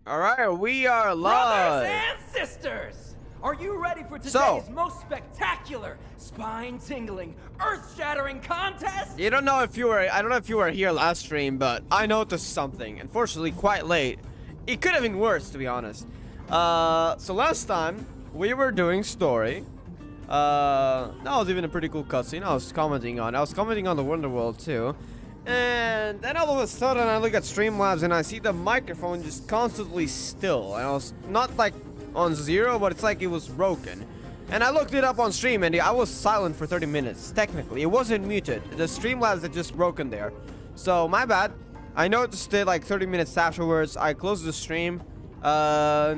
All right, we are Brothers live. and sisters, are you ready for today's most spectacular, spine-tingling, earth-shattering contest? I don't know if you were here last stream, but I noticed something. Unfortunately, quite late. It could have been worse, to be honest. So last time we were doing story. That was even a pretty cool cutscene. I was commenting on the Wonderworld too. And then all of a sudden I look at Streamlabs and I see the microphone just constantly still. And I was not like on 0, but it's like it was broken. And I looked it up on stream and I was silent for 30 minutes. Technically, it wasn't muted. The Streamlabs had just broken there. So my bad. I noticed it like 30 minutes afterwards. I closed the stream. I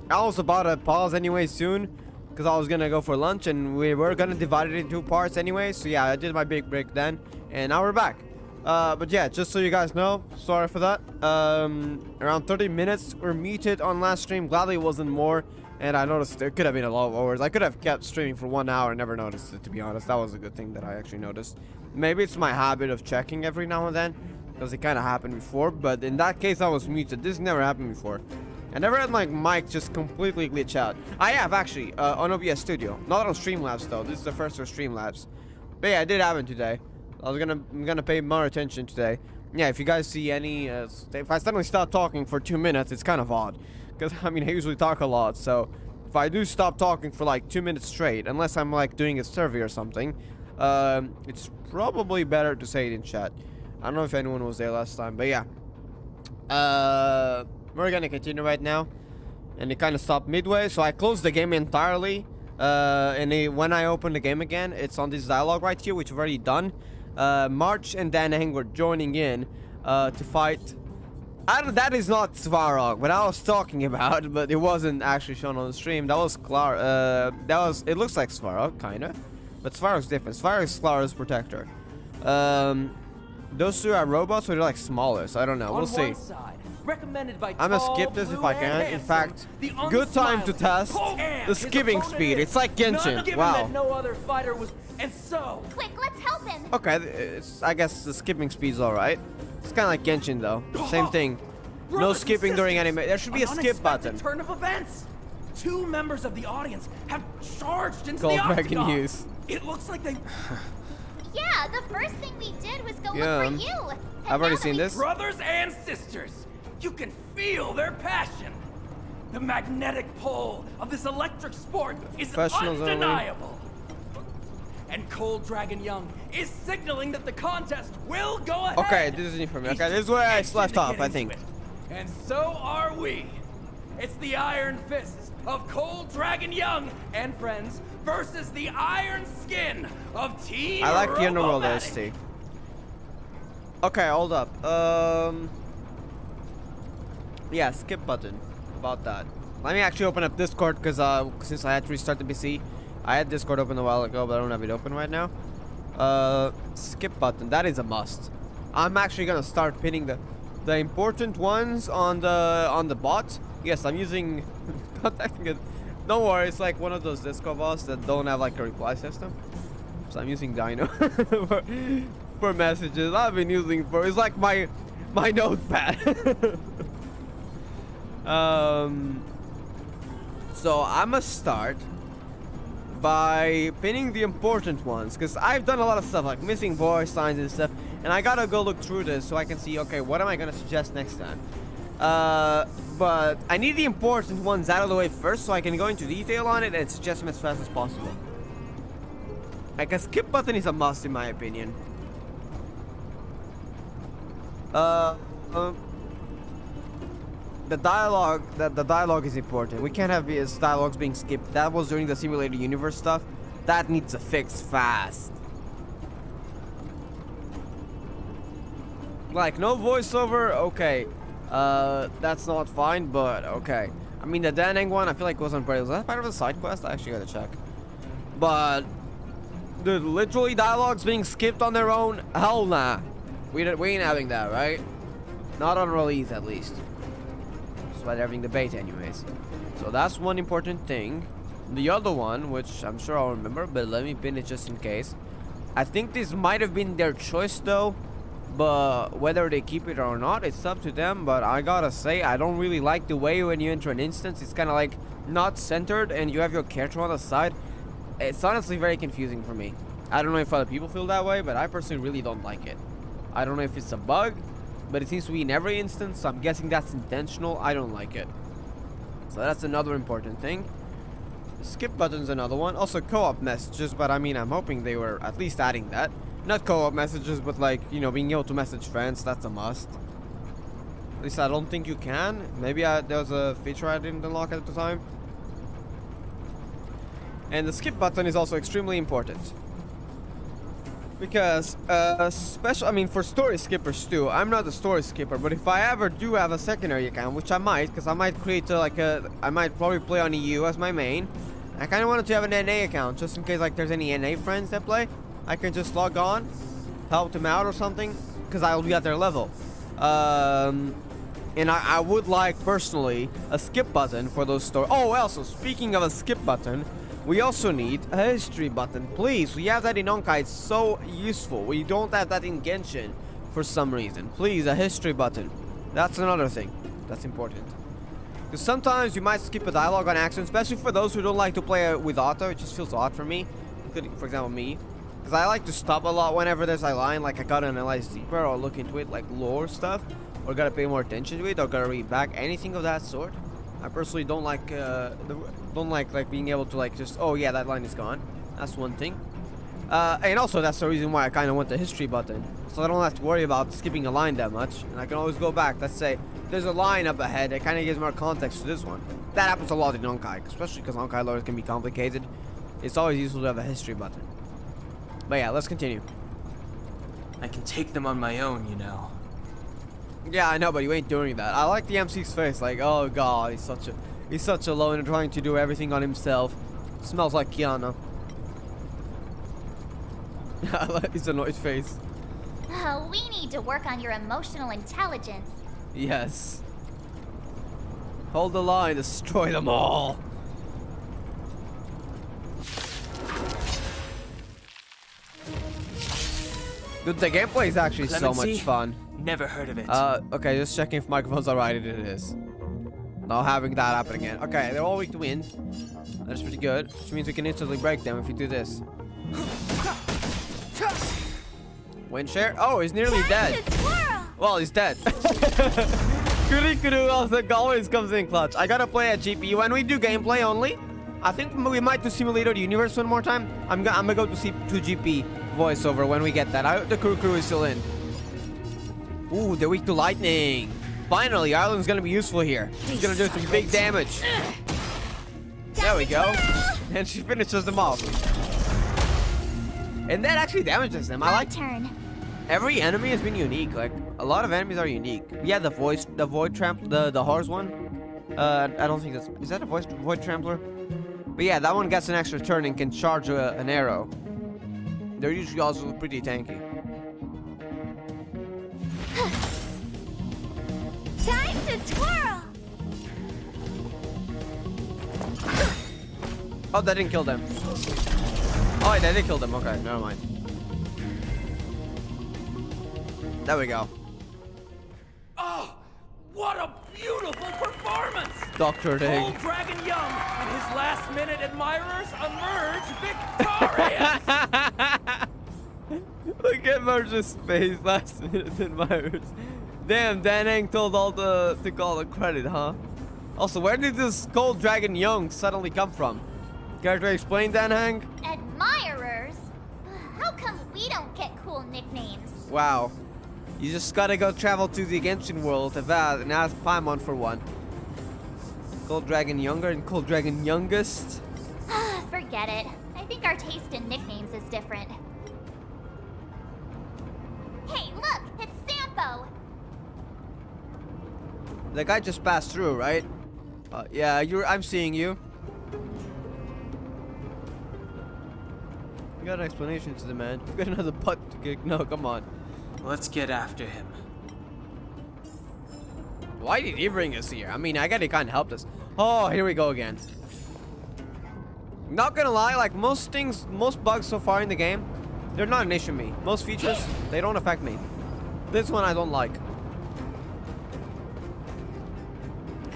was about to pause anyway soon, because I was gonna go for lunch and we were gonna divide it into 2 parts anyway. So yeah, I did my big break then, and now we're back. But yeah, just so you guys know, sorry for that. Around 30 minutes were muted on last stream. Gladly it wasn't more, and I noticed there could have been a lot of hours. I could have kept streaming for 1 hour and never noticed it, to be honest. That was a good thing that I actually noticed. Maybe it's my habit of checking every now and then, because it kind of happened before, but in that case I was muted. This never happened before. I never had my mic just completely glitch out. I have actually on OBS Studio, not on Streamlabs though. This is the first for Streamlabs. But yeah, I did happen today. I'm gonna pay more attention today. Yeah, if you guys see any, if I suddenly stop talking for 2 minutes, it's kind of odd, because I mean I usually talk a lot. So if I do stop talking for like 2 minutes straight, unless I'm like doing a survey or something, it's probably better to say it in chat. I don't know if anyone was there last time, but yeah. We're gonna continue right now, and it kind of stopped midway, so I closed the game entirely. When I open the game again, it's on this dialogue right here, which we've already done. March and Danang were joining in to fight. That is not Svarog, but I was talking about, but it wasn't actually shown on the stream. That was Clar. It looks like Svarog, kinda, but Svarog's different. Svarog is Clar's protector. Those two are robots, or they're like smaller, so I don't know. We'll see. Recommended by I'm gonna skip this if I can. In fact, good time to test the skipping speed. It's like Genshin. Wow. No other fighter was, and so quick, let's help him. Okay, I guess the skipping speed's all right. It's kind of like Genshin though. Same thing. No skipping during anime. There should be a skip button. Turn of events. 2 members of the audience have charged into the Gold octagon. news. It looks like they. Yeah, the first thing we did was go look for you. And I've already seen this. Brothers and sisters, you can feel their passion. The magnetic pull of this electric sport is undeniable. And Cold Dragon Young is signaling that the contest will go ahead. Okay, this is new for me. Okay, this is where I left off, I think. And so are we. It's the Iron Fists of Cold Dragon Young and friends versus the Iron Skin of Team I like the Underworld Robomatic. ST. Okay, hold up. Yeah, skip button. About that. Let me actually open up Discord, because since I had to restart the PC, I had Discord open a while ago, but I don't have it open right now. Skip button. That is a must. I'm actually gonna start pinning the important ones on the bot. Yes, I'm using contacting it. Don't worry, it's like one of those Discord bots that don't have like a reply system. So I'm using Dino for messages. I've been using it's like my notepad. So I'm gonna start by pinning the important ones, because I've done a lot of stuff like missing voice signs and stuff, and I gotta go look through this so I can see, okay, what am I gonna suggest next time. But I need the important ones out of the way first so I can go into detail on it and suggest them as fast as possible. Like a skip button is a must in my opinion. The dialogue is important. We can't have dialogues being skipped. That was during the simulated universe stuff. That needs a fix fast. Like no voiceover, okay. That's not fine, but okay. I mean the Danang one, I feel like wasn't part. Was that part of the side quest? I actually gotta check. But dude, literally dialogues being skipped on their own? Hell nah. We ain't having that, right? Not on release at least. Despite having debate anyways. So that's one important thing. The other one, which I'm sure I'll remember, but let me pin it just in case. I think this might have been their choice though, but whether they keep it or not, it's up to them. But I gotta say, I don't really like the way when you enter an instance, it's kind of like not centered and you have your character on the side. It's honestly very confusing for me. I don't know if other people feel that way, but I personally really don't like it. I don't know if it's a bug, but it seems to be in every instance, so I'm guessing that's intentional. I don't like it. So that's another important thing. Skip button's another one. Also co-op messages, but I mean, I'm hoping they were at least adding that. Not co-op messages, but like, you know, being able to message friends, that's a must. At least I don't think you can. Maybe there was a feature I didn't unlock at the time. And the skip button is also extremely important. Because, I mean, for story skippers too, I'm not a story skipper, but if I ever do have a secondary account, which I might, because I might create I might probably play on EU as my main. I kind of wanted to have an NA account, just in case like there's any NA friends that play. I can just log on, help them out or something, because I'll be at their level. And I would like, personally, a skip button for those stories. Oh, also, speaking of a skip button, we also need a history button, please. We have that in Honkai, it's so useful. We don't have that in Genshin for some reason. Please, a history button. That's another thing that's important. Because sometimes you might skip a dialogue on accident, especially for those who don't like to play with auto. It just feels odd for me. For example, me. Because I like to stop a lot whenever there's a line, like I gotta analyze deeper or look into it, like lore stuff. Or gotta pay more attention to it, or gotta read back, anything of that sort. I personally don't like being able to like just, oh yeah, that line is gone. That's one thing. And also that's the reason why I kind of want the history button, so I don't have to worry about skipping a line that much, and I can always go back. Let's say there's a line up ahead that kind of gives more context to this one. That happens a lot in Honkai, especially because Honkai lore can be complicated. It's always useful to have a history button. But yeah, let's continue. I can take them on my own, you know. Yeah, I know, but you ain't doing that. I like the MC's face, like, oh god, he's such a loner trying to do everything on himself. Smells like Kiana. I like his annoyed face. Oh, we need to work on your emotional intelligence. Yes. Hold the line, destroy them all. Dude, the gameplay is actually so much fun. Never heard of it. Okay, just checking if microphone's alright. It is. Not having that happen again. Okay, they're all weak to wind. That's pretty good. Which means we can instantly break them if we do this. Wind share? Oh, he's nearly dead. Well, he's dead. Kurikuru also always comes in clutch. I gotta play at GP. When we do gameplay only, I think we might do Simulator the Universe one more time. I'm gonna go to GP voiceover when we get that. I hope the crew is still in. Ooh, they're weak to lightning. Finally, Ireland's gonna be useful here. She's gonna do some big damage. There we go. And she finishes them off. And that actually damages them. I like. Turn. Every enemy has been unique. Like a lot of enemies are unique. Yeah, the void trampler, the horse one. I don't think is that a void trampler? But yeah, that one gets an extra turn and can charge an arrow. They're usually also pretty tanky. Time to twirl. Oh, that didn't kill them. Oh, that did kill them. Okay, never mind. There we go. Oh, what a beautiful performance! Dr. Dig. Old Dragon Young and his last-minute admirers emerge victorious! Look at Merge's face, last minute admirers. Damn, Danang took all the credit, huh? Also, where did this Cold Dragon Young suddenly come from? Care to explain, Danang? Admirers? How come we don't get cool nicknames? Wow. You just gotta go travel to the Genshin world and ask Paimon for one. Cold Dragon Younger and Cold Dragon Youngest? Forget it. I think our taste in nicknames is different. Hey, look! It's Sampo! The guy just passed through, right? Yeah, I'm seeing you. You got an explanation to the man. You got another butt to kick. No, come on. Let's get after him. Why did he bring us here? I mean, I guess he kind of helped us. Oh, here we go again. Not gonna lie, like most bugs so far in the game, they're not an issue to me. Most features, they don't affect me. This one I don't like.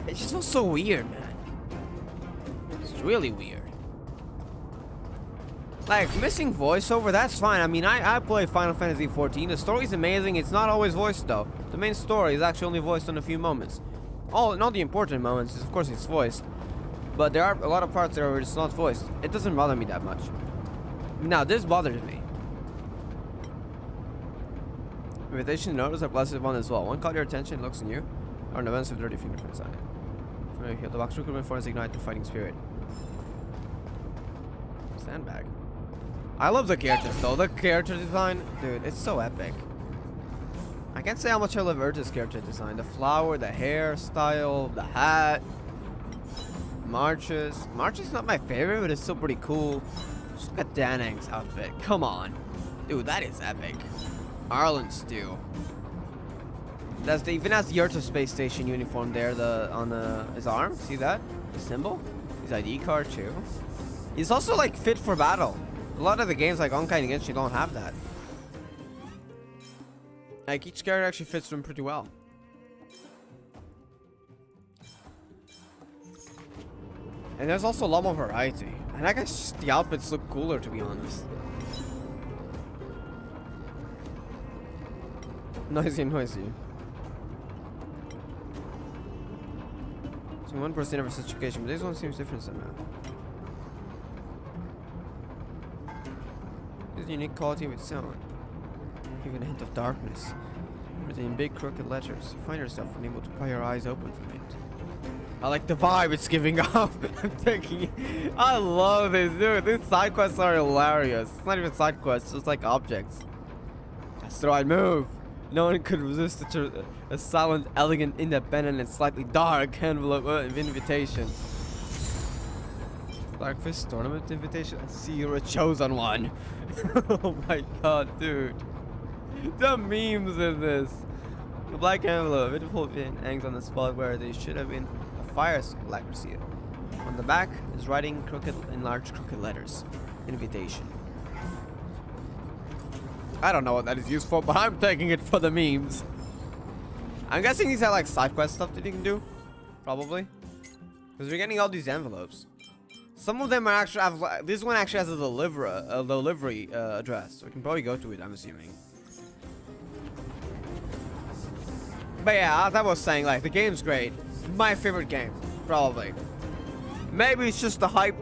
It just feels so weird, man. It's really weird. Like, missing voiceover, that's fine. I mean, I play Final Fantasy XIV. The story's amazing. It's not always voiced, though. The main story is actually only voiced in a few moments. Not the important moments. Of course, it's voiced. But there are a lot of parts there where it's not voiced. It doesn't bother me that much. Now, this bothers me. Invitation notice a blessed one as well. One caught your attention, looks new. Or an events with dirty fingerprints on it. Heal the box recruitment force ignite the fighting spirit. Sandbag. I love the characters though. The character design, dude, it's so epic. I can't say how much I love Urta's character design. The flower, the hairstyle, the hat. March's. March is not my favorite, but it's still pretty cool. Just look at Danang's outfit. Come on. Dude, that is epic. Arlen's too. That's the, even has the Urta space station uniform there, on his arm. See that? The symbol? His ID card too. He's also like fit for battle. A lot of the games like Honkai and Genshin don't have that. Like each character actually fits them pretty well. And there's also a lot more variety. And I guess the outfits look cooler, to be honest. Noisy. So 1% of such occasion, but this one seems different somehow. This unique quality of its own. Even a hint of darkness. Written in big crooked letters. You find yourself unable to pry your eyes open from it. I like the vibe it's giving off. I'm taking it. I love this, dude. These side quests are hilarious. It's not even side quests, it's just like objects. That's the right move. No one could resist a silent, elegant, independent, and slightly dark envelope of invitation. Blackfish tournament invitation? I see you're a chosen one. Oh my god, dude. The memes in this. The black envelope, beautiful pin hangs on the spot where they should have been a fire lacquer seal. On the back is writing in large crooked letters. Invitation. I don't know what that is used for, but I'm taking it for the memes. I'm guessing these are like side quest stuff that you can do. Probably. Because we're getting all these envelopes. Some of them are actually have, this one actually has a delivery address. So we can probably go to it, I'm assuming. But yeah, as I was saying, like, the game's great. My favorite game, probably. Maybe it's just the hype,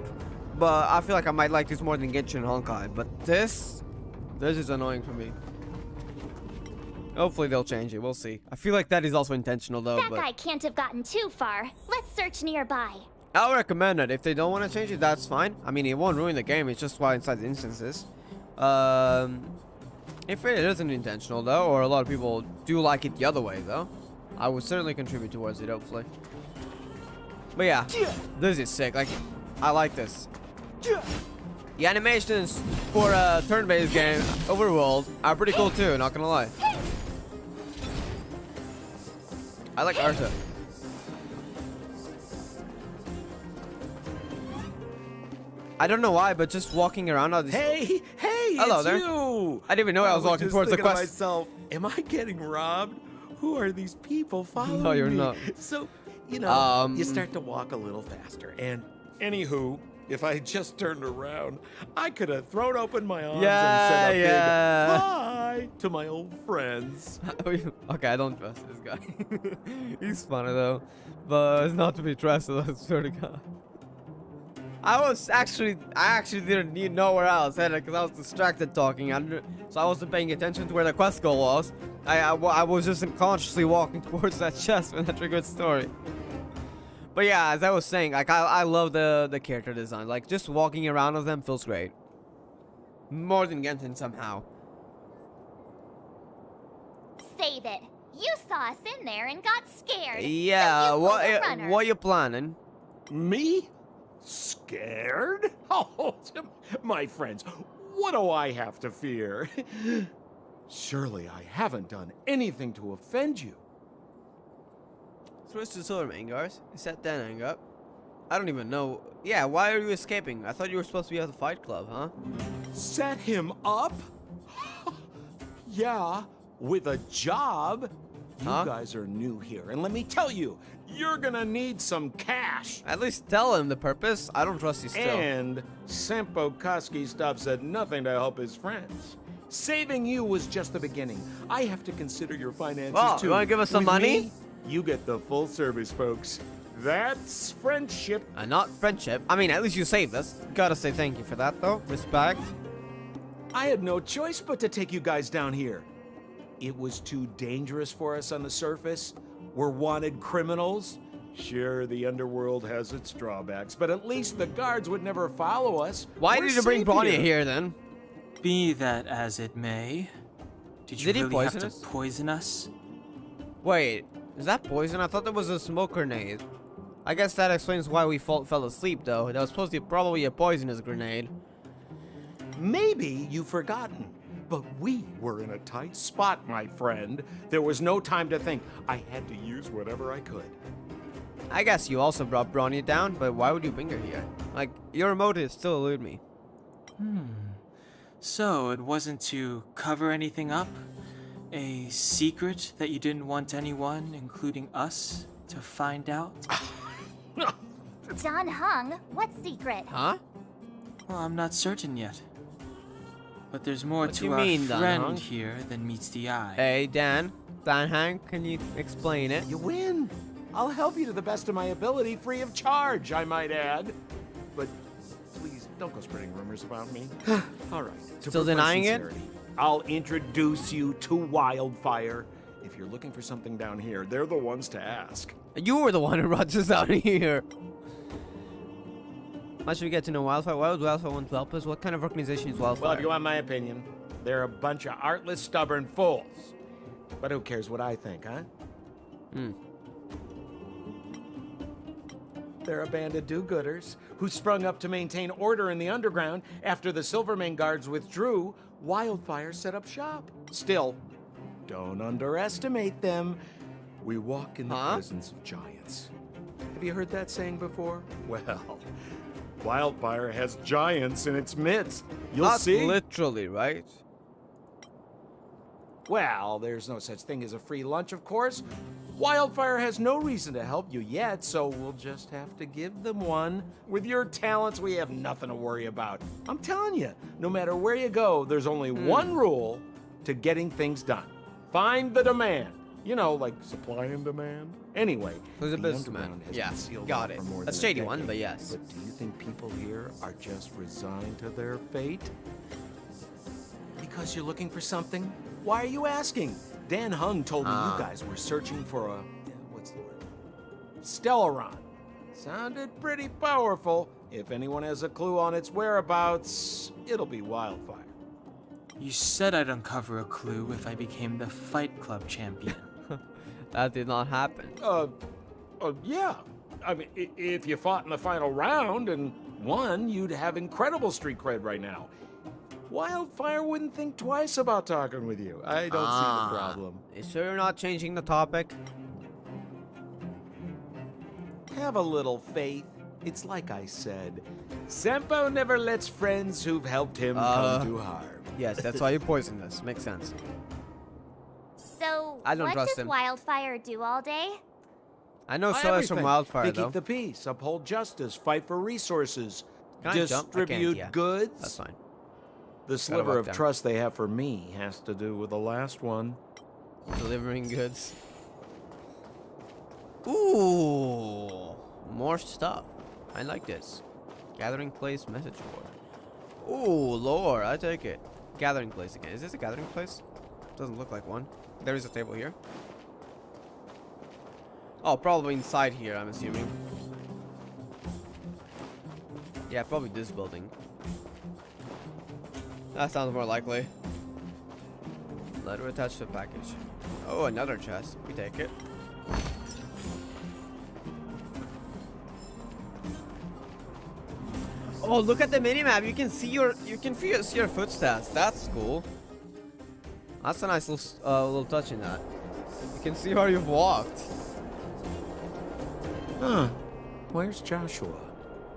but I feel like I might like this more than Genshin and Honkai. But this is annoying for me. Hopefully they'll change it, we'll see. I feel like that is also intentional though. That guy can't have gotten too far. Let's search nearby. I'll recommend it. If they don't want to change it, that's fine. I mean, it won't ruin the game, it's just while inside the instances. If it isn't intentional though, or a lot of people do like it the other way though, I would certainly contribute towards it, hopefully. But yeah, this is sick. Like, I like this. The animations for a turn-based game, overworld, are pretty cool too, not gonna lie. I like Arta. I don't know why, but just walking around all this. Hey, hello it's there. you. I didn't even know I was walking just towards the thinking to quest. myself, am I getting robbed? Who are these people following No, you're me? not. So, you know, you start to walk a little faster. And anywho, if I just turned around, I could have thrown open my arms and said a big hi to my old friends. Okay, I don't trust this guy. He's funny though, but it's not to be trusted. I swear to God. I actually didn't need nowhere else because I was distracted talking, so I wasn't paying attention to where the quest goal was. I was just unconsciously walking towards that chest when that triggered story. But yeah, as I was saying, like I love the character design. Like just walking around with them feels great. More than Genshin somehow. Save it. You saw us in there and got scared. Yeah, So you pulled a runner. what you planning? Me? Scared? Oh, my friends, what do I have to fear? Surely I haven't done anything to offend you. Twist the sword, Mangars. You set Danang up. I don't even know. Yeah, why are you escaping? I thought you were supposed to be at the fight club, huh? Set him up? Yeah, with a job. You Huh? guys are new here, and let me tell you, you're gonna need some cash. At least tell him the purpose. I don't trust you still. And Sempo Koski stops at nothing to help his friends. Saving you was just the beginning. I have to consider your finances Well, too. you wanna give us some With money? me, you get the full service, folks. That's friendship. Not friendship. I mean, at least you saved us. Gotta say thank you for that, though. Respect. I had no choice but to take you guys down here. It was too dangerous for us on the surface. We're wanted criminals. Sure, the underworld has its drawbacks, but at least the guards would never follow us. Why We're did you bring safe Bronny here then? Be that as it may, did you Did he really have poison to us? poison us? Wait, is that poison? I thought that was a smoke grenade. I guess that explains why we fell asleep, though. That was supposed to be probably a poisonous grenade. Maybe you've forgotten, but we were in a tight spot, my friend. There was no time to think. I had to use whatever I could. I guess you also brought Bronny down, but why would you bring her here? Like, your motives still elude me. So it wasn't to cover anything up? A secret that you didn't want anyone, including us, to find out? John Hung, what secret? Huh? Well, I'm not certain yet. But there's more What do to you our mean, Dan friend Hung? here than meets the eye. Hey, Dan. Dan Hank, can you explain it? You win. I'll help you to the best of my ability, free of charge, I might add. But please, don't go spreading rumors about me. All right. to Still prove my denying it? sincerity, I'll introduce you to Wildfire. If you're looking for something down here, they're the ones to ask. You were the one who brought us out here. How should we get to know Wildfire? Why would Wildfire want to help us? What kind of organization is Wildfire? Well, if you want my opinion, they're a bunch of artless, stubborn fools. But who cares what I think, huh? They're a band of do-gooders who sprung up to maintain order in the underground. After the Silvermane guards withdrew, Wildfire set up shop. Still, don't underestimate them. We walk in the presence of giants. Have you heard that saying before? Well, Wildfire has giants in its midst. You'll Not see. literally, right? Well, there's no such thing as a free lunch, of course. Wildfire has no reason to help you yet, so we'll just have to give them one. With your talents, we have nothing to worry about. I'm telling you, no matter where you go, there's only one rule to getting things done. Find the demand. You know, like supply and demand. Anyway, Who's a the businessman? underground has Yeah, been sealed got off it. for more A than shady decade. one, but yes. But do you think people here are just resigned to their fate? Because you're looking for something? Why are you asking? Dan Hung told me you guys were searching for a... what's the word? Stellaron. Sounded pretty powerful. If anyone has a clue on its whereabouts, it'll be Wildfire. You said I'd uncover a clue if I became the Fight Club champion. That did not happen. Yeah. I mean, if you fought in the final round and won, you'd have incredible street cred right now. Wildfire wouldn't think twice about talking with you. I don't see the problem. You sure you're not changing the topic? Have a little faith. It's like I said. Sempo never lets friends who've helped him come to harm. Yes, that's why you poisoned us. Makes sense. So, I don't what trust does him. Wildfire do all day? I know so much from Everything. Wildfire, They though. keep the peace, uphold justice, fight for resources, Can I jump? I can't, distribute yeah. goods. That's fine. The sliver walk of down. trust they have for me has to do with the last one. Delivering goods. Ooh, more stuff. I like this. Gathering place message board. Ooh, lore. I take it. Gathering place again. Is this a gathering place? Doesn't look like one. There is a table here. Oh, probably inside here, I'm assuming. Yeah, probably this building. That sounds more likely. Letter attached to the package. Oh, another chest. We take it. Oh, look at the minimap. You can see your see your footsteps. That's cool. That's a nice little touch in that. You can see where you've walked. Huh. Where's Joshua?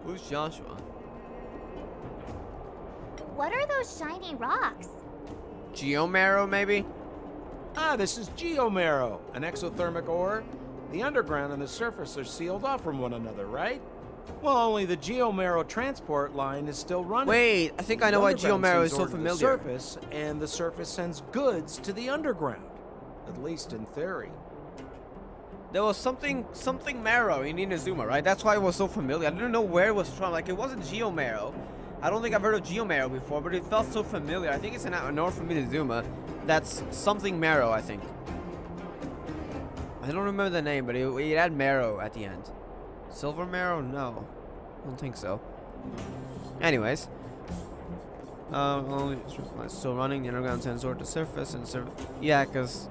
Who's Joshua? What are those shiny rocks? Geomarrow, maybe? This is geomarrow, an exothermic ore. The underground and the surface are sealed off from one another, right? Well, only the geomarrow transport line is still running. Wait, I think I know why The underground geomarrow sends is so ore to the familiar. surface, and the surface sends goods to the underground. At least in theory. There was something marrow in Inazuma, right? That's why it was so familiar. I didn't know where it was from. Like, it wasn't geomarrow. I don't think I've heard of geomarrow before, but it felt so familiar. I think it's an ore from Inazuma. That's something marrow, I think. I don't remember the name, but it had marrow at the end. Silver marrow? No. I don't think so. Anyways. Still running. The underground sends ore to surface and yeah, because...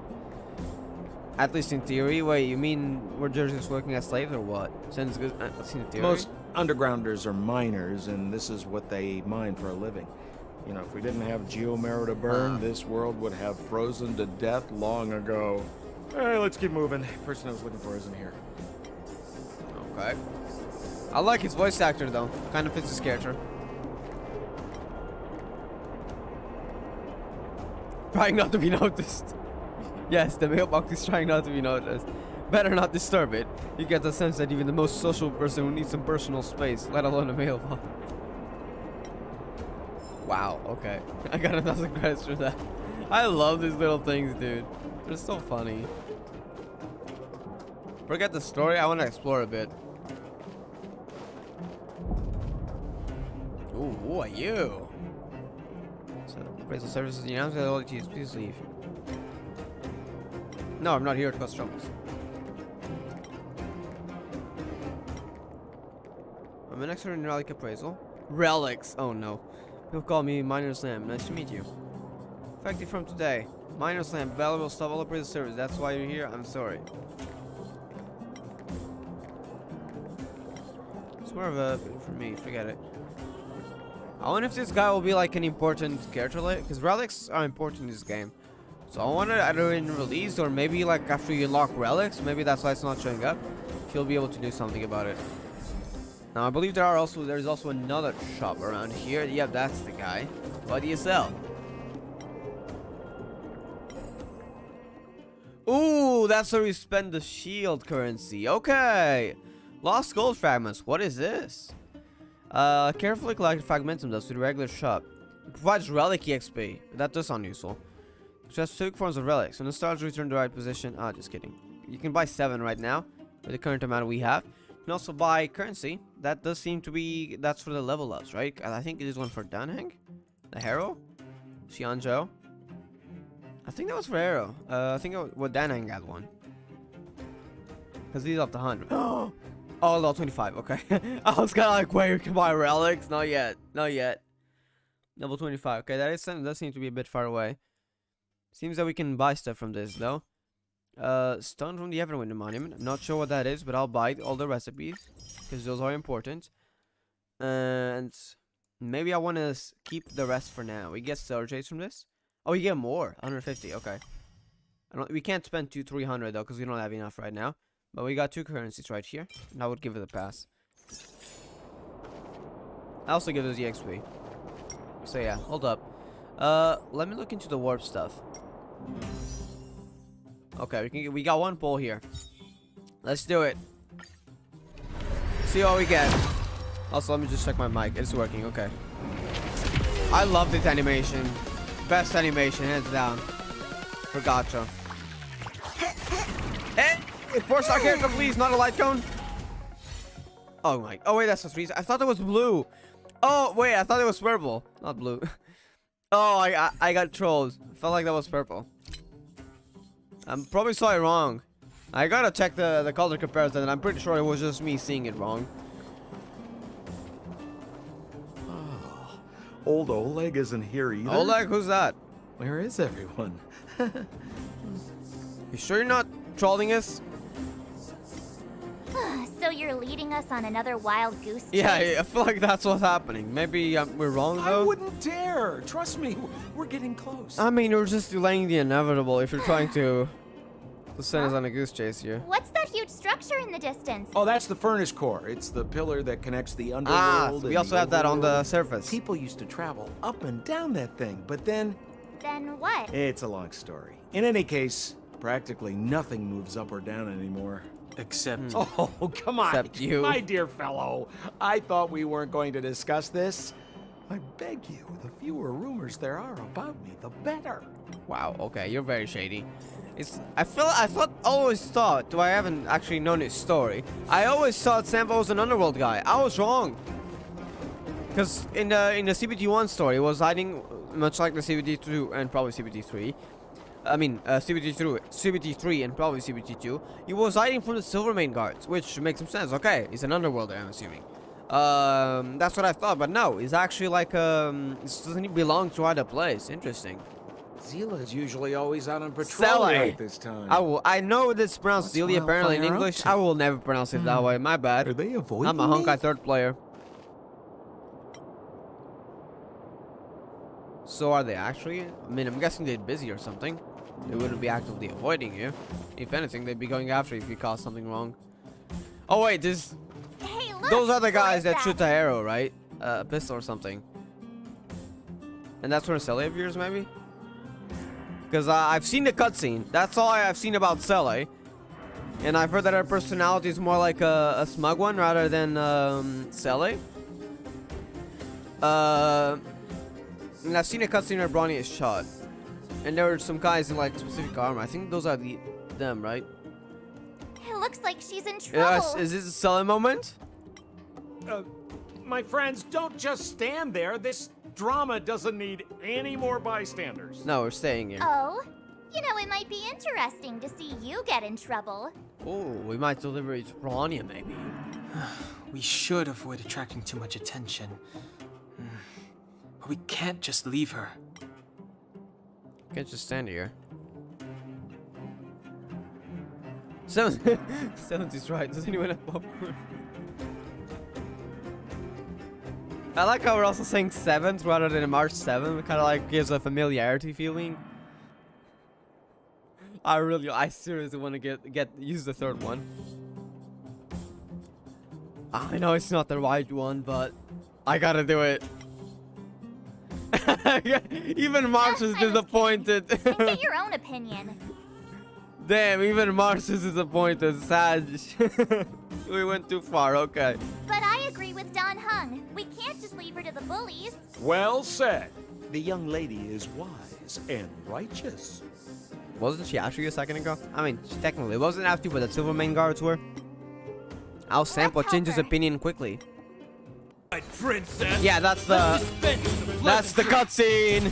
At least in theory. Wait, you mean we're just working as slaves or what? Sends good. That's in theory. Most undergrounders are miners, and this is what they mine for a living. You know, if we didn't have geomarrow to burn, this world would have frozen to death long ago. Hey, let's keep moving. Person I was looking for isn't here. Okay. I like his voice actor though. Kind of fits his character. Trying not to be noticed. Yes, the mailbox is trying not to be noticed. Better not disturb it. You get the sense that even the most social person who needs some personal space, let alone a mailbox. Wow, okay. I got 1,000 credits for that. I love these little things, dude. They're so funny. Forget the story, I want to explore a bit. Ooh, who are you? So, appraisal services, you announced that all you please leave. No, I'm not here to cause troubles. I'm an expert in relic appraisal. Relics! Oh no. People call me Miner Slam. Nice to meet you. Effective from today. Miner Slam, valuable stuff, all appraisal service. That's why you're here. I'm sorry. It's more of a for me. Forget it. I wonder if this guy will be like an important character later, because relics are important in this game. So I wonder either in release or maybe like after you unlock relics, maybe that's why it's not showing up. You'll be able to do something about it. Now I believe there's also another shop around here. Yep, that's the guy. What do you sell? Ooh, that's where we spend the shield currency. Okay. Lost gold fragments. What is this? Carefully collected fragmentum dust with a regular shop. It provides relic EXP. That does sound useful. Just 2 forms of relics. When the stars return to the right position. Ah, just kidding. You can buy 7 right now with the current amount we have. You can also buy currency. That does seem to be. That's for the level ups, right? I think it is one for Danheng, the Harrow, Xianzhou. I think that was for Harrow. I think Danheng had one. Because these up to 100. Oh, level 25. Okay. I was kind of like, wait, you can buy relics? Not yet. Not yet. Level 25. Okay, that does seem to be a bit far away. Seems that we can buy stuff from this though. Stone from the Everwind Monument. I'm not sure what that is, but I'll buy all the recipes because those are important. And maybe I want to keep the rest for now. We get stellar trades from this. Oh, we get more. 150. Okay. We can't spend 300 though because we don't have enough right now. But we got 2 currencies right here, and I would give it a pass. I also give it the XP. So yeah, hold up. Let me look into the warp stuff. Okay, we got 1 pole here. Let's do it. See what we get. Also, let me just check my mic. It's working. Okay. I love this animation. Best animation, hands down. For Gacha. Hey, 4-star character, please, not a light cone. Oh my. Oh wait, that's a 3. I thought it was blue. Oh wait, I thought it was purple, not blue. Oh, I got trolled. Felt like that was purple. I probably saw it wrong. I gotta check the color comparison, and I'm pretty sure it was just me seeing it wrong. Oh, old Oleg isn't here either. Oleg, who's that? Where is everyone? You sure you're not trolling us? So you're leading us on another wild goose chase? Yeah, I feel like that's what's happening. Maybe we're wrong though. I wouldn't dare. Trust me, we're getting close. I mean, you're just delaying the inevitable if you're trying to send us on a goose chase here. What's that huge structure in the distance? Oh, that's the furnace core. It's the pillar that connects the underworld. Ah, and we the also have that on the overworld. surface. People used to travel up and down that thing, but then then what? It's a long story. In any case, practically nothing moves up or down anymore. Except Oh, come on, Except you. my dear fellow. I thought we weren't going to discuss this. I beg you, the fewer rumors there are about me, the better. Wow, okay, you're very shady. Always thought, though I haven't actually known his story, I always thought Sampo was an underworld guy. I was wrong. Because in the CBT1 story, he was hiding, much like the CBT2 and probably CBT3. I mean, CBT3 and probably CBT2. He was hiding from the Silvermane guards, which makes some sense. Okay, he's an underworlder, I'm assuming. That's what I thought, but no, he's actually like, doesn't belong to either place. Interesting. Zila's usually always out on patrol at this time. I know it's pronounced Zelia apparently in English. I will never pronounce it that way. My bad. Are they avoiding I'm a Honkai me? 3rd player. So are they actually? I mean, I'm guessing they're busy or something. They wouldn't be actively avoiding you. If anything, they'd be going after you if you caused something wrong. Oh wait, Hey, look! those are the who guys is that shoot the arrow, right? A pistol or something. And that's where Celie appears, maybe? Because I've seen the cutscene. That's all I've seen about Celie. And I've heard that her personality is more like a smug one rather than Celie. And I've seen a cutscene where Bronny is shot. And there were some guys in like specific armor. I think those are them, right? It looks like she's in trouble. Yes, is this a Celie moment? My friends, don't just stand there. This drama doesn't need any more bystanders. No, we're staying here. Oh? You know, it might be interesting to see you get in trouble. Oh, we might deliver it to Bronya, maybe. we should avoid attracting too much attention. But we can't just leave her. Can't just stand here. 70's right. Does anyone have popcorn? I like how we're also saying 7th rather than March 7th. It kind of like gives a familiarity feeling. I seriously want to use the 3rd one. I know it's not the right one, but I gotta do it. Even Marsh is disappointed. Get your own opinion. Damn, even Marsh is disappointed. Sad. We went too far, okay. But I agree with Don Hung. We can't just leave her to the bullies. Well said. The young lady is wise and righteous. Wasn't she actually a second ago? I mean, she technically wasn't after, but the Silvermane guards were. Our Sampo help changed his her. opinion quickly. Princess. Yeah, that's the cutscene.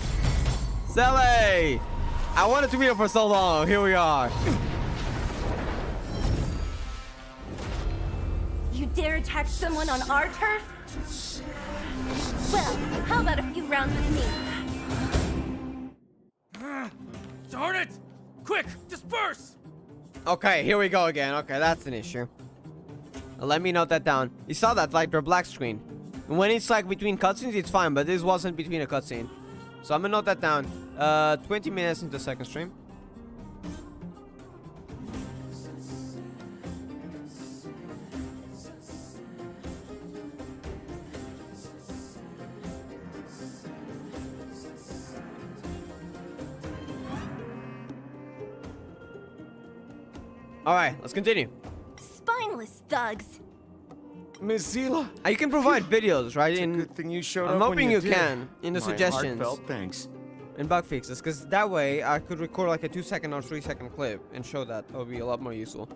Celie! I wanted to meet her for so long. Here we are. You dare attack someone on our turf? Well, how about a few rounds with me? Darn it! Quick, disperse! Okay, here we go again. Okay, that's an issue. Let me note that down. You saw that, like, their black screen. When it's like between cutscenes, it's fine, but this wasn't between a cutscene. So I'm gonna note that down. 20 minutes into the 2nd stream. Alright, let's continue. Spineless thugs. Miss Zila, You can provide videos, right? it's a good thing you showed I'm up hoping when you did. can in the My suggestions heartfelt thanks. and bug fixes, because that way I could record like a 2-second or 3-second clip and show that. That would be a lot more useful.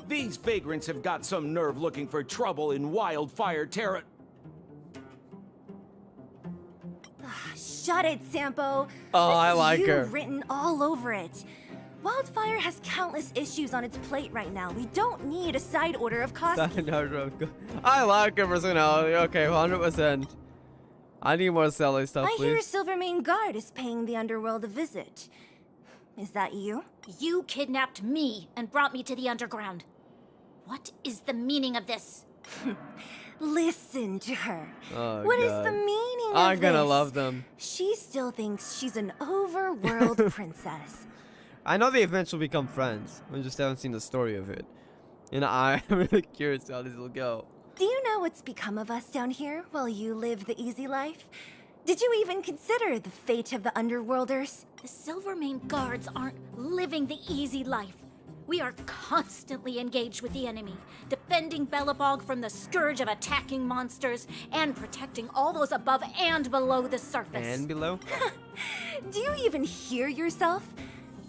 These vagrants have got some nerve looking for trouble in Wildfire Terra. Shut it, Sampo. Oh, This I is like you her. written all over it. Wildfire has countless issues on its plate right now. We don't need a side order of costumes. I like her personality. Okay, 100%. I need more Celie stuff, I hear please. Silvermane Guard is paying the underworld a visit. Is that you? You kidnapped me and brought me to the underground. What is the meaning of this? Listen to her. Oh, What is God. the meaning of I'm gonna this? love them. She still thinks she's an overworld princess. I know they eventually become friends. I just haven't seen the story of it. And I'm really curious how this will go. Do you know what's become of us down here while you live the easy life? Did you even consider the fate of the Underworlders? The Silvermane guards aren't living the easy life. We are constantly engaged with the enemy, defending Belobog from the scourge of attacking monsters and protecting all those above and below the surface. And below? Do you even hear yourself?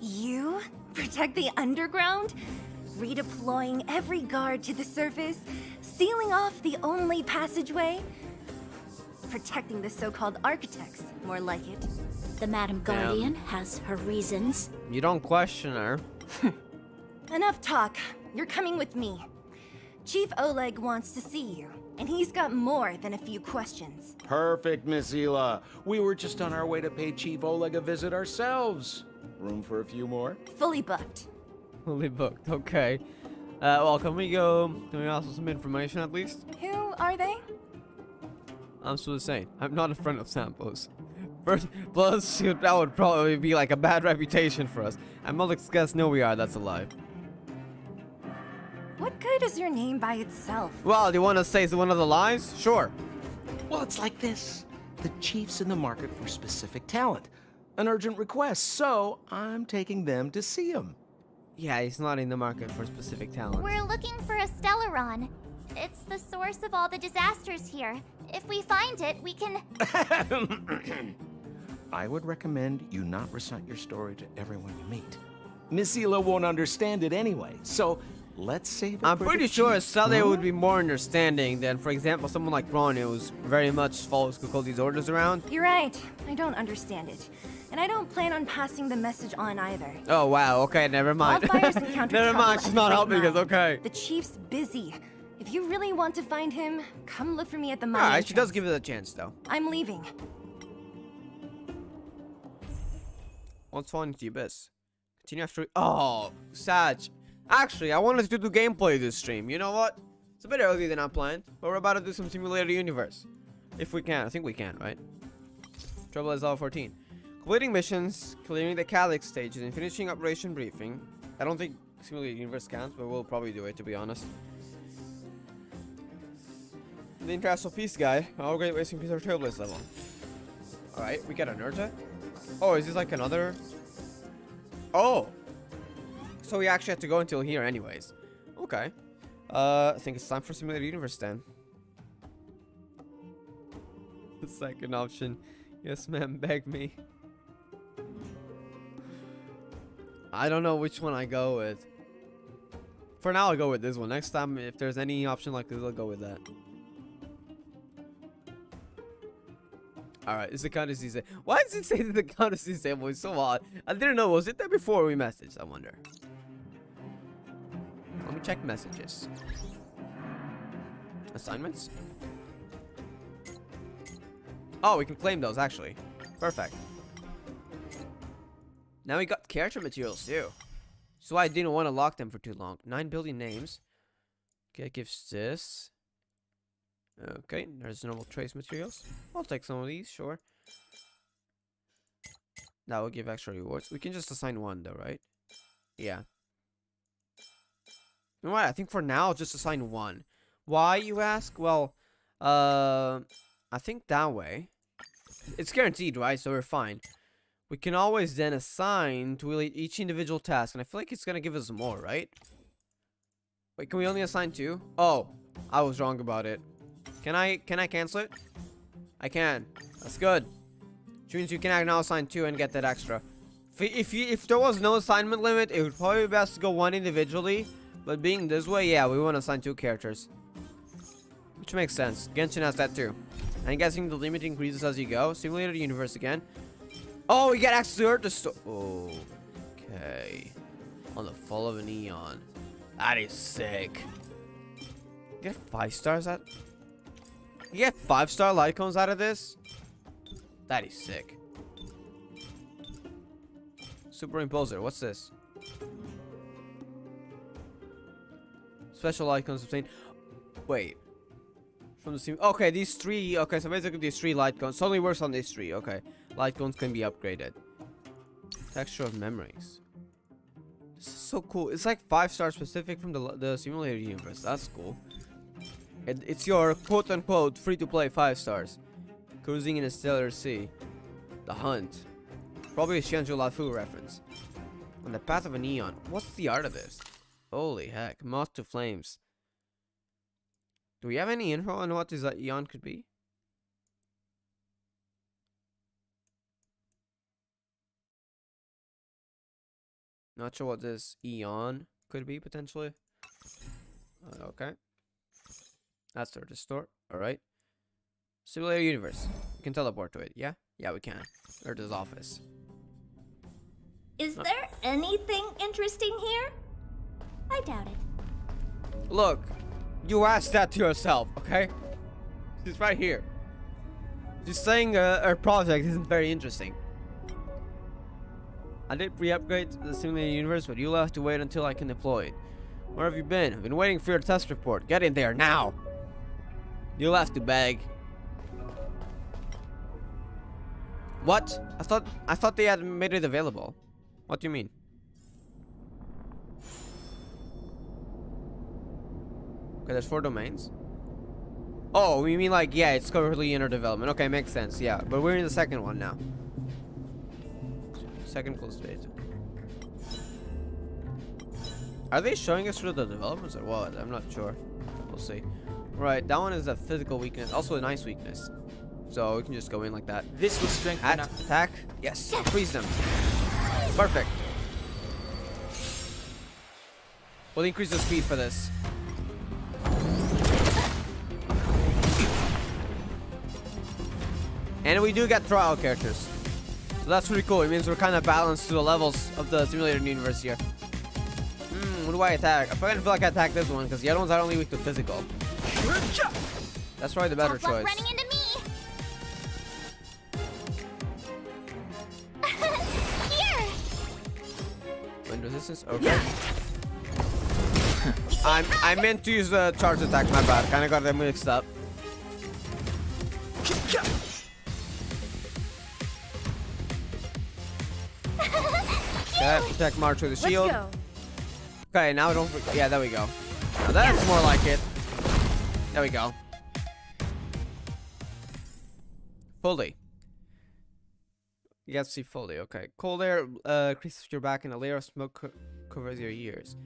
You protect the underground? Redeploying every guard to the surface? Sealing off the only passageway? Protecting the so-called architects, more like it. The Madam Guardian has her reasons. You don't question her. Enough talk. You're coming with me. Chief Oleg wants to see you, and he's got more than a few questions. Perfect, Miss Hila. We were just on our way to pay Chief Oleg a visit ourselves. Room for a few more? Fully booked. Fully booked, okay. Well, can we ask for some information at least? Who are they? I'm still saying, I'm not a friend of Samples. First, plus, that would probably be like a bad reputation for us. And Mullick's guys know we are, that's a lie. What good is your name by itself? Well, do you want to say it's one of the lies? Sure. Well, it's like this. The chief's in the market for specific talent. An urgent request, so I'm taking them to see him. Yeah, he's not in the market for specific talent. We're looking for a Stellaron. It's the source of all the disasters here. If we find it, we can... I would recommend you not recite your story to everyone you meet. Miss Hila won't understand it anyway, so let's save it I'm for pretty the sure chief. Sully would be more understanding than, for example, someone like Ron who's very much follows Kukuldi's orders around. You're right. I don't understand it. And I don't plan on passing the message on either. Oh, wow. Okay, never mind. Wildfire's encountered Never trouble mind. at She's the not Great helping us. Mine. Okay. The chief's busy. If you really want to find him, come look for me at the mine. Alright, she does entrance. give it a chance, though. I'm leaving. What's falling into the abyss? Continue after. Oh, Sag. Actually, I wanted to do gameplay this stream. You know what? It's a bit early than I planned, but we're about to do some simulated universe. If we can. I think we can, right? Trouble is level 14. Completing missions, clearing the Calyx stages, and finishing Operation Briefing. I don't think simulated universe counts, but we'll probably do it, to be honest. The interest of peace guy. Oh, great wasting piece of Trailblaze level. Alright, we got an Urza. Oh, is this like another? Oh! So we actually have to go until here anyways. Okay. I think it's time for Simulated Universe then. The second option. Yes, ma'am, beg me. I don't know which one I go with. For now, I'll go with this one. Next time, if there's any option like this, I'll go with that. Alright, is the count is disabled? Why does it say that the count is disabled? It's so odd. I didn't know. Was it there before we messaged? I wonder. Let me check messages. Assignments? Oh, we can claim those, actually. Perfect. Now we got character materials, too. So I didn't want to lock them for too long. 9 billion names. Okay, it gives this. Okay, there's normal trace materials. I'll take some of these, sure. That will give extra rewards. We can just assign one, though, right? Yeah. You know what? I think for now, I'll just assign one. Why, you ask? Well, I think that way. It's guaranteed, right? So we're fine. We can always then assign to each individual task. And I feel like it's going to give us more, right? Wait, can we only assign 2? Oh, I was wrong about it. Can I cancel it? I can. That's good. Which means you can now assign 2 and get that extra. If there was no assignment limit, it would probably be best to go 1 individually. But being this way, yeah, we want to assign 2 characters. Which makes sense. Genshin has that too. I'm guessing the limit increases as you go. Simulated universe again. Oh, we get access to Earth to store. Okay. On the fall of an Eon. That is sick. You get 5 stars out. You get 5-star light cones out of this? That is sick. Superimposer, what's this? Special icons obtained. Wait. From the sim. Okay, these 3. Okay, so basically these 3 light cones. It only works on these 3. Okay. Light cones can be upgraded. Texture of memories. This is so cool. It's like 5-star specific from the simulated universe. That's cool. It's your quote-unquote free-to-play 5 stars. Cruising in a stellar sea. The Hunt. Probably a Shanzhou Lafu reference. On the path of an eon. What's the art of this? Holy heck. Moth to flames. Do we have any info on what this eon could be? Not sure what this eon could be potentially. Okay. That's the store. Alright. Simulator universe. We can teleport to it, yeah? Yeah, we can. Or to his office. Is there anything interesting here? I doubt it. Look, you asked that to yourself, okay? She's right here. She's saying her project isn't very interesting. I did re-upgrade the simulator universe, but you'll have to wait until I can deploy it. Where have you been? I've been waiting for your test report. Get in there now. You'll have to beg. What? I thought they had made it available. What do you mean? Okay, there's 4 domains. Oh, we mean like, yeah, it's currently under development. Okay, makes sense, yeah. But we're in the second one now. Second close phase. Are they showing us through the developments or what? I'm not sure. We'll see. Right, that one is a physical weakness. Also a nice weakness. So we can just go in like that. This will strengthen our attack. Yes. Freeze them. Perfect. We'll increase the speed for this. And we do get trial characters. So that's pretty cool. It means we're kind of balanced to the levels of the simulated universe here. What do I attack? I feel like I attack this one because the other ones are only weak to physical. That's probably the better Tough luck choice. running into me. Here. Wind resistance? Okay. I meant to use the charge attack, my bad. Kinda got them mixed up. Okay, protect March with the shield. Let's go. Okay, now don't forget. Yeah, there we go. Now that's more like it. There we go. Fully. You have to see fully. Okay. Cold air creases your back and a layer of smoke covers your ears.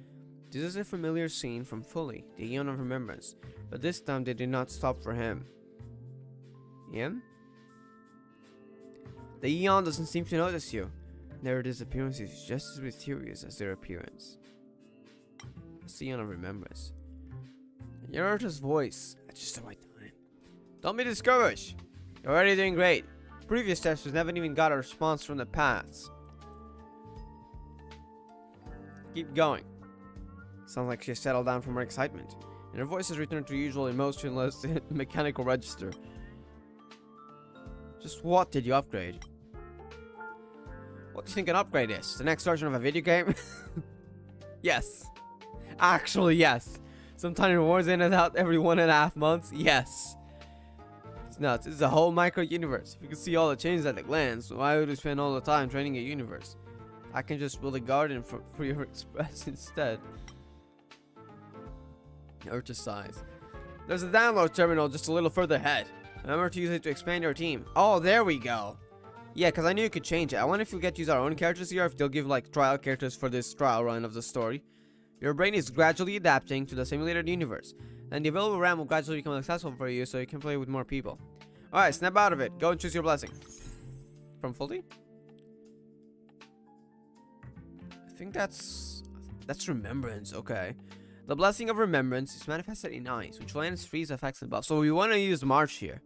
This is a familiar scene from Fully, the Eon of Remembrance. But this time they did not stop for him. Him? The Eon doesn't seem to notice you. Their disappearance is just as mysterious as their appearance. It's the Eon of Remembrance. And you heard his voice at just the right time. Don't be discouraged. You're already doing great. Previous testers haven't even got a response from the past. Keep going. Sounds like she has settled down from her excitement, and her voice has returned to usual emotionless mechanical register. Just what did you upgrade? What do you think an upgrade is? The next version of a video game? Yes. Actually, yes. Some tiny rewards in and out every 1.5 months? Yes. It's nuts. It's a whole micro universe. If you can see all the changes at a glance, why would we spend all the time training a universe? I can just build a garden for your express instead. Urcha size. There's a download terminal just a little further ahead. Remember to use it to expand your team. Oh, there we go. Yeah, because I knew you could change it. I wonder if we'll get to use our own characters here, if they'll give like trial characters for this trial run of the story. Your brain is gradually adapting to the simulated universe, and the available RAM will gradually become accessible for you so you can play with more people. Alright, snap out of it. Go and choose your blessing. From Fully? I think that's Remembrance, okay. The Blessing of Remembrance is manifested in ice, which lands freeze effects and buffs. So we want to use March here.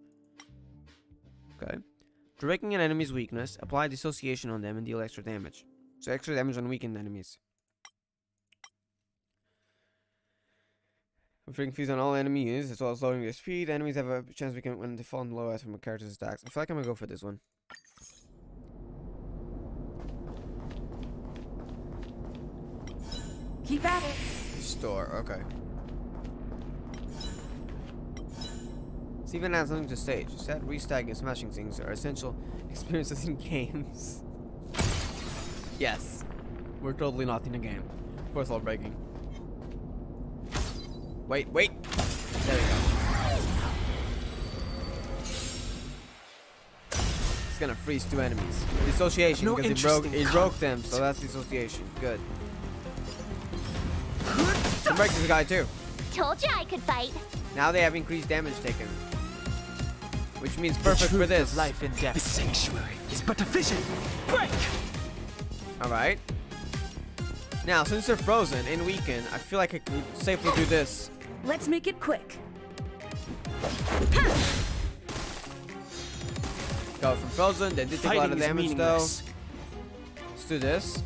Okay. Breaking an enemy's weakness, apply dissociation on them and deal extra damage. So extra damage on weakened enemies. Inflicting freeze on all enemy units as well as lowering their speed. Enemies have a chance weaken when they fall in low as from a character's attacks. I feel like I'm gonna go for this one. Keep at it. Store, okay. Steven has something to stage. Set, restag, and smashing things are essential experiences in games. Yes. We're totally not in a game. Fourth wall breaking. Wait. There we go. gonna freeze 2 enemies. Dissociation, No because it broke them, so that's dissociation. Good. Can break this guy too. Told you I could fight. Now they have increased damage taken, which means perfect for this. Life and death. The sanctuary is but a vision. Break. All right. Now, since they're frozen and weakened, I feel like I can safely do this. Let's make it quick. Go from frozen. They did take a lot of damage though. Let's do this.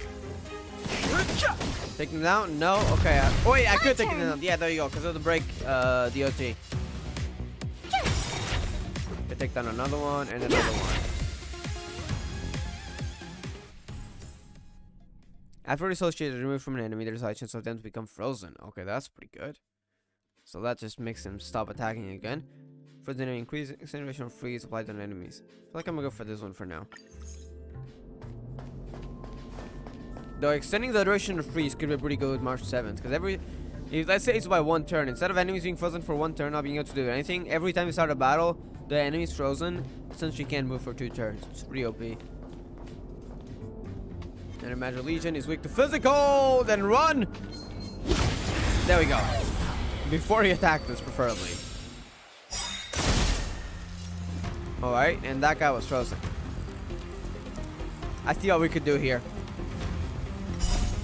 Take them down? No? Okay. Oh wait, I could take them down. Yeah, there you go. Because of the break, DOT. Could take down another one and another one. After dissociation is removed from an enemy, there's a high chance of them to become frozen. Okay, that's pretty good. So that just makes them stop attacking again. For the enemy, increase acceleration of freeze applied on enemies. I feel like I'm gonna go for this one for now. Though extending the duration of freeze could be pretty good with March 7th, because let's say it's by 1 turn, instead of enemies being frozen for 1 turn, not being able to do anything, every time you start a battle, the enemy's frozen, since you can't move for 2 turns. It's pretty OP. And Imagine Legion is weak to physical, then run! There we go. Before he attacked us, preferably. Alright, and that guy was frozen. I see what we could do here.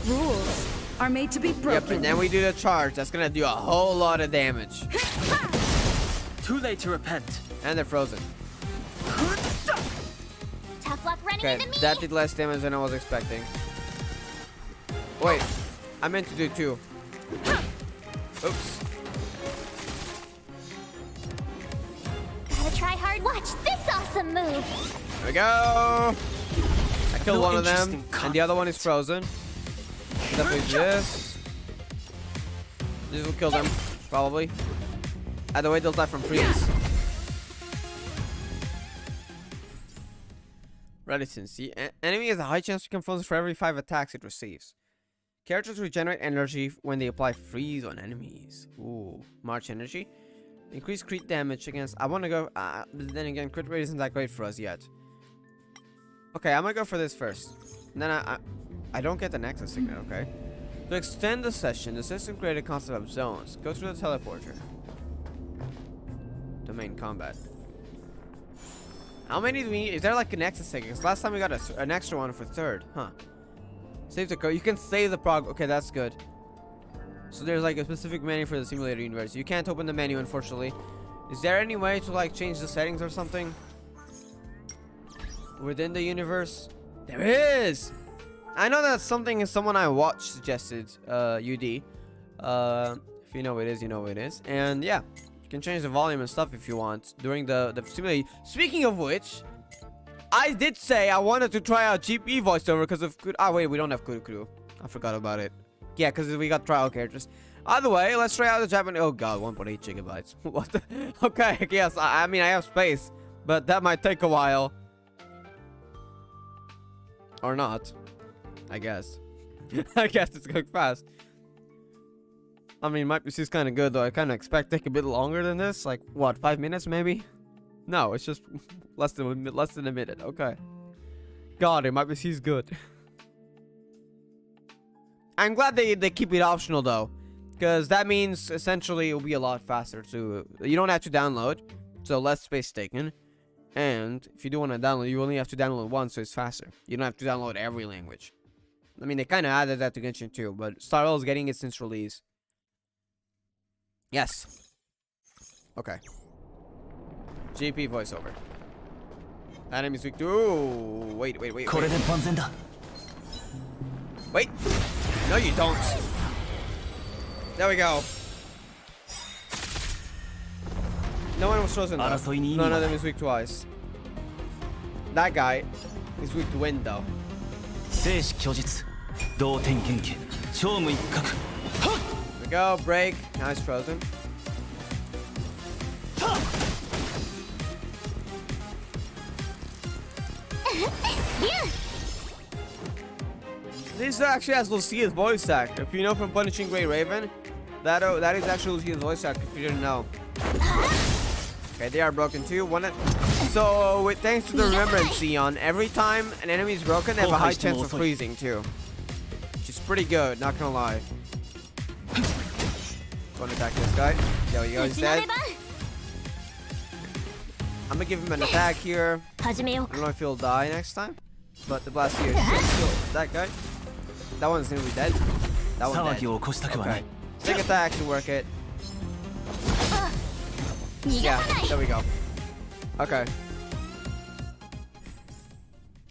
Rules are made to be broken. Yep, and then we do the charge. That's gonna do a whole lot of damage. Too late to repent. And they're frozen. Tough luck running Okay, into me. that did less damage than I was expecting. Wait, I meant to do 2. Oops. Gotta try hard. Watch this awesome move. There we go. I killed No one of them, interesting and the other one is frozen. Definitely this. This will kill them, probably. Either way, they'll die from freeze. Reticency. Enemy has a high chance to become frozen for every 5 attacks it receives. Characters regenerate energy when they apply freeze on enemies. Ooh, March energy. Increase crit damage against. I want to go. Then again, crit rate isn't that great for us yet. Okay, I'm gonna go for this first. And then I don't get the Nexus Signet, okay? To extend the session, the system created a concept of zones. Go through the teleporter. Domain combat. How many do we need? Is there like an Nexus Signet? Because last time we got an extra one for 3rd. Huh. Save the code. You can save the prog. Okay, that's good. So there's like a specific menu for the simulator universe. You can't open the menu, unfortunately. Is there any way to like change the settings or something? Within the universe? There is! I know that's something someone I watched suggested, UD. If you know what it is, you know what it is. And yeah, you can change the volume and stuff if you want during the simulator. Speaking of which, I did say I wanted to try out GP voiceover because of wait, we don't have Kuru. I forgot about it. Yeah, because we got trial characters. Either way, let's try out the Japanese. Oh god, 1.8 gigabytes. What the? Okay, yes, I mean I have space, but that might take a while. Or not. I guess. I guess it's going fast. I mean, my PC is kind of good, though. I kind of expect it to take a bit longer than this. Like, what, 5 minutes, maybe? No, it's just less than a minute. Okay. God, my PC is good. I'm glad they keep it optional, though. Because that means, essentially, it'll be a lot faster, too. You don't have to download, so less space taken. And if you do want to download, you only have to download once, so it's faster. You don't have to download every language. I mean, they kind of added that to Genshin too, but Star Rail is getting it since release. Yes. Okay. GP voiceover. Enemy is weak to. Ooh, wait. Wait. No, you don't. There we go. No one was frozen though. None of them is weak to ice. That guy is weak to wind though. There we go, break. Now it's frozen. This actually has Lucia's voice actor. If you know from Punishing Grey Raven, that is actually Lucia's voice actor if you didn't know. Okay, they are broken too. One at So, thanks to the remembrance Eon, every time an enemy is broken, they have a high chance of freezing too. Which is pretty good, not gonna lie. Go and attack this guy. There we go, he's dead. I'm gonna give him an attack here. I don't know if he'll die next time, but the blast here should kill that guy. That one's gonna be dead. That one's dead. Okay. Stick attack to work it. Yeah, there we go. Okay.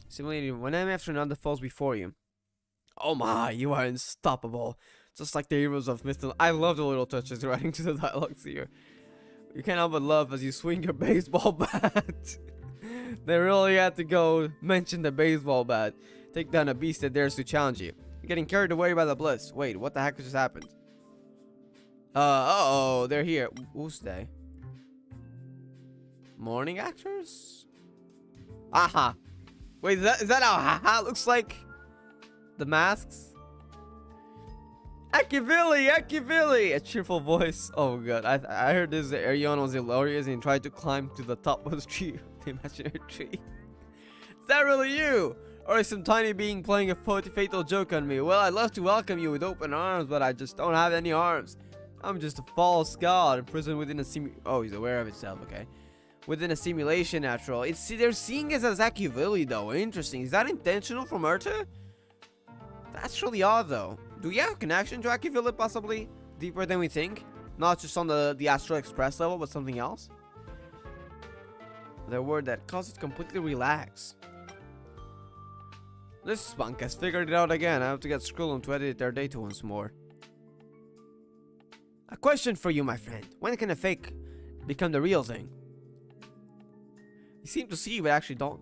Similarly, one enemy after another falls before you. Oh my, you are unstoppable. Just like the heroes of mythology. I love the little touches writing to the dialogues here. You can't help but love as you swing your baseball bat. They really had to go mention the baseball bat. Take down a beast that dares to challenge you. You're getting carried away by the bliss. Wait, what the heck just happened? Uh-oh, they're here. Who's they? Morning actors? Aha. Wait, is that how haha looks like? The masks? Akivili! A cheerful voice. Oh god, I heard this Arion was hilarious and tried to climb to the top of the tree. The imaginary tree. Is that really you? Or is some tiny being playing a fatal joke on me? Well, I'd love to welcome you with open arms, but I just don't have any arms. I'm just a false god imprisoned within a oh, he's aware of himself, okay. Within a simulation, after all. They're seeing us as Akivili, though. Interesting. Is that intentional from Urta? That's really odd, though. Do we have a connection to Akivili, possibly? Deeper than we think? Not just on the Astral Express level, but something else? The word that caused it to completely relax. This spunk has figured it out again. I have to get Skrullum to edit their data once more. A question for you, my friend. When can a fake become the real thing? You seem to see, but actually don't.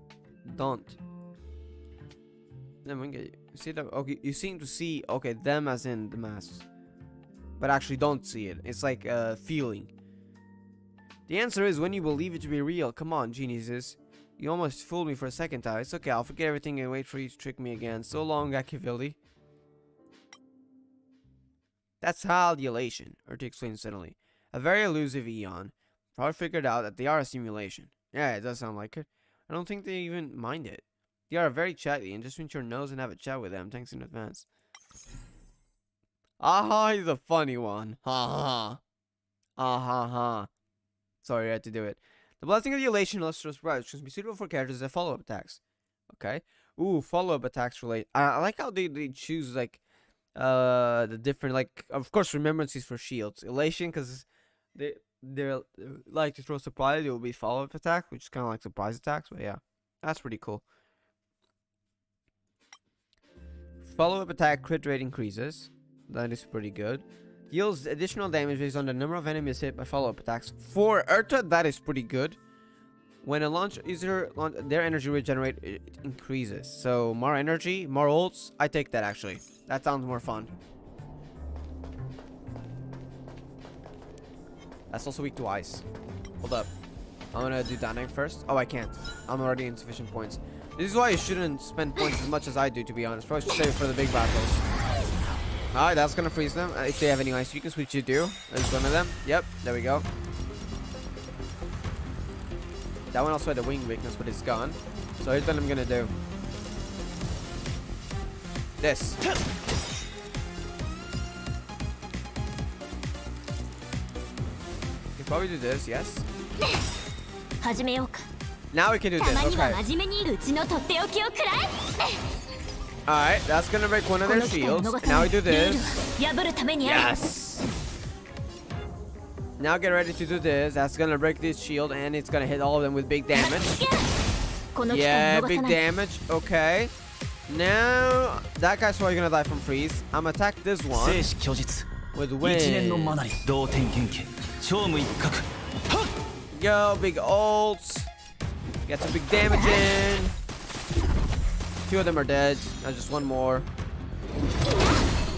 Then we get see them. Okay, you seem to see. Okay, them as in the masks, but actually don't see it. It's like a feeling. The answer is when you believe it to be real. Come on, geniuses. You almost fooled me for a second time. It's okay. I'll forget everything and wait for you to trick me again. So long, Akivili. That's halulation, or to explain suddenly. A very elusive Eon. Probably figured out that they are a simulation. Yeah, it does sound like it. I don't think they even mind it. They are very chatty, and just pinch your nose and have a chat with them. Thanks in advance. Aha, he's a funny one. Ha ha. Ah ha ha. Sorry, I had to do it. The blessing of the elation illustrious surprise can be suitable for characters that follow-up attacks. Okay. Ooh, follow-up attacks relate. I like how they choose like the different, like, of course, remembrances for shields. Elation, because they're like to throw surprise, it will be follow-up attack, which is kind of like surprise attacks. But yeah, that's pretty cool. Follow-up attack crit rate increases. That is pretty good. Deals additional damage based on the number of enemies hit by follow-up attacks. For Urta, that is pretty good. When a launch user their energy regenerate, it increases. So more energy, more ults. I take that actually. That sounds more fun. That's also weak to ice. Hold up. I'm gonna do dynamic first. Oh, I can't. I'm already in sufficient points. This is why you shouldn't spend points as much as I do, to be honest. Probably should save it for the big battles. Alright, that's gonna freeze them. If they have any ice weakness, which you do. There's one of them. Yep, there we go. That one also had a wing weakness, but it's gone. So here's what I'm gonna do. This. You can probably do this, yes. Now we can do this, okay. Alright, that's gonna break one of their shields. And now we do this. Yes! Now get ready to do this. That's gonna break this shield and it's gonna hit all of them with big damage. Yeah, big damage. Okay. Now, that guy's probably gonna die from freeze. I'm gonna attack this one with wind. Go, big ults. Get some big damage in. Two of them are dead. Now just one more.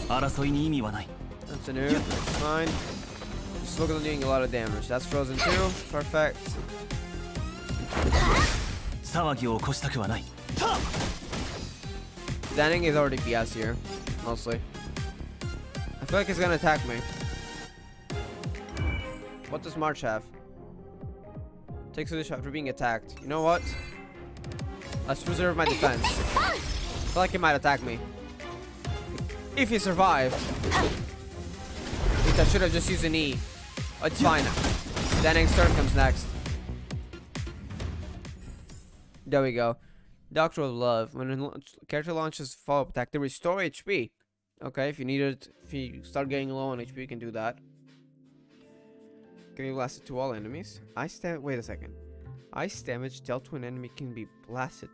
That's a new. That's fine. Just focus on doing a lot of damage. That's frozen too. Perfect. Standing is already BS here. Mostly. I feel like he's gonna attack me. What does March have? Takes the shot after being attacked. You know what? Let's reserve my defense. I feel like he might attack me. If he survived. I should have just used an E. Oh, it's fine. Danning's turn comes next. There we go. Doctor of Love. When a character launches follow-up attack, they restore HP. Okay, if you start getting low on HP, you can do that. Can be blasted to all enemies. Wait a second. Ice damage dealt to an enemy can be blasted.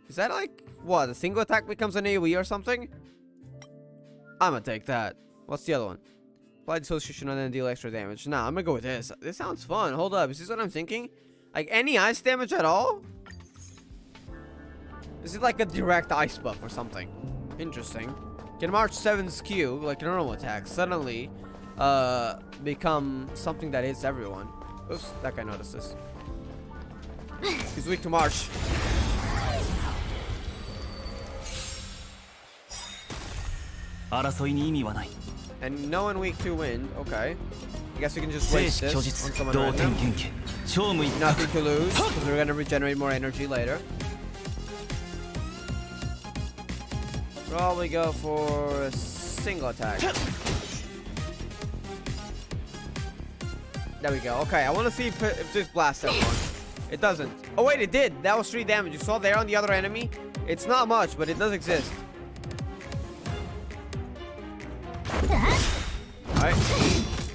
Is that like what? A single attack becomes an AoE or something? I'ma take that. What's the other one? Apply dissociation and then deal extra damage. Nah, I'm gonna go with this. This sounds fun. Hold up. Is this what I'm thinking? Like any ice damage at all? Is it like a direct ice buff or something? Interesting. Can March 7's Q, like a normal attack, suddenly become something that hits everyone. Oops, that guy notices. He's weak to March. And no one weak to wind. Okay. I guess we can just waste this on someone random. Nothing to lose, because we're gonna regenerate more energy later. Probably go for a single attack. There we go. Okay, I want to see if this blasts everyone. It doesn't. Oh wait, it did. That was 3 damage. You saw there on the other enemy? It's not much, but it does exist. Alright.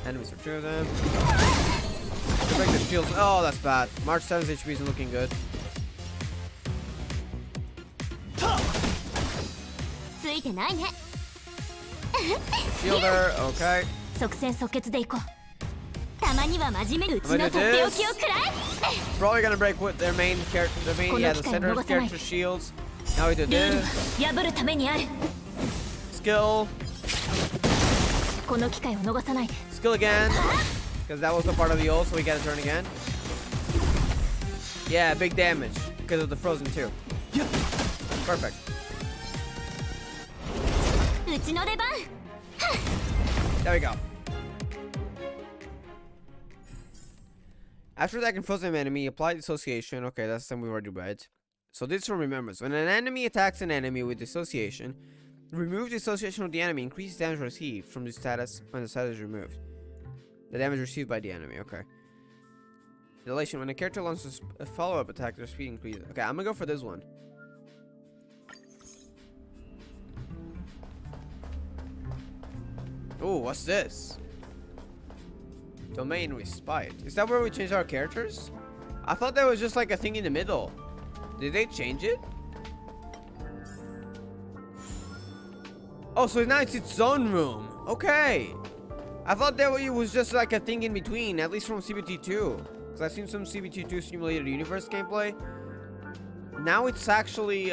Enemies are 2 of them. To break the shields. Oh, that's bad. March 7's HP isn't looking good. Shielder, okay. Probably gonna break with their main character, the center character shields. Now we do this. Skill. Skill again. Because that was a part of the ult, so we get a turn again. Yeah, big damage. Because of the frozen too. Perfect. There we go. After attacking frozen enemy, apply dissociation. Okay, that's something we already read. So this one remembers. When an enemy attacks an enemy with dissociation, remove dissociation of the enemy. Increase damage received from the status when the status is removed. The damage received by the enemy. Okay. Dilation. When a character launches a follow-up attack, their speed increases. Okay, I'm gonna go for this one. Oh, what's this? Domain Respite. Is that where we change our characters? I thought that was just like a thing in the middle. Did they change it? Oh, so now it's its own room. Okay. I thought that it was just like a thing in between, at least from CBT.2. Because I've seen some CBT.2 Simulated Universe gameplay. Now it's actually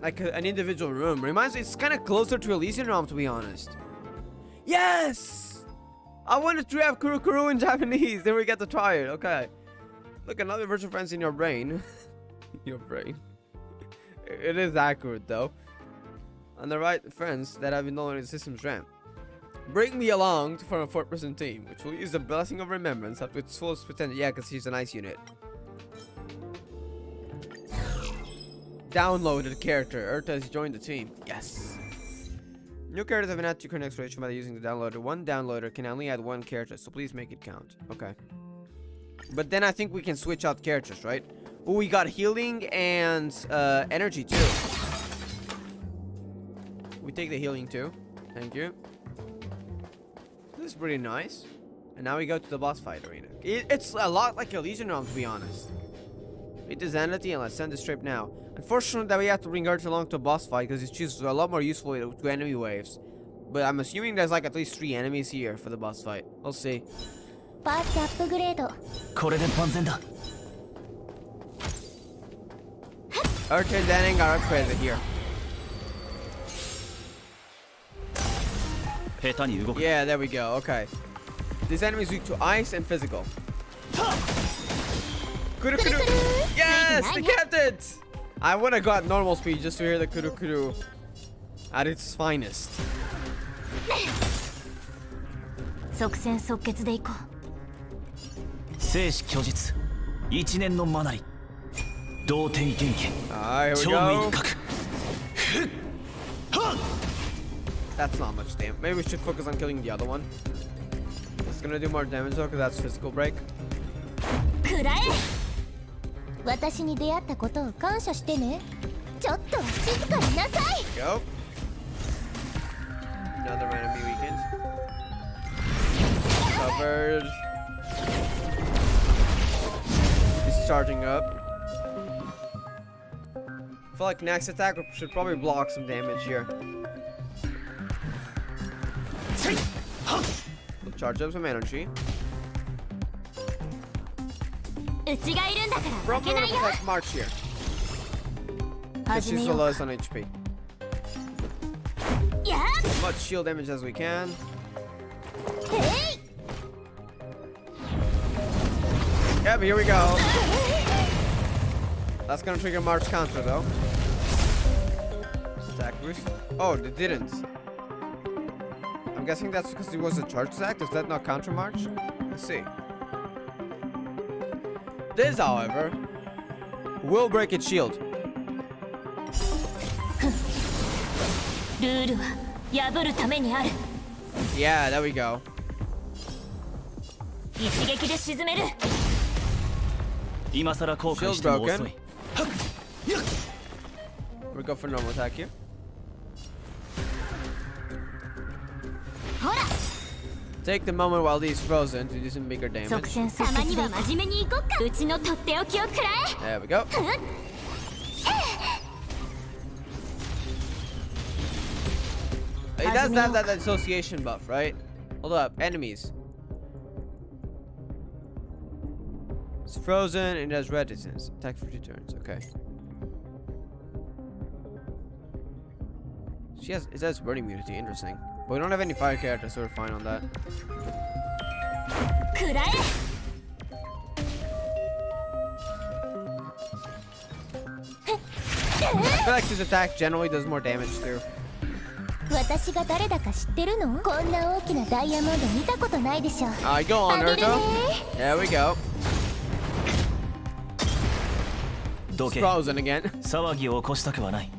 like an individual room. Reminds me, it's kind of closer to Elysian Realm, to be honest. Yes! I wanted to have Kuru in Japanese. Then we get to try it. Okay. Look, another virtual friends in your brain. Your brain. It is accurate, though. On the right, friends that have been downloading the system's RAM. Bring me along to form a 4-person team, which will use the Blessing of Remembrance up to its fullest potential. Yeah, because he's a nice unit. Downloaded character. Urta has joined the team. Yes. New characters have been added to current exploration by using the downloader. One downloader can only add 1 character, so please make it count. Okay. But then I think we can switch out characters, right? Oh, we got healing and energy too. We take the healing too. Thank you. This is pretty nice. And now we go to the boss fight arena. It's a lot like Elysian Realm, to be honest. Beat the Xanadu and let's send this trip now. Unfortunately that we have to bring Urta along to a boss fight because it's a lot more useful to enemy waves. But I'm assuming there's like at least 3 enemies here for the boss fight. We'll see. Urta and Danning are upgraded here. Yeah, there we go. Okay. This enemy is weak to ice and physical. Kuru-kuru! Yes! The captain! I would have got normal speed just to hear the kuru-kuru at its finest. 一年のマナリ同点元気 Alright, here we 超無 go. 一角 That's not much damage. Maybe we should focus on killing the other one. It's gonna do more damage though, because that's physical break. くらえ私に出会ったことを感謝してねちょっとは静かになさい Go. Another enemy weakened. Covered. He's charging up. I feel like next attack we should probably block some damage here. We'll charge up some energy. うちがいるんだから負 Probably けな gonna いよ protect March here. Because 始 she's め the よう lowest on HP. やっ As much shield damage as we can. へい Yep, here we go. That's gonna trigger March counter though. Attack boost. Oh, they didn't. I'm guessing that's because it was a charge attack. Does that not counter March? Let's see. This, however, will break its shield. ルールは破るためにある Yeah, there we go. 一撃で沈める今さら後悔しても遅い We go for normal attack here. ほら Take the moment while he's frozen to do some bigger 即 damage. 戦即決たまには真面目にいこっかうちのとっておきをくら There we go. It does have that association buff, right? Hold up, enemies. It's frozen and it has resistance. Attack for 2 turns, okay. It has burning immunity, interesting. But we don't have any fire characters, so we're fine on that. えくらえ I feel like his attack generally does more damage too. 私が誰だか知ってるのこんな大きなダイヤモンド見たことないでしょ Alright, go on, あげるね Naruto. There we go. ど It's け frozen again. 騒ぎを起こしたくはない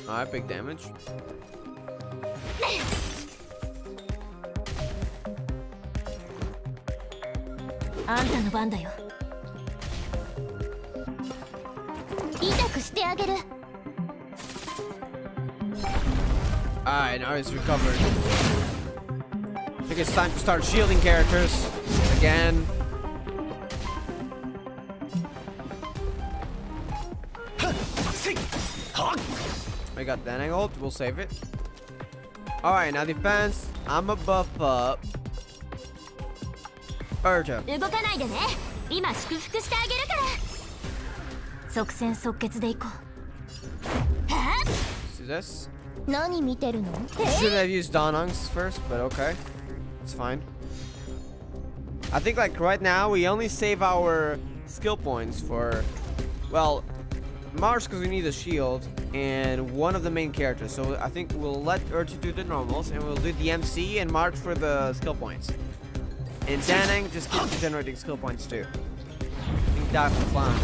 Alright, big damage. あんたの番だよ痛くしてあげる Alright, now he's recovered. I think it's time to start shielding characters again. We got that angled. We'll save it. Alright, now defense. I'm a buff up. Urja. 動かないでね今祝福してあげるから即戦即決でいこうは See this? っ何見てるの Should have used Donungs first, but okay. It's fine. I think like right now we only save our skill points for, well, Mars because we need a shield and one of the main characters. So I think we'll let Urcha do the normals and we'll do the MC and March for the skill points. And Danang just keeps generating skill points too. I think that's the plan.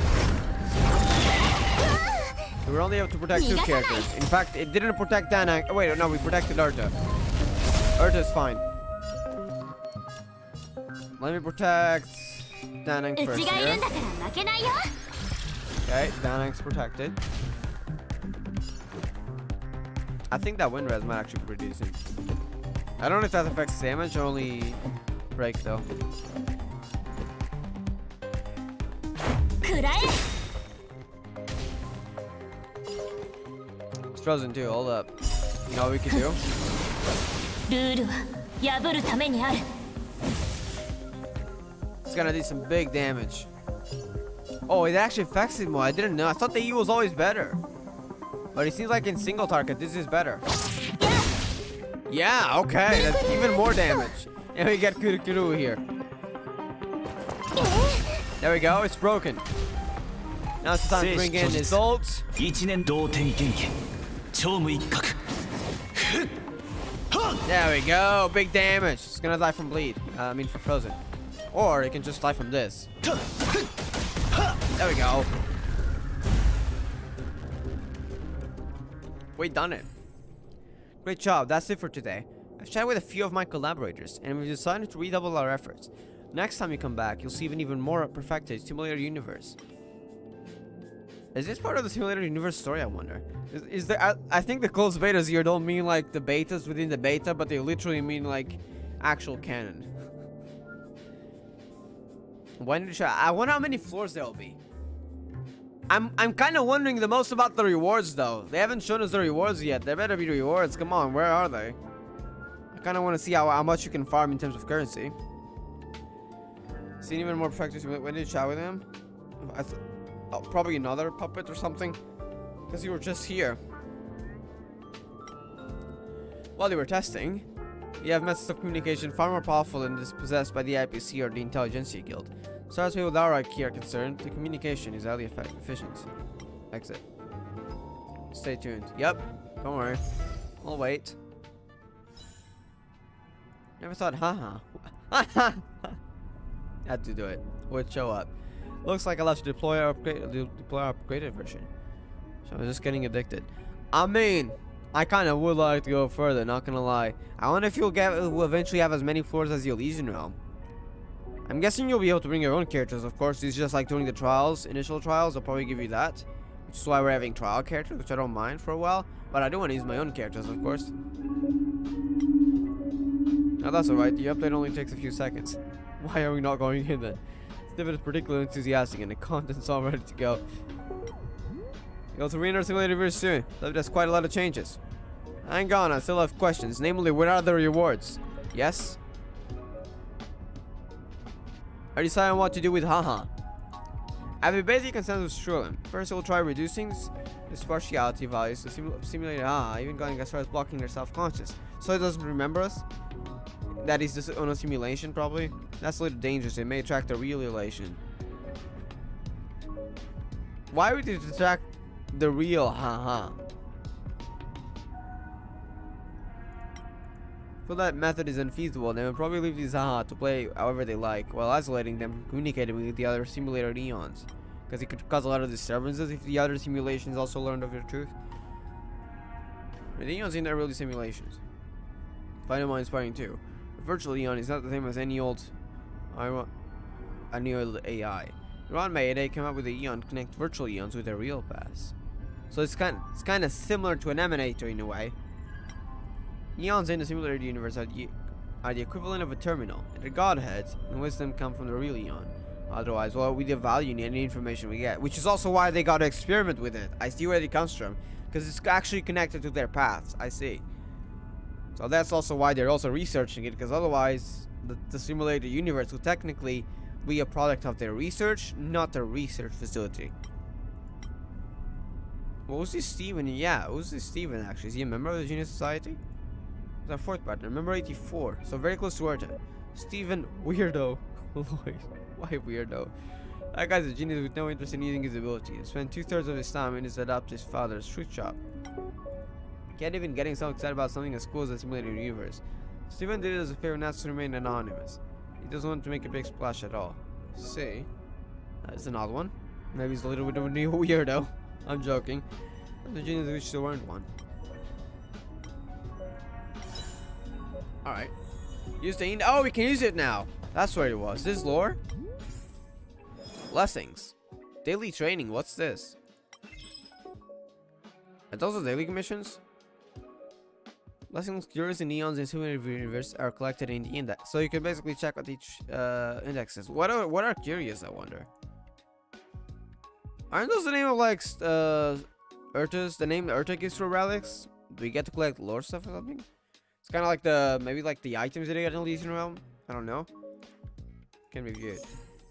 We were only able to protect 2 characters. In fact, it didn't protect Danang. Oh, wait, no, we protected Urta. Urta's fine. Let me protect Danang う first ちがいる here. んだから負けないよ Okay, Danang's protected. I think that wind res might actually be pretty decent. I don't know if that affects damage or only break though. くらえ It's frozen too, hold up. You know what we could do? ルールは破るためにある It's gonna do some big damage. Oh, it actually affects it more. I didn't know. I thought the E was always better. But it seems like in single target, this is better. Yeah, okay. That's even more damage. And we get Kurukuru here. There we go. It's broken. Now it's time to bring in his ult. 一年同点元気超無一角 There we go. Big damage. It's gonna die from bleed. I mean, for frozen. Or it can just die from this. There we go. We done it. Great job. That's it for today. I've chatted with a few of my collaborators, and we've decided to redouble our efforts. Next time you come back, you'll see an even more perfected simulator universe. Is this part of the simulator universe story, I wonder? Is there... I think the closed betas here don't mean like the betas within the beta, but they literally mean like actual canon. When did I wonder how many floors there'll be. I'm kind of wondering the most about the rewards though. They haven't shown us the rewards yet. There better be rewards. Come on, where are they? I kind of want to see how much you can farm in terms of currency. Seen even more perfect. When did you chat with him? Oh, probably another puppet or something. Because you were just here. While you were testing, you have methods of communication far more powerful than is possessed by the IPC or the Intelligentsia Guild. So as far as our IQ are concerned, the communication is highly efficient. Exit. Stay tuned. Yep. Don't worry. I'll wait. Never thought, haha. Had to do it. Would show up. Looks like I'll have to deploy our upgraded version. So I'm just getting addicted. I mean, I kind of would like to go further, not gonna lie. I wonder if you'll eventually have as many floors as the Elysian Realm. I'm guessing you'll be able to bring your own characters, of course. It's just like during the trials, initial trials, they'll probably give you that. Which is why we're having trial characters, which I don't mind for a while. But I do want to use my own characters, of course. Now that's alright, the update only takes a few seconds. Why are we not going in then? Steven is particularly enthusiastic and the content's all ready to go. You'll to re-enter simulator very soon. There's quite a lot of changes. Hang on, I still have questions. Namely, what are the rewards? Yes? I decided on what to do with haha. I have a basic consensus with Sherlin. First, we'll try reducing this partiality values to simulate haha, even going as far as blocking their self-conscious. So it doesn't remember us? That is just on a simulation, probably. That's a little dangerous. It may attract a real elation. Why would it attract the real haha? If that method is unfeasible, they will probably leave these haha to play however they like, while isolating them from communicating with the other simulator eons. Because it could cause a lot of disturbances if the other simulations also learned of the truth. The eons in there really simulations. Find them more inspiring too. A virtual eon is not the same as any old AI. Around May, they came up with the eon to connect virtual eons with their real past. So it's kind of similar to an emanator in a way. Eons in the simulated universe are the equivalent of a terminal. Their godheads and wisdom come from the real eon. Otherwise, well, we devalue any information we get, which is also why they got to experiment with it. I see where it comes from, because it's actually connected to their paths. I see. So that's also why they're also researching it, because otherwise, the simulated universe will technically be a product of their research, not their research facility. What was this Steven? Yeah, what was this Steven actually? Is he a member of the Genius Society? He's our fourth partner, member 84, so very close to Orta. Steven, weirdo. Lloyd, why weirdo? That guy's a genius with no interest in using his ability. He spent 2/3 of his time in his adopted father's fruit shop. Can't even getting so excited about something as cool as a simulated universe. Steven did it as a favor not to remain anonymous. He doesn't want to make a big splash at all. See? That's an odd one. Maybe he's a little bit of a new weirdo. I'm joking. The genius wish to weren't one. Alright. Use the oh, we can use it now. That's where it was. This is lore? Blessings. Daily training. What's this? Are those the daily missions? Blessings, cures, and neons in simulated universe are collected in the index. So you can basically check what each index is. What are curious, I wonder? Aren't those the name of like Urtas? The name Urta gives for relics? Do we get to collect lore stuff or something? It's kind of like maybe like the items that they get in Elysian Realm. I don't know. Can be good.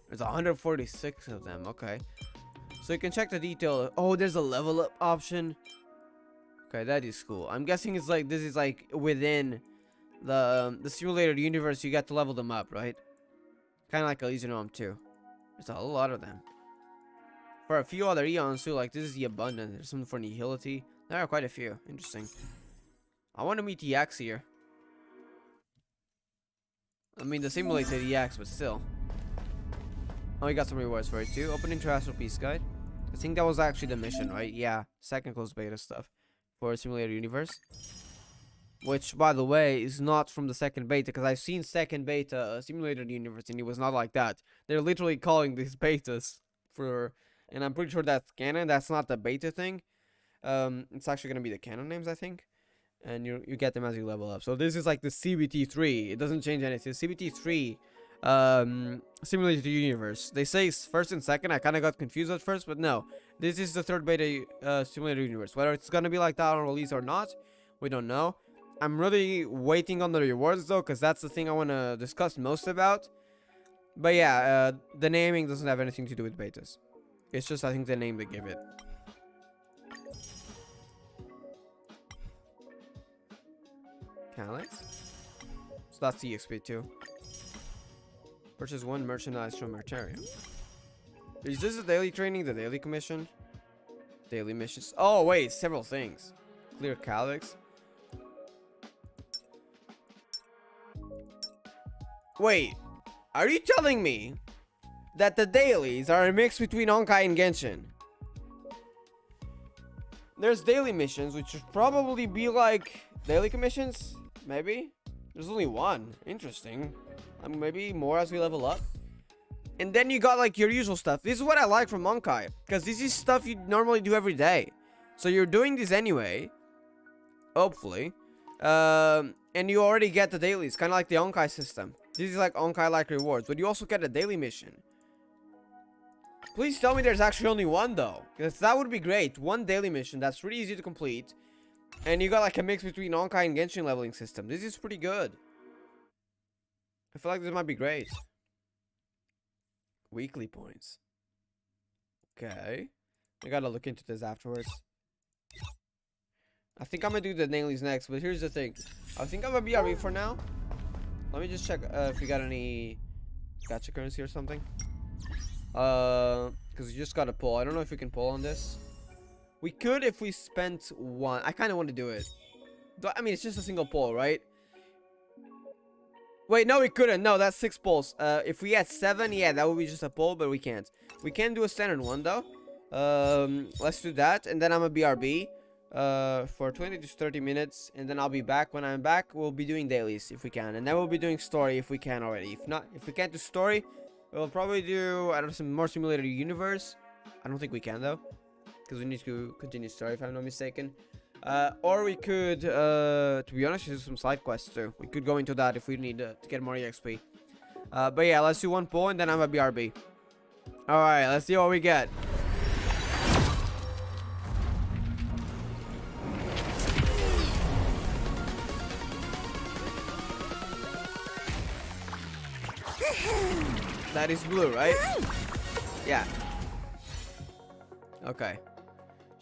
There's 146 of them. Okay, so you can check the detail. Oh, there's a level up option. Okay, that is cool. I'm guessing it's like this is like within the simulated universe. You get to level them up, right? Kind of like Elysian Realm too. There's a lot of them. For a few other eons too, like this is the abundance. There's something for nihility. There are quite a few. Interesting. I want to meet the X here. I mean, the simulated EX, but still. Oh, we got some rewards for it too. Opening Terrestrial Peace Guide. I think that was actually the mission, right? Yeah, second closed beta stuff for Simulator Universe. Which, by the way, is not from the second beta, because I've seen second beta Simulator Universe, and it was not like that. They're literally calling these betas for, and I'm pretty sure that's canon. That's not the beta thing. It's actually gonna be the canon names, I think, and you get them as you level up. So this is like the CBT3. It doesn't change anything. CBT3, Simulator Universe. They say first and second. I kind of got confused at first, but no, this is the third beta Simulator Universe. Whether it's gonna be like that on release or not, we don't know. I'm really waiting on the rewards though, because that's the thing I want to discuss most about. But yeah, the naming doesn't have anything to do with betas. It's just, I think, the name they give it. Calyx? So that's EXP too. Purchase 1 merchandise from Martarium. Is this the daily training, the daily commission? Daily missions. Oh wait, several things. Clear Calyx. Wait, are you telling me that the dailies are a mix between Honkai and Genshin? There's daily missions, which should probably be like daily commissions, maybe? There's only one. Interesting. Maybe more as we level up. And then you got like your usual stuff. This is what I like from Honkai, because this is stuff you normally do every day. So you're doing this anyway, hopefully. And you already get the dailies, kind of like the Honkai system. This is like Honkai-like rewards, but you also get a daily mission. Please tell me there's actually only one though, because that would be great. One daily mission that's really easy to complete, and you got like a mix between Honkai and Genshin leveling system. This is pretty good. I feel like this might be great. Weekly points. Okay, I gotta look into this afterwards. I think I'm gonna do the dailies next, but here's the thing. I think I'm gonna BRB for now. Let me just check if we got any gacha currency or something. Because we just got to pull. I don't know if we can pull on this. We could if we spent one. I kind of want to do it. I mean, it's just a single pull, right? Wait, no, we couldn't. No, that's 6 pulls. If we had 7, yeah, that would be just a pull, but we can't. We can do a standard one, though. Let's do that, and then I'm a BRB. For 20 to 30 minutes, and then I'll be back. When I'm back, we'll be doing dailies if we can, and then we'll be doing story if we can already. If not, if we can't do story, we'll probably do, I don't know, some more Simulator Universe. I don't think we can though, because we need to continue story if I'm not mistaken. Or we could, to be honest, do some side quests too. We could go into that if we need to get more EXP. But yeah, let's do one pull, and then I'm a BRB. Alright, let's see what we get. That is blue, right? Yeah. Okay.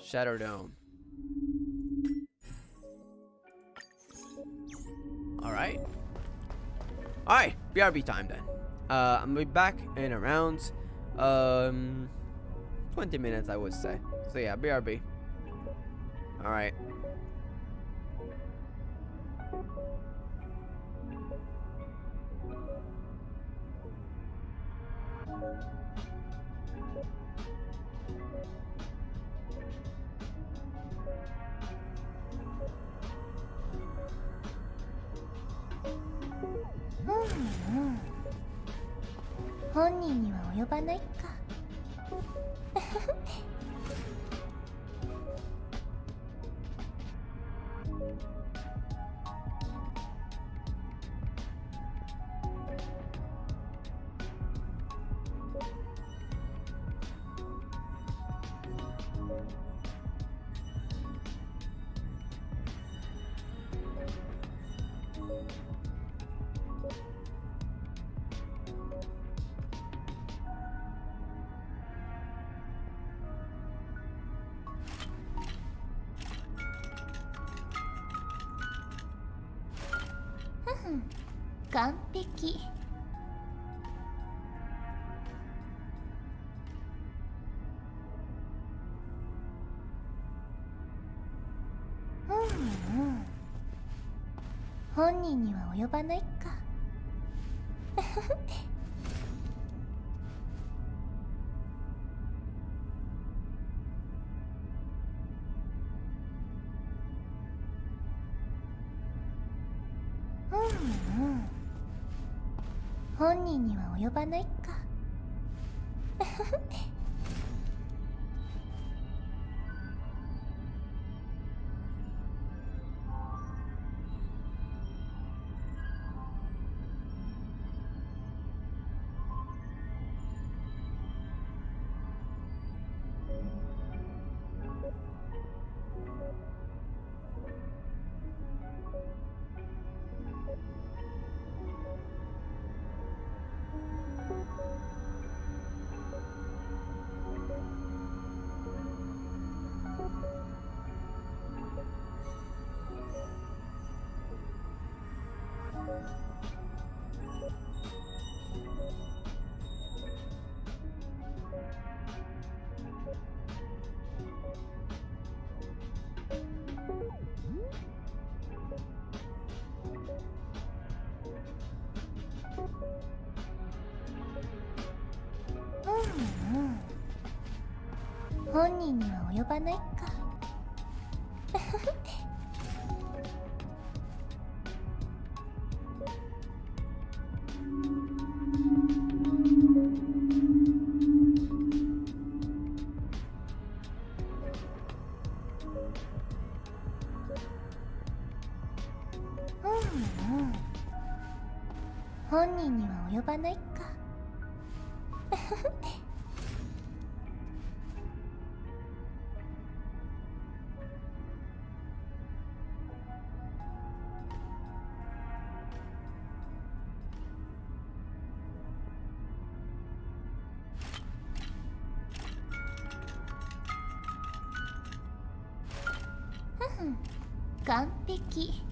Shadow Dome. Alright. Alright, BRB time then. I'm gonna be back in around 20 minutes, I would say. So yeah, BRB. Alright. 本人には及ばないか。本人には及ばないか。本人には及ばないか。完璧。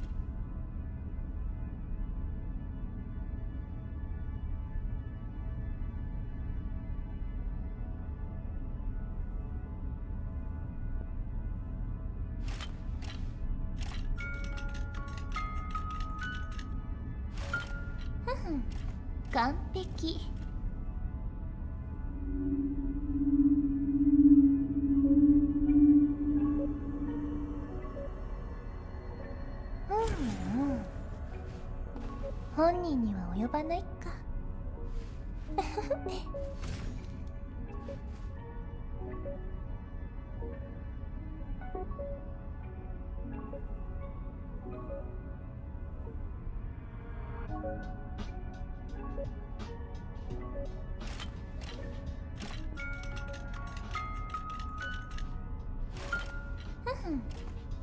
完璧。本人には及ばないか。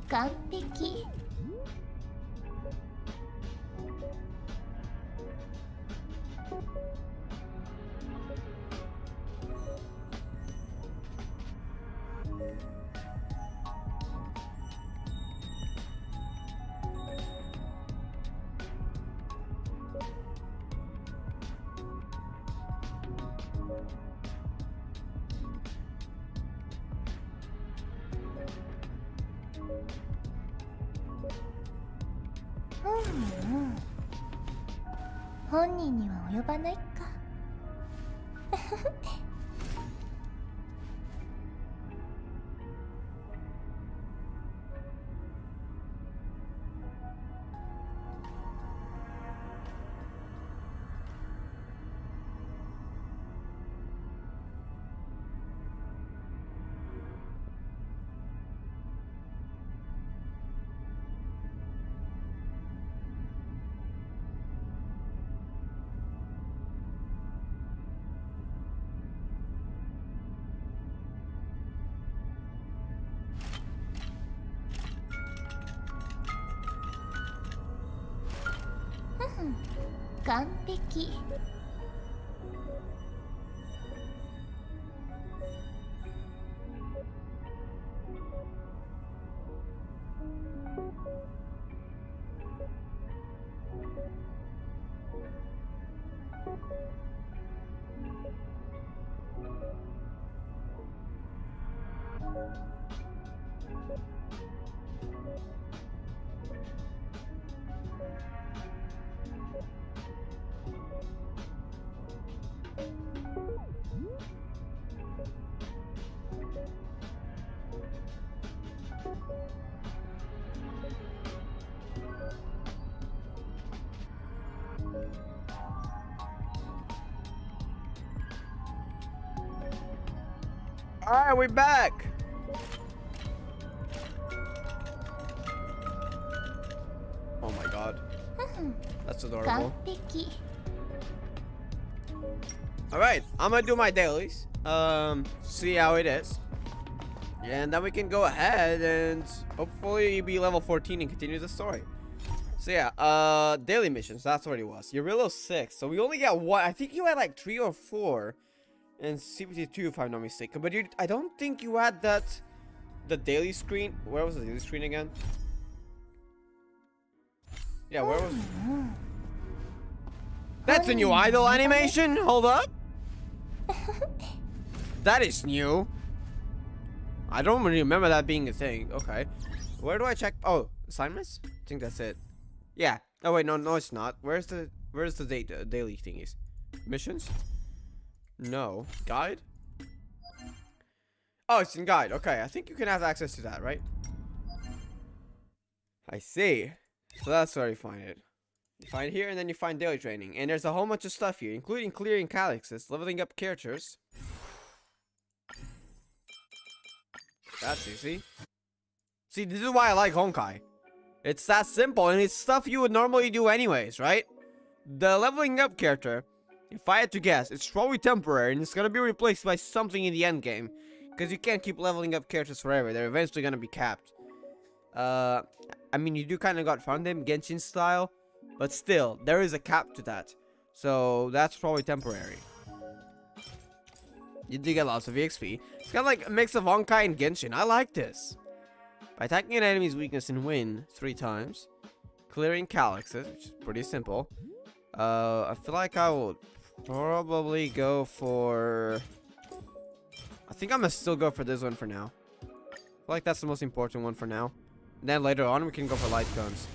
完璧。本人には及ばないか。完璧。Alright, we're back. Oh my god. That's adorable. 完璧 Alright, I'm gonna do my dailies. See how it is. And then we can go ahead and hopefully be level 14 and continue the story. So yeah, daily missions, that's what it was. You're level 6, so we only got one. I think you had like 3 or 4 in CBT.2 if I'm not mistaken. But I don't think you had the daily screen. Where was the daily screen again? Yeah, where was... That's a new idol animation? Hold up. That is new. I don't really remember that being a thing. Okay. Where do I check? Oh, assignments? I think that's it. Yeah. Oh wait, no, it's not. Where's the daily thingies? Missions? No. Guide? Oh, it's in guide. Okay, I think you can have access to that, right? I see. So that's where you find it. You find it here, and then you find daily training. And there's a whole bunch of stuff here, including clearing calyxes, leveling up characters. That's easy. See, this is why I like Honkai. It's that simple, and it's stuff you would normally do anyways, right? The leveling up character, if I had to guess, it's probably temporary, and it's gonna be replaced by something in the end game. Because you can't keep leveling up characters forever. They're eventually gonna be capped. I mean, you do kind of got found them Genshin style, but still, there is a cap to that. So that's probably temporary. You do get lots of EXP. It's kind of like a mix of Honkai and Genshin. I like this. By attacking an enemy's weakness and win 3 times, clearing calyxes, which is pretty simple. I feel like I will probably go for... I think I'm gonna still go for this one for now. I feel like that's the most important one for now. And then later on we can go for light cones.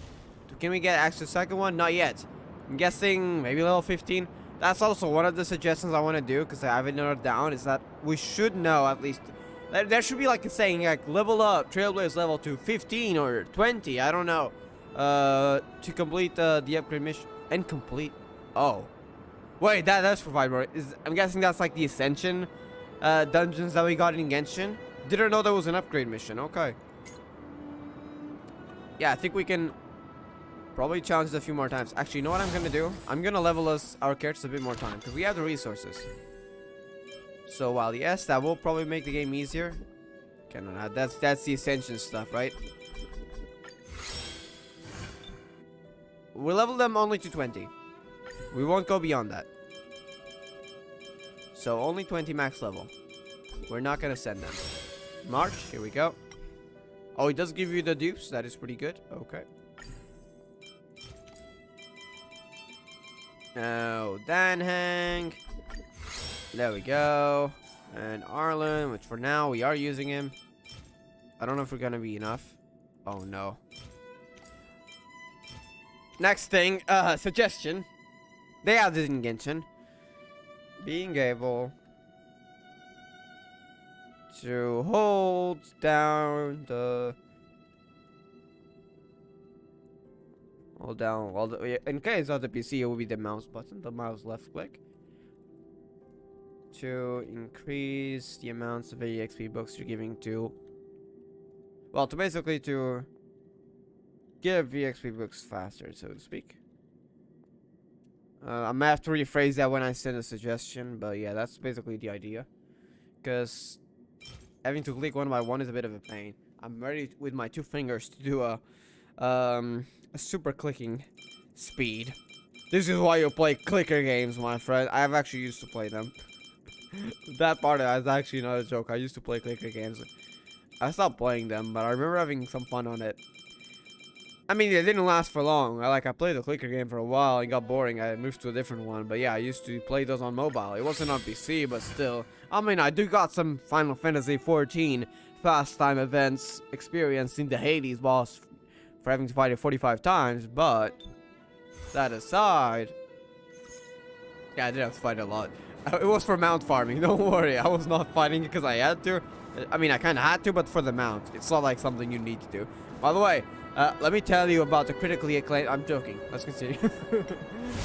Can we get access to the second one? Not yet. I'm guessing maybe level 15. That's also one of the suggestions I want to do, because I haven't noted down, is that we should know at least... There should be like a saying, like, level up, Trailblaze level to 15 or 20, I don't know. To complete the upgrade mission. And complete... Oh. Wait, that's provide more. I'm guessing that's like the Ascension dungeons that we got in Genshin. Didn't know there was an upgrade mission, okay. Yeah, I think we can... probably challenge it a few more times. Actually, you know what I'm gonna do? I'm gonna level our characters a bit more time, because we have the resources. So while yes, that will probably make the game easier. Okay, no, that's the Ascension stuff, right? We level them only to 20. We won't go beyond that. So only 20 max level. We're not gonna send them. March, here we go. Oh, it does give you the dupes. That is pretty good. Okay. Now, Danhang. There we go. And Arlen, which for now we are using him. I don't know if we're gonna be enough. Oh no. Next thing, suggestion. They have this in Genshin. Being able to hold down the... Hold down all the... In case of the PC, it will be the mouse button, the mouse left click. To increase the amounts of EXP books you're giving to... Well, to basically to give EXP books faster, so to speak. I might have to rephrase that when I send a suggestion, but yeah, that's basically the idea. Because having to click one by one is a bit of a pain. I'm ready with my 2 fingers to do a super clicking speed. This is why you play clicker games, my friend. I have actually used to play them. That part is actually not a joke. I used to play clicker games. I stopped playing them, but I remember having some fun on it. I mean, it didn't last for long. I played the clicker game for a while. It got boring. I moved to a different one. But yeah, I used to play those on mobile. It wasn't on PC, but still. I mean, I do got some Final Fantasy 14 fast time events experience in the Hades boss for having to fight it 45 times. But that aside, yeah, I did have to fight a lot. It was for mount farming. Don't worry. I was not fighting it because I had to. I mean, I kind of had to, but for the mount. It's not like something you need to do. By the way, let me tell you about the critically acclaimed... I'm joking. Let's continue.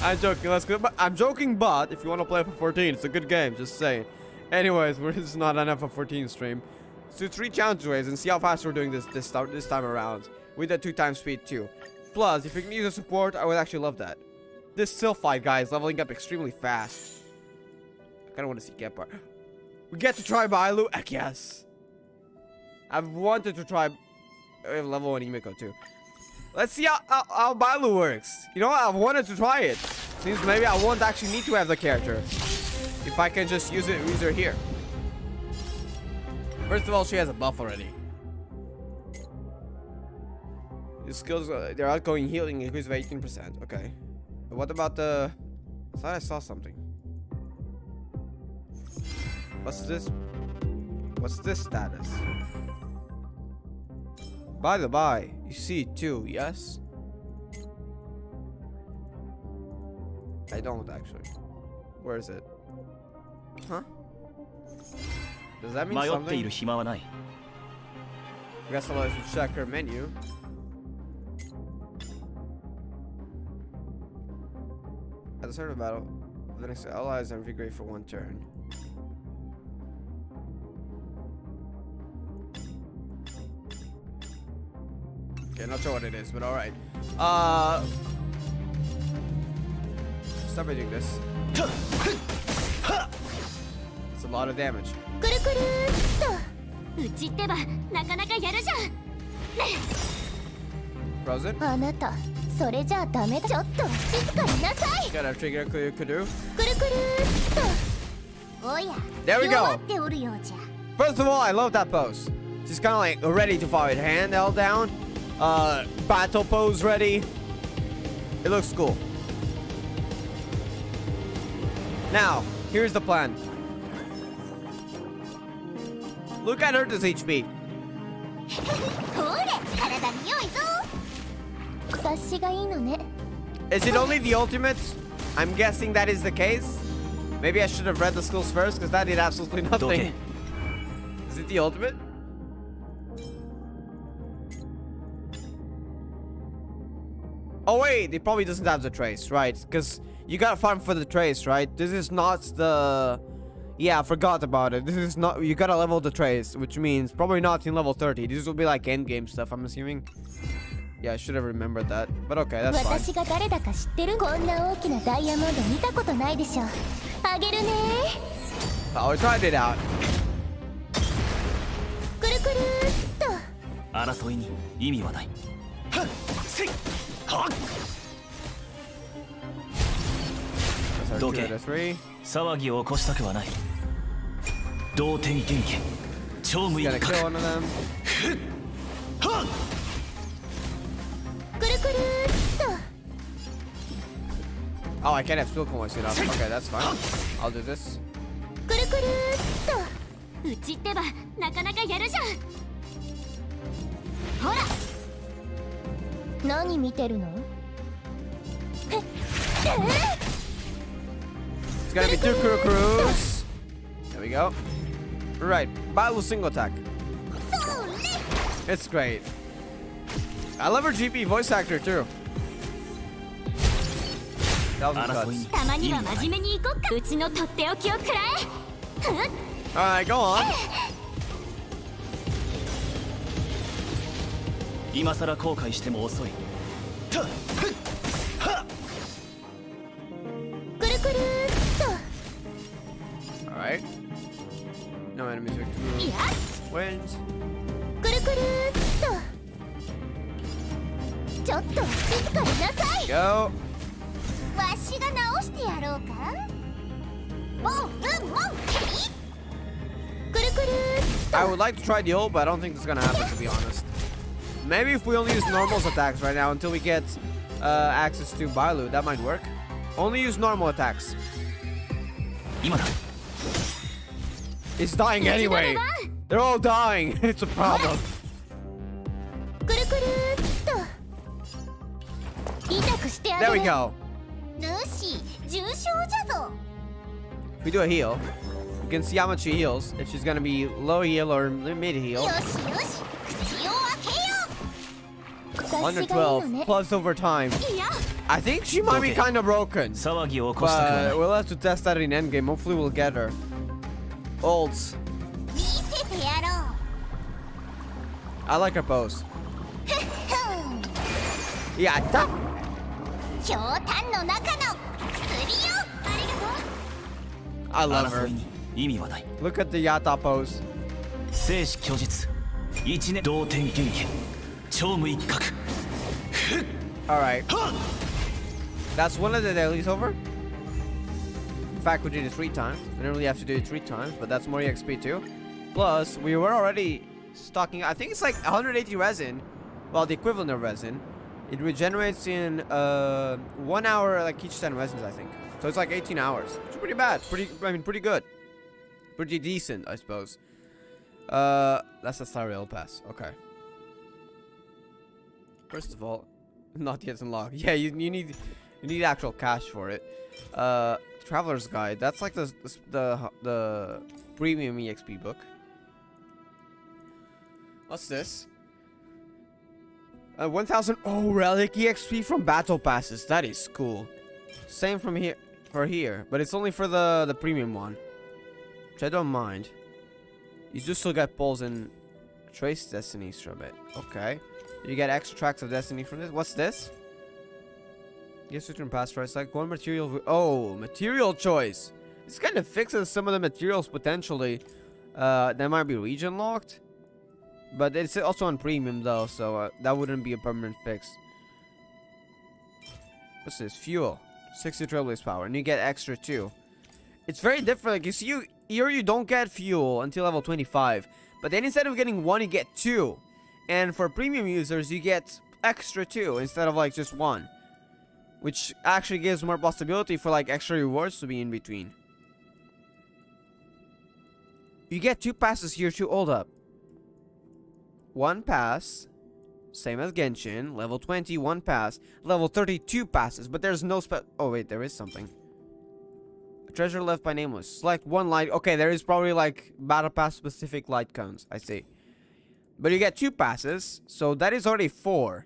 I'm joking. Let's go. I'm joking, but if you want to play for 14, it's a good game. Just saying. Anyways, this is not enough for 14 stream. Let's do 3 challenge waves and see how fast we're doing this time around. With the 2x speed too. Plus, if you can use a support, I would actually love that. This still fight, guys, leveling up extremely fast. I kinda want to see Gepard. We get to try Bailu? Heck yes. I've wanted to try level 1 Emiko too. Let's see how Bailu works. You know what? I've wanted to try it. Seems maybe I won't actually need to have the character. If I can just use her here. First of all, she has a buff already. His skills, their outgoing healing increased by 18%. Okay. But what about the... I thought I saw something. What's this? What's this status? By the by, you see it too, yes? I don't actually. Where is it? Huh? Does that mean something? I guess I'll have to check her menu. At the start of the battle, the next allies are revigorate for 1 turn. Okay, not sure what it is, but alright. Stop doing this. It's a lot of damage. Frozen? Gotta trigger Kudu. There we go. First of all, I love that pose. She's kind of like ready to fight. Hand held down. Battle pose ready. It looks cool. Now, here's the plan. Look at her this HP. Is it only the ultimate? I'm guessing that is the case. Maybe I should have read the skills first, because that did absolutely nothing. Is it the ultimate? Oh wait, it probably doesn't have the trace, right? Because you gotta farm for the trace, right? This is not the... Yeah, I forgot about it. This is not... You gotta level the trace, which means probably not in level 30. This will be like endgame stuff, I'm assuming. Yeah, I should have remembered that. But okay, that's fine. Oh, we tried it out. That's our 2 out of 3. Gotta kill one of them. Oh, I can't have skill points enough. Okay, that's fine. I'll do this. It's gonna be 2 Kurokurus. There we go. Right, Bailu single attack. It's great. I love her GP voice actor too. Alright, go on. Alright. No enemies are true. Wins. Go. I would like to try the ult, but I don't think this is gonna happen, to be honest. Maybe if we only use normals attacks right now until we get access to Bailu, that might work. Only use normal attacks. It's dying anyway. They're all dying. It's a problem. There we go. If we do a heal, we can see how much she heals. If she's gonna be low heal or mid heal. 112 plus over time. I think she might be kind of broken. But we'll have to test that in endgame. Hopefully we'll get her. Ults. 見せてやろう I like her pose. ふん Yatta. ひょうたんの中の薬よありがとう I love her. 争いに意味はない Look at the Yatta pose. 生死虚実一年同点元気超無一角 Alright. That's one of the dailies over. In fact, we did it 3 times. We didn't really have to do it 3 times, but that's more EXP too. Plus, we were already stocking. I think it's like 180 resin. Well, the equivalent of resin. It regenerates in 1 hour, like each 10 resins, I think. So it's like 18 hours. Which is pretty bad. Pretty good. Pretty decent, I suppose. That's a Star Rail Pass. Okay. First of all, not yet unlocked. Yeah, you need actual cash for it. Traveler's Guide. That's like the premium EXP book. What's this? 1000 relic EXP from battle passes. That is cool. Same from here for here, but it's only for the premium one, which I don't mind. You do still get pulls and trace destinies from it. Okay. You get extra tracks of destiny from this. What's this? Yes, return pass price. Like one material. Oh, material choice. This kind of fixes some of the materials potentially. That might be region locked. But it's also on premium though, so that wouldn't be a permanent fix. What's this? Fuel. 60 trailblaze power. And you get extra too. It's very different. Like you see, here you don't get fuel until level 25. But then instead of getting 1, you get 2. And for premium users, you get extra 2 instead of like just 1. Which actually gives more possibility for like extra rewards to be in between. You get 2 passes here too. Hold up. 1 pass, same as Genshin, level 20, 1 pass, level 32 passes, but there's no oh wait, there is something. A treasure left by Nameless. Select 1 light. Okay, there is probably like battle pass specific light cones. I see. But you get 2 passes, so that is already 4.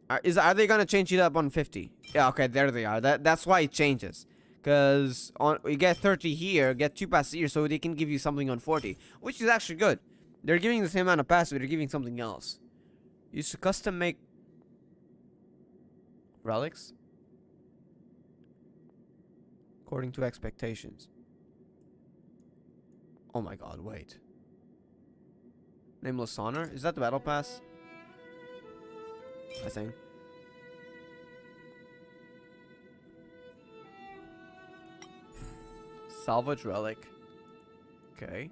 Are they gonna change it up on 50? Yeah, okay, there they are. That's why it changes. Because you get 30 here, get 2 passes here, so they can give you something on 40, which is actually good. They're giving the same amount of passes, but they're giving something else. Used to custom make relics according to expectations. Oh my god, wait. Nameless Honor? Is that the battle pass? I think. Salvage relic. Okay.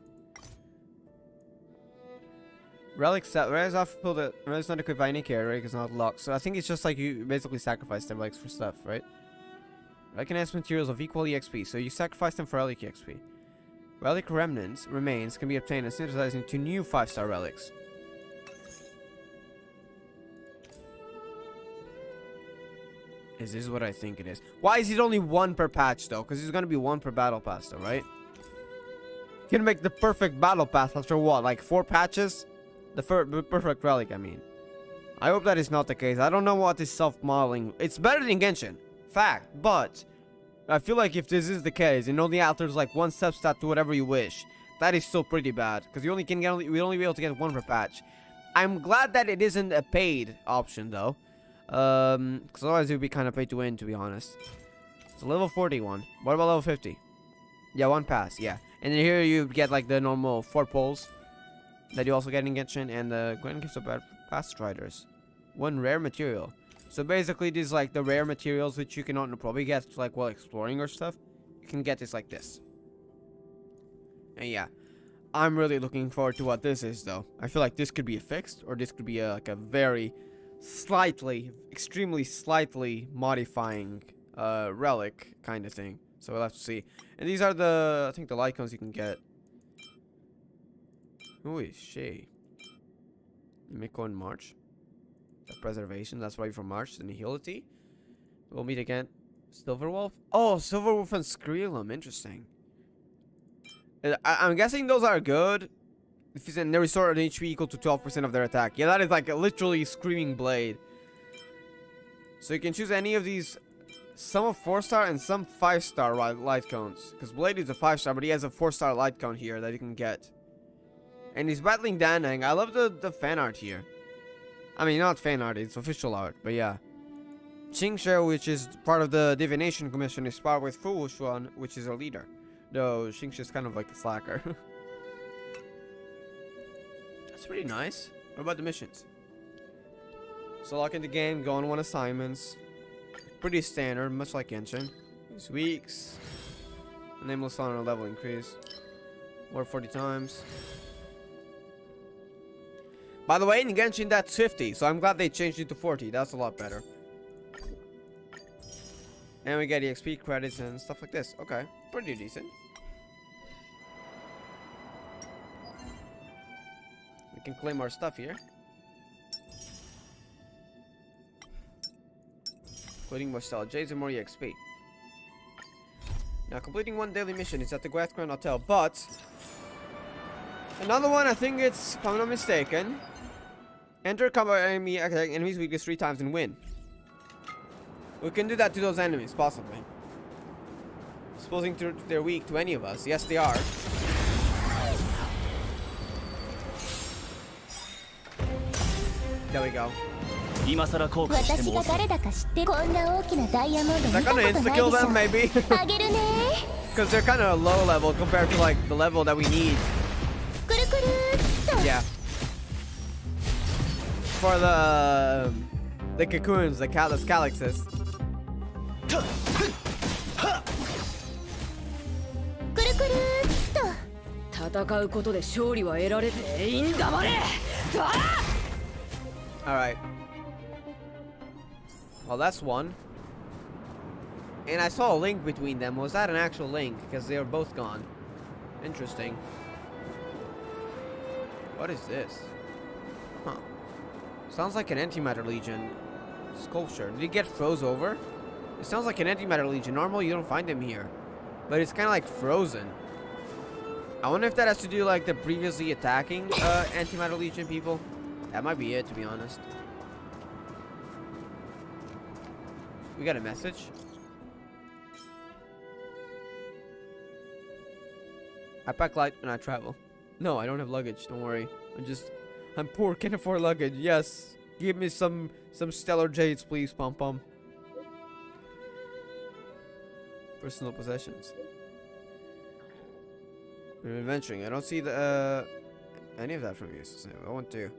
Relics that relics off people that relics not equipped by any character, relic is not locked. So I think it's just like you basically sacrifice them relics for stuff, right? Relic enhanced materials of equal EXP, so you sacrifice them for relic EXP. Relic remains can be obtained and synthesized into new 5-star relics. Is this what I think it is? Why is it only 1 per patch though? Because it's gonna be 1 per battle pass though, right? You can make the perfect battle pass after what, like 4 patches? The perfect relic, I mean. I hope that is not the case. I don't know what is self-modeling. It's better than Genshin. Fact. But I feel like if this is the case, and only alters like 1 step stat to whatever you wish, that is still pretty bad. Because we only be able to get 1 per patch. I'm glad that it isn't a paid option though. Because otherwise it would be kind of pay to win, to be honest. It's a level 41. What about level 50? Yeah, 1 pass. Yeah. And then here you get like the normal 4 pulls that you also get in Genshin, and the Grand Gifts of Past Striders. 1 rare material. So basically these like the rare materials which you cannot probably get like while exploring or stuff. You can get this like this. And yeah, I'm really looking forward to what this is though. I feel like this could be fixed, or this could be like a very slightly, extremely slightly modifying relic kind of thing. So we'll have to see. And these are the, I think the light cones you can get. Who is she? Miko in March. The preservation, that's why from March. The Nihility. We'll meet again. Silverwolf? Oh, Silverwolf and Screelum. Interesting. I'm guessing those are good. If you send they restore an HP equal to 12% of their attack. Yeah, that is like a literally screaming blade. So you can choose any of these some of 4-star and some 5-star light cones. Because Blade is a 5-star, but he has a 4-star light cone here that you can get. And he's battling Danang. I love the fan art here. I mean, not fan art, it's official art, but yeah. Xingshi, which is part of the Divination Commission, is sparred with Fu Wuxuan, which is a leader. Though Xingshi is kind of like a slacker. That's pretty nice. What about the missions? So lock in the game, go on 1 assignments. Pretty standard, much like Genshin. These weeks. Nameless on a level increase. Or 40 times. By the way, in Genshin that's 50, so I'm glad they changed it to 40. That's a lot better. And we get EXP credits and stuff like this. Okay, pretty decent. We can claim our stuff here. Including more Stella Jades and more EXP. Now, completing 1 daily mission is at the Grand Hotel, but another one, I think it's, if I'm not mistaken, enter combat enemies weakness 3 times and win. We can do that to those enemies, possibly. Supposing they're weak to any of us. Yes, they are. There we go. Is that gonna insta-kill them, maybe? Because they're kind of low level compared to, like, the level that we need. Yeah. For the cocoons, the calyxes. 戦うことで勝利は得られず全員黙れ。 Alright. Well, that's one. And I saw a link between them. Was that an actual link? Because they were both gone. Interesting. What is this? Huh. Sounds like an Antimatter Legion sculpture. Did he get froze over? It sounds like an Antimatter Legion. Normally you don't find them here. But it's kind of like frozen. I wonder if that has to do like the previously attacking Antimatter Legion people. That might be it, to be honest. We got a message. I pack light and I travel. No, I don't have luggage. Don't worry. I'm poor. Can't afford luggage. Yes. Give me some stellar jades, please, pom pom. Personal possessions. We're adventuring. I don't see the any of that from you. So I want to.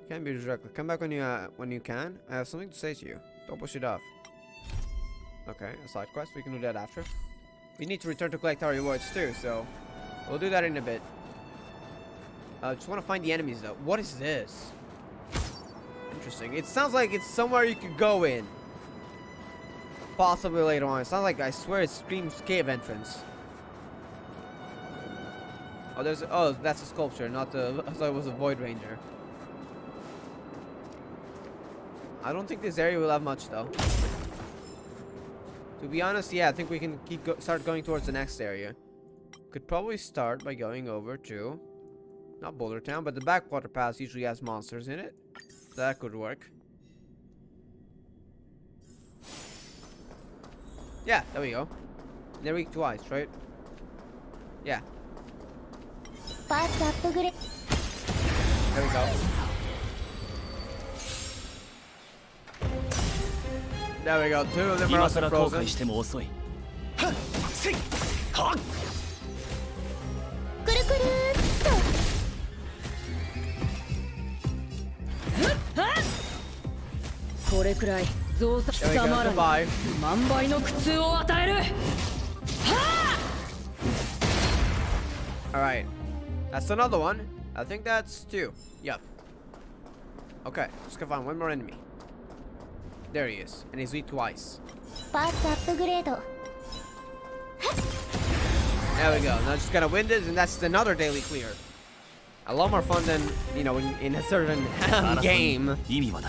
Can't be directly. Come back when you can. I have something to say to you. Don't push it off. Okay, a side quest. We can do that after. We need to return to collect our rewards too, so we'll do that in a bit. I just want to find the enemies though. What is this? Interesting. It sounds like it's somewhere you could go in. Possibly later on. It sounds like, I swear it screams cave entrance. Oh, that's a sculpture, not the. I thought it was a Void Ranger. I don't think this area will have much though. To be honest, yeah, I think we can start going towards the next area. Could probably start by going over to, not Boulder Town, but the Backwater Pass usually has monsters in it. So that could work. Yeah, there we go. They're weak to ice, right? Yeah. There we go. There we go. 2 of them are also frozen. Alright. That's another one. I think that's 2. Yep. Okay, let's go find one more enemy. There he is, and he's weak to ice. There we go. Now just gotta win this, and that's another daily clear. A lot more fun than, you know, in a certain game. There we go.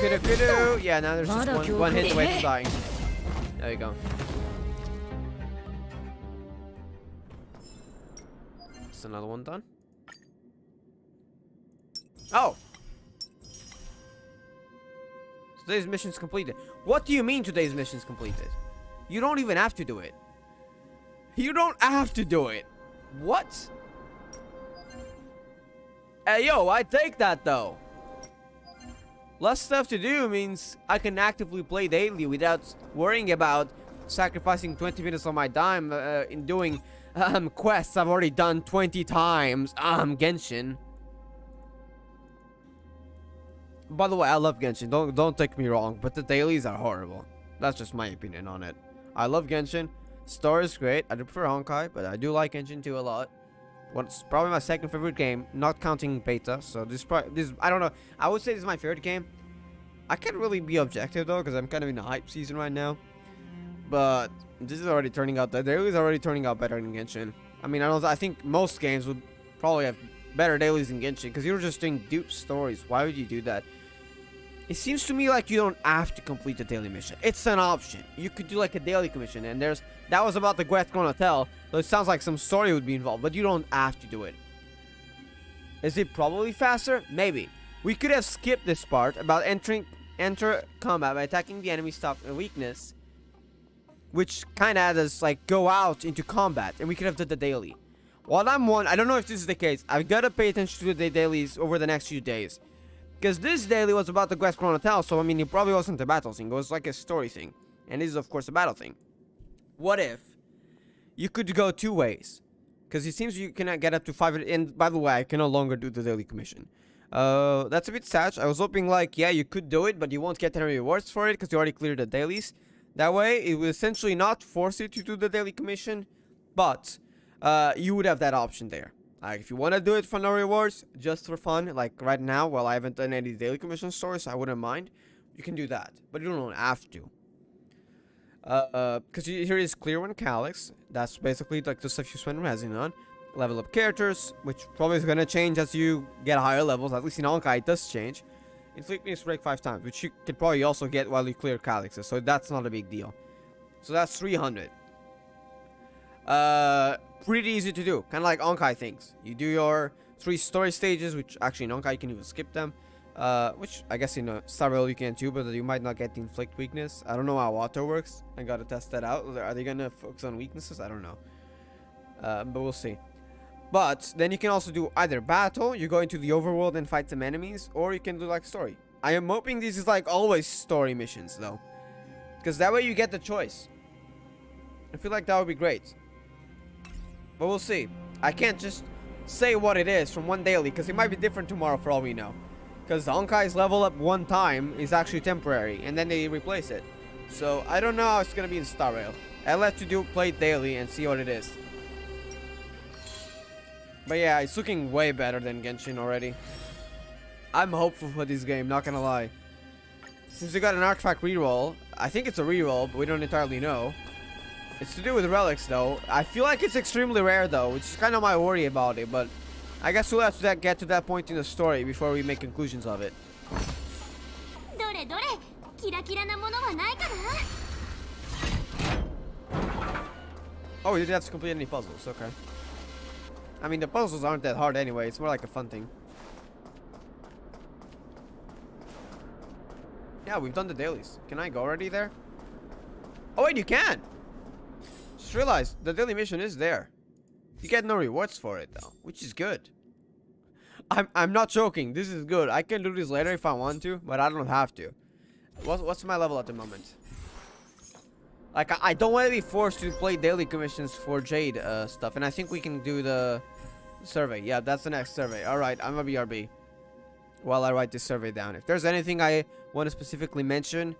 kudu. Yeah, now there's just one hit away from dying. There you go. That's another one done. Oh! Today's mission's completed. What do you mean today's mission's completed? You don't even have to do it. You don't have to do it. What? Hey, yo, I take that, though. Less stuff to do means I can actively play daily without worrying about sacrificing 20 minutes of my time in doing quests I've already done 20 times. Genshin. By the way, I love Genshin. Don't take me wrong, but the dailies are horrible. That's just my opinion on it. I love Genshin. Story is great. I do prefer Honkai, but I do like Genshin 2 a lot. It's probably my second favorite game, not counting beta. So this I don't know. I would say this is my favorite game. I can't really be objective though, because I'm kind of in a hype season right now. But this is already turning out. The dailies are already turning out better than Genshin. I mean, I think most games would probably have better dailies than Genshin, because you're just doing dupe stories. Why would you do that? It seems to me like you don't have to complete the daily mission. It's an option. You could do like a daily commission, and that was about the Gweth Gonna Tell, so it sounds like some story would be involved, but you don't have to do it. Is it probably faster? Maybe. We could have skipped this part about enter combat by attacking the enemy's top weakness, which kind of had us like go out into combat, and we could have done the daily. While I don't know if this is the case. I've got to pay attention to the dailies over the next few days. Because this daily was about the Gweth Chronotel, so I mean, it probably wasn't a battle thing. It was like a story thing. And this is, of course, a battle thing. What if you could go two ways? Because it seems you cannot get up to 5. And by the way, I can no longer do the daily commission. That's a bit sad. I was hoping, like, yeah, you could do it, but you won't get any rewards for it because you already cleared the dailies. That way, it will essentially not force you to do the daily commission, but you would have that option there. If you want to do it for no rewards, just for fun, like right now, while I haven't done any daily commission stories, I wouldn't mind. You can do that, but you don't have to. Because here is Clear One Calyx. That's basically like the stuff you spend resin on. Level up characters, which probably is going to change as you get higher levels. At least in Honkai, it does change. Inflict Means Break 5 times, which you can probably also get while you clear Calyxes, so that's not a big deal. So that's 300. Pretty easy to do, kind of like Honkai things. You do your 3 story stages, which actually in Honkai you can even skip them. Which I guess in Star Rail you can too, but you might not get the inflict weakness. I don't know how auto works. I gotta test that out. Are they gonna focus on weaknesses? I don't know. But we'll see. But then you can also do either battle, you go into the overworld and fight some enemies, or you can do like story. I am hoping this is like always story missions though, because that way you get the choice. I feel like that would be great. But we'll see. I can't just say what it is from one daily, because it might be different tomorrow for all we know. Because Honkai's level up one time is actually temporary, and then they replace it. So I don't know how it's going to be in Star Rail. I'll have to play it daily and see what it is. But yeah, it's looking way better than Genshin already. I'm hopeful for this game, not going to lie. Since we got an artifact reroll, I think it's a reroll, but we don't entirely know. It's to do with relics though. I feel like it's extremely rare though, which is kind of my worry about it, but I guess we'll have to get to that point in the story before we make conclusions of it. Oh, we didn't have to complete any puzzles, okay. I mean, the puzzles aren't that hard anyway, it's more like a fun thing. Yeah, we've done the dailies. Can I go already there? Oh wait, you can! Just realized the daily mission is there. You get no rewards for it though, which is good. I'm not joking. This is good. I can do this later if I want to, but I don't have to. What's my level at the moment? Like I don't want to be forced to play daily commissions for Jade stuff, and I think we can do the survey. Yeah, that's the next survey. All right, I'm a BRB. While I write this survey down, if there's anything I want to specifically mention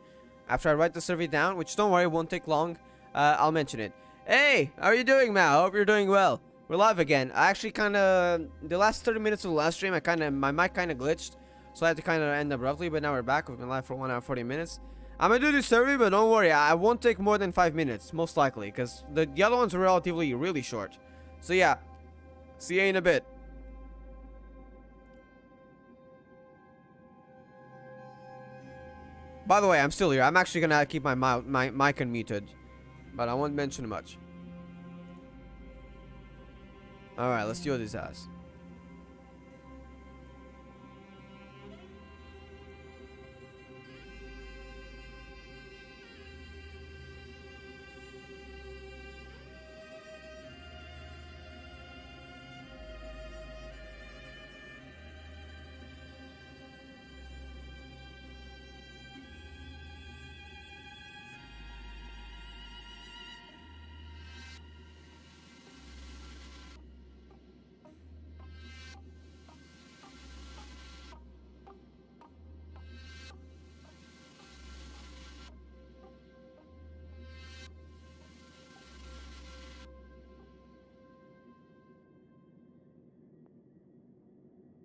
after I write the survey down, which don't worry, it won't take long, I'll mention it. Hey, how are you doing, Mal? I hope you're doing well. We're live again. I actually kind of, the last 30 minutes of the last stream, my mic kind of glitched, so I had to kind of end abruptly, but now we're back. We've been live for 1 hour 40 minutes. I'm gonna do this survey, but don't worry, I won't take more than 5 minutes, most likely, because the other ones are relatively really short. So yeah, see you in a bit. By the way, I'm still here. I'm actually gonna keep my mic unmuted, but I won't mention much. All right, let's see what this has.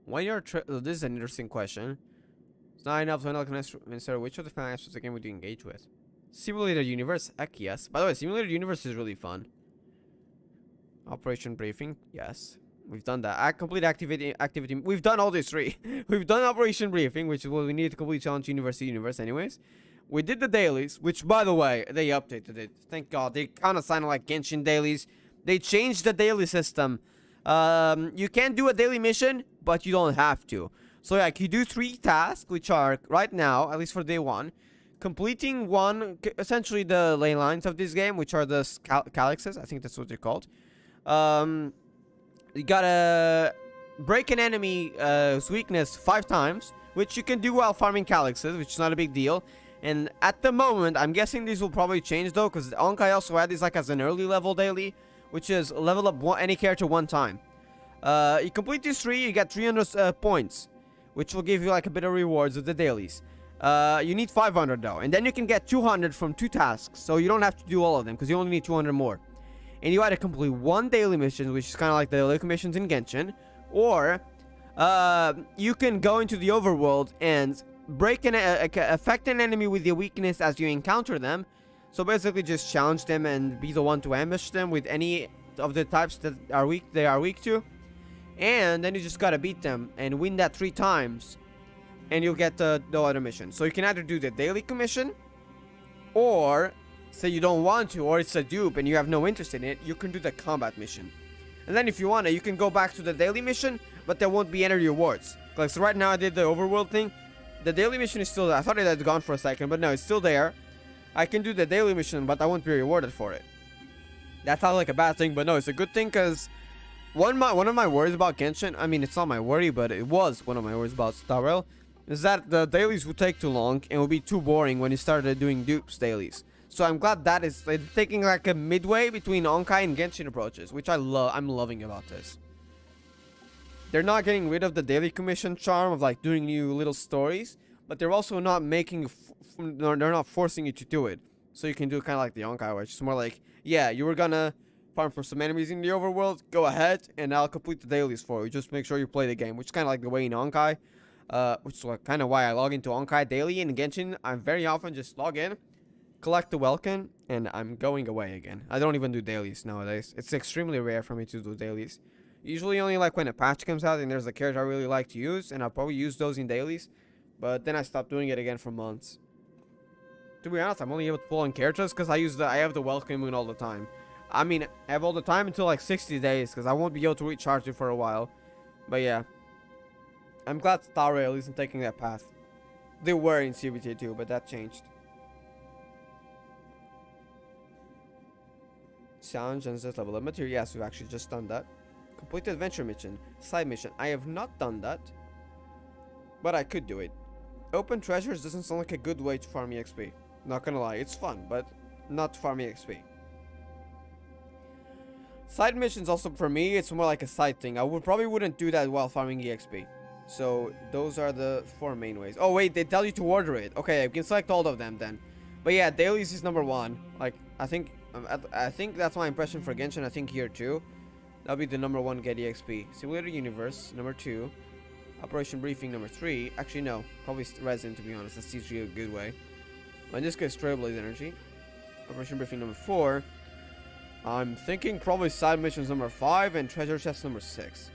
When you're this is an interesting question. It's not enough to consider which of the fan aspects of the game would you engage with. Simulated universe, heck yes. By the way, simulated universe is really fun. Operation briefing, yes. We've done that. Complete activity. We've done all these three. We've done operation briefing, which is what we need to complete challenge universe anyways. We did the dailies, which by the way, they updated it. Thank God. They kind of sounded like Genshin dailies. They changed the daily system. You can do a daily mission, but you don't have to. So like you do 3 tasks, which are right now, at least for day 1, completing essentially the ley lines of this game, which are the calyxes. I think that's what they're called. You gotta break an enemy's weakness 5 times, which you can do while farming calyxes, which is not a big deal. And at the moment, I'm guessing these will probably change though, because Honkai also had this like as an early level daily, which is level up any character 1 time. You complete these 3, you get 300 points, which will give you like a bit of rewards of the dailies. You need 500 though, and then you can get 200 from 2 tasks, so you don't have to do all of them, because you only need 200 more. And you either complete 1 daily mission, which is kind of like the daily missions in Genshin, or you can go into the overworld and affect an enemy with your weakness as you encounter them. So basically just challenge them and be the one to ambush them with any of the types that they are weak to. And then you just gotta beat them and win that 3 times, and you'll get the other mission. So you can either do the daily commission, or say you don't want to, or it's a dupe and you have no interest in it, you can do the combat mission. And then if you want to, you can go back to the daily mission, but there won't be any rewards. Like, so right now I did the overworld thing. The daily mission is still there. I thought it had gone for a second, but no, it's still there. I can do the daily mission, but I won't be rewarded for it. That sounds like a bad thing, but no, it's a good thing, because one of my worries about Genshin, I mean, it's not my worry, but it was one of my worries about Star Rail, is that the dailies would take too long and would be too boring when you started doing dupes dailies. So I'm glad that is taking like a midway between Honkai and Genshin approaches, which I'm loving about this. They're not getting rid of the daily commission charm of like doing new little stories, but they're also not making they're not forcing you to do it. So you can do kind of like the Honkai, where it's just more like, yeah, you were gonna farm for some enemies in the overworld, go ahead and I'll complete the dailies for you. Just make sure you play the game, which is kind of like the way in Honkai, which is kind of why I log into Honkai daily. In Genshin, I very often just log in, collect the Welkin, and I'm going away again. I don't even do dailies nowadays. It's extremely rare for me to do dailies. Usually only like when a patch comes out and there's a character I really like to use, and I'll probably use those in dailies, but then I stopped doing it again for months. To be honest, I'm only able to pull on characters because I have the Welcome Moon all the time. I mean, I have all the time until like 60 days, because I won't be able to recharge it for a while. But yeah, I'm glad Star Rail isn't taking that path. They were in CBT2, but that changed. Challenge and set level of material. Yes, we've actually just done that. Complete adventure mission. Side mission. I have not done that, but I could do it. Open treasures doesn't sound like a good way to farm EXP. Not gonna lie, it's fun, but not to farm EXP. Side missions also, for me, it's more like a side thing. I probably wouldn't do that while farming EXP. So those are the 4 main ways. Oh wait, they tell you to order it. Okay, I can select all of them then. But yeah, dailies is number 1. Like, I think that's my impression for Genshin. I think here too, that'll be the number 1 get EXP. Simulated universe number 2. Operation briefing number 3. Actually no, probably resin, to be honest. That's usually a good way. In this case, Trailblaze energy. Operation briefing number 4. I'm thinking probably side missions number 5 and treasure chests number 6.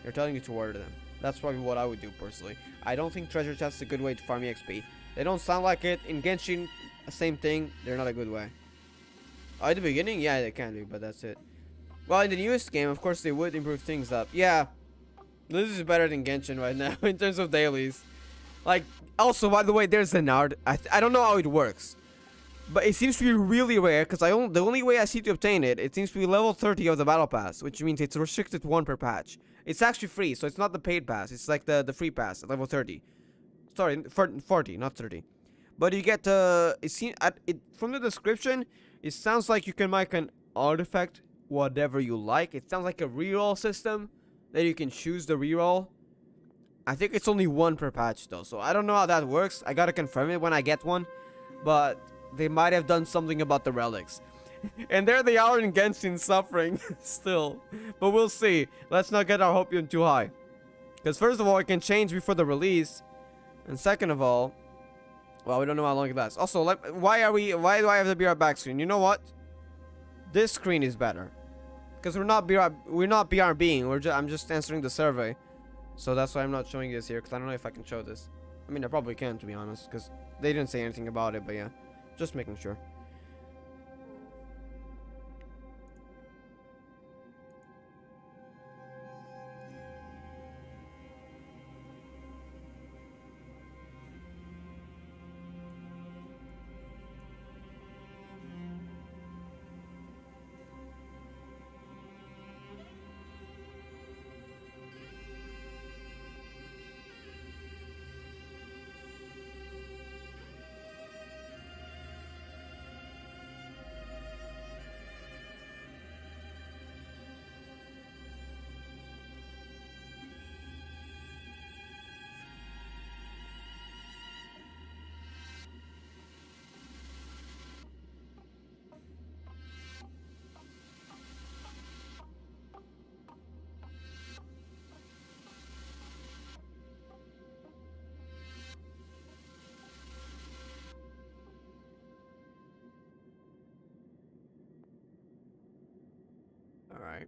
They're telling you to order them. That's probably what I would do personally. I don't think treasure chests is a good way to farm EXP. They don't sound like it. In Genshin, same thing. They're not a good way. At the beginning, yeah, they can do, but that's it. Well, in the newest game, of course, they would improve things up. Yeah, this is better than Genshin right now in terms of dailies. Like, also, by the way, there's an art. I don't know how it works, but it seems to be really rare because the only way I see to obtain it, it seems to be level 30 of the battle pass, which means it's restricted to 1 per patch. It's actually free, so it's not the paid pass. It's like the free pass at level 30. Sorry, 40, not 30. But you get from the description, it sounds like you can make an artifact whatever you like. It sounds like a reroll system that you can choose the reroll. I think it's only 1 per patch though, so I don't know how that works. I gotta confirm it when I get one, but they might have done something about the relics. And there they are in Genshin suffering still, but we'll see. Let's not get our hope too high, because first of all, it can change before the release, and second of all, well, we don't know how long it lasts. Also, why do I have the BR back screen? You know what? This screen is better, because we're not BRBing. I'm just answering the survey, so that's why I'm not showing this here. Because I don't know if I can show this. I mean, I probably can, to be honest, because they didn't say anything about it. But yeah, just making sure. All right.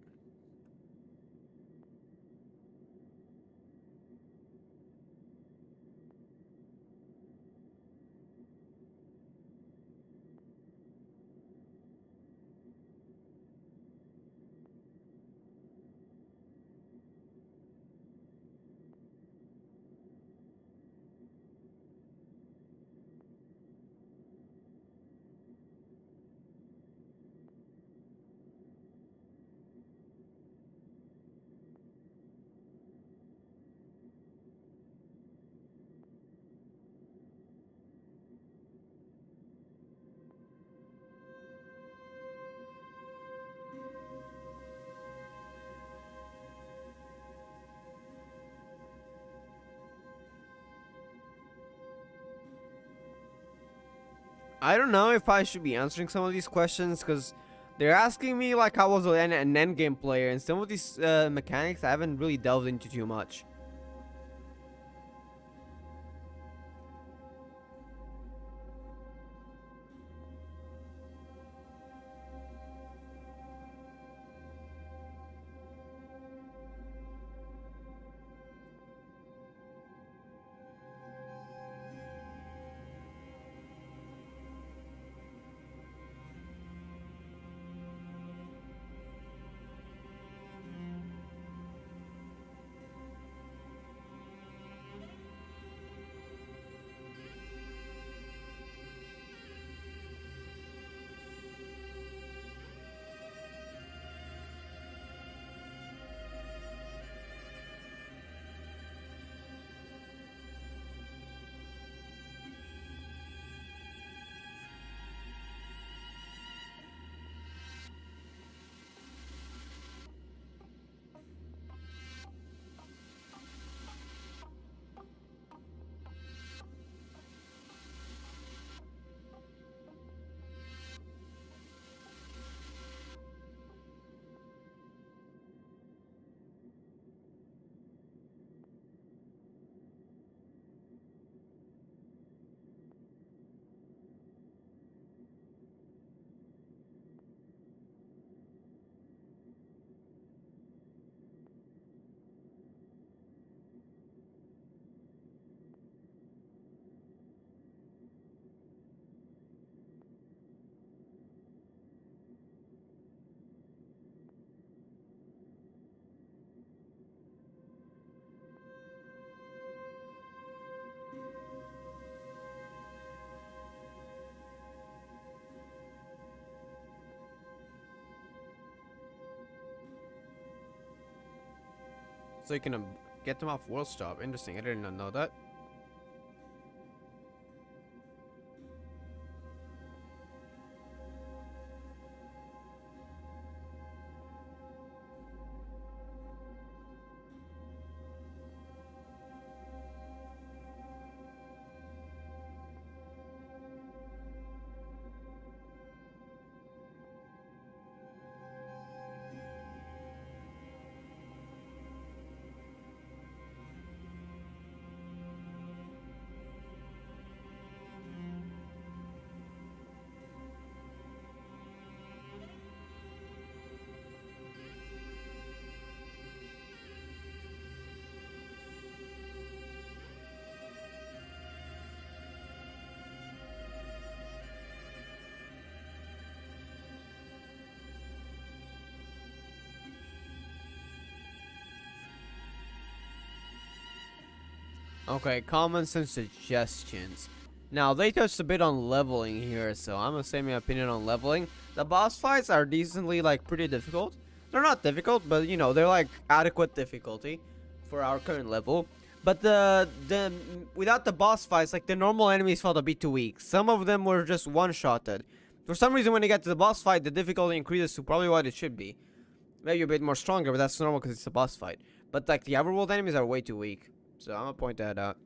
I don't know if I should be answering some of these questions, because they're asking me like I was an endgame player, and some of these mechanics I haven't really delved into too much. So you can get them off World Stop. Interesting. I did not know that. Okay, common sense suggestions. Now, they touched a bit on leveling here, so I'm gonna say my opinion on leveling. The boss fights are decently, like, pretty difficult. They're not difficult, but, you know, they're, like, adequate difficulty for our current level. But without the boss fights, like, the normal enemies felt a bit too weak. Some of them were just one-shotted. For some reason, when you get to the boss fight, the difficulty increases to probably what it should be. Maybe a bit more stronger, but that's normal because it's a boss fight. But, like, the overworld enemies are way too weak. So I'm gonna point that out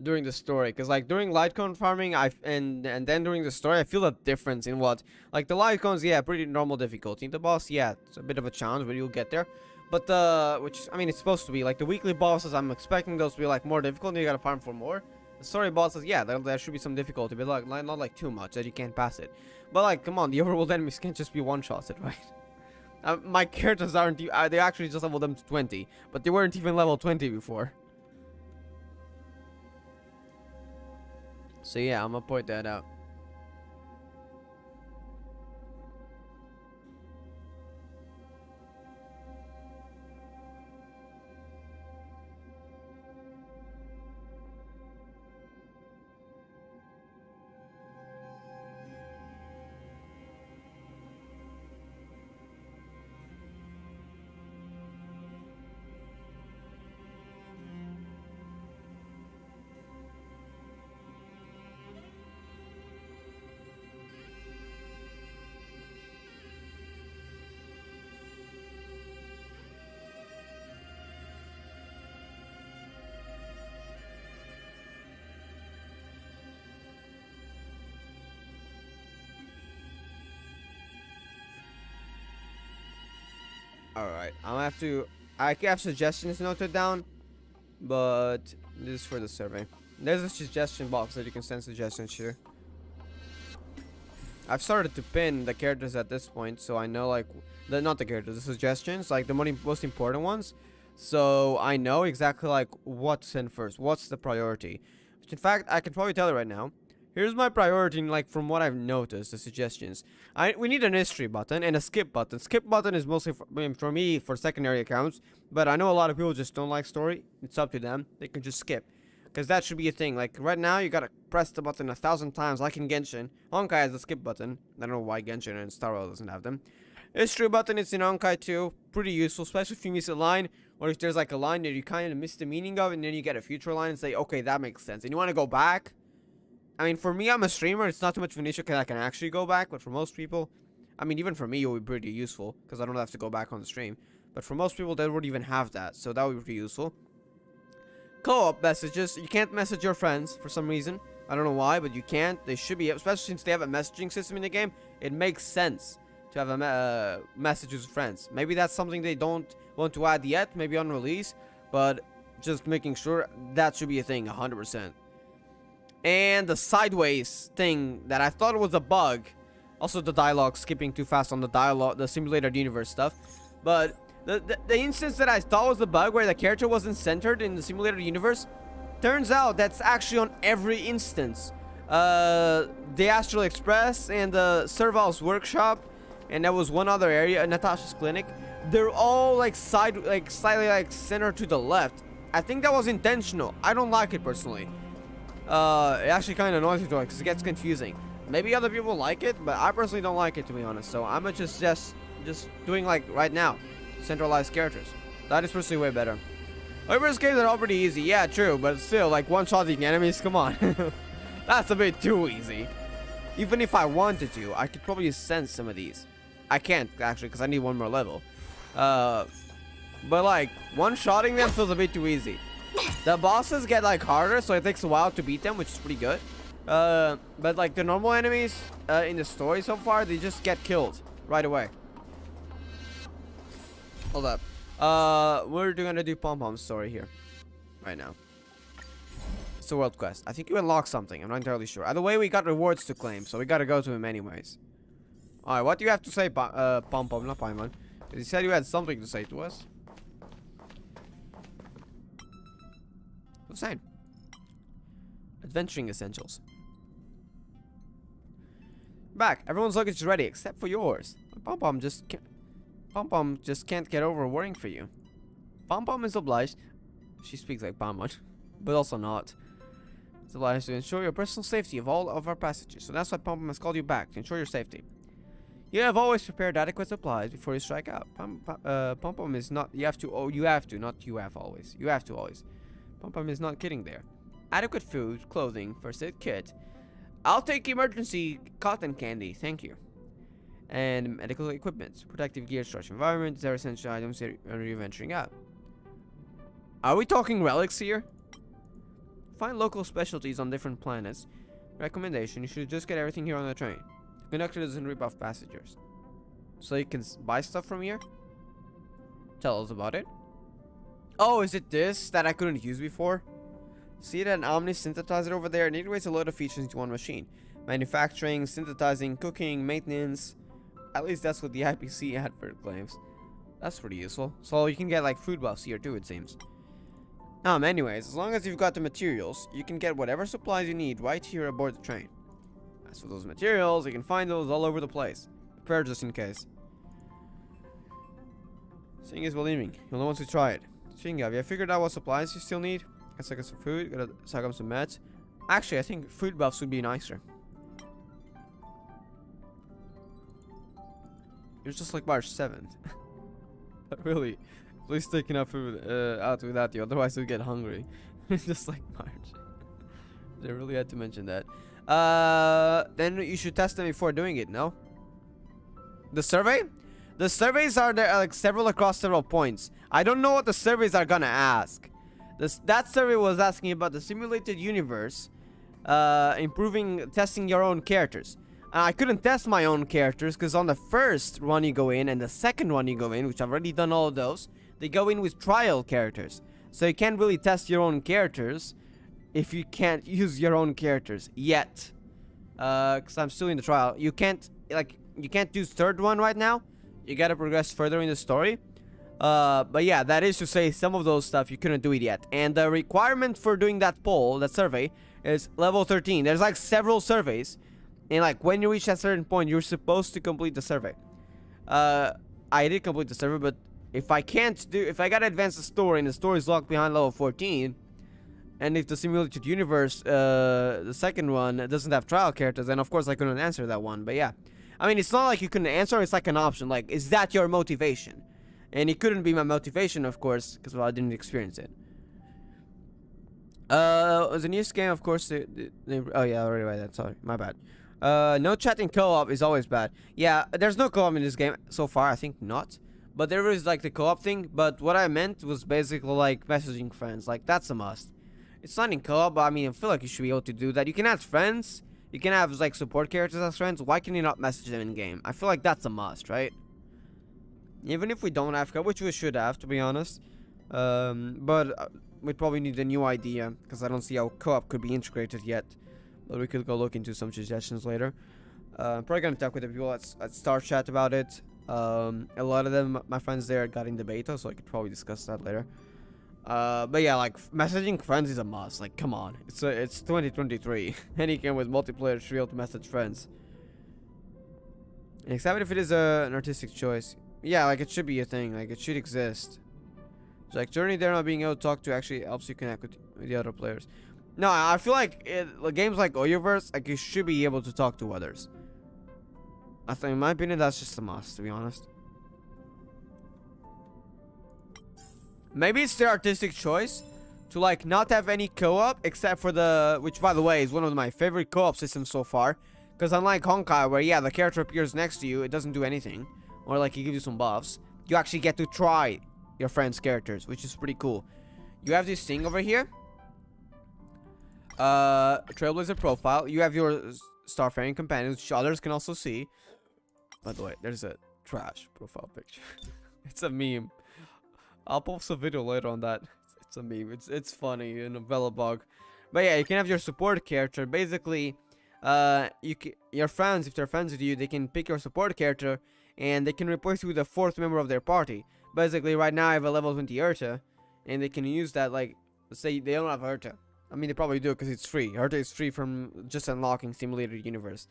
during the story, because like during light cone farming, and then during the story, I feel a difference in what, like, the light cones, yeah, pretty normal difficulty. The boss, yeah, it's a bit of a challenge, but you'll get there. But which, I mean, it's supposed to be like the weekly bosses. I'm expecting those to be like more difficult, and you gotta farm for more. The story bosses, yeah, there should be some difficulty, but like not like too much that you can't pass it. But like, come on, the overworld enemies can't just be one-shotted, right? My characters aren't. They actually just leveled them to 20, but they weren't even level 20 before. So yeah, I'm gonna point that out. Alright, I have suggestions noted down, but this is for the survey. There's a suggestion box that you can send suggestions here. I've started to pin the characters at this point, so I know, like, not the characters, the suggestions, like the most important ones. So I know exactly, like, what to send first, what's the priority. Which, in fact, I can probably tell you right now. Here's my priority, like, from what I've noticed, the suggestions. We need an history button and a skip button. Skip button is mostly for me for secondary accounts, but I know a lot of people just don't like story. It's up to them. They can just skip, because that should be a thing. Like, right now, you gotta press the button 1,000 times, like in Genshin. Honkai has a skip button. I don't know why Genshin and Star Rail doesn't have them. History button is in Honkai too. Pretty useful, especially if you miss a line, or if there's like a line that you kind of miss the meaning of, and then you get a future line and say, okay, that makes sense, and you want to go back. I mean, for me, I'm a streamer. It's not too much of an issue because I can actually go back. But for most people, I mean, even for me, it would be pretty useful because I don't have to go back on the stream. But for most people, they wouldn't even have that. So that would be pretty useful. Co-op messages. You can't message your friends for some reason. I don't know why, but you can't. They should be, especially since they have a messaging system in the game. It makes sense to have a message with friends. Maybe that's something they don't want to add yet. Maybe on release. But just making sure that should be a thing, 100%. And the sideways thing that I thought was a bug. Also the dialogue skipping too fast on the dialogue, the simulated universe stuff. But the instance that I thought was the bug where the character wasn't centered in the simulated universe, turns out that's actually on every instance. The Astral Express and the Serval's workshop, and that was one other area, Natasha's clinic. They're all like slightly like centered to the left. I think that was intentional. I don't like it personally. It actually kind of annoys me because it gets confusing. Maybe other people like it, but I personally don't like it, to be honest. So I'm just doing like right now. centralized characters. That is personally way better. Over's games are all pretty easy. Yeah, true, but still, like one-shotting enemies, come on. That's a bit too easy. Even if I wanted to, I could probably sense some of these. I can't, actually, because I need one more level. But like, one-shotting them feels a bit too easy. The bosses get like harder, so it takes a while to beat them, which is pretty good. But like the normal enemies in the story so far, they just get killed right away. Hold up. We're gonna do Pom Pom's story here, right now. It's a world quest. I think you unlock something. I'm not entirely sure. Either way, we got rewards to claim, so we gotta go to him anyways. All right, what do you have to say, Pom Pom? Not Paimon. He said you had something to say to us. What's that? Adventuring essentials. Back. Everyone's luggage is ready except for yours. Pom Pom just can't get over worrying for you. Pom Pom is obliged. She speaks like Paimon, but also not. It's obliged to ensure your personal safety of all of our passengers. So that's why Pom Pom has called you back to ensure your safety. You have always prepared adequate supplies before you strike out. Pom Pom is not. You have to. Oh, you have to. Not you have always. You have to always. Pom Pom is not kidding there. Adequate food, clothing, first aid kit. I'll take emergency cotton candy, thank you. And medical equipment, protective gear, storage environment. These are essential items when you're venturing out. Are we talking relics here? Find local specialties on different planets. Recommendation: you should just get everything here on the train. The conductor doesn't rip off passengers. So you can buy stuff from here? Tell us about it. Oh, is it this that I couldn't use before? See that Omni synthesizer over there? It integrates a load of features into one machine. Manufacturing, synthesizing, cooking, maintenance. At least that's what the IPC advert claims. That's pretty useful. So you can get like food buffs here too, it seems. Anyways, as long as you've got the materials, you can get whatever supplies you need right here aboard the train. As for those materials, you can find those all over the place. Prepare just in case. Seeing is believing. You'll know once you try it. Shinga, have you figured out what supplies you still need? Gotta suck up some food, gotta suck up some meds. Actually, I think food buffs would be nicer. You're just like March 7th. Really, please take enough food out without you, otherwise you'll get hungry. Just like March. They really had to mention that. Then you should test them before doing it, no? The survey? The surveys are there, like several across several points. I don't know what the surveys are gonna ask. That survey was asking about the simulated universe, testing your own characters. And I couldn't test my own characters because on the first one you go in and the second one you go in, which I've already done all of those, they go in with trial characters. So you can't really test your own characters if you can't use your own characters yet. Because I'm still in the trial. You can't do third one right now. You gotta progress further in the story. But yeah, that is to say some of those stuff you couldn't do it yet. And the requirement for doing that poll, that survey, is level 13. There's like several surveys. And like when you reach that certain point, you're supposed to complete the survey. I did complete the survey, but if I gotta advance the story and the story is locked behind level 14, and if the simulated universe, the second one, doesn't have trial characters, then of course I couldn't answer that one. But yeah, I mean, it's not like you couldn't answer, it's like an option. Like, is that your motivation? And it couldn't be my motivation, of course, because well, I didn't experience it. The newest game, of course, oh yeah, I already read that, sorry, my bad. No chatting co-op is always bad. Yeah, there's no co-op in this game so far, I think not. But there is like the co-op thing, but what I meant was basically like messaging friends, like that's a must. It's not in co-op, but I mean, I feel like you should be able to do that. You can add friends, you can have like support characters as friends, why can you not message them in game? I feel like that's a must, right? Even if we don't have co-op, which we should have, to be honest. But we'd probably need a new idea, because I don't see how co-op could be integrated yet. But we could go look into some suggestions later. I'm probably gonna talk with the people at Star Chat about it. A lot of them, my friends there, got in the beta, so I could probably discuss that later. But yeah, like messaging friends is a must. Like, come on, it's 2023. Any game with multiplayer should be able to message friends. Except if it is an artistic choice. Yeah, like it should be a thing. Like it should exist. It's like Journey there not being able to talk to actually helps you connect with the other players. No, I feel like games like Oyoverse, like you should be able to talk to others. I think, in my opinion, that's just a must, to be honest. Maybe it's their artistic choice to like not have any co-op except for the, which by the way is one of my favorite co-op systems so far. Because unlike Honkai, where yeah, the character appears next to you, it doesn't do anything, or like he gives you some buffs, you actually get to try your friend's characters, which is pretty cool. You have this thing over here. Trailblazer profile. You have your Starfaring companions, which others can also see. By the way, there's a trash profile picture. It's a meme. I'll post a video later on that. It's a meme. It's funny in a Velobog. But yeah, you can have your support character. Basically, your friends, if they're friends with you, they can pick your support character and they can replace you with a fourth member of their party. Basically, right now I have a level 20 Urta, and they can use that, like, let's say they don't have Urta. I mean, they probably do because it's free. Urta is free from just unlocking Simulated Universe.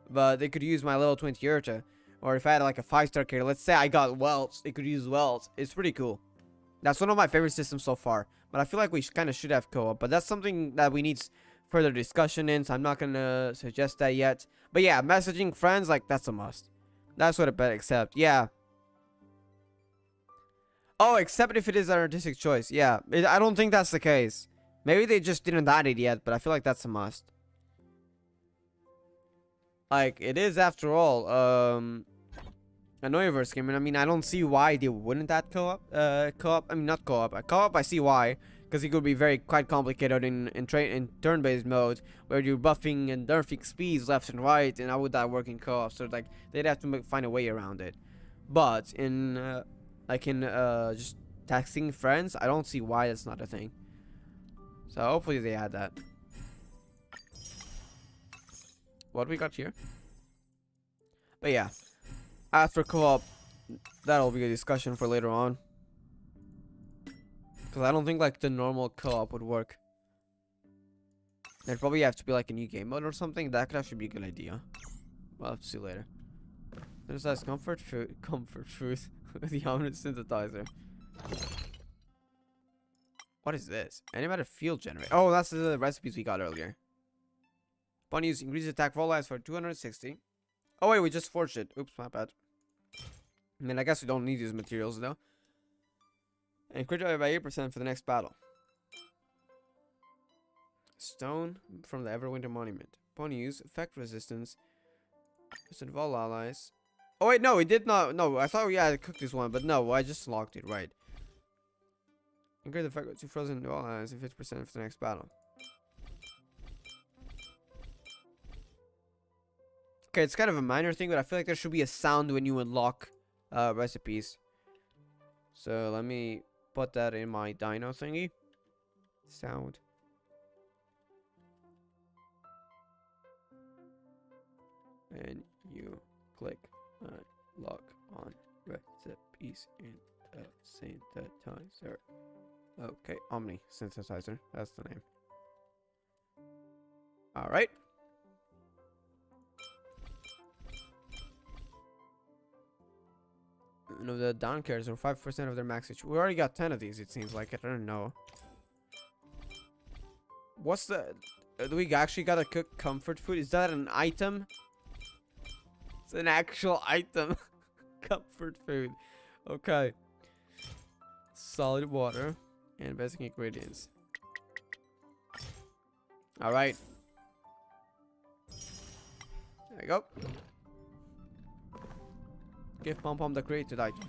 But they could use my level 20 Urta. Or if I had like a 5-star character, let's say I got Welts, they could use Welts. It's pretty cool. That's one of my favorite systems so far. But I feel like we kind of should have co-op. But that's something that we need further discussion in, so I'm not going to suggest that yet. But yeah, messaging friends, like, that's a must. That's what I bet, except, yeah. Oh, except if it is an artistic choice. Yeah, I don't think that's the case. Maybe they just didn't add it yet, but I feel like that's a must. Like, it is after all, a Neoverse game, and I mean, I don't see why they wouldn't add co-op. I mean, not co-op. Co-op, I see why, because it could be quite complicated in turn-based mode, where you're buffing and nerfing speeds left and right, and how would that work in co-op? So like, they'd have to find a way around it. But in just texting friends, I don't see why that's not a thing. So hopefully they add that. What we got here? But yeah, after co-op, that'll be a discussion for later on. Because I don't think like the normal co-op would work. There'd probably have to be like a new game mode or something. That could actually be a good idea. We'll have to see later. There's this comfort food the Omni synthesizer. What is this? Animated field generator. Oh, that's the recipes we got earlier. Upon use, increase attack roll lives for 260. Oh wait, we just forged it. Oops, my bad. I mean, I guess we don't need these materials though. And crit rate by 8% for the next battle. Stone from the Everwinter Monument. Upon use, effect resistance. Percent of all allies. Oh wait, no, we did not. No, I thought we had to cook this one, but no, I just locked it right. Increase the effect to frozen to all allies and 50% for the next battle. Okay, it's kind of a minor thing, but I feel like there should be a sound when you unlock recipes. So let me put that in my dino thingy. Sound. And you click lock on recipes in the synthesizer. Okay, Omni synthesizer. That's the name. Alright. No, the down carriers are 5% of their max HP. We already got 10 of these, it seems like. I don't know. What's the... do we actually gotta cook comfort food? Is that an item? It's an actual item. Comfort food. Okay. Solid water. And basic ingredients. Alright. There we go. Give Pom Pom the created item.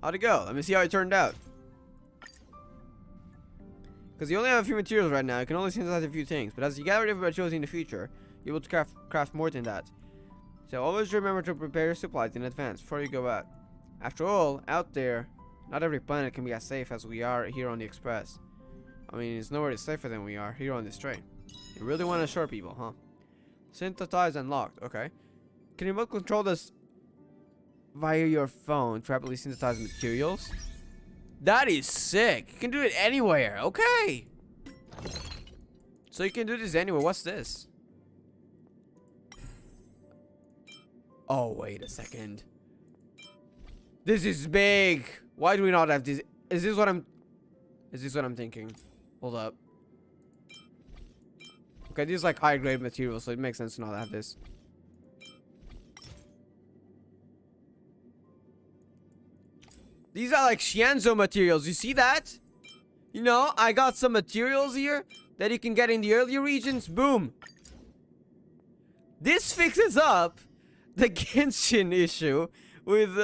How'd it go? Let me see how it turned out. Because you only have a few materials right now, you can only synthesize a few things. But as you get rid of materials in the future, you're able to craft more than that. So always remember to prepare your supplies in advance before you go out. After all, out there, not every planet can be as safe as we are here on the Express. I mean, it's nowhere safer than we are here on this train. You really want to assure people, huh? Synthesize and locked. Okay. Can you remote control this via your phone to rapidly synthesize materials? That is sick. You can do it anywhere. Okay. So you can do this anywhere. What's this? Oh, wait a second. This is big. Why do we not have this? Is this what I'm thinking? Hold up. Okay, these is like high grade materials, so it makes sense to not have this. These are like Shienzo materials. You see that? You know, I got some materials here that you can get in the earlier regions. Boom. This fixes up the Genshin issue with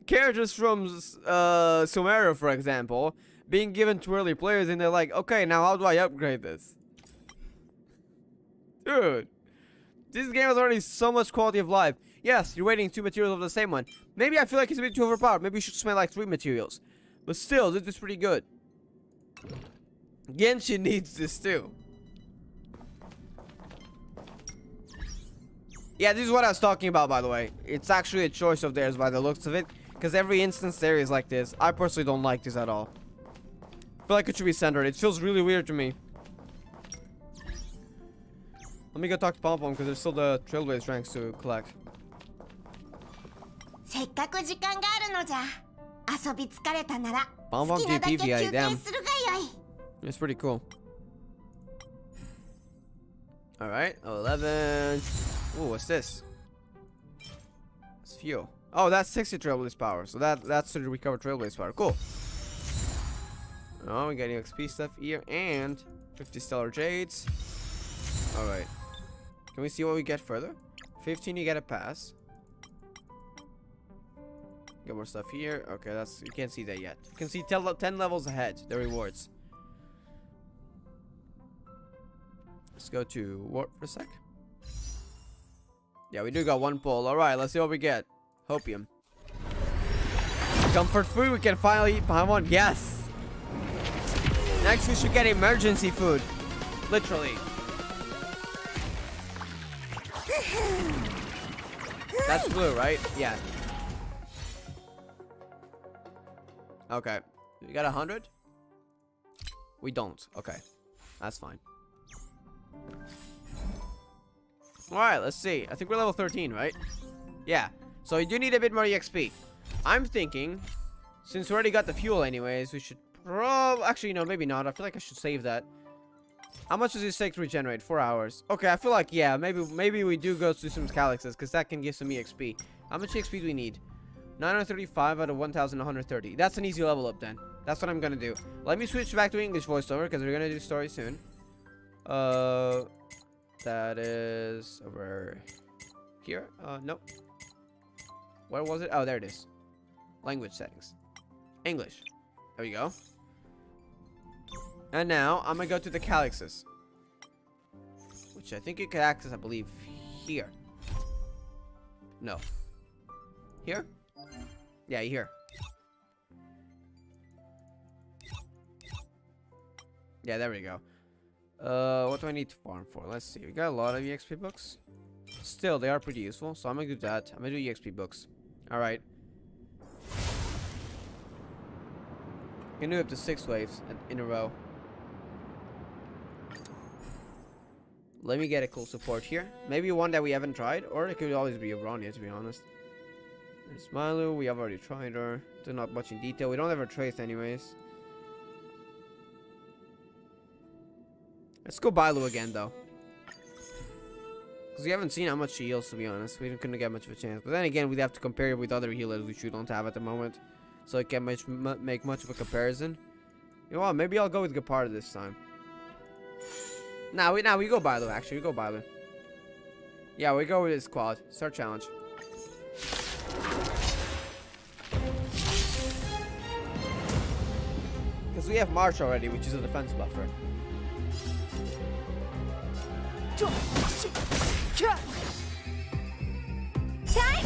characters from Sumeru, for example, being given to early players, and they're like, okay, now how do I upgrade this? Dude, this game has already so much quality of life. Yes, you're waiting 2 materials of the same one. Maybe I feel like it's a bit too overpowered. Maybe you should spend like 3 materials. But still, this is pretty good. Genshin needs this too. Yeah, this is what I was talking about, by the way. It's actually a choice of theirs by the looks of it. Because every instance there is like this. I personally don't like this at all. I feel like it should be centered. It feels really weird to me. Let me go talk to Pom Pom because there's still the Trailblaze ranks to collect. せっかく時間があるのじゃ。遊び疲れたなら Pom 好 Pom きなだけ DP, yeah, 休憩 damn. するがよい。 It's pretty cool. Alright, 11. Ooh, what's this? It's fuel. Oh, that's 60 Trailblaze power. So that's to recover Trailblaze power. Cool. Oh, we're getting XP stuff here and 50 Stellar Jades. Alright. Can we see what we get further? 15, you get a pass. Get more stuff here. Okay, that's, you can't see that yet. You can see 10 levels ahead, the rewards. Let's go to warp for a sec. Yeah, we do got 1 pull. Alright, let's see what we get. Hopium. Comfort food, we can finally eat Paimon. Yes! Next we should get emergency food. Literally. That's blue, right? Yeah. Okay. We got 100? We don't. Okay. That's fine. Alright, let's see. I think we're level 13, right? Yeah. So we do need a bit more EXP. I'm thinking, since we already got the fuel anyways, we should actually, no, maybe not. I feel like I should save that. How much does it take to regenerate? 4 hours. Okay, I feel like, yeah, maybe we do go to some Calyxes, because that can give some EXP. How much EXP do we need? 935 out of 1130. That's an easy level up then. That's what I'm gonna do. Let me switch back to English voiceover, because we're gonna do story soon. That is over here. Nope. Where was it? Oh, there it is. Language settings. English. There we go. And now I'm gonna go to the Calyxes, which I think you can access, I believe, here. No. Here? Yeah, here. Yeah, there we go. What do I need to farm for? Let's see. We got a lot of EXP books. Still, they are pretty useful, so I'm gonna do that. I'm gonna do EXP books. Alright. You can do up to 6 waves in a row. Let me get a cool support here. Maybe one that we haven't tried, or it could always be a Bronya, to be honest. There's Milu, we have already tried her. There's not much in detail. We don't have her trace anyways. Let's go Bailu again, though. Because we haven't seen how much she heals, to be honest. We couldn't get much of a chance. But then again, we'd have to compare it with other healers which we don't have at the moment. So it can't make much of a comparison. You know what? Maybe I'll go with Gepard this time. Nah, we go Bailu, actually. We go Bailu. Yeah, we go with his quad. Start challenge. Because we have March already, which is a defense buffer. Time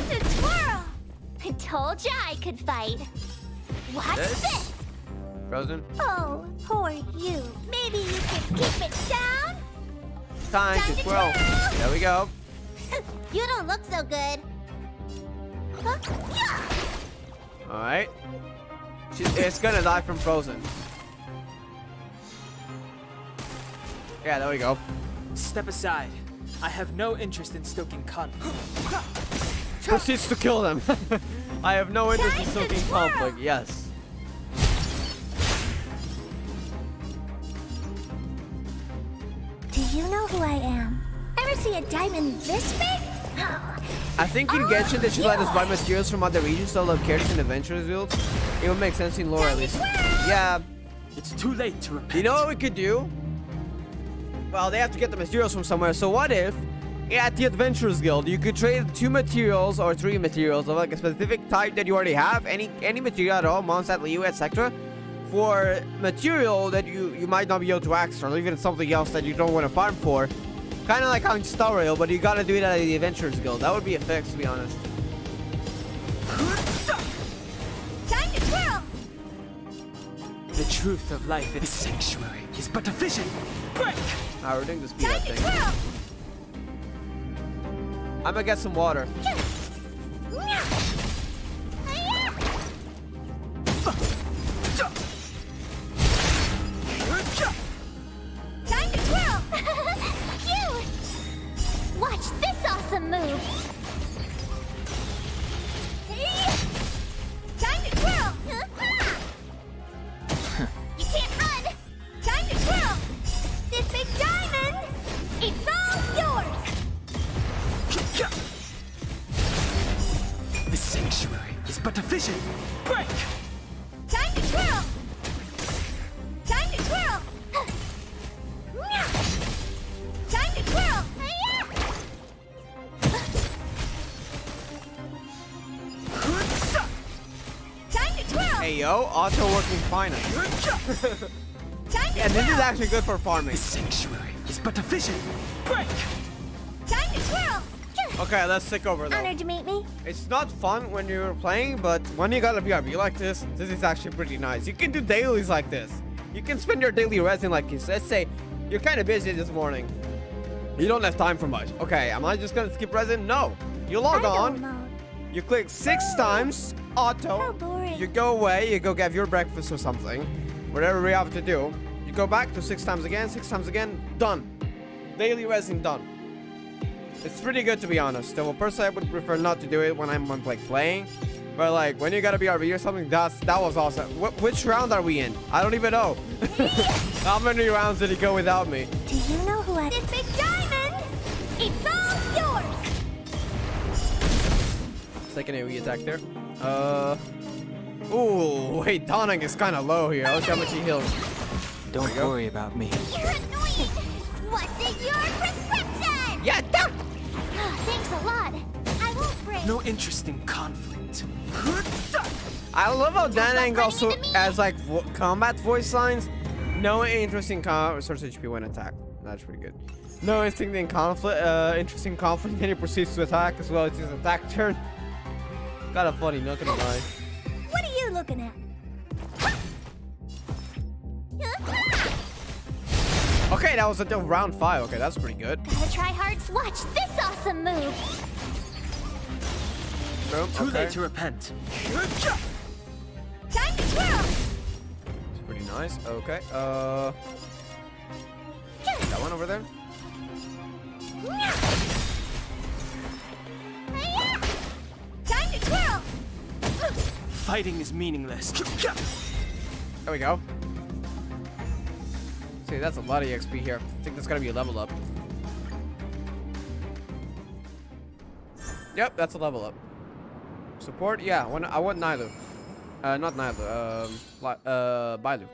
to twirl! I told ya I could fight. Watch this! Frozen? Oh, poor you. Maybe you can keep it down? Time to twirl. There we go. You don't look so good. Huh? Yeah. Alright. It's gonna die from Frozen. Yeah, there we go. Step aside. I have no interest in stoking conflict. Proceeds to kill them. I have no interest in stoking conflict. Yes. Do you know who I am? Ever see a diamond this big? Oh, I think in Genshin they should let us buy materials from other regions to unlock characters and adventurers guilds. It would make sense in lore at least. Yeah. It's too late to repent. You know what we could do? Well, they have to get the materials from somewhere. So what if at the Adventurers Guild you could trade 2 materials or 3 materials of like a specific type that you already have, any material at all, Mondstadt, Liu, etc., for material that you might not be able to access, or even something else that you don't want to farm for. Kind of like how in Star Rail, but you gotta do it at the Adventurers Guild. That would be a fix, to be honest. Time to twirl! The truth of life in the sanctuary is but a vision. Break! Alright, we're doing the speed up Time to thing. twirl! I'm gonna get some water. Time to twirl! Cute! Watch this awesome move! Time to twirl! You can't run! Time to twirl! This big diamond! It's all yours! The sanctuary is but a vision. Break! Time to twirl! Time to twirl! Time to twirl! Time to twirl! Hey yo, auto working fine. Time to Yeah, this twirl! is actually good for farming. The sanctuary is but a vision. Break! Time to twirl! Okay, let's take over though. Honored to meet me. It's not fun when you're playing, but when you got a BRB like this is actually pretty nice. You can do dailies like this. You can spend your daily resin like this. Let's say you're kind of busy this morning. You don't have time for much. Okay, am I just gonna skip resin? No. You log on, you click 6 times, auto, How boring. you go away, you go get your breakfast or something. Whatever we have to do. You go back to 6 times again, done. Daily resin done. It's pretty good to be honest. Though personally, I would prefer not to do it when I'm like playing. But like when you got a BRB or something, that was awesome. Which round are we in? I don't even know. How many rounds did he go without me? Do you know who I... This big diamond! It's all yours! Second AoE attack there. Ooh, wait, Donning is kind of low here. Let's see how much he heals. Don't worry about me. You're annoying! What's in your prescription? Yeah, duh! Thanks a lot. I won't break. No interest in conflict. I love how Danang running also into me. has like combat voice lines. No interesting source HP when attacked. That's pretty good. No instinct in conflict. Interesting conflict. Then he proceeds to attack as well. It's his attack turn. Kind of funny, not gonna lie. What are you looking at? Okay, that was until round 5. Okay, that's pretty good. Gotta try hard. Watch this awesome move. Boom. Too Okay. late to repent. Time to twirl! It's pretty nice. Okay. That one over there. Time to twirl! Fighting is meaningless. There we go. See, that's a lot of EXP here. I think that's gotta be a level up. Yep, that's a level up. Support? Yeah, I want Nailu. Not Nailu. Bailu.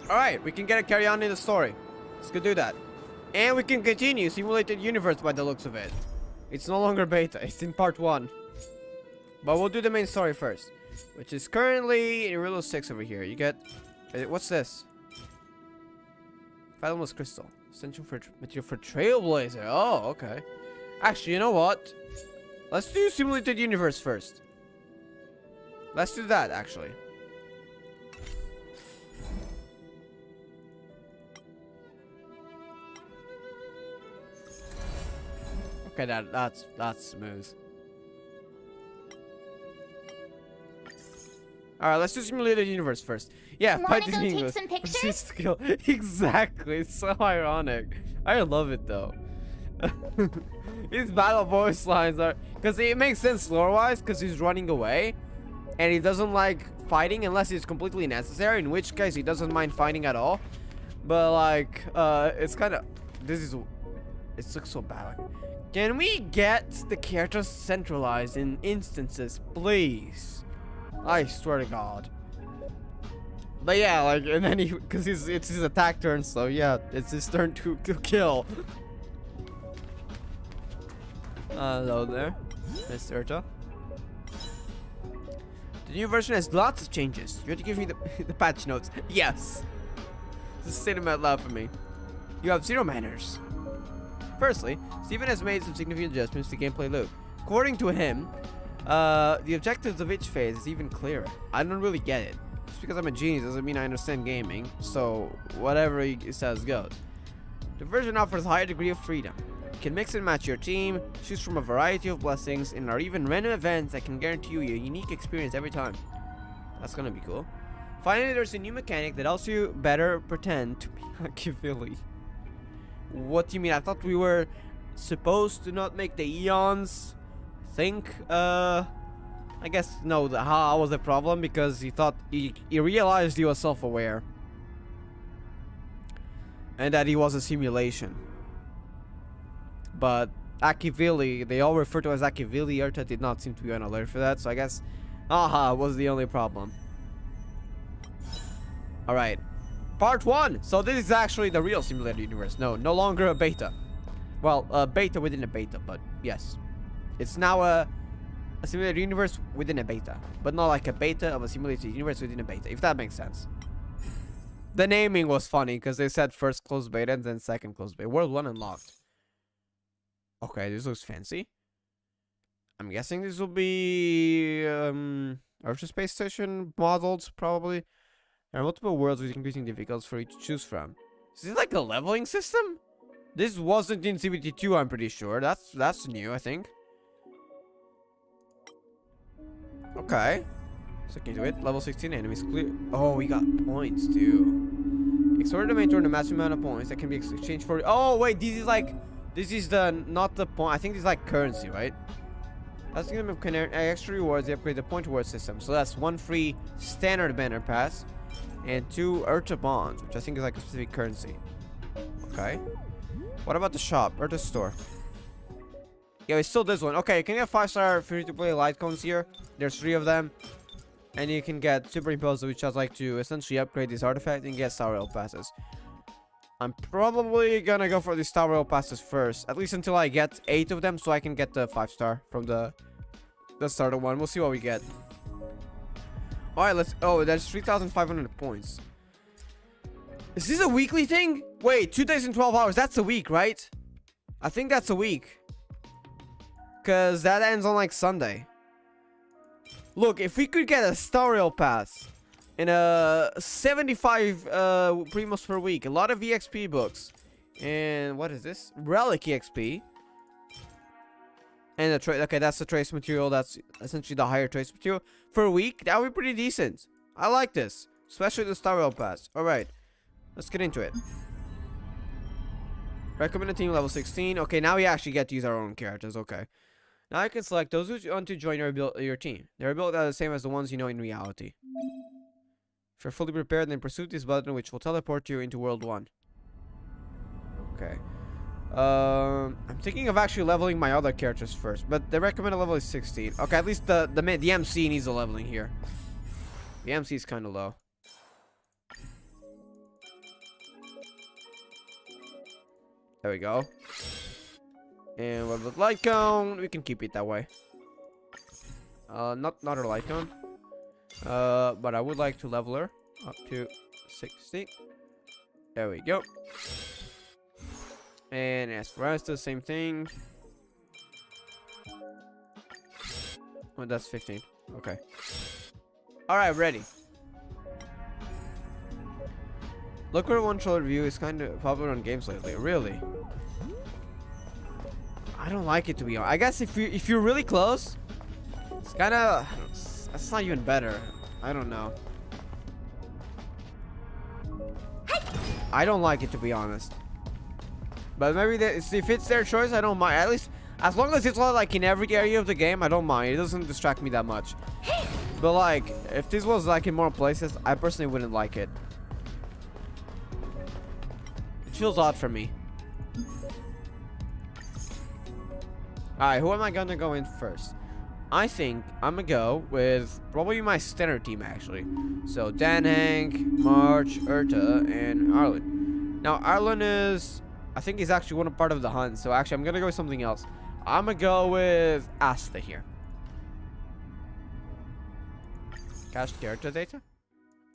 Alright, we can carry on in the story. Let's go do that. And we can continue Simulated Universe by the looks of it. It's no longer beta, it's in part 1. But we'll do the main story first. Which is currently in Rilo 6 over here. You get... what's this? Fathomless Crystal. Essential for material for Trailblazer. Oh, okay. Actually, you know what? Let's do Simulated Universe first. Let's do that, actually. Okay, that's smooth. Alright, let's do Simulated Universe first. Yeah, Wanna fight go this take English. some pictures? Proceed skill. Exactly. It's so ironic. I love it though. His battle voice lines are because it makes sense lore-wise because he's running away and he doesn't like fighting unless it's completely necessary, in which case he doesn't mind fighting at all. But like, it's kind of, it looks so bad. Like, can we get the characters centralized in instances, please? I swear to God. But yeah, like, and then because it's his attack turn, so yeah, it's his turn to kill. Hello there, Mr. Urta. The new version has lots of changes. You have to give me the patch notes. Yes. Just say them out loud for me. You have 0 manners. Firstly, Steven has made some significant adjustments to gameplay loop. According to him, the objectives of each phase is even clearer. I don't really get it. Just because I'm a genius doesn't mean I understand gaming, so whatever he says goes. The version offers a higher degree of freedom. You can mix and match your team, choose from a variety of blessings, and there are even random events that can guarantee you a unique experience every time. That's gonna be cool. Finally, there's a new mechanic that helps you better pretend to be Machiavelli. What do you mean? I thought we were supposed to not make the eons think, I guess, no, how was the problem? Because he thought, he realized he was self-aware. And that he was a simulation. But Machiavelli, they all refer to as Machiavelli. Urta did not seem to be on alert for that, so I guess, was the only problem. Alright. Part 1! So this is actually the real simulated universe. No longer a beta. Well, a beta within a beta, but yes. It's now a simulated universe within a beta. But not like a beta of a simulated universe within a beta, if that makes sense. The naming was funny, because they said first closed beta and then second closed beta. World 1 unlocked. Okay, this looks fancy. I'm guessing this will be Earth Space Station modeled, probably. There are multiple worlds with increasing difficulties for you to choose from. Is this like a leveling system? This wasn't in CBT.2, I'm pretty sure. That's new, I think. Okay. Let's look into it. Level 16 enemies clear. Oh, we got points too. Explore the main tour, the massive amount of points that can be exchanged for. Oh wait, this is not the point. I think this is like currency, right? That's gonna be extra rewards. They upgrade the point reward system. So that's 1 free standard banner pass. And 2 Urta bonds, which I think is like a specific currency. Okay. What about the shop? Urta store. Yeah, it's still this one. Okay, you can get 5-star free-to-play light cones here. There's 3 of them. And you can get superimposed, which has like to essentially upgrade this artifact and get Star Rail passes. I'm probably gonna go for the Star Rail passes first. At least until I get 8 of them, so I can get the 5-star from the starter one. We'll see what we get. Alright, let's... Oh, that's 3,500 points. Is this a weekly thing? Wait, 2 days and 12 hours. That's a week, right? I think that's a week. Because that ends on, like, Sunday. Look, if we could get a Star Rail pass and 75 primos per week, a lot of EXP books. And what is this? Relic EXP. And okay, that's the trace material. That's essentially the higher trace material. For a week, that would be pretty decent. I like this. Especially the Star Rail pass. Alright. Let's get into it. Recommended team level 16. Okay, now we actually get to use our own characters. Okay. Now you can select those who want to join your team. Their abilities are the same as the ones you know in reality. If you're fully prepared, then pursue this button, which will teleport you into World 1. Okay. I'm thinking of actually leveling my other characters first, but the recommended level is 16. Okay, at least the MC needs a leveling here. The MC is kind of low. There we go. And with the light cone, we can keep it that way. Not a light cone. But I would like to level her up to 60. There we go. And Esperanza, same thing. Oh, that's 15. Okay. Alright, ready. Look-where one-shot review is kind of popular on games lately. Really? I don't like it, to be honest. I guess if you're really close, it's kind of... That's not even better. I don't know. I don't like it, to be honest. But maybe if it's their choice, I don't mind. At least, as long as it's not like in every area of the game, I don't mind. It doesn't distract me that much. But like, if this was like in more places, I personally wouldn't like it. feels odd for me. Alright, who am I gonna go in first? I think I'm gonna go with probably my standard team, actually. So, Dan, Hank, March, Urta, and Arlen. Now, Arlen is... I think he's actually one part of the hunt, so actually I'm gonna go with something else. I'm gonna go with Asta here. Cache character data?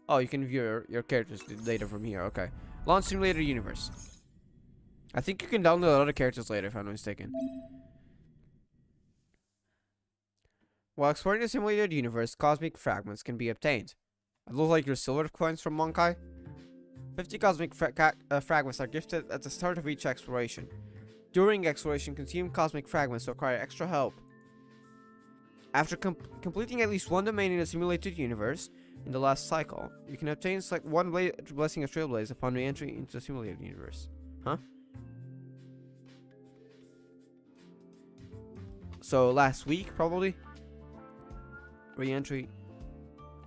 Oh, you can view your character's data from here, okay. Launch Simulator Universe. I think you can download other characters later, if I'm not mistaken. While exploring the simulated universe, cosmic fragments can be obtained. It looks like your silver coins from Honkai. 50 cosmic fragments are gifted at the start of each exploration. During exploration, consume cosmic fragments to acquire extra help. After completing at least one domain in the simulated universe in the last cycle, you can obtain one blessing of Trailblaze upon re-entry into the simulated universe. Huh? So last week, probably? Re-entry.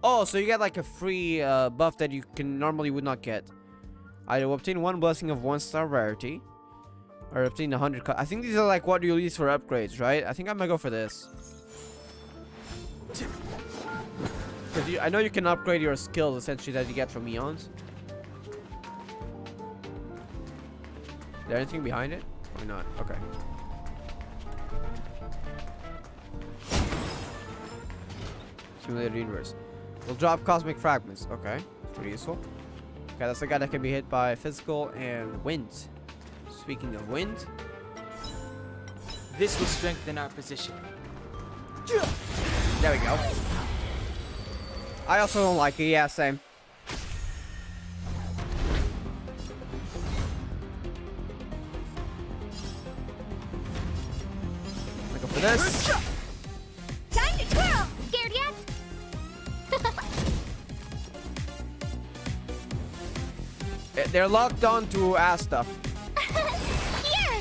Oh, so you get like a free buff that you normally would not get. Either obtain one blessing of 1-star rarity, or obtain 100. I think these are like what you use for upgrades, right? I think I'm gonna go for this. Because I know you can upgrade your skills essentially that you get from Eons. Is there anything behind it? Or not? Okay. Simulated universe. Will drop cosmic fragments. Okay. Pretty useful. Okay, that's the guy that can be hit by physical and wind. Speaking of wind. This will strengthen our position. There we go. I also don't like it. Yeah, same. I go for this. Time to twirl! Scared yet? They're locked on to Asta. Here!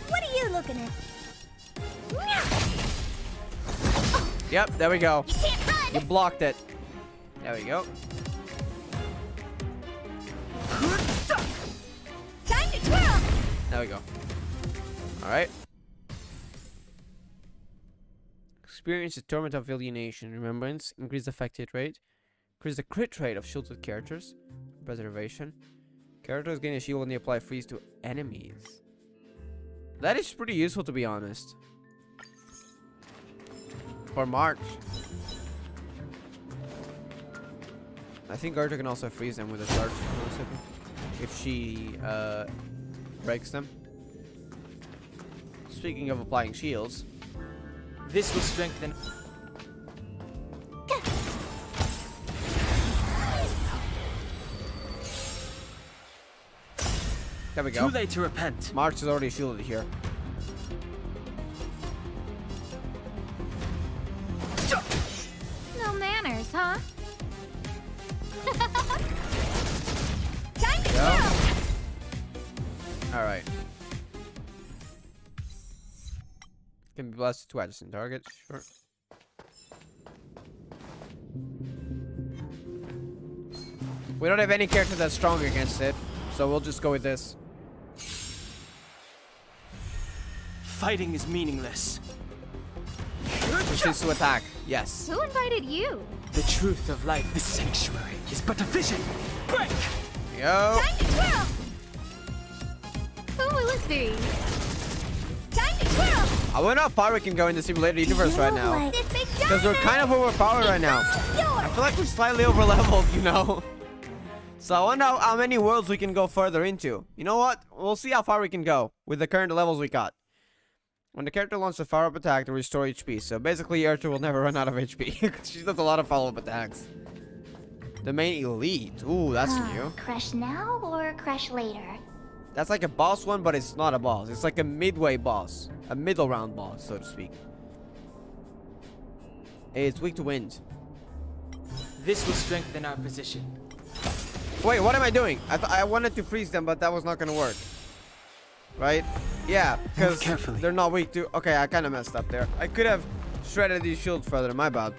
What are you looking at? Yep, there we go. You can't run! You blocked it. There we go. Time to twirl! There we go. Alright. Experience the torment of alienation. Remembrance. Increase the effect hit rate. Increase the crit rate of shielded characters. Preservation. Characters gain a shield when they apply freeze to enemies. That is pretty useful, to be honest. For March. I think Gertrude can also freeze them with a charge if she breaks them. Speaking of applying shields, this will strengthen. There we go. Too late to repent. March is already shielded here. No manners, huh? Time to Go. twirl! Alright. Can be blasted to adjacent targets, sure. We don't have any character that's strong against it, so we'll just go with this. Fighting is meaningless. Proceeds to attack. Yes. Who invited you? The truth of life, this sanctuary, is but a vision. Break! Yo. Time to twirl! Who will it be? Time to twirl! I wonder how far we can go in the simulated universe right now. Because we're kind of overpowered right now. I feel like we're slightly over leveled, you know. So I wonder how many worlds we can go further into. You know what? We'll see how far we can go with the current levels we got. When the character launches a follow-up attack to restore HP. So basically, Erta will never run out of HP. She does a lot of follow-up attacks. The main elite. Ooh, that's new. Crash now or crash later? That's like a boss one, but it's not a boss. It's like a midway boss. A middle round boss, so to speak. It's weak to wind. This will strengthen our position. Wait, what am I doing? I wanted to freeze them, but that was not gonna work. Right? Yeah, because they're not weak to... Okay, I kind of messed up there. I could have shredded these shields further. My bad.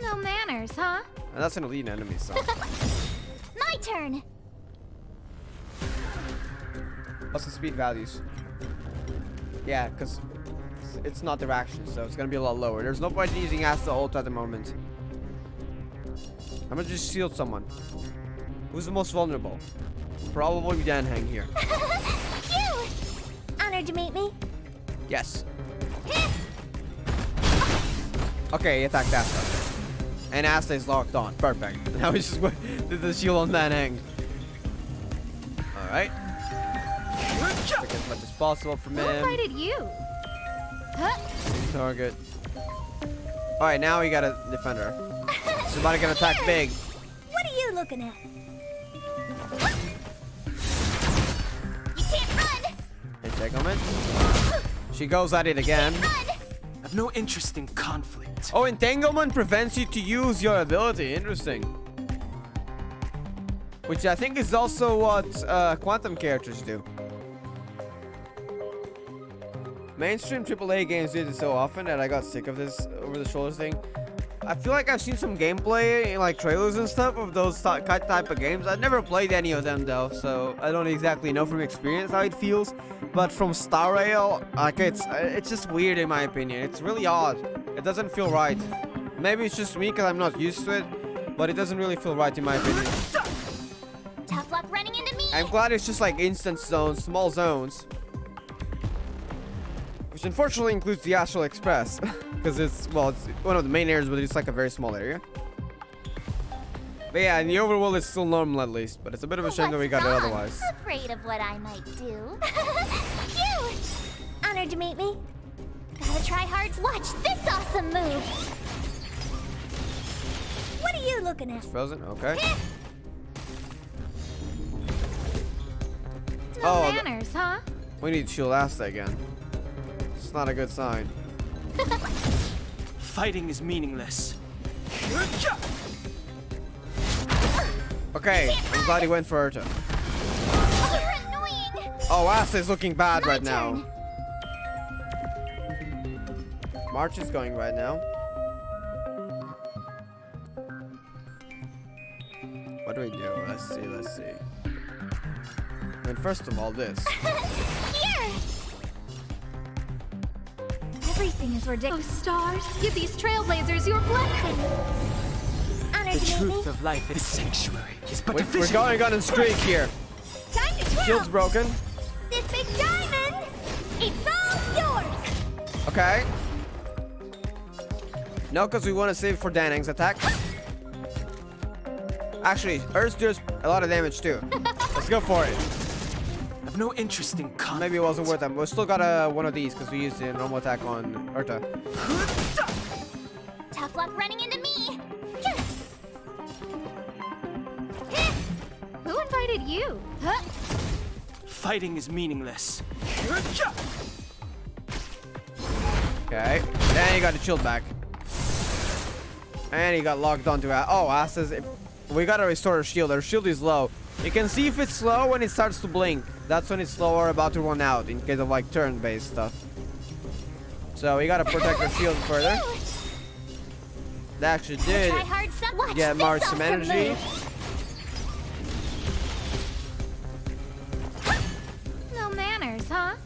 No manners, huh? And that's an elite enemy, so... My turn! What's the speed values? Yeah, because it's not their action, so it's gonna be a lot lower. There's no point in using Asta ult at the moment. I'm gonna just shield someone. Who's the most vulnerable? Probably Danhang here. Phew! Honored to meet me. Yes. Okay, he attacked Asta. And Asta is locked on. Perfect. Now he's just did the shield on Danhang. Alright. Take as much as possible from Who him. invited you? Huh? Target. Alright, now we got a defender. Somebody gonna attack big. What are you looking at? You can't run! Entanglement. She goes at it again. I've no interest in conflict. Oh, entanglement prevents you to use your ability. Interesting. Which I think is also what quantum characters do. Mainstream AAA games did it so often that I got sick of this over-the-shoulder thing. I feel like I've seen some gameplay in like trailers and stuff of those type of games. I've never played any of them though, so I don't exactly know from experience how it feels. But from Star Rail, like it's just weird in my opinion. It's really odd. It doesn't feel right. Maybe it's just me because I'm not used to it, but it doesn't really feel right in my opinion. Tough luck running into me! I'm glad it's just like instant zones, small zones. Which unfortunately includes the Astral Express. Because it's one of the main areas, but it's like a very small area. But yeah, in the overworld it's still normal at least. But it's a bit of a shame that we got it otherwise. Afraid of what I might do. Phew! Honored to meet me. Gotta try hard to watch this awesome move. What are you looking at? It's frozen, okay. No manners, huh? We need to shield Asta again. It's not a good sign. Fighting is meaningless. Okay, I'm glad he went for Urta. You're annoying. Oh, Asta is looking bad My right now. turn. March is going right now. What do we do? Let's see. I mean, first of all, this. Here. Everything is ridiculous. Oh, stars, give these trailblazers your blessing. Honored The to meet me. truth of life is sanctuary. Is but a We're vision. going on a streak here. Time to twirl. Shield's broken. This big diamond. It's all yours. Okay. No, because we want to save for Danang's attack. Actually, Earth does a lot of damage too. Let's go for it. I've no interest in conflict. Maybe it wasn't worth it. We still got one of these because we used the normal attack on Urta. Tough luck running into me. Who invited you? Huh? Fighting is meaningless. Okay. Then he got the shield back. And he got locked onto it. Oh, Asta's. We gotta restore her shield. Her shield is low. You can see if it's slow when it starts to blink. That's when it's slow or about to run out in case of like turn-based stuff. So we gotta protect her shield further. That actually did Try hard watch get this March some awesome energy. move. No manners, huh?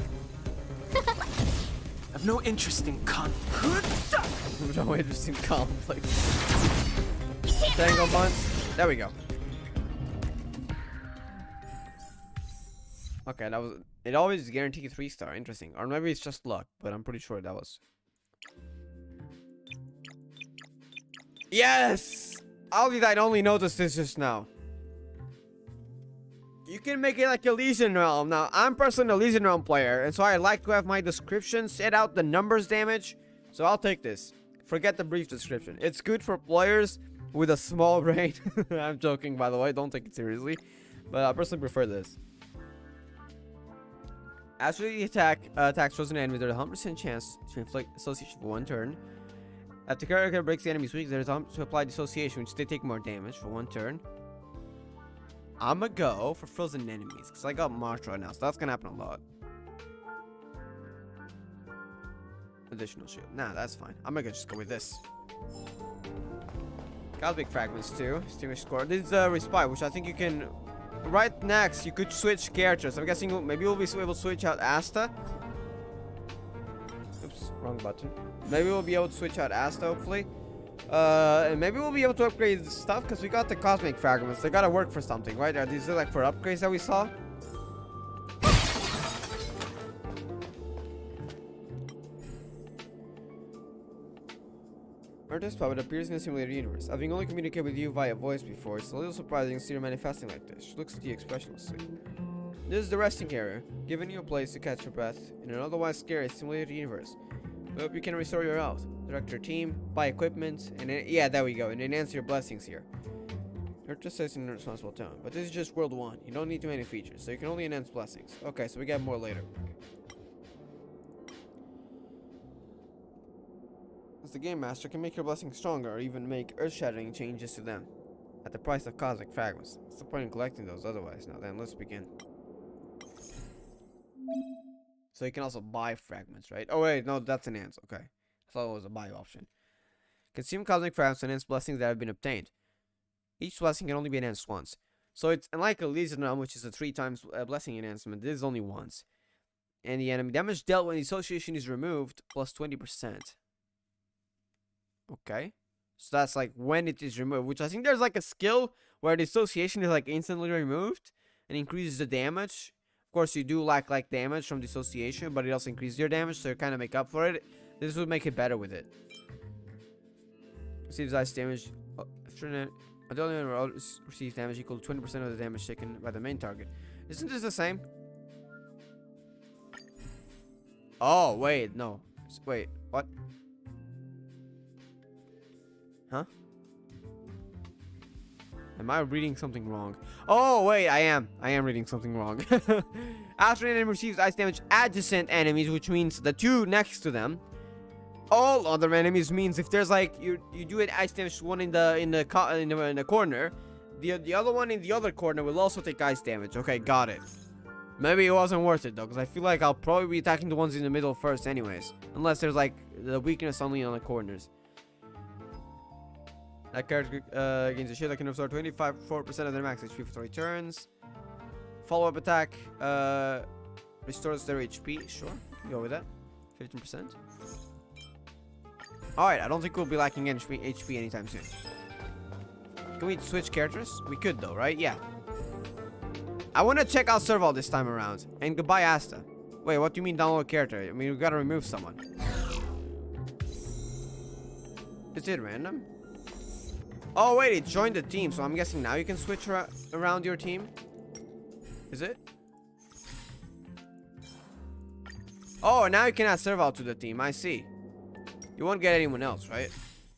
I've no interest in conflict. No interesting conflict. Tangle Bunt. There we go. Okay, that was. It always guaranteed 3-star. Interesting. Or maybe it's just luck, but I'm pretty sure that was. Yes! How did I only notice this just now? You can make it like Elysian Realm. Now, I'm personally an Elysian Realm player, and so I like to have my description set out the numbers damage. So I'll take this. Forget the brief description. It's good for players with a small brain. I'm joking, by the way. Don't take it seriously. But I personally prefer this. After the attacks frozen enemies, there's a 100% chance to inflict association for 1 turn. If the character breaks the enemy's weak, there's to apply dissociation, which they take more damage for 1 turn. I'ma go for frozen enemies, because I got March right now, so that's gonna happen a lot. Additional shield. Nah, that's fine. I'm gonna just go with this. Cosmic fragments too. Extinguish score. This is respite, which I think you can right next, you could switch characters. I'm guessing maybe we'll be able to switch out Asta. Oops, wrong button. Maybe we'll be able to switch out Asta, hopefully. And maybe we'll be able to upgrade the stuff because we got the cosmic fragments. They gotta work for something, right? Are these like for upgrades that we saw? Artist puppet appears in a simulated universe. Having only communicated with you via voice before, it's a little surprising to see her manifesting like this. She looks at you expressionlessly. This is the resting area, giving you a place to catch your breath in an otherwise scary simulated universe. We hope you can restore your health, direct your team, buy equipment, and yeah, there we go, and enhance your blessings here. Artist says in a responsible tone, but this is just World 1. You don't need too many features, so you can only enhance blessings. Okay, so we get more later. As the game master can make your blessings stronger or even make earth-shattering changes to them at the price of cosmic fragments. What's the point in collecting those otherwise? Now then, let's begin. So you can also buy fragments, right? Oh wait, no, that's enhance. Okay, I thought it was a buy option. Consume cosmic fragments to enhance blessings that have been obtained. Each blessing can only be enhanced once. So it's unlike Elysian Realm, which is a 3 times blessing enhancement. This is only once. And the enemy damage dealt when the association is removed plus 20%. Okay, so that's like when it is removed, which I think there's like a skill where the association is like instantly removed and increases the damage. Of course, you do lack like damage from dissociation, but it also increases your damage, so you kind of make up for it. This would make it better with it. Receives ice damage. After the only receives damage equal to 20% of the damage taken by the main target. Isn't this the same? Oh wait, no. Wait, what? Huh? Am I reading something wrong? Oh wait, I am reading something wrong. After an enemy receives ice damage, adjacent enemies, which means the 2 next to them. All other enemies means if there's like you do an ice damage to one in the corner, the other one in the other corner will also take ice damage. Okay, got it. Maybe it wasn't worth it though, because I feel like I'll probably be attacking the ones in the middle first anyways, unless there's like the weakness only on the corners. That character gains a shield that can absorb 4% of their max HP for 3 turns. Follow-up attack restores their HP. Sure, go with that. 15%. Alright, I don't think we'll be lacking HP anytime soon. Can we switch characters? We could though, right? Yeah. I want to check out Serval this time around. And goodbye, Asta. Wait, what do you mean download character? I mean, we gotta remove someone. Is it random? Oh wait, it joined the team, so I'm guessing now you can switch around your team. Is it? Oh, now you can add Serval to the team. I see. You won't get anyone else, right?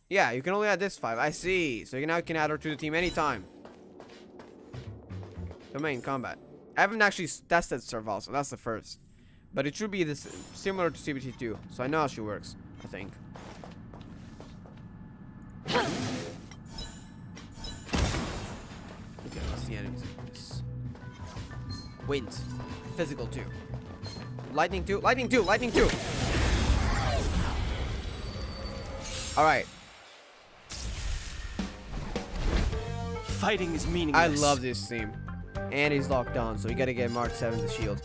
Yeah, you can only add this 5. I see. So now you can add her to the team anytime. Domain combat. I haven't actually tested Serval, so that's the first. But it should be this similar to CBT.2, so I know how she works. I think. Okay, what's the enemies? Wind. Physical 2. Lightning 2. Lightning 2. Lightning 2. Alright. Fighting is meaningless. I love this theme. And he's locked on, so we gotta get March 7th the shield.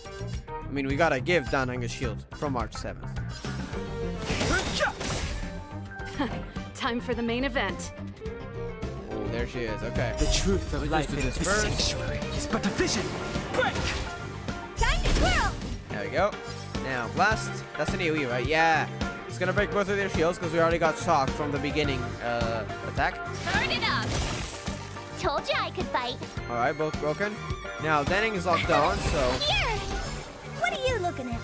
I mean, we gotta give Danhang a shield from March 7th. Time for the main event. Oh, there she is. Okay. The truth of life in this this first. sanctuary is but a vision. Break! Time to twirl! There we go. Now, blast. That's an AoE, right? Yeah. It's gonna break both of their shields because we already got shocked from the beginning attack. Turn it up. Told you I could fight. Alright, both broken. Now, Danhang is locked on, so... Here! What are you looking at?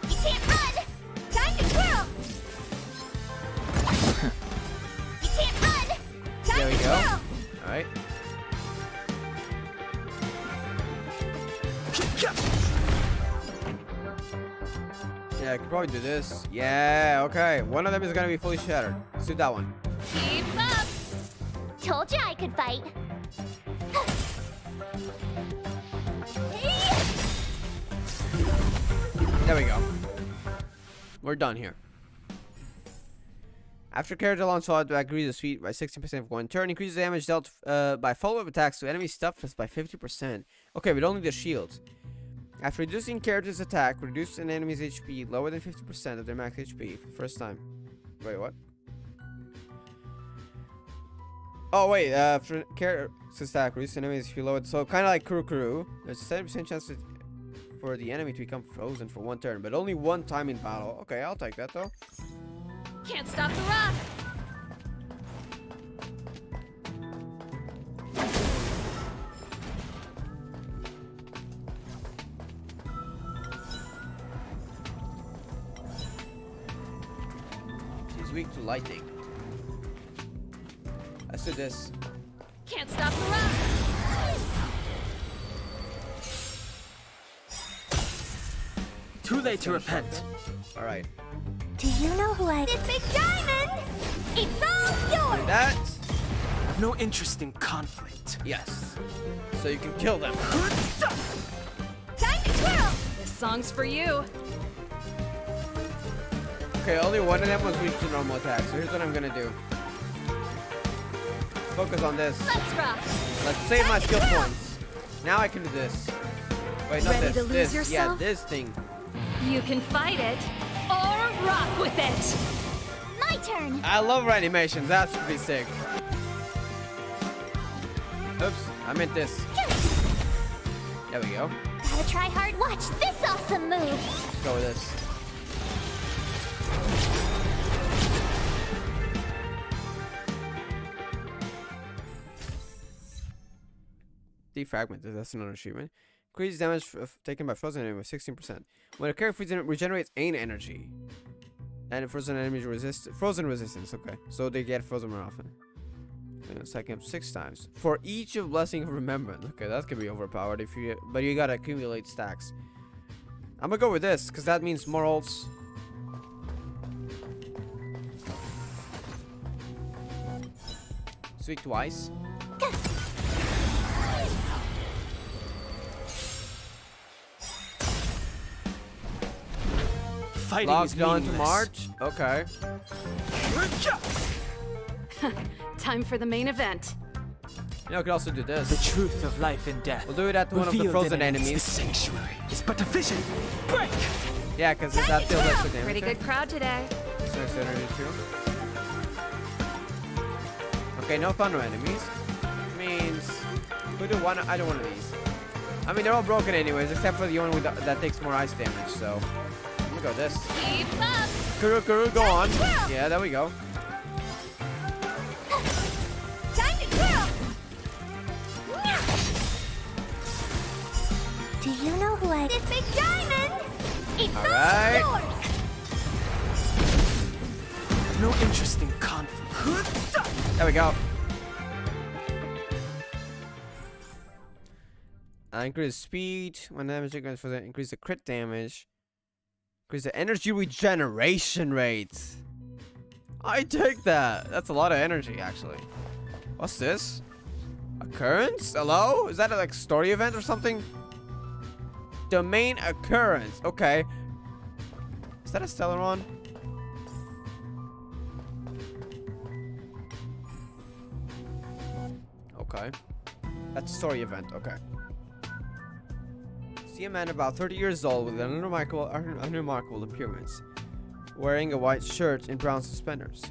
You can't run! Time to twirl! You can't run! Time There we to go. twirl! Alright. Yeah, I could probably do this. Yeah, okay. One of them is gonna be fully shattered. Let's do that one. Keep up. Told you I could fight. There we go. We're done here. After character launch followed by increase the speed by 16% for 1 turn, increases damage dealt by follow-up attacks to enemy stuff by 50%. Okay, but only the shield. After reducing character's attack, reduce an enemy's HP lower than 50% of their max HP for the first time. Wait, what? Oh wait, after character's attack, reduce an enemy's HP lower. So kind of like Kuru. There's a 70% chance for the enemy to become frozen for 1 turn, but only 1 time in battle. Okay, I'll take that though. Can't stop the rock. She's weak to lightning. Let's do this. Can't stop the rock. Too late to repent. All right. Do you know who I... This big diamond! It's all yours! That. I've no interest in conflict. Yes. So you can kill them. Time to twirl! This song's for you. Okay, only one of them was weak to normal attacks. So here's what I'm gonna do. Focus on this. Let's rock! Let's save my skill points. Now I can do this. Wait, not Ready this. to lose This. Yeah, yourself? this thing. You can fight it or rock with it. My turn! I love animations. That's pretty sick. Oops, I meant this. There we go. Gotta try hard. Watch this awesome move! Let's go with this. Defragmented, that's another achievement. Increases damage taken by frozen enemy by 16%. When a character regenerates aim energy. And frozen enemy frozen resistance, okay. So they get frozen more often. Second up 6 times. For each of Blessing of Remembrance. Okay, that could be overpowered if you but you gotta accumulate stacks. I'm gonna go with this, because that means more ults. Sweet twice. Fighting Locked is on to meaningless. March. Okay. Time for the main event. You know, I could also do The this. truth of life and death. We'll do it at one of the Revealed frozen in enemies. The sanctuary is but a vision. Break! Yeah, because that deals extra damage. Pretty good crowd today. So next energy too. Okay, no thunder enemies. Means we do one. I do one of these. I mean, they're all broken anyways, except for the one with that takes more ice damage. So I'm gonna go this. Keep up! Kuru, go on. Yeah, there we go. Time to twirl! Do you know who I... This big diamond! It's All right. all yours! No interest in conflict. There we go. Increase speed when damage goes for the increase the crit damage. Increase the energy regeneration rate. I take that. That's a lot of energy, actually. What's this? Occurrence? Hello? Is that a like story event or something? Domain occurrence. Okay. Is that a Stellaron? Okay. That's a story event. Okay. See a man about 30 years old with an unremarkable appearance, wearing a white shirt and brown suspenders.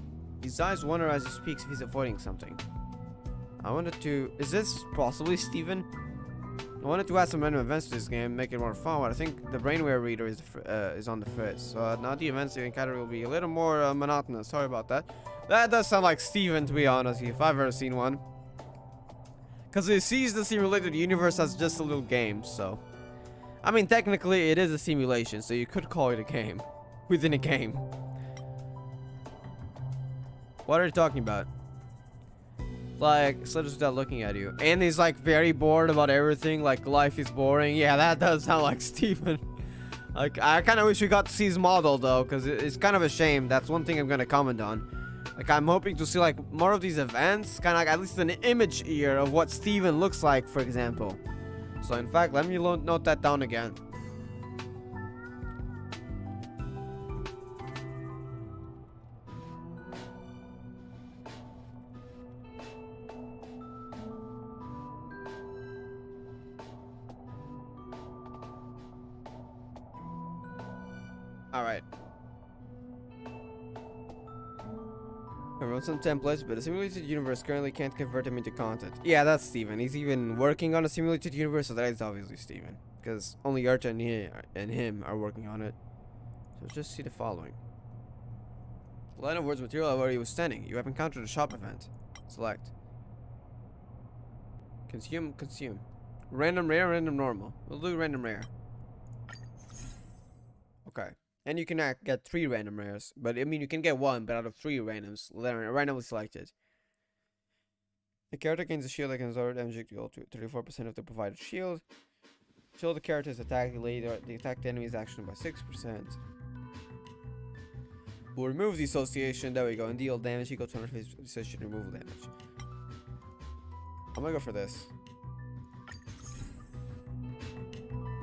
His eyes wander as he speaks if he's avoiding something. I wanted to... Is this possibly Steven? I wanted to add some random events to this game, make it more fun, but I think the brainwave reader is on the fritz. So now the events you encounter will be a little more monotonous. Sorry about that. That does sound like Steven, to be honest, if I've ever seen one. Because he sees the simulated universe as just a little game, so... I mean, technically, it is a simulation, so you could call it a game. Within a game. What are you talking about? Like, Slitter's without looking at you. And he's, like, very bored about everything. Like, life is boring. Yeah, that does sound like Steven. Like, I kind of wish we got to see his model, though, because it's kind of a shame. That's one thing I'm going to comment on. Like, I'm hoping to see, like, more of these events. Kind of like, at least an image here of what Steven looks like, for example. So, in fact, let me note that down again. Alright. I wrote some templates, but the simulated universe currently can't convert them into content. Yeah, that's Steven. He's even working on a simulated universe, so that is obviously Steven. Because only Arta and him are working on it. So let's just see the following. Line of words material where he was standing. You have encountered a shop event. Select. Consume. Random rare, random normal. We'll do random rare. Okay. And you can get 3 random rares. But I mean, you can get 1, but out of 3 randoms, randomly selected. The character gains a shield that can absorb damage equal to 34% of the provided shield. Show the character's attack later. The attacked enemy's action by 6%. We'll remove the association. There we go. And deal damage equal to 150 association removal damage. I'm gonna go for this.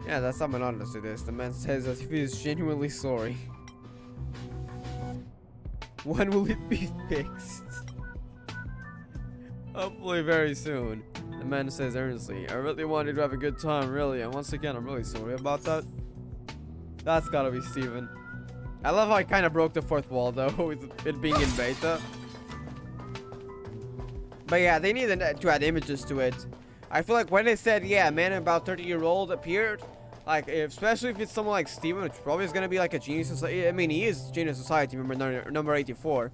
Yeah, that's how monotonous it is. The man says as if he is genuinely sorry. When will it be fixed? Hopefully very soon. The man says earnestly, I really wanted to have a good time, really, and once again, I'm really sorry about that. That's gotta be Steven. I love how I kind of broke the 4th wall, though, with it being in beta. But yeah, they need to add images to it. I feel like when they said, yeah, a man about 30-year-old appeared, like, especially if it's someone like Steven, which probably is going to be like a Genius Society. I mean, he is Genius Society member number 84.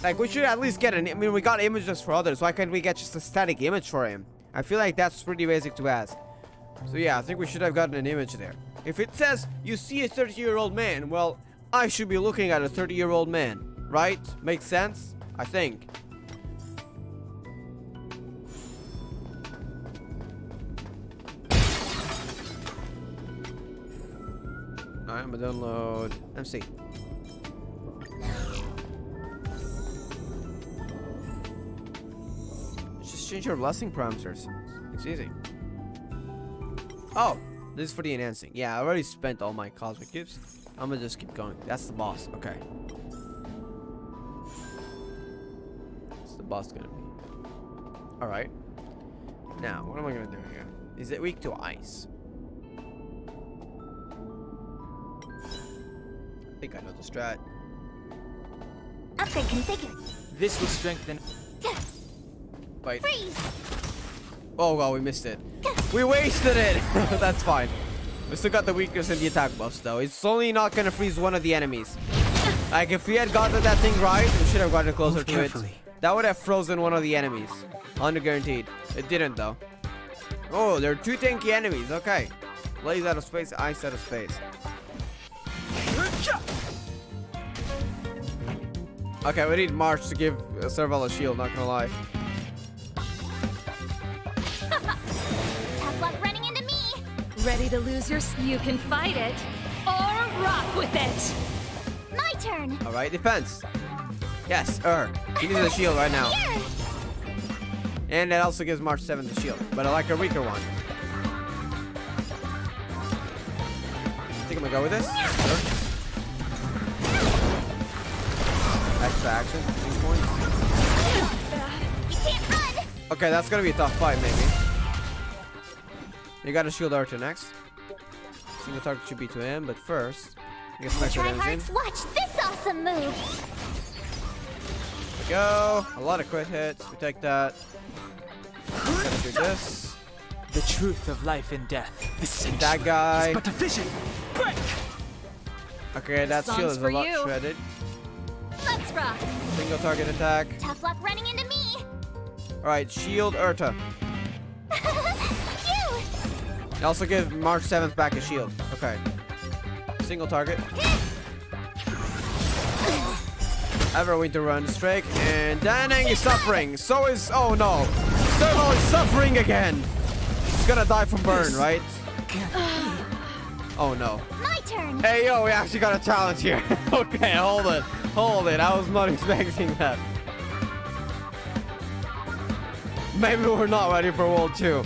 Like, we should at least get I mean, we got images for others. Why can't we get just a static image for him? I feel like that's pretty basic to ask. So yeah, I think we should have gotten an image there. If it says, you see a 30-year-old man, well, I should be looking at a 30-year-old man. Right? Makes sense? I think. Alright, I'm gonna download MC. Just change your blessing parameters. It's easy. Oh, this is for the enhancing. Yeah, I already spent all my cosmic cubes. I'm gonna just keep going. That's the boss. Okay. What's the boss gonna be? Alright. Now, what am I gonna do here? Is it weak to ice? I think I know the strat. Upgrade configured. This will strengthen. Wait. Freeze. Oh well, we missed it. We wasted it. That's fine. We still got the weakness and the attack buffs though. It's only not gonna freeze one of the enemies. Like if we had gotten that thing right, we should have gotten closer to it. That would have frozen one of the enemies. Under guaranteed. It didn't though. Oh, there are 2 tanky enemies. Okay. Blaze out of space, ice out of space. Okay, we need March to give Serval a shield, not gonna lie. Tough luck running into me. Ready to lose your... You can fight it or rock with it. My turn. Alright, defense. Yes, she needs a shield right now. Here. And that also gives March 7 the shield, but I like a weaker one. I think I'm gonna go with this. Sure. Extra action, 2 points. You can't run. Okay, that's gonna be a tough fight, maybe. You gotta shield Arthur next. Single target should be to him, but first, I guess extra damage in. Tryhards, watch this awesome move. There we go. A lot of crit hits. We take that. Gonna do this. The truth of life and death. That guy. But a vision. Break. Okay, that Song's shield is a for lot you. shredded. Let's rock. Single target attack. Tough luck running into me. Alright, shield Urta. Phew. It also gives March 7th back a shield. Okay. Single target. Everwinter runs strike, and Danang is suffering. So is... Oh no. Serval is suffering again. He's gonna die from burn, right? Oh no. My turn. Hey yo, we actually got a challenge here. Okay, hold it. Hold it. I was not expecting that. Maybe we're not ready for World 2.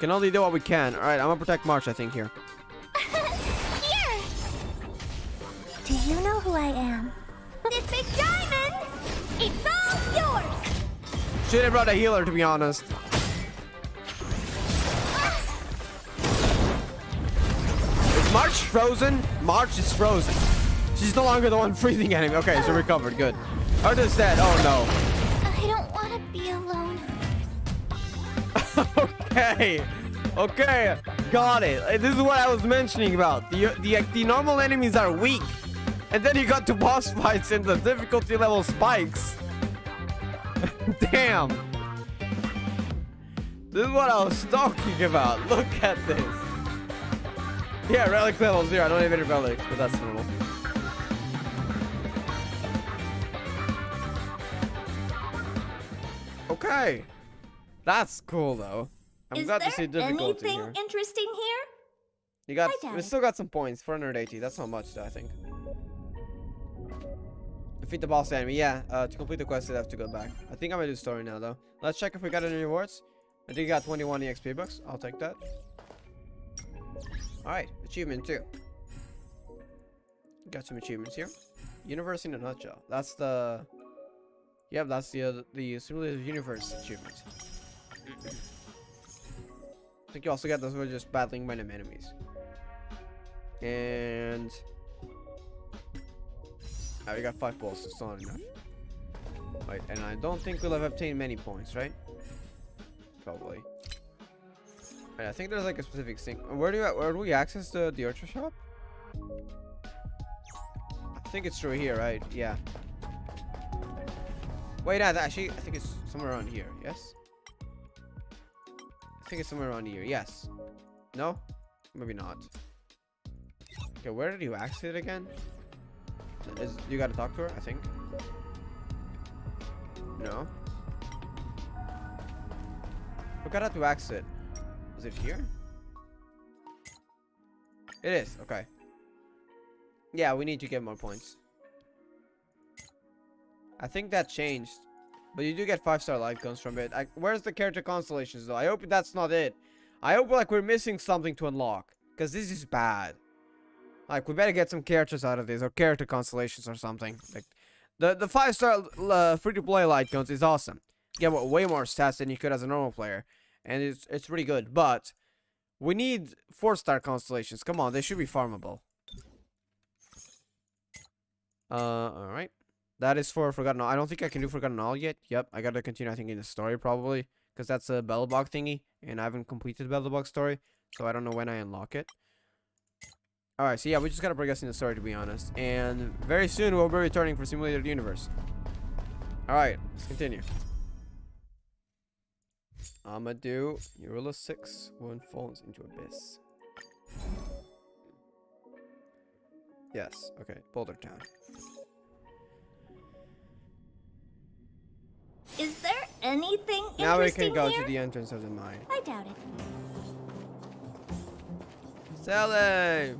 Can only do what we can. Alright, I'm gonna protect March, I think, here. Here. Do you know who I am? This big diamond. It's all yours. Should have brought a healer, to be honest. Is March frozen? March is frozen. She's no longer the one freezing enemy. Okay, she recovered. Good. Arthur's dead. Oh no. I don't want to be alone. Okay. Okay. Got it. This is what I was mentioning about. The normal enemies are weak. And then you got to boss fights and the difficulty level spikes. Damn. This is what I was talking about. Look at this. Yeah, relic level 0. I don't have any relics, but that's normal. Okay. That's cool though. I'm glad to see difficulty here. Interesting here? You got we still got some points. 480. That's not much though, I think. Defeat the boss enemy. Yeah, to complete the quest, you have to go back. I think I'm gonna do story now though. Let's check if we got any rewards. I think you got 21 EXP bucks. I'll take that. Alright, achievement 2. Got some achievements here. Universe in a nutshell. That's the... Yep, that's the simulated universe achievement. I think you also get those for just battling random enemies. And... Oh, we got 5 balls, so it's not enough. Right, and I don't think we'll have obtained many points, right? Probably. Right, I think there's like a specific thing. Where do we access the Ultra Shop? I think it's through here, right? Yeah. Wait, actually, I think it's somewhere around here. Yes? I think it's somewhere around here. Yes. No? Maybe not. Okay, where did you access it again? You gotta talk to her, I think. No. We gotta to exit. Is it here? It is. Okay. Yeah, we need to get more points. I think that changed, but you do get 5-star light guns from it. Where's the character constellations though? I hope that's not it. I hope like we're missing something to unlock, because this is bad. Like we better get some characters out of this, or character constellations or something. Like the 5-star free-to-play light guns is awesome. You get way more stats than you could as a normal player, and it's really good. But we need 4-star constellations. Come on, they should be farmable. All right. That is for Forgotten All. I don't think I can do Forgotten All yet. Yep, I gotta continue, I think, in the story probably, because that's a Bellbog thingy, and I haven't completed the Bellbog story, so I don't know when I unlock it. Alright, so yeah, we just gotta progress in the story, to be honest. And very soon we'll be returning for Simulated Universe. Alright, let's continue. I'ma do Eurula 6 when falls into abyss. Yes, okay, Boulder Town. Is there anything now we can interesting go here? to the entrance of the mine. I doubt it. Sally!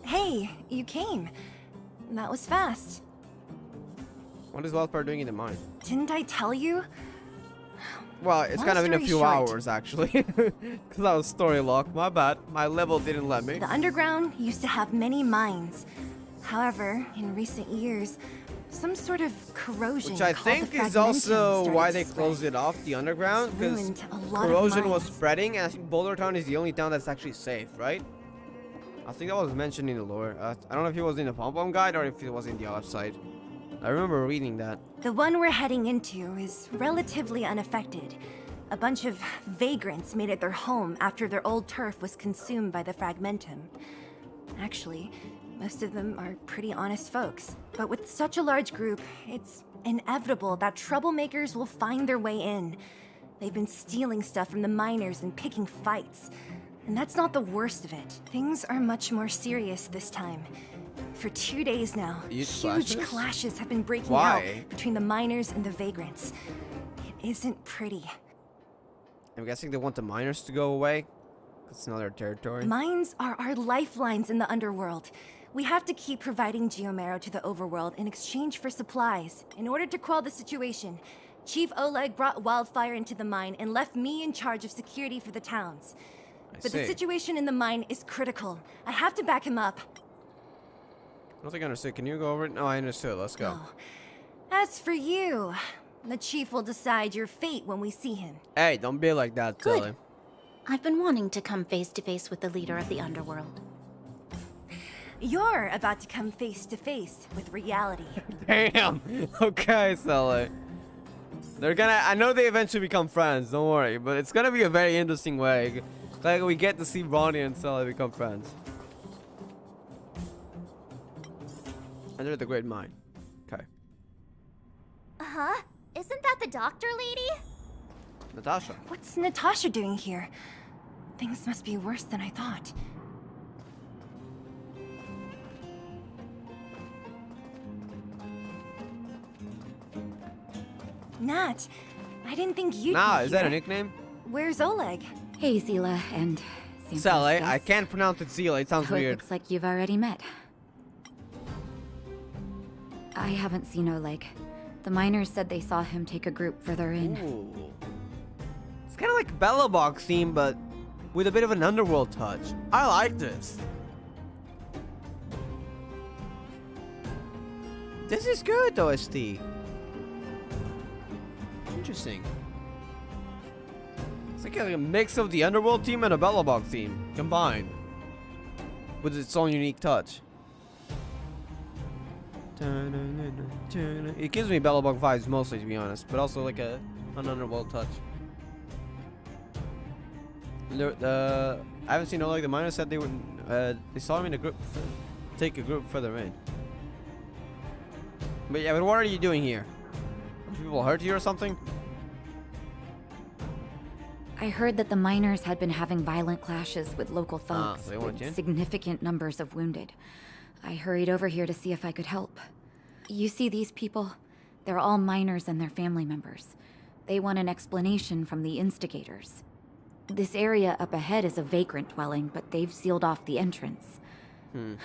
Hey, you came. That was fast. What is Wildfire doing in the mine? Didn't I tell you? Well, it's kind of in a few hours, actually. Because I was story locked. My bad. My level didn't let me. The underground used to have many mines. However, in recent years, some sort of corrosion. Which I think is also why they closed it off, the underground. Because corrosion was spreading, and I think Boulder Town is the only town that's actually safe, right? I think that was mentioned in the lore. I don't know if it was in the pom-pom guide or if it was in the website. I remember reading that. The one we're heading into is relatively unaffected. A bunch of vagrants made it their home after their old turf was consumed by the fragmentum. Actually, most of them are pretty honest folks. But with such a large group, it's inevitable that troublemakers will find their way in. They've been stealing stuff from the miners and picking fights. And that's not the worst of it. Things are much more serious this time. For 2 days now, huge clashes have been breaking out between the miners and the vagrants. It isn't pretty. I'm guessing they want the miners to go away. It's not their territory. Mines are our lifelines in the underworld. We have to keep providing Geomarrow to the overworld in exchange for supplies. In order to quell the situation, Chief Oleg brought Wildfire into the mine and left me in charge of security for the towns. But the situation in the mine is critical. I have to back him up. I don't think I understood. Can you go over it? No, I understood. Let's go. Oh. As for you, the chief will decide your fate when we see him. Hey, don't be like that, Tilly. I've been wanting to come face to face with the leader of the underworld. You're about to come face to face with reality. Damn. Okay, Sully. They're gonna. I know they eventually become friends. Don't worry, but it's gonna be a very interesting way. Like we get to see Bonnie and Sully become friends. Enter the Great Mine. Okay. Huh? Isn't that the doctor lady? Natasha. What's Natasha doing here? Things must be worse than I thought. Nat, I didn't think you'd be Is that a here. nickname? Where's Oleg? Hey, Zila and Sully. I can't pronounce it Zila. It sounds So it weird. looks like you've already met. I haven't seen Oleg. The miners said they saw him take a group further in. Ooh. It's kind of like Bellabog theme, but with a bit of an underworld touch. I like this. This is good, OST. Interesting. It's like a mix of the underworld theme and a Bellabog theme combined, with its own unique touch. It gives me Bellabog vibes mostly, to be honest, but also like an underworld touch. I haven't seen Oleg. The miners said they would. They saw him in a group, take a group further in. But yeah, but what are you doing here? Are people hurt you or something? I heard that the miners had been having violent clashes with local folks, so they want you in? with significant numbers of wounded. I hurried over here to see if I could help. You see these people? They're all miners and their family members. They want an explanation from the instigators. This area up ahead is a vagrant dwelling, but they've sealed off the entrance.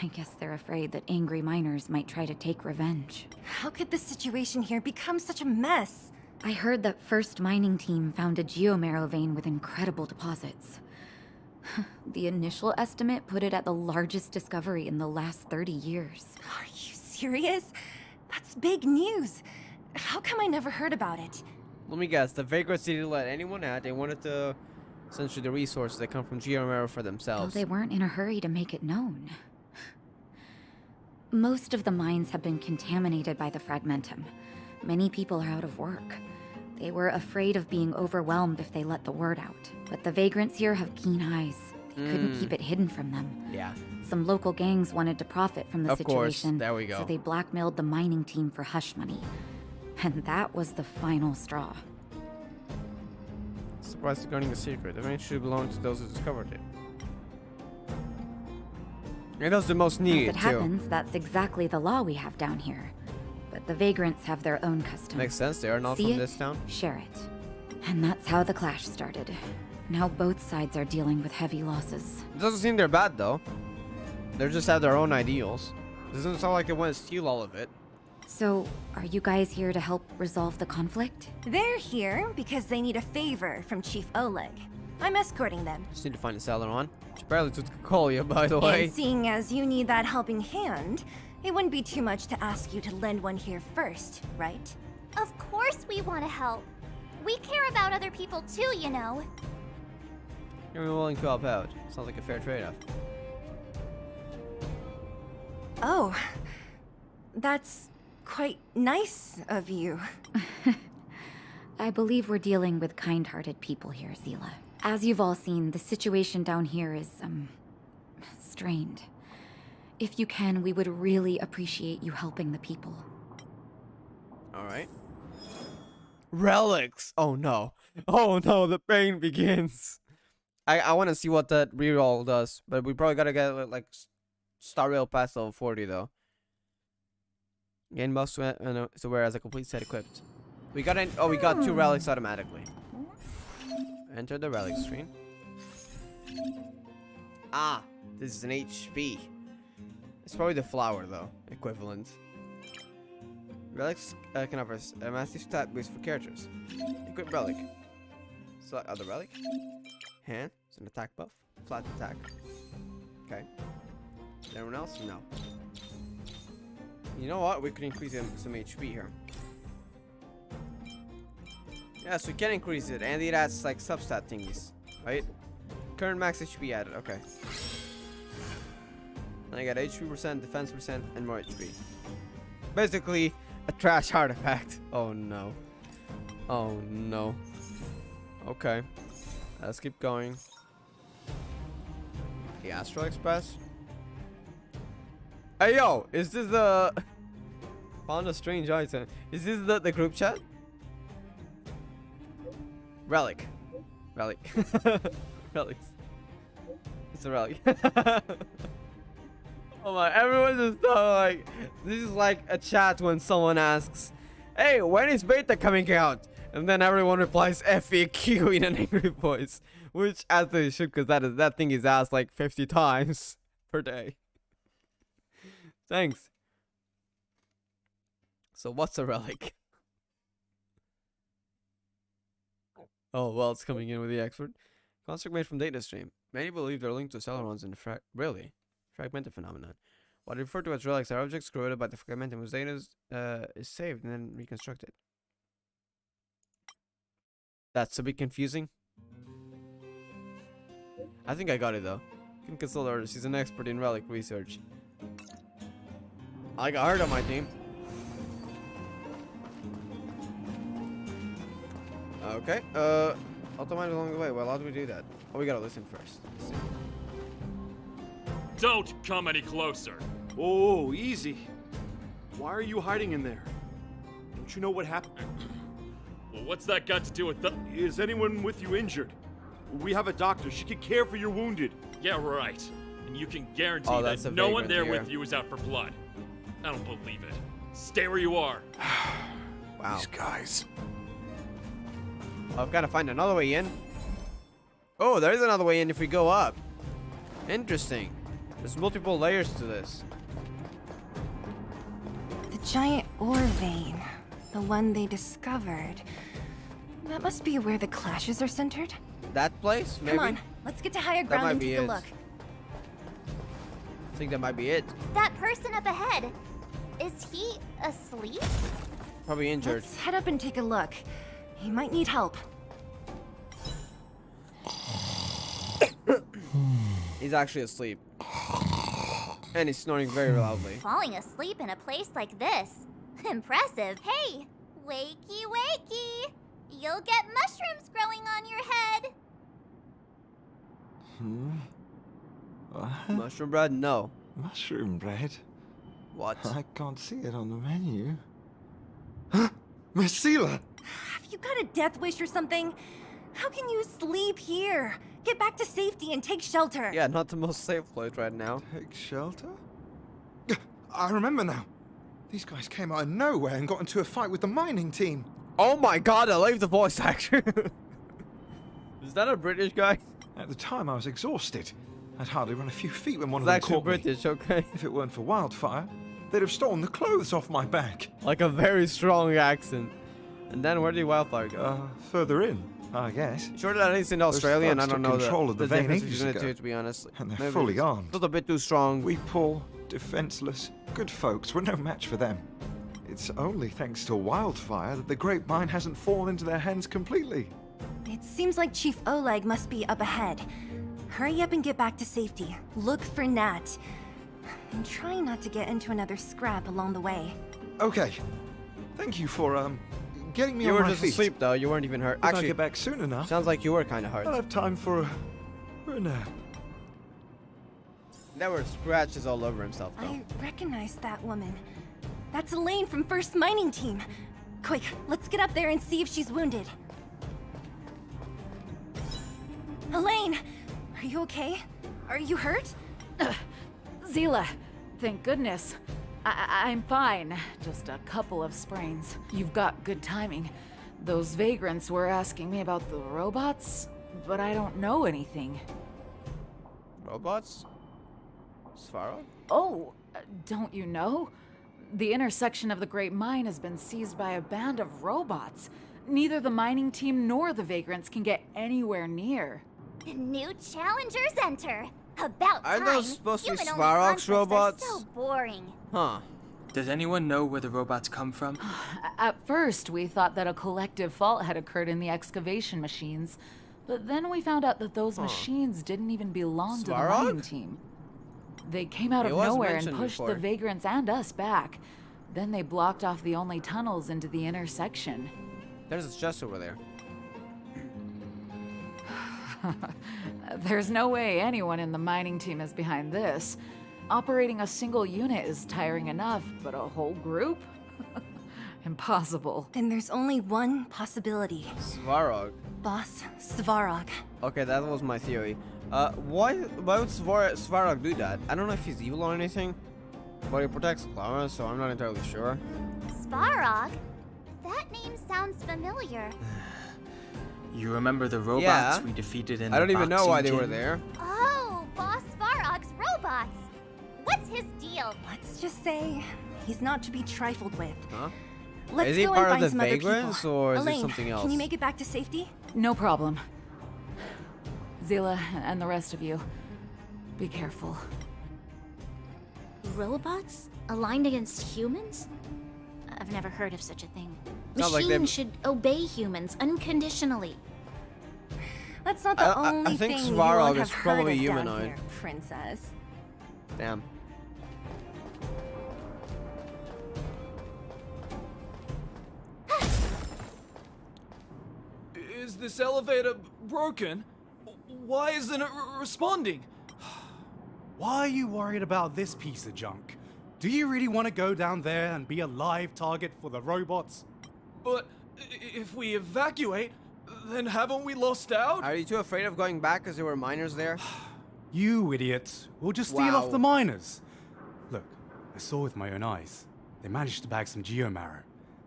I guess they're afraid that angry miners might try to take revenge. How could the situation here become such a mess? I heard that First Mining Team found a geomarrow vein with incredible deposits. The initial estimate put it at the largest discovery in the last 30 years. Are you serious? That's big news. How come I never heard about it? Let me guess. The vagrants didn't let anyone out. They wanted to, essentially, the resources that come from Geomarrow for Though themselves. they weren't in a hurry to make it known. Most of the mines have been contaminated by the fragmentum. Many people are out of work. They were afraid of being overwhelmed if they let the word out. But the vagrants here have keen eyes. They couldn't keep it hidden from them. Yeah. Some local gangs wanted to profit from the Of course. situation. There we go. So they blackmailed the mining team for hush money. And that was the final straw. Surprised regarding the secret. The vein should belong to those who discovered it. And those are the most As needed, it too. happens, that's exactly the law we have down here. But the vagrants have their own customs. Makes sense. They are not See from it? this town. Share it. And that's how the clash started. Now both sides are dealing with heavy losses. It doesn't seem they're bad, though. They just have their own ideals. Doesn't sound like they want to steal all of it. So, are you guys here to help resolve the conflict? They're here because they need a favor from Chief Oleg. I'm escorting them. Just need to find a seller on. She barely took the call you, by the way. And seeing as you need that helping hand, it wouldn't be too much to ask you to lend one here first, right? Of course we want to help. We care about other people too, you know. You're willing to help out. Sounds like a fair trade-off. Oh, that's quite nice of you. I believe we're dealing with kind-hearted people here, Zila. As you've all seen, the situation down here is, strained. If you can, we would really appreciate you helping the people. Alright. Relics! Oh no. Oh no, the pain begins. I want to see what that reroll does, but we probably gotta get like star rail past level 40 though. Gain buffs to wear as a complete set equipped. We got we got 2 relics automatically. Enter the relic screen. Ah, this is an HP. It's probably the flower though, equivalent. Relics can offer a massive stat boost for characters. Equip relic. Select other relic. Hand. It's an attack buff. Flat attack. Okay. Anyone else? No. You know what? We could increase some HP here. Yes, we can increase it, and it adds like substat thingies, right? Current max HP added. Okay. And I got HP percent, defense percent, and more HP. Basically, a trash artifact. Oh no. Oh no. Okay. Let's keep going. The Astral Express. Hey yo, is this the found a strange item? Is this the group chat? Relic. Relic. Relics. It's a relic. Oh my, everyone just like, this is like a chat when someone asks, hey, when is beta coming out? And then everyone replies FAQ in an angry voice. Which, as they should, because that thing is asked like 50 times per day. Thanks. So what's a relic? Oh, well, it's coming in with the expert. Construct made from data stream. Many believe they're linked to Celerons in really fragmented phenomenon. What referred to as relics are objects created by the fragmented whose data is saved and then reconstructed. That's a bit confusing. I think I got it though. You can consult her. She's an expert in relic research. I got her on my team. Okay. Automate along the way. Well, how do we do that? Oh, we gotta listen first. Let's see. Don't come any closer. Oh, easy. Why are you hiding in there? Don't you know what happened? Well, what's that got to do with the... Is anyone with you injured? We have a doctor. She can care for your wounded. Yeah, right. And you can guarantee that no one there with you is out for blood. I don't believe it. Stay where you are. Wow. These guys. I've got to find another way in. Oh, there is another way in if we go up. Interesting. There's multiple layers to this. The giant ore vein. The one they discovered. That must be where the clashes are centered. That place? Maybe? Come on, let's get to higher ground and take a look. I think that might be it. That person up ahead, is he asleep? Probably injured. Let's head up and take a look. He might need help. He's actually asleep. And he's snoring very loudly. Falling asleep in a place like this. Impressive. Hey, wakey wakey. You'll get mushrooms growing on your head. Mushroom bread? No. Mushroom bread? What? I can't see it on the menu. Marcella! Have you got a death wish or something? How can you sleep here? Get back to safety and take shelter. Yeah, not the most safe place right now. Take shelter? I remember now. These guys came out of nowhere and got into a fight with the mining team. Oh my god, I love the voice actor. Is that a British guy? At the time, I was exhausted. I'd hardly run a few feet when one It's of them actually caught British, me. okay. If it weren't for Wildfire, they'd have stolen the clothes off my back. Like a very strong accent. And then where did Wildfire go? Further in, I guess. Sure that he's in Australian, I don't know the vein difference ages between the ago. two, to be honest. And they're Maybe fully it's armed. a little bit too strong. We poor, defenseless, good folks were no match for them. It's only thanks to Wildfire that the Great Mine hasn't fallen into their hands completely. It seems like Chief Oleg must be up ahead. Hurry up and get back to safety. Look for Nat. And try not to get into another scrap along the way. Okay. Thank you for, getting me You on were my just feet. asleep though, you weren't even hurt. If I Actually, get back soon enough, sounds like you were kind of hurt. I'll have time for a nap. There were scratches all over himself though. I recognize that woman. That's Elaine from First Mining Team. Quick, let's get up there and see if she's wounded. Elaine, are you okay? Are you hurt? Zila, thank goodness. I'm fine. Just a couple of sprains. You've got good timing. Those vagrants were asking me about the robots, but I don't know anything. Robots? Svaro? Oh, don't you know? The intersection of the Great Mine has been seized by a band of robots. Neither the mining team nor the vagrants can get anywhere near. New challengers enter. About Are time. those supposed to be Human-only Svarog's conflicts are robots? so boring. Huh. Does anyone know where the robots come from? At first, we thought that a collective fault had occurred in the excavation machines, But then we found out that those machines didn't even belong to the mining team. They came out of nowhere and pushed the vagrants and us back. Then they blocked off the only tunnels into the intersection. There's a chest over there. There's no way anyone in the mining team is behind this. Operating a single unit is tiring enough, but a whole group? Impossible. Then there's only one possibility. Svarog. Boss Svarog. Okay, that was my theory. Why would Svarog do that? I don't know if he's evil or anything, but he protects Clara, so I'm not entirely sure. Svarog? That name sounds familiar. You remember the robots we defeated in the I don't even know why they gym? were there. Oh, Boss Svarog's robots. What's his deal? Let's just say he's not to be trifled with. Huh? Let's is he go part and find of the some other vagrants, people. or is Elaine, it something else? Can you make it back to safety? No problem. Zila and the rest of you, be careful. Robots? Aligned against humans? I've never heard of such a thing. Sounds like Machines should obey humans unconditionally. That's not the only I think thing Svarog you is have probably heard of down humanoid. here, princess. Damn. Is this elevator broken? Why isn't it responding? Why are you worried about this piece of junk? Do you really want to go down there and be a live target for the robots? But if we evacuate, then haven't we lost out? Are you too afraid of going back because there were miners there? You idiots. We'll just steal off the miners. Look, I saw with my own eyes. They managed to bag some geomarrow.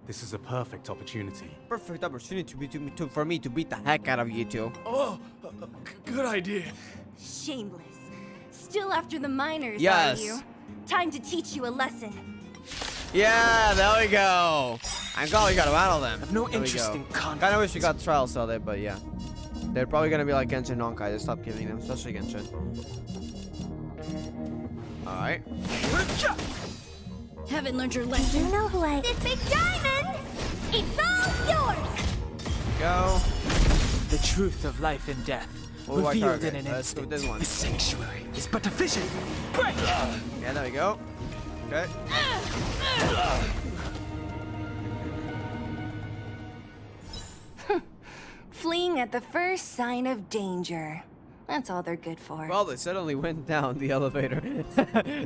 This is a perfect opportunity. Perfect opportunity for me to beat the heck out of you two. Oh, good idea. Shameless. Still after the miners, Yes. are you? Time to teach you a lesson. Yeah, there we go. I'm glad we got to battle them. I have no There we interest go. in conflict. Kinda wish we got trials so they, but yeah. They're probably gonna be like Genshin and Honkai. Just stop giving them, especially Genshin. Alright. Haven't learned your lesson. You know who I... This big diamond! It's all yours! Go. The truth of life and death, What do I revealed target? in an Let's go with instant. this one. The sanctuary is but a vision. Break! Yeah, there we go. Okay. Fleeing at the first sign of danger. That's all they're good for. Well, they suddenly went down the elevator.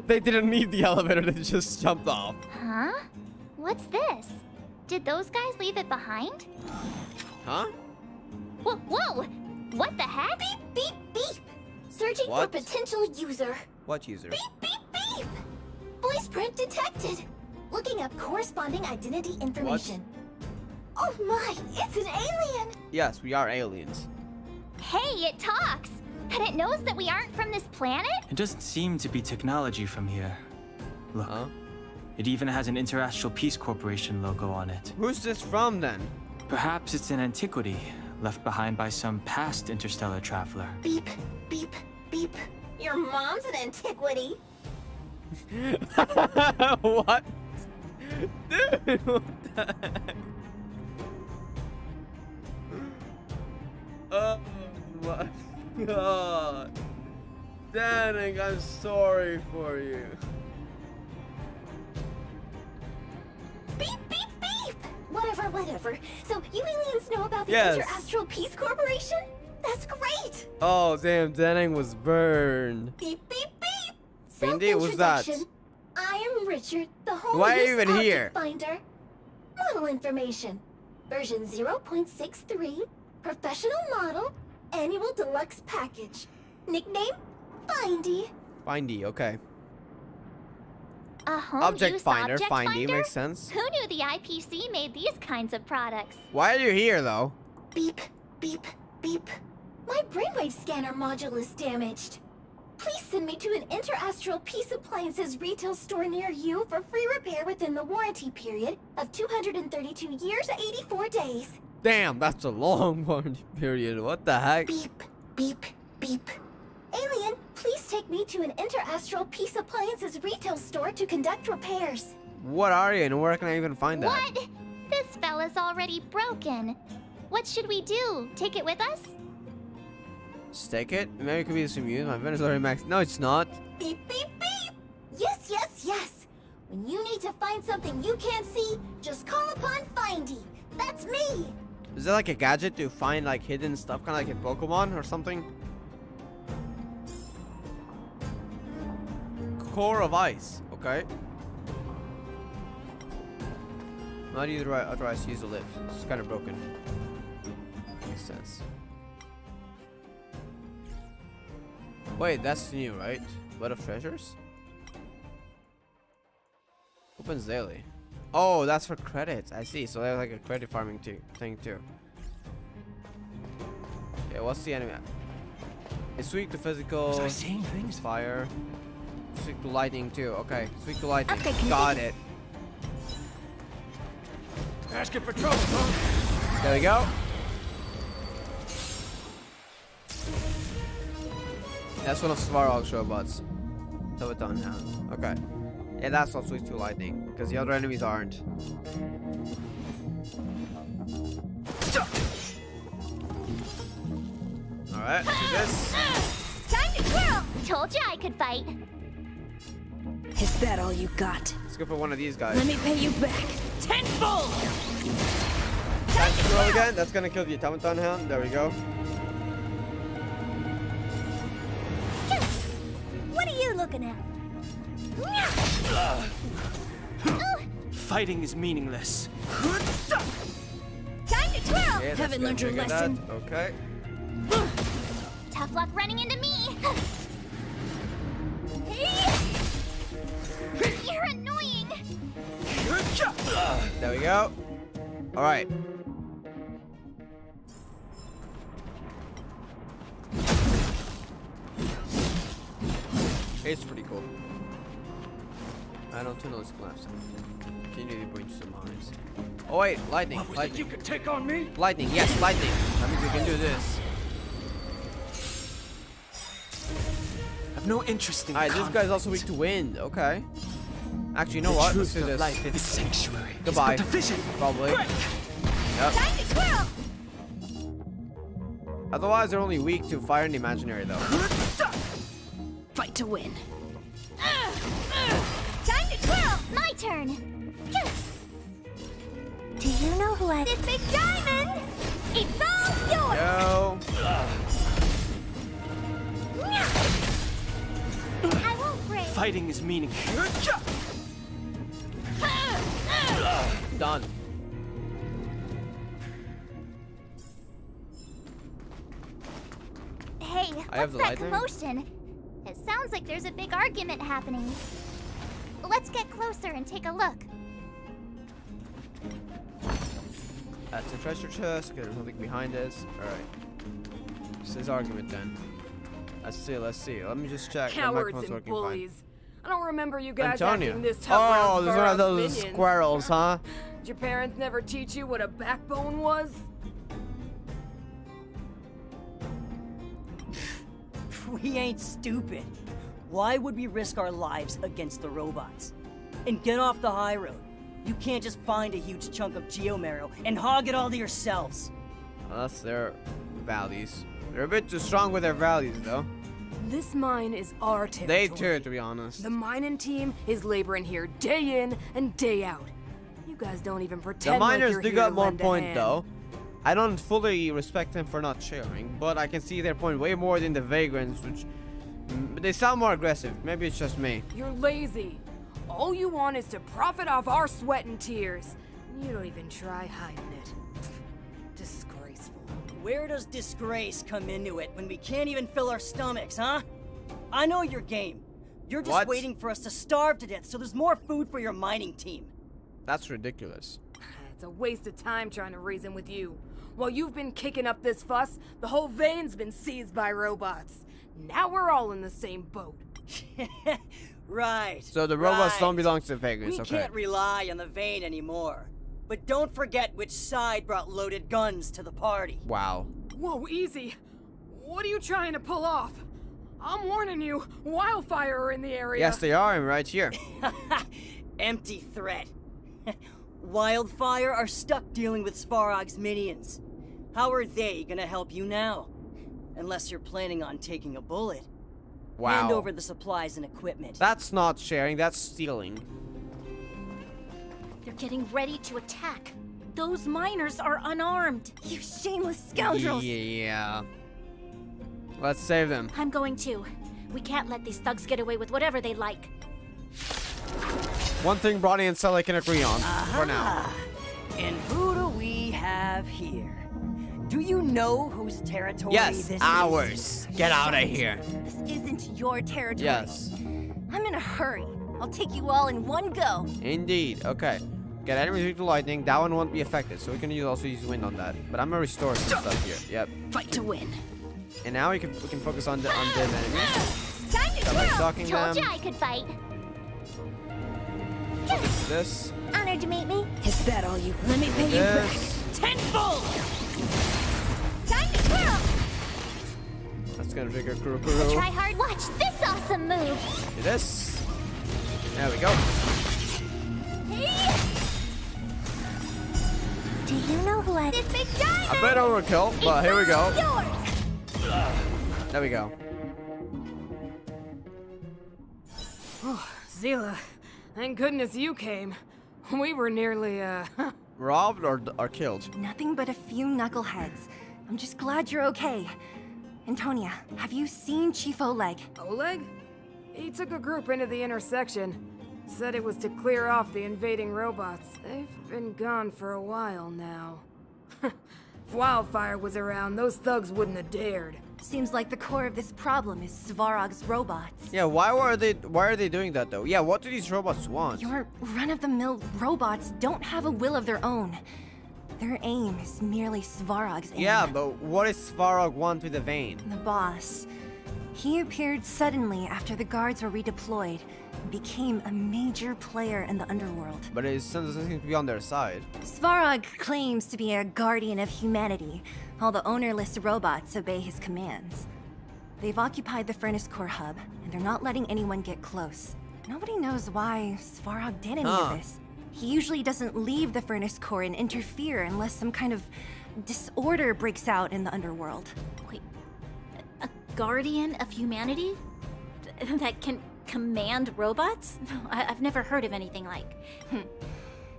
They didn't need the elevator, they just jumped off. Huh? What's this? Did those guys leave it behind? Huh? Whoa, whoa! What the heck? Beep, beep, beep. Searching What? for potential user. What user? Beep, beep, beep. Voice print detected. Looking up corresponding identity information. Oh my, it's an alien. Yes, we are aliens. Hey, it talks! And it knows that we aren't from this planet? It doesn't seem to be technology from here. Look, Huh? it even has an Interastral Peace Corporation logo on it. Who's this from then? Perhaps it's an antiquity left behind by some past interstellar traveler. Beep, beep, beep. Your mom's an antiquity. What? Dude, what the heck? Oh my god. Danny, I'm sorry for you. Beep, beep, beep. Whatever, whatever. So you aliens know about the Yes. Interastral Peace Corporation? That's great. Oh damn, Danning was burned. Beep, beep, beep. Findy, who's that? Self-introduction. I am Richard, the home Why are you use even object here? finder. Model information. Version 0.63. Professional model. Annual deluxe package. Nickname? Findy. Findy, okay. A home Object use finder, object Findy, finder? makes sense. Who knew the IPC made these kinds of products? Why are you here though? Beep, beep, beep. My brainwave scanner module is damaged. Please send me to an Interastral Peace Appliances retail store near you for free repair within the warranty period of 232 years, 84 days. Damn, that's a long warranty period. What the heck? Beep, beep, beep. Alien, please take me to an Interastral Peace Appliances retail store to conduct repairs. What are you and where can I even find that? What? This fella's already broken. What should we do? Take it with us? Just take it. Maybe it could be the same use. My vendor's already maxed. No, it's not. Beep, beep, beep! Yes, yes, yes! When you need to find something you can't see, just call upon Findy. That's me! Is it like a gadget to find like hidden stuff, kind of like in Pokemon or something? Core of ice. Okay. How do you otherwise use the lift? It's kind of broken. Makes sense. Wait, that's new, right? What of treasures? Opens daily. Oh, that's for credits. I see. So there's like a credit farming thing too. Yeah, what's the enemy? It's weak to physical. Was I seeing things? Fire. It's weak to lightning too. Okay, it's weak to lightning. Okay, got it. Asking for trouble, huh? There we go. That's one of Svarog's robots. Teleton Hound. Okay. Yeah, that's not switch to lightning, because the other enemies aren't. Alright, do this. Time to twirl! Told you I could fight. Is that all you got? Let's go for one of these guys. Let me pay you back. Tenfold! Time to twirl again. That's gonna kill the Automaton Hound. There we go. What are you looking at? Fighting is meaningless. Time to twirl! Okay, Haven't learned your lesson. Okay. Tough luck running into me. You're annoying. There we go. All right. It's pretty cool. I don't know this collapse. Continue to bring some mines. Oh wait, lightning. Lightning. You could take on me? Lightning. Yes, lightning. That means we can do this. I've no interest in. Alright, this guy's also weak to wind. Okay. Actually, you know what? Let's do this. Life is sanctuary. Goodbye. It's but a vision. Probably. Yep. Time to twirl! Otherwise, they're only weak to fire and imaginary, though. Fight to win. Time to twirl! My turn! Do you know who I... This big diamond! It's all yours! No. I won't break! Fighting is meaningless. Done. Hey, I have what's the that lightning? commotion? It sounds like there's a big argument happening. Let's get closer and take a look. That's a treasure chest. Okay, there's something behind us. Alright. What's this argument then? Let's see, let's see. Let me just check. The Cowards microphone's and working bullies. I don't remember you guys Antonio. acting this tough around Oh, there's one of those minions. squirrels, huh? Did your parents never teach you what a backbone was? We ain't stupid. Why would we risk our lives against the robots? And get off the high road. You can't just find a huge chunk of geomarrow and hog it all to yourselves. Well, that's their values. They're a bit too strong with their values, though. This mine is our territory. They too, to be honest. The mining team is laboring here day in and day out. You guys don't even pretend The miners like do you're got here to more lend a point, hand. though. I don't fully respect them for not sharing, but I can see their point way more than the vagrants, which they sound more aggressive. Maybe it's just me. You're lazy. All you want is to profit off our sweat and tears. You don't even try hiding it. Disgraceful. Where does disgrace come into it when we can't even fill our stomachs, huh? I know your game. You're just waiting for us to starve to death so there's more food for your mining team. That's ridiculous. It's a waste of time trying to reason with you. While you've been kicking up this fuss, the whole vein's been seized by robots. Now we're all in the same boat. Right. So the robots don't belong to the vagrants, We okay. can't rely on the vein anymore. But don't forget which side brought loaded guns to the party. Wow. Whoa, easy. What are you trying to pull off? I'm warning you, wildfire are in the area. Yes, they are. I'm right here. Empty threat. Wildfire are stuck dealing with Svarog's minions. How are they gonna help you now? Unless you're planning on taking a bullet. Wow. Hand over the supplies and equipment. That's not sharing, that's stealing. They're getting ready to attack. Those miners are unarmed. You shameless scoundrels! Yeah. Let's save them. I'm going to. We can't let these thugs get away with whatever they like. One thing Bronny and Sully can agree on for now. And who do we have here? Do you know whose territory Yes, this ours. is? Get out of here. This isn't your territory. Yes. I'm in a hurry. I'll take you all in one go. Indeed. Okay. Get enemies weak to lightning. That one won't be affected, so we can also use wind on that. But I'm gonna restore some stuff here. Yep. Fight to win. And now we can focus on the enemies. Time to Start by twirl. stalking Told them. you I could fight. This. Honored to meet me. Is that all you? Let me pay you back. Tenfold! Time to twirl. That's gonna trigger Kuro. Try hard. Watch this awesome move. Do this. There we go. Do you know who I... This big giant... A bit overkill, but here we go. Yours. There we go. Oh, Zila, thank goodness you came. We were nearly, Robbed or killed? Nothing but a few knuckleheads. I'm just glad you're okay. Antonia, have you seen Chief Oleg? Oleg? He took a group into the intersection. Said it was to clear off the invading robots. They've been gone for a while now. If Wildfire was around, those thugs wouldn't have dared. Seems like the core of this problem is Svarog's robots. Yeah, why are they doing that though? Yeah, what do these robots want? Your run-of-the-mill robots don't have a will of their own. Their aim is merely Svarog's aim. Yeah, but what does Svarog want with the vein? The boss. He appeared suddenly after the guards were redeployed and became a major player in the underworld. But it doesn't seem to be on their side. Svarog claims to be a guardian of humanity. All the ownerless robots obey his commands. They've occupied the Furnace Core hub, and they're not letting anyone get close. Nobody knows why Svarog did any of this. He usually doesn't leave the Furnace Core and interfere unless some kind of disorder breaks out in the underworld. Wait, a guardian of humanity? That can command robots? I've never heard of anything like.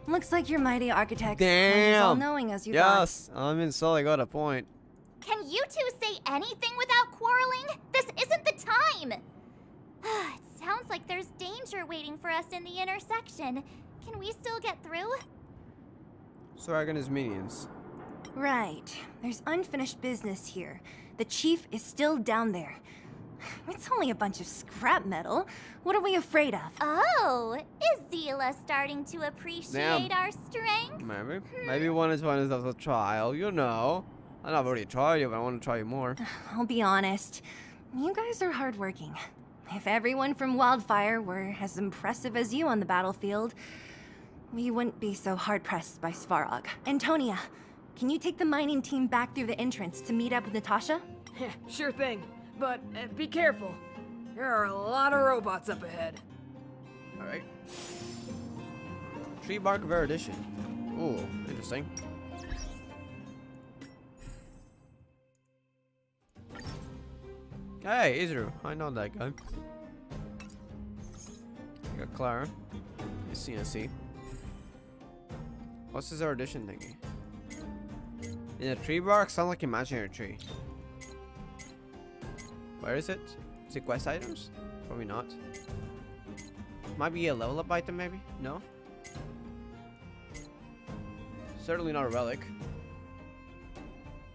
Looks like your mighty architects Damn. aren't as all-knowing as you thought. Yes, I mean, Sully got a point. Can you two say anything without quarreling? This isn't the time. It sounds like there's danger waiting for us in the intersection. Can we still get through? Svarog and his minions. Right. There's unfinished business here. The chief is still down there. It's only a bunch of scrap metal. What are we afraid of? Oh, is Zila starting to appreciate Damn. our strength? Maybe. Maybe one is one of a trial, you know. I've already tried you, but I want to try you more. I'll be honest. You guys are hardworking. If everyone from Wildfire were as impressive as you on the battlefield, we wouldn't be so hard-pressed by Svarog. Antonia, can you take the mining team back through the entrance to meet up with Natasha? Yeah, sure thing. But be careful. There are a lot of robots up ahead. Alright. Tree bark of erudition. Ooh, interesting. Hey, Izuru. I know that guy. I got Clara. CNC. What's this erudition thingy? In a tree bark? Sounds like imaginary tree. Where is it? Is it quest items? Probably not. Might be a level up item maybe? No? Certainly not a relic.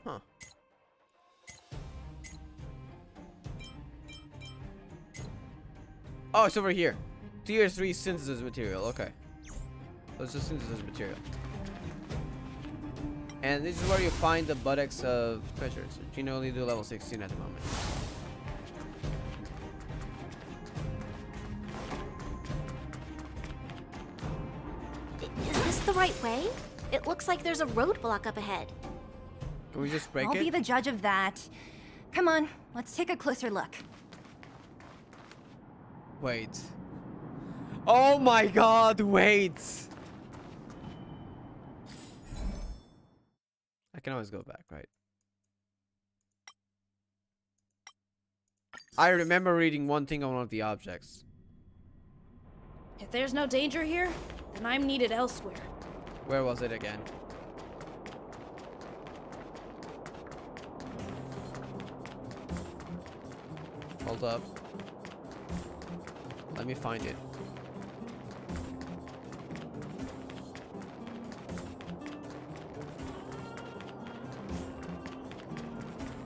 Huh. Oh, it's over here. Tier 3 synthesis material. Okay. Let's just synthesis material. And this is where you find the buttocks of treasures. You can only do level 16 at the moment. Is this the right way? It looks like there's a roadblock up ahead. Can we just break I'll it? be the judge of that. Come on, let's take a closer look. Wait. Oh my god, wait! I can always go back, right? I remember reading one thing on one of the objects. If there's no danger here, then I'm needed elsewhere. Where was it again? Hold up. Let me find it.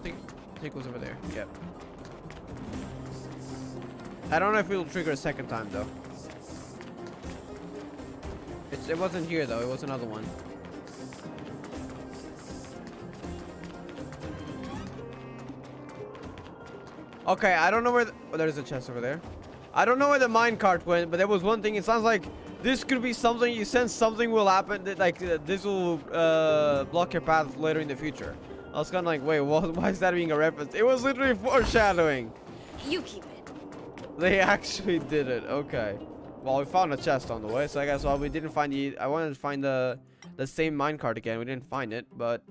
I think it was over there. Yep. I don't know if it'll trigger a second time though. It wasn't here though. It was another one. Okay, I don't know where. Oh, there's a chest over there. I don't know where the minecart went, but there was one thing. It sounds like this could be something. You sense something will happen. Like this will block your path later in the future. I was kind of like, wait, why is that being a reference? It was literally foreshadowing. You keep it. They actually did it. Okay. Well, we found a chest on the way, so I guess we didn't find the. I wanted to find the same minecart again. We didn't find it, but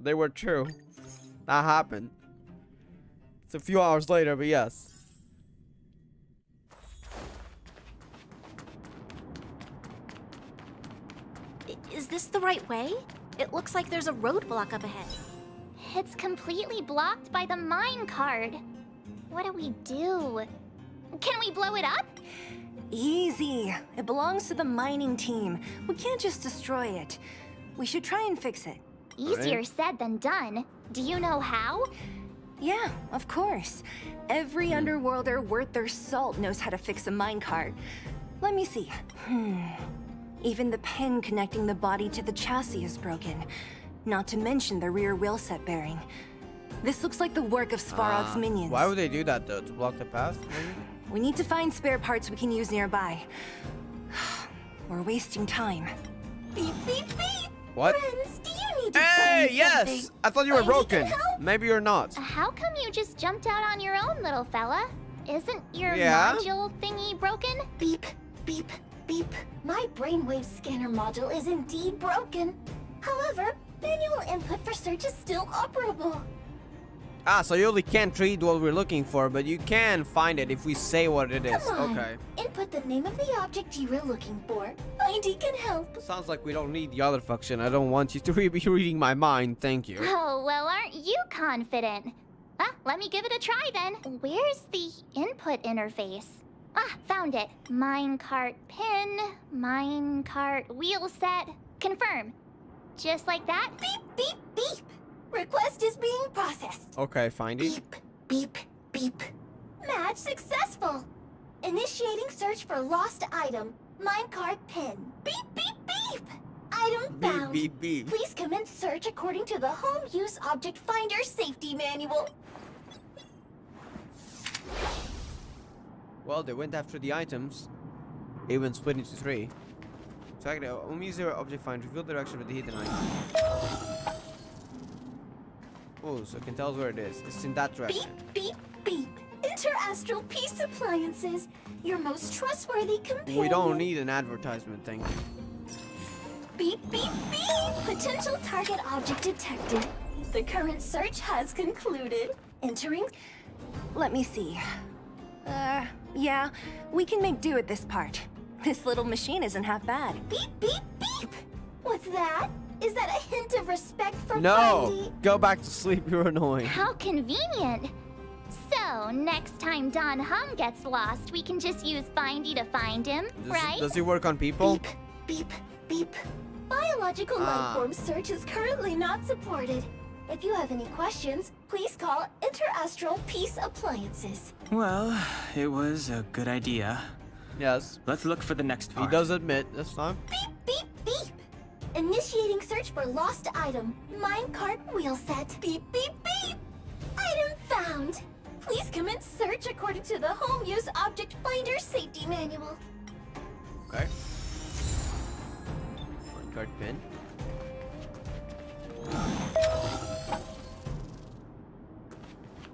they were true. That happened. It's a few hours later, but yes. Is this the right way? It looks like there's a roadblock up ahead. It's completely blocked by the mine card. What do we do? Can we blow it up? Easy. It belongs to the mining team. We can't just destroy it. We should try and fix it. Easier said than done. Do you know how? Yeah, of course. Every underworlder worth their salt knows how to fix a minecart. Let me see. Even the pin connecting the body to the chassis is broken. Not to mention the rear wheel set bearing. This looks like the work of Svarog's minions. Why would they do that though? To block the path, maybe? We need to find spare parts we can use nearby. We're wasting time. Beep, beep, beep! What? Friends, do you need to Hey, find yes! something? I thought you were I need broken. your help. Maybe you're not. How come you just jumped out on your own, little fella? Isn't your Yeah? module thingy broken? Beep, beep, beep. My brainwave scanner module is indeed broken. However, manual input for search is still operable. Ah, so you only can't read what we're looking for, but you can find it if we say what it is. Come on. Okay. Input the name of the object you were looking for. Mindy can help. Sounds like we don't need the other function. I don't want you to be reading my mind. Thank you. Oh, well, aren't you confident? Let me give it a try then. Where's the input interface? Found it. Minecart pin, minecart wheel set. Confirm. Just like that? Beep, beep, beep. Request is being processed. Okay, find it. Beep, beep, beep. Match successful. Initiating search for lost item. Minecart pin. Beep, beep, beep. Item found. Beep, beep, beep. Please commence search according to the Home Use Object Finder Safety Manual. Well, they went after the items. Even split into 3. So actually, Home User Object Finder. Reveal direction for the hidden item. Oh, so it can tell us where it is. It's in that direction. Beep, beep, beep. Interastral Peace Appliances. Your most trustworthy companion. We don't need an advertisement, thank you. Beep, beep, beep. Potential target object detected. The current search has concluded. Entering. Let me see. Yeah, we can make do with this part. This little machine isn't half bad. Beep, beep, beep. What's that? Is that a hint of respect for No! Mindy? Go back to sleep, you're annoying. How convenient. So, next time Don Hum gets lost, we can just use Findy to find him, right? Does it work on people? Beep, beep. Biological life form search is currently not supported. If you have any questions, please call Interastral Peace Appliances. Well, it was a good idea. Yes. Let's look for the next part. He does admit this time. Beep, beep, beep. Initiating search for lost item. Minecart wheel set. Beep, beep, beep. Item found. Please commence search according to the Home Use Object Finder Safety Manual. Okay. Minecart pin.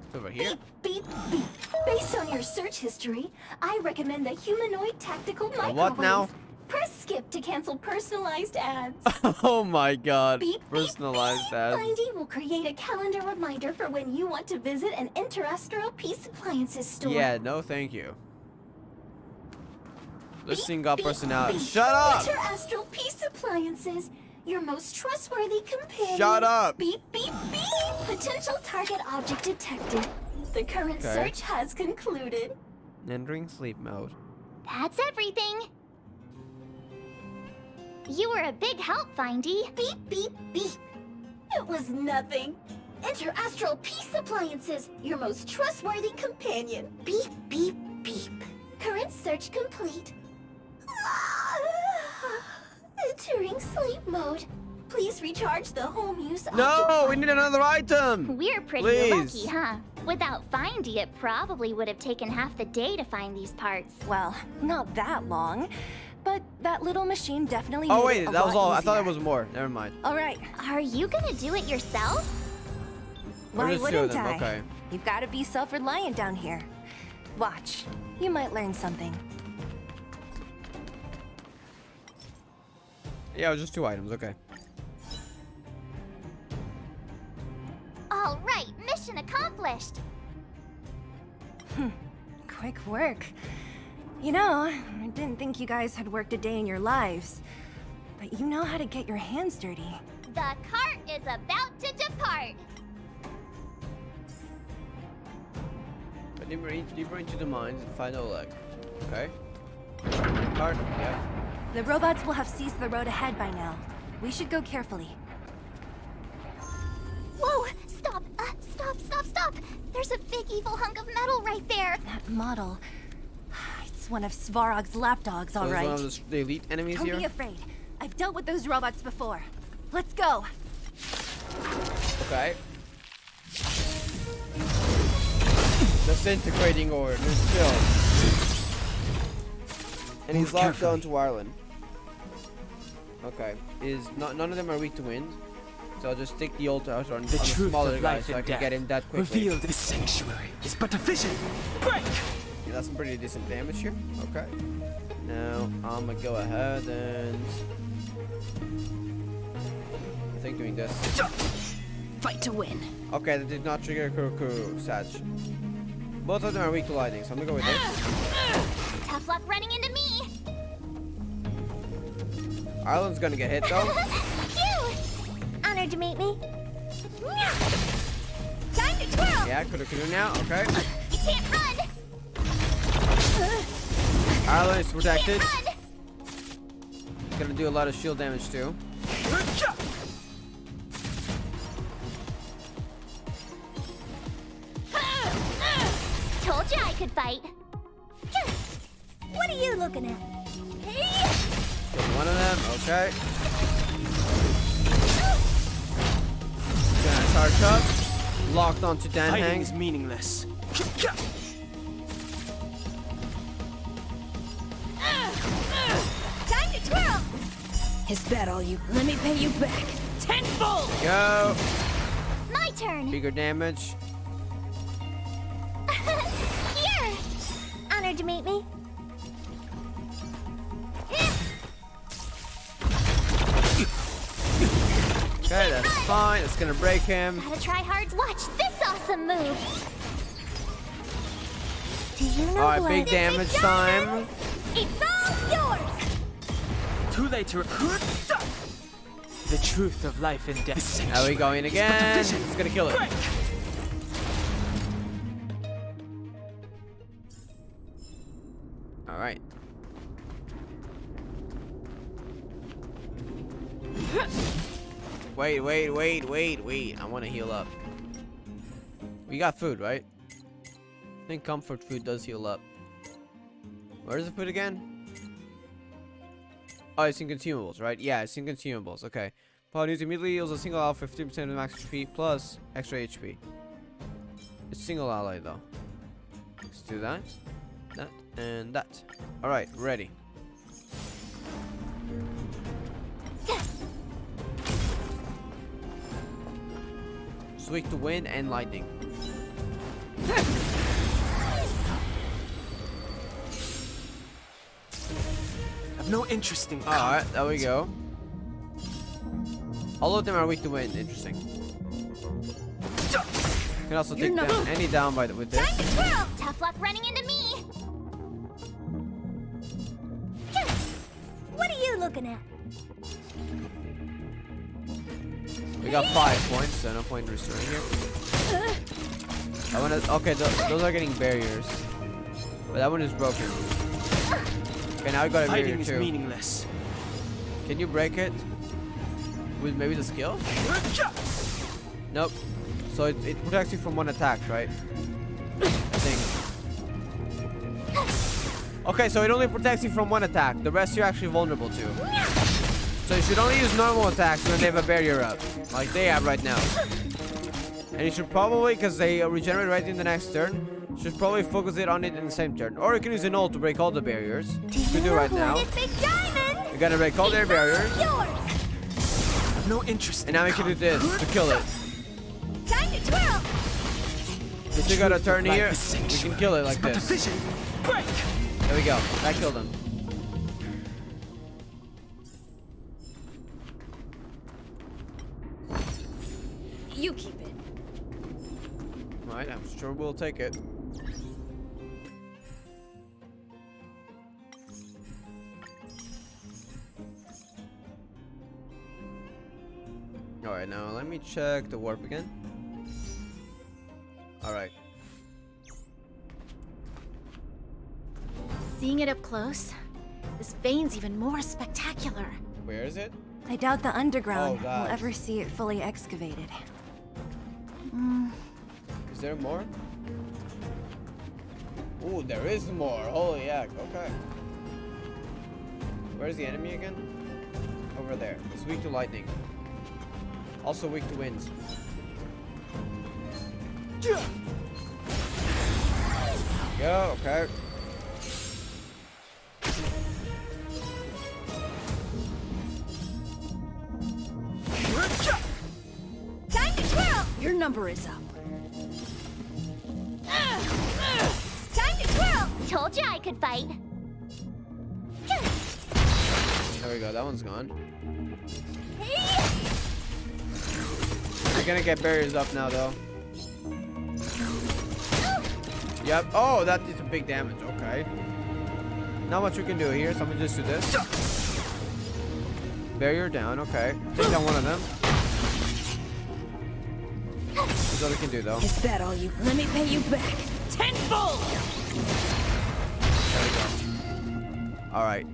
It's over here. Beep, beep, beep. Based on your search history, I recommend the humanoid tactical microwave. What now? Press skip to cancel personalized ads. Oh my god. Beep, Personalized ads. Findy will create a calendar reminder for when you want to visit an Interastral Peace Appliances store. Yeah, no thank you. This thing got personality. Shut up! Interastral Peace Appliances, your most trustworthy companion. Shut up! Beep, beep, beep. Potential target object detected. The current search has concluded. Entering sleep mode. That's everything. You were a big help, Findy. Beep, beep, beep. It was nothing. Interastral Peace Appliances, your most trustworthy companion. Beep, beep, beep. Current search complete. Entering sleep mode. Please recharge the home use object. No, we need another item. We're pretty lucky, huh? Without Findy, it probably would have taken half the day to find these parts. Well, not that long. But that little machine definitely Oh made wait, it a that was lot all. I thought easier. it was more. Never mind. All right. Are you gonna do it yourself? Why just two of wouldn't them, I? okay. You've got to be self-reliant down here. Watch. You might learn something. Yeah, it was just 2 items. Okay. All right, mission accomplished. Quick work. You know, I didn't think you guys had worked a day in your lives. But you know how to get your hands dirty. The cart is about to depart. But deeper into the mines and find Oleg. Okay. Cart. Yeah. The robots will have seized the road ahead by now. We should go carefully. Whoa! Stop! Stop! There's a big evil hunk of metal right there. That model. It's one of Svarog's lapdogs, all right. One of the elite enemies Don't here. be afraid. I've dealt with those robots before. Let's go. Okay. Disintegrating order. Still. And he's locked down to Ireland. Okay. None of them are weak to wind. So I'll just stick the ult out on the smaller guy so I can get him that quickly. Reveal this sanctuary is but a vision. Break! Yeah, that's some pretty decent damage here. Okay. Now I'm gonna go ahead and I think doing this. Fight to win. Okay, that did not trigger Kuroku Satch. Both of them are weak to lightning, so I'm gonna go with this. Tough luck running into me. Ireland's gonna get hit though. Phew! Honored to meet me. Time to twirl. Yeah, Kuroku now. Okay. You can't run. Ireland is protected. Gonna do a lot of shield damage too. Told you I could fight. What are you looking at? Killed one of them. Okay. Gonna charge up. Locked onto Dan Fighting Hang. is meaningless. Time to twirl. Is that all you? Let me pay you back. Tenfold. Go. My turn. Bigger damage. Here. Honored to meet me. Okay, that's fine. It's gonna break him. Gotta try hard. Watch this awesome move. Do you know Alright, who big I damage time. It's all yours. Too late to recruit. The truth of life and death. Now we go in again. It's gonna kill it. Break. Alright. Wait. I want to heal up. We got food, right? I think comfort food does heal up. Where's the food again? Oh, it's in consumables, right? Yeah, it's in consumables. Okay. Power needs immediately heals a single ally 15% of max HP plus extra HP. It's single ally though. Let's do that. That and that. Alright, ready. It's weak to wind and lightning. I've no interest in. Alright, there we go. All of them are weak to wind. Interesting. You can also take down any down by with this. Time to twirl! Tough luck running into me! What are you looking at? We got 5 points, so no point in restoring here. Okay, those are getting barriers. But that one is broken. Okay, now we got a barrier Fighting is too. meaningless. Can you break it? With maybe the skill? Nope. So it protects you from one attack, right? I think. Okay, so it only protects you from one attack. The rest you're actually vulnerable to. So you should only use normal attacks when they have a barrier up. Like they have right now. And you should probably, because they regenerate right in the next turn, should probably focus it on it in the same turn. Or you can use an ult to break all the barriers. You can do right now. You're gonna break all their barriers. I've no interest. And now we can do this to kill it. Time to twirl! If you got a turn here, we can kill it like this. There we go. That killed him. You keep it. Right, I'm sure we'll take it. Alright, now let me check the warp again. Alright. Seeing it up close, this vein's even more spectacular. Where is it? I doubt the underground Oh, will that. ever see it fully excavated. Is there more? Ooh, there is more. Holy heck. Okay. Where's the enemy again? Over there. It's weak to lightning. Also weak to winds. Go, okay. Time to twirl! Your number is up. Time to twirl! Told you I could fight. There we go. That one's gone. You're gonna get barriers up now, though. Yep. Oh, that did some big damage. Okay. Not much we can do here, so I'm gonna just do this. Barrier down. Okay. Take down one of them. That's all we can do, though. Is that all you? Let me pay you back. Tenfold! There we go. All right.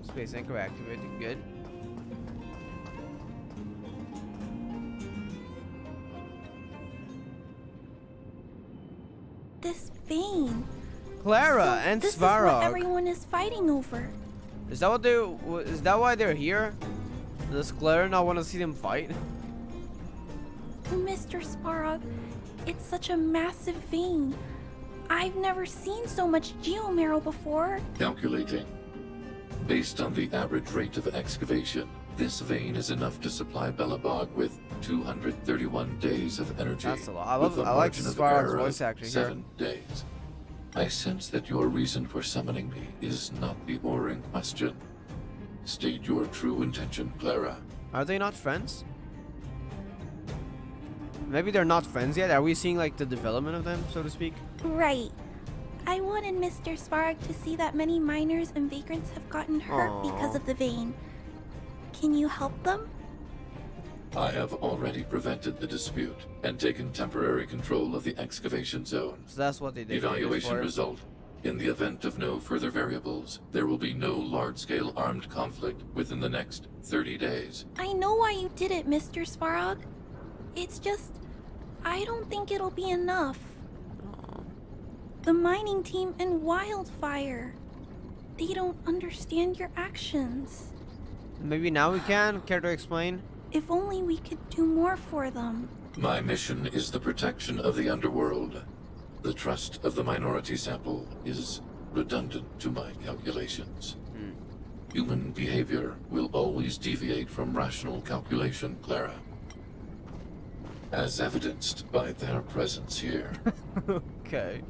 Space anchor activated. Good. This vein. Clara and This is what Svarog. everyone is fighting over. Is that what they? Is that why they're here? Does Clara not want to see them fight? Mr. Svarog, it's such a massive vein. I've never seen so much geomarrow before. Calculating. Based on the average rate of excavation, this vein is enough to supply Belobog with 231 days of energy. That's a lot. I with a like margin of Svarog's error of voice acting here. 7 days. I sense that your reason for summoning me is not the ore in question. State your true intention, Clara. Are they not friends? Maybe they're not friends yet. Are we seeing like the development of them, so to speak? Right. I wanted Mr. Svarog to see that many miners and vagrants have gotten hurt because of the vein. Can you help them? I have already prevented the dispute and taken temporary control of the excavation zone. So that's what they did. Evaluation result. In the event of no further variables, there will be no large-scale armed conflict within the next 30 days. I know why you did it, Mr. Svarog. It's just, I don't think it'll be enough. The mining team and Wildfire. They don't understand your actions. Maybe now we can. Care to explain? If only we could do more for them. My mission is the protection of the underworld. The trust of the minority sample is redundant to my calculations. Human behavior will always deviate from rational calculation, Clara. As evidenced by their presence here. Okay.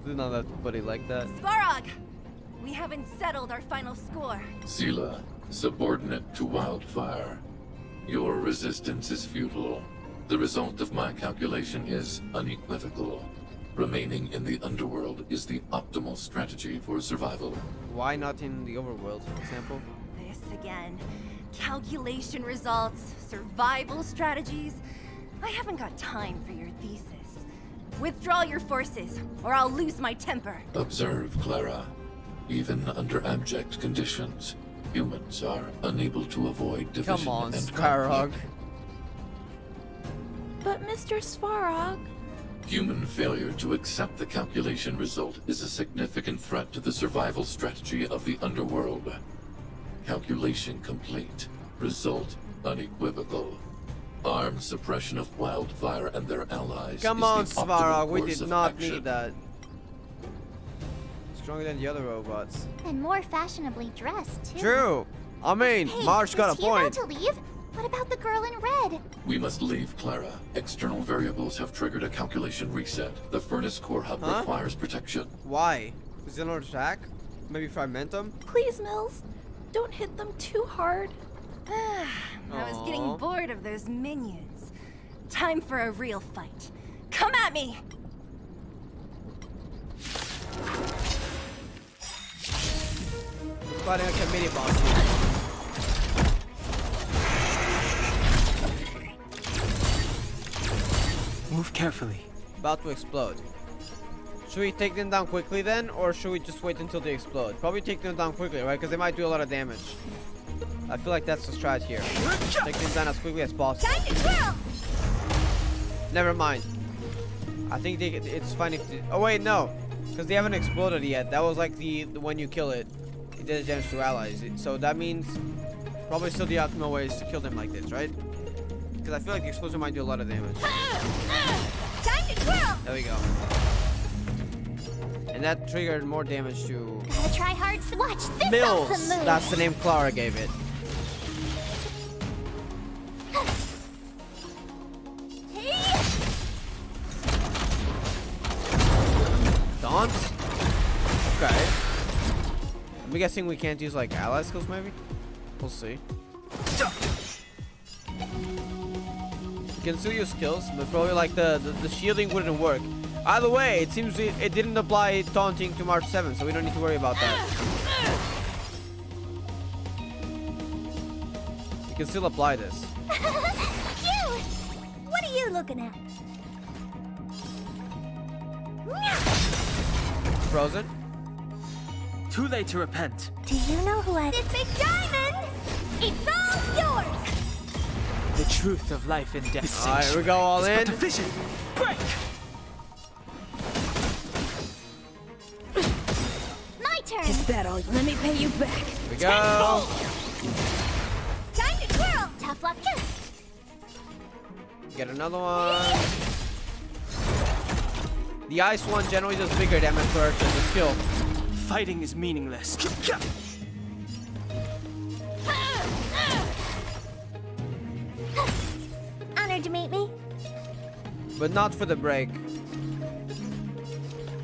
Didn't know that buddy like that. Svarog! We haven't settled our final score. Zila, subordinate to Wildfire. Your resistance is futile. The result of my calculation is unequivocal. Remaining in the underworld is the optimal strategy for survival. Why not in the overworld, for example? This again. Calculation results, survival strategies. I haven't got time for your thesis. Withdraw your forces, or I'll lose my temper. Observe, Clara. Even under abject conditions, humans are unable to avoid division Come on, and Svarog. conflict. But Mr. Svarog... Human failure to accept the calculation result is a significant threat to the survival strategy of the underworld. Calculation complete. Result unequivocal. Armed suppression of Wildfire and their allies. Come is on, the optimal Svarog, we course did of not action. need that. Stronger than the other robots. And more fashionably dressed, too. True. I mean, Hey, Marsh got a is he about point. to leave? What about the girl in red? We must leave, Clara. External variables have triggered a calculation reset. The furnace core hub requires protection. Why? Is it another attack? Maybe fragmentum? Please, Mills, don't hit them too hard. I was getting Aw. bored of those minions. Time for a real fight. Come at me! Fighting like a mini boss here. Move carefully. About to explode. Should we take them down quickly then, or should we just wait until they explode? Probably take them down quickly, right? Because they might do a lot of damage. I feel like that's the strat here. Take them down as quickly as possible. Never mind. I think it's fine if they, oh wait, no. Because they haven't exploded yet. That was like the when you kill it, it does damage to allies. So that means probably still the optimal way is to kill them like this, right? Because I feel like the explosion might do a lot of damage. There we go. And that triggered more damage to Gotta try hard. Watch this Mills. awesome move. That's the name Clara gave it. Daunt? Okay. I'm guessing we can't use like ally skills maybe? We'll see. You can still use skills, but probably like the shielding wouldn't work. Either way, it seems it didn't apply taunting to March 7, so we don't need to worry about that. You can still apply this. Phew! What are you looking at? Frozen? Too late to repent. Do you know who I... This big diamond! It's all yours! The truth of life and death. Alright, here we go all in. Vision. Break! My turn! Is that all? Let me pay you back. Here we go. Time to twirl! Tough luck. Get another one. The ice one generally does bigger damage for than the skill. Fighting is meaningless. Honored to meet me. But not for the break.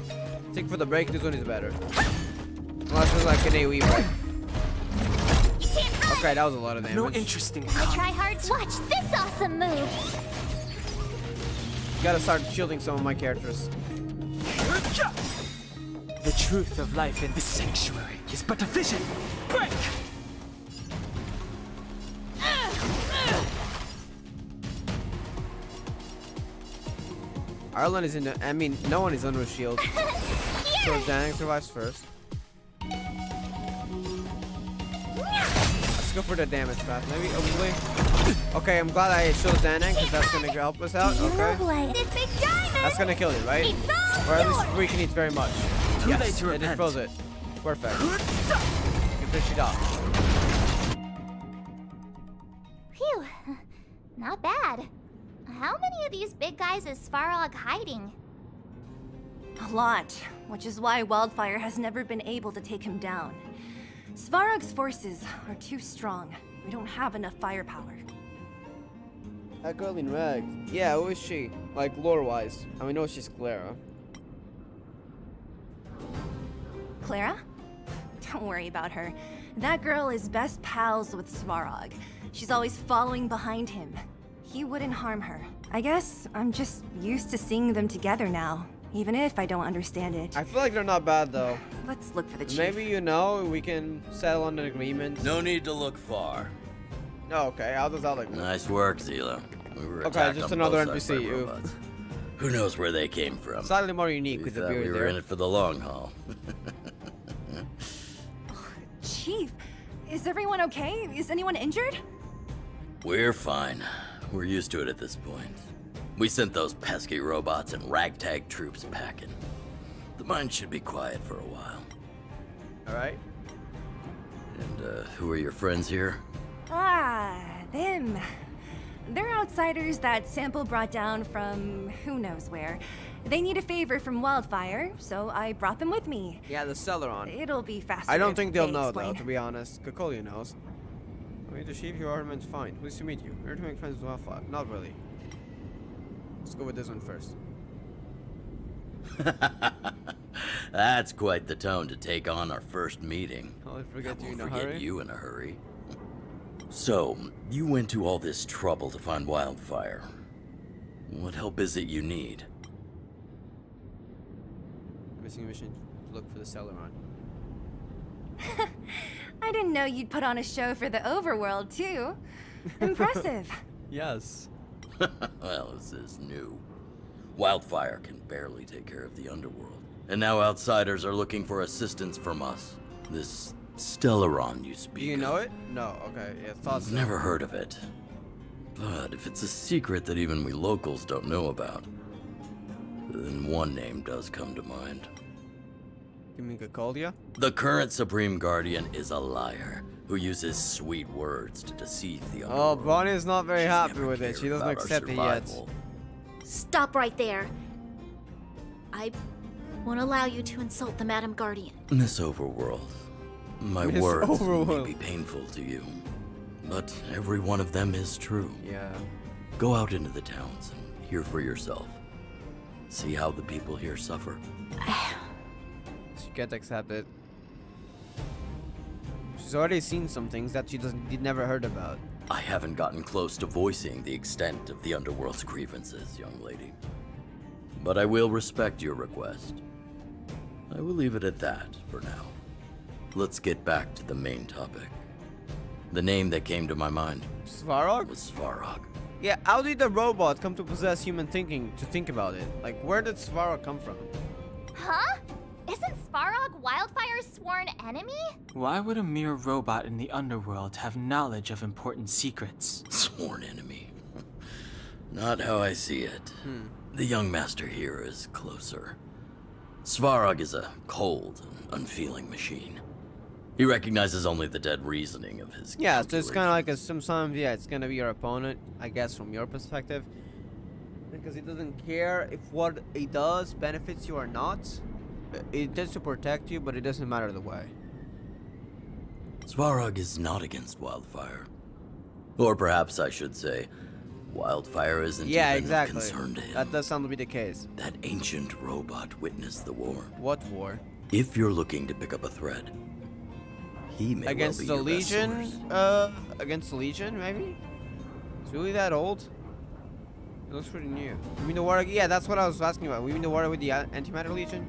I think for the break, this one is better. Unless it's like an AoE break. Okay, that was a lot of damage. No interesting. I try hard. Watch this awesome move. Gotta start shielding some of my characters. The truth of life in this sanctuary is but a vision. Break! Ireland is in the, I mean, no one is under a shield. So Danang survives first. Let's go for the damage path, maybe, hopefully. Okay, I'm glad I showed Danang, because that's gonna help us out, okay? That's gonna kill it, right? Or at least weaken it very much. Yes, it just froze it. Perfect. You can finish it off. Phew. Not bad. How many of these big guys is Svarog hiding? A lot, which is why Wildfire has never been able to take him down. Svarog's forces are too strong. We don't have enough firepower. That girl in rags. Yeah, who is she? Like, lore-wise. I mean, we know she's Clara. Clara? Don't worry about her. That girl is best pals with Svarog. She's always following behind him. He wouldn't harm her. I guess I'm just used to seeing them together now, even if I don't understand it. I feel like they're not bad, though. Let's look for the chief. Maybe, you know, we can settle on an agreement. No need to look far. Oh, okay. How does that look? Nice work, Zila. We were Okay, attacked just on another both sides by NPC. robots. Who knows where they came from? Slightly more unique with the thought beard we were there. in it for the long haul. Chief, is everyone okay? Is anyone injured? We're fine. We're used to it at this point. We sent those pesky robots and ragtag troops packing. The mine should be quiet for a while. Alright. And, who are your friends here? Ah, them. They're outsiders that Sample brought down from who knows where. They need a favor from Wildfire, so I brought them with me. Yeah, the Celeron. It'll be faster. I don't if think they'll they know, explain. though, to be honest. Kokolia knows. I mean, the sheep, your argument's fine. Pleased to meet you. We're to make friends with Wildfire. Not really. Let's go with this one first. That's quite the tone to take on our first meeting. I'll forget I you in won't a forget hurry. you in a hurry. So, you went to all this trouble to find Wildfire. What help is it you need? Missing mission. Look for the Celeron. I didn't know you'd put on a show for the overworld, too. Impressive. Yes. Well, this is new. Wildfire can barely take care of the underworld. And now outsiders are looking for assistance from us. This Stellaron you speak Do you know it? No. Okay. Yeah, thought so. Never heard of it. But if it's a secret that even we locals don't know about, then one name does come to mind. You mean Kokolia? The current Supreme Guardian is a liar who uses sweet words to deceive the Oh, underworld. Bonnie is not very She's happy never with it. cared She doesn't about our accept it yet. survival. Stop right there. I won't allow you to insult the Madam Guardian. This overworld. My This words overworld. may be painful to you, but every one of them is true. Yeah. Go out into the towns and hear for yourself. See how the people here suffer. She can't accept it. She's already seen some things that she'd never heard about. I haven't gotten close to voicing the extent of the underworld's grievances, young lady. But I will respect your request. I will leave it at that for now. Let's get back to the main topic. The name that came to my mind Svarog? was Svarog. Yeah, how did the robot come to possess human thinking to think about it? Like, where did Svarog come from? Huh? Isn't Svarog Wildfire's sworn enemy? Why would a mere robot in the underworld have knowledge of important secrets? Sworn enemy. Not how I see it. The young master here is closer. Svarog is a cold and unfeeling machine. He recognizes only the dead reasoning of his Yeah, so it's kind of like sometimes, yeah, it's gonna be your opponent, I guess, from your perspective. Because he doesn't care if what he does benefits you or not. It does to protect you, but it doesn't matter the way. Svarog is not against Wildfire. Or perhaps I should say, Wildfire isn't Yeah, even exactly. of concern to him. That does sound to be the case. That ancient robot witnessed the war. What war? If you're looking to pick up a thread, he may Against well the be your best Legion? source. Against the Legion, maybe? It's really that old? It looks pretty new. You mean the war? Yeah, that's what I was asking about. We mean the war with the Antimatter Legion?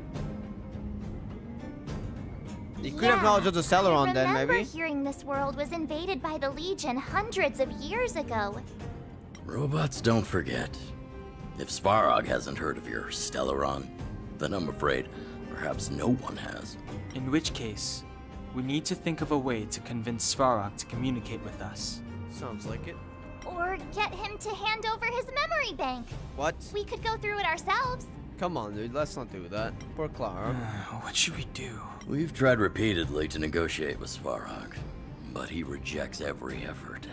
You could have knowledge of the Celeron then, I remember maybe? hearing this world was invaded by the Legion hundreds of years ago. Robots don't forget. If Svarog hasn't heard of your Stellaron, then I'm afraid perhaps no one has. In which case, we need to think of a way to convince Svarog to communicate with us. Sounds like it. Or get him to hand over his memory bank. What? We could go through it ourselves. Come on, dude, let's not do that. Poor Clara. What should we do? We've tried repeatedly to negotiate with Svarog, but he rejects every effort.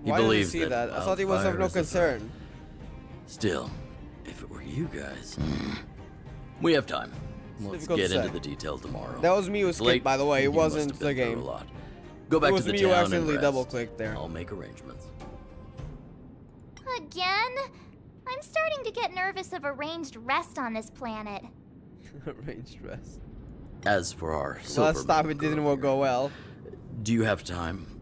He Why did he believes see that? I thought he was Wildfire of no is the threat. concern. Still, if it were you guys... We have time. Let's difficult get to into say. the details tomorrow. That was me who It's skipped, late, by the way. It and you must wasn't have the been through game. a lot. Go back It was to the me who town accidentally and rest. double-clicked there. I'll make arrangements. Again? I'm starting to get nervous of arranged rest on this planet. Arranged rest. As for our Last silver time it didn't go well. do you have time?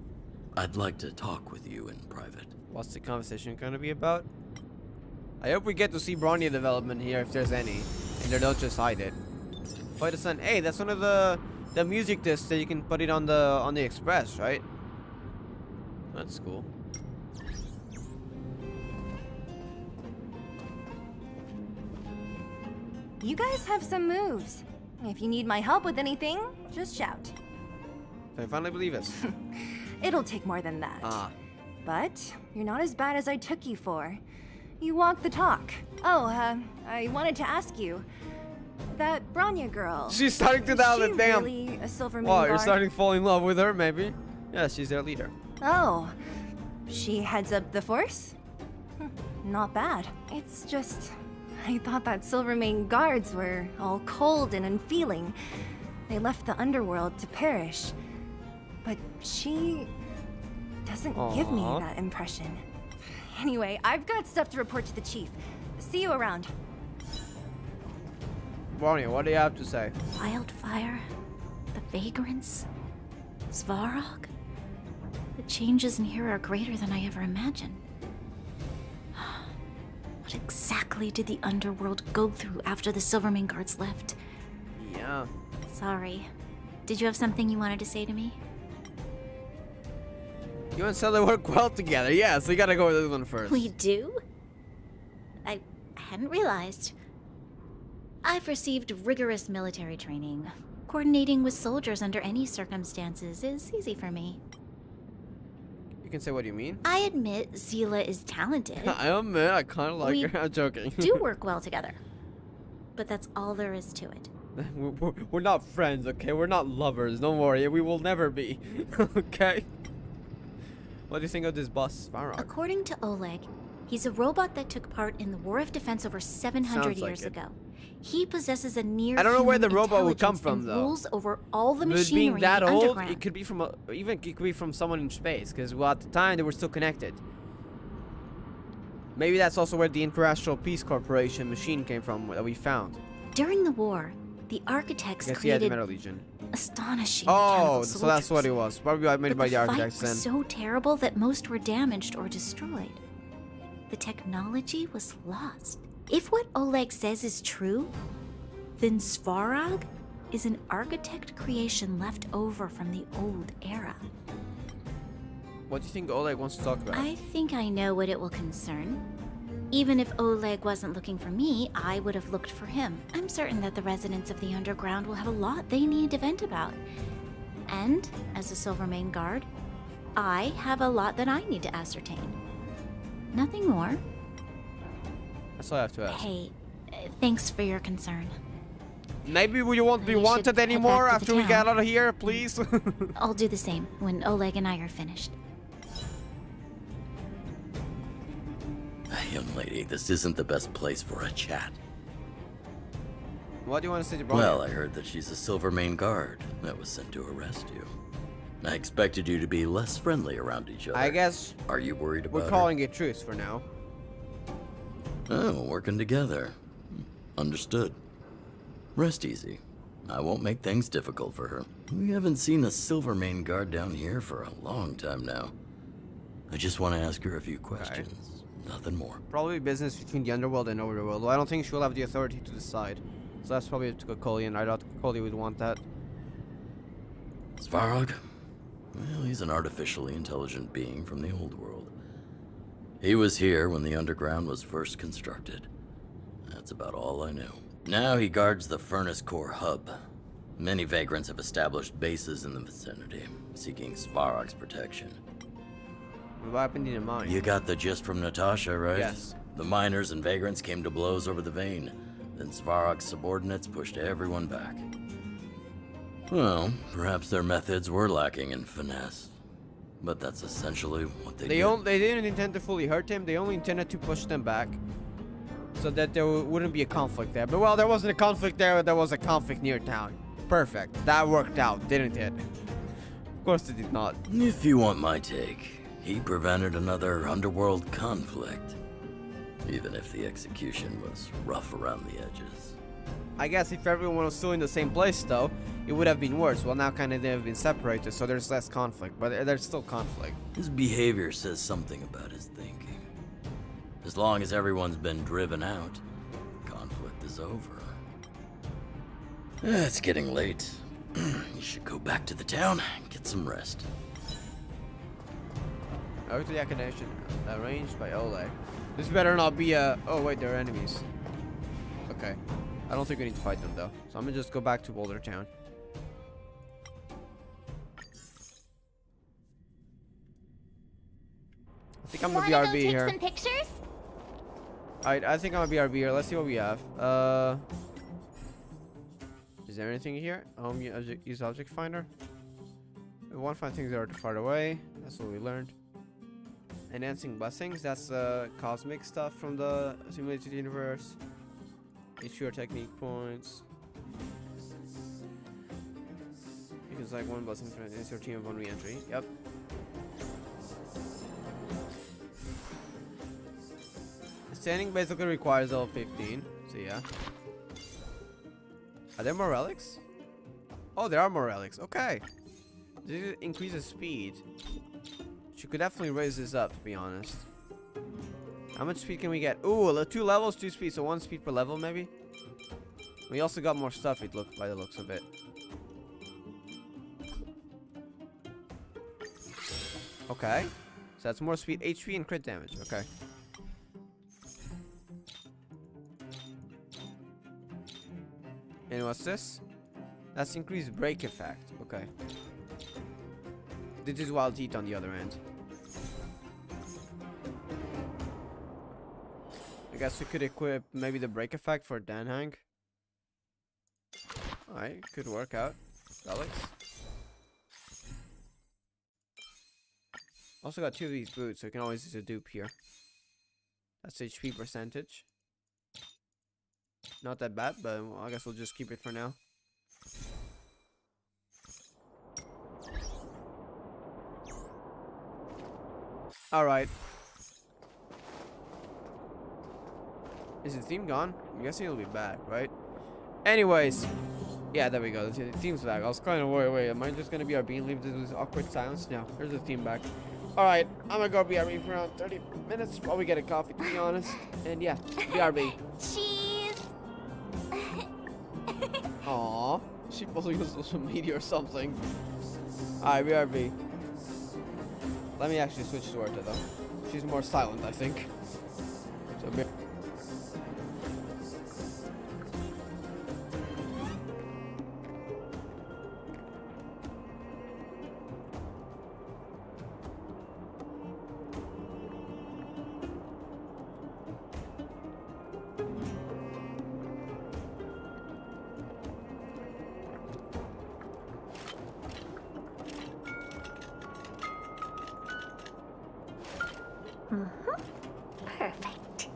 I'd like to talk with you in private. What's the conversation gonna be about? I hope we get to see Bronya development here, if there's any, and they don't just hide it. Fight the Sun. Hey, that's one of the music discs that you can put it on the Express, right? That's cool. You guys have some moves. If you need my help with anything, just shout. I finally believe it. It'll take more than that. Ah. But you're not as bad as I took you for. You walk the talk. Oh, I wanted to ask you. That Bronya girl. She's starting to doubt it, damn. Really a Silver Moon Wow, you're guard? starting to fall in love with her, maybe? Yeah, she's their leader. Oh, she heads up the force? Not bad. It's just, I thought that Silvermane guards were all cold and unfeeling. They left the underworld to perish. But she doesn't give me Aw. that impression. Anyway, I've got stuff to report to the chief. See you around. Bronya, what do you have to say? Wildfire, the vagrants, Svarog. The changes in here are greater than I ever imagined. What exactly did the underworld go through after the Silvermane guards left? Yeah. Sorry. Did you have something you wanted to say to me? You and Sally work well together. Yeah, so you gotta go with this one first. We do? I hadn't realized. I've received rigorous military training. Coordinating with soldiers under any circumstances is easy for me. You can say what you mean. I admit Zila is talented. I admit, I kind of like We her. I'm joking. do work well together. But that's all there is to it. We're not friends, okay? We're not lovers. Don't worry. We will never be. Okay? What do you think of this boss, Svarog? According to Oleg, he's a robot that took part in the War of Defense over 700 Sounds like years it. ago. He possesses a near I don't know where the robot would come intelligence from, and though. rules over all the With machinery being that in the old, underground. it could be from it could be from someone in space, because well, at the time they were still connected. Maybe that's also where the Interastral Peace Corporation machine came from that we found. During the war, the architects Yes, he had the created Metal Legion. astonishing Oh, mechanical so that's what it was. Probably made But by the the fight architects was then. so terrible that most were damaged or destroyed. The technology was lost. If what Oleg says is true, then Svarog is an architect creation left over from the old era. What do you think Oleg wants to talk about? I think I know what it will concern. Even if Oleg wasn't looking for me, I would have looked for him. I'm certain that the residents of the underground will have a lot they need to vent about. And, as a Silvermane guard, I have a lot that I need to ascertain. Nothing more. That's all I have to ask. Hey, thanks for your concern. Maybe we won't be You should wanted head anymore back to the after we get town. out of here, please. I'll do the same when Oleg and I are finished. Young lady, this isn't the best place for a chat. What do you want to say to Bronya? Well, I heard that she's a Silvermane guard that was sent to arrest you. I expected you to be less friendly around each other. I guess Are you worried about we're her? calling it truce for now. Oh, working together. Understood. Rest easy. I won't make things difficult for her. We haven't seen a Silvermane guard down here for a long time now. I just want to ask her a few questions. Nothing more. Probably business between the underworld and overworld. Well, I don't think she'll have the authority to decide. So that's probably to Kokoli, and I doubt Kokoli would want that. Svarog? Well, he's an artificially intelligent being from the old world. He was here when the underground was first constructed. That's about all I know. Now he guards the Furnace Core hub. Many vagrants have established bases in the vicinity, seeking Svarog's protection. What happened in the mine? You got the gist from Natasha, right? Yes. The miners and vagrants came to blows over the vein. Then Svarog's subordinates pushed everyone back. Well, perhaps their methods were lacking in finesse. But that's essentially what they did. They didn't intend to fully hurt him. They only intended to push them back. so that there wouldn't be a conflict there. But well, there wasn't a conflict there, there was a conflict near town. Perfect. That worked out, didn't it? Of course it did not. If you want my take, he prevented another underworld conflict. Even if the execution was rough around the edges. I guess if everyone was still in the same place, though, it would have been worse. Well, now kind of they've been separated, so there's less conflict, but there's still conflict. His behavior says something about his thinking. As long as everyone's been driven out, conflict is over. It's getting late. You should go back to the town and get some rest. Over to the activation arranged by Ole. This better not be a... Oh, wait, they're enemies. Okay. I don't think we need to fight them, though. So I'm gonna just go back to Boulder Town. I think I'm gonna BRB here. Take some pictures? Alright, I think I'm gonna BRB here. Let's see what we have. Is there anything here? Use object finder. We won't find things that are too far away. That's what we learned. Enhancing blessings. That's cosmic stuff from the simulated universe. Issue technique points. You can select one blessing to enhance your team upon re-entry. Yep. Standing basically requires level 15. So yeah. Are there more relics? Oh, there are more relics. Okay. This increases speed. She could definitely raise this up, to be honest. How much speed can we get? Ooh, 2 levels, 2 speed, so 1 speed per level, maybe? We also got more stuff, it looked by the looks of it. Okay. So that's more speed, HP, and crit damage. Okay. And what's this? That's increased break effect. Okay. This is wild heat on the other end. I guess we could equip maybe the break effect for Danhang. Alright, could work out. Relics. Also got 2 of these boots, so we can always use a dupe here. That's HP percentage. Not that bad, but I guess we'll just keep it for now. Alright. Is the theme gone? I'm guessing it'll be back, right? Anyways. Yeah, there we go. The theme's back. I was kind of worried. Wait, am I just going to be RB and leave this awkward silence? No, there's the theme back. Alright, I'm going to go BRB for around 30 minutes while we get a coffee, to be honest. And yeah, BRB. Cheese. Aww. She probably used social media or something. Alright, BRB. Let me actually switch to Orta, though. She's more silent, I think. So, Perfect.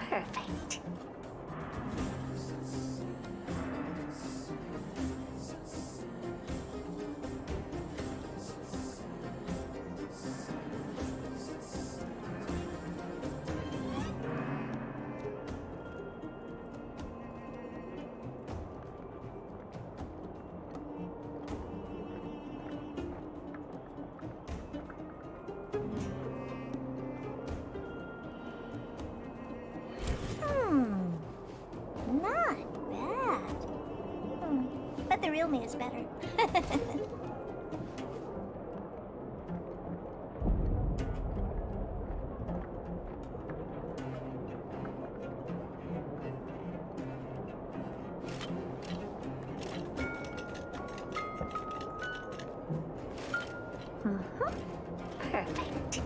Perfect. Not bad. But the real me is better. Perfect.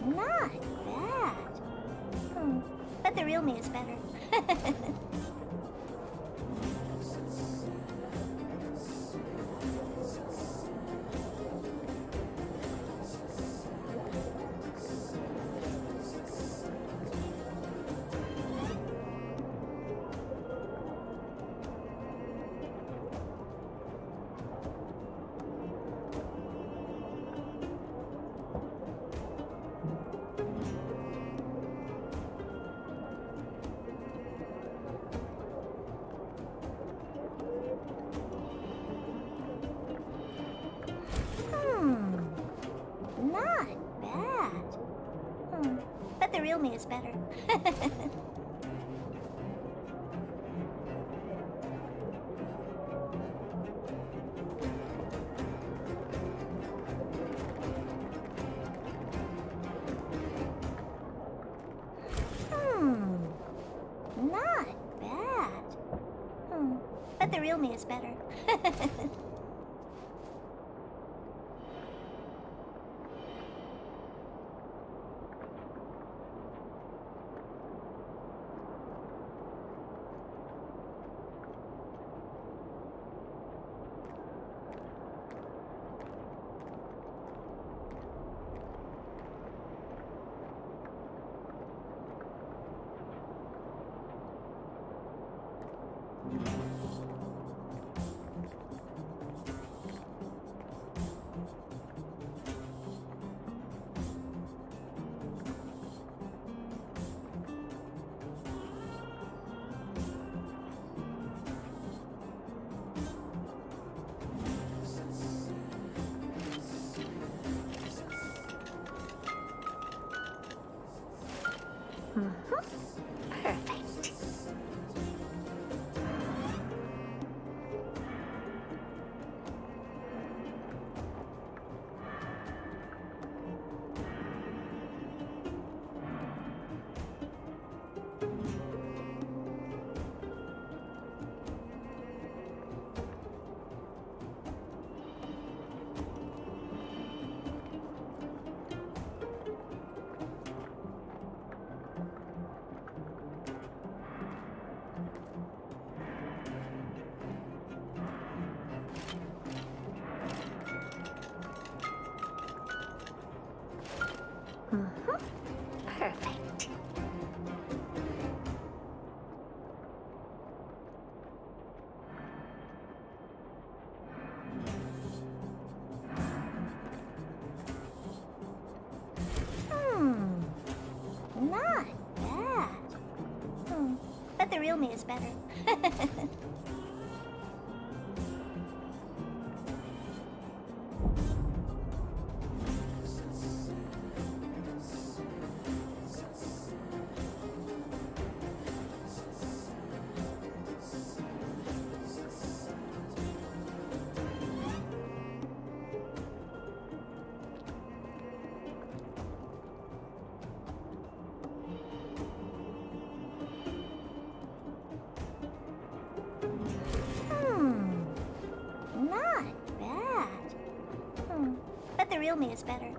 Not bad. But the real me is better. Not bad. But the real me is better. Not bad. But the real me is better. Perfect. Perfect. Not bad. But the real me is better. Not bad. But the real me is better.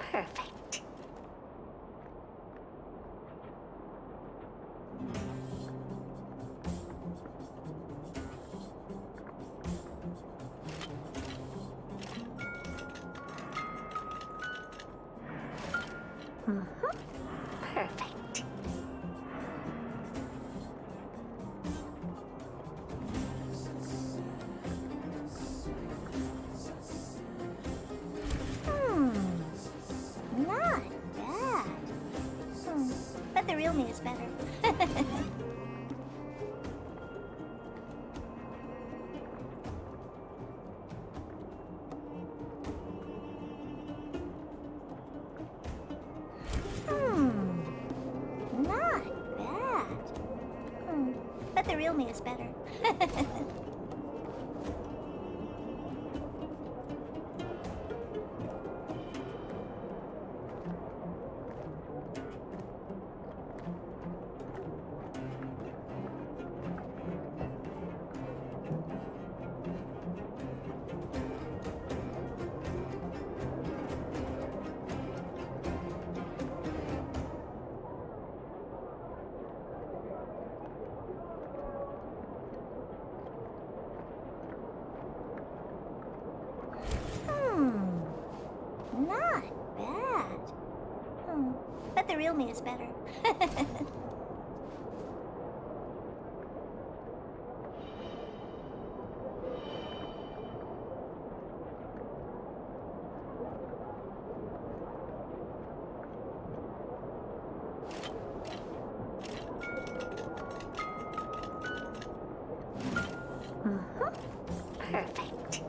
Perfect. Perfect. Not bad. But the real me is better. is better. Not bad. But the real me is better. Perfect.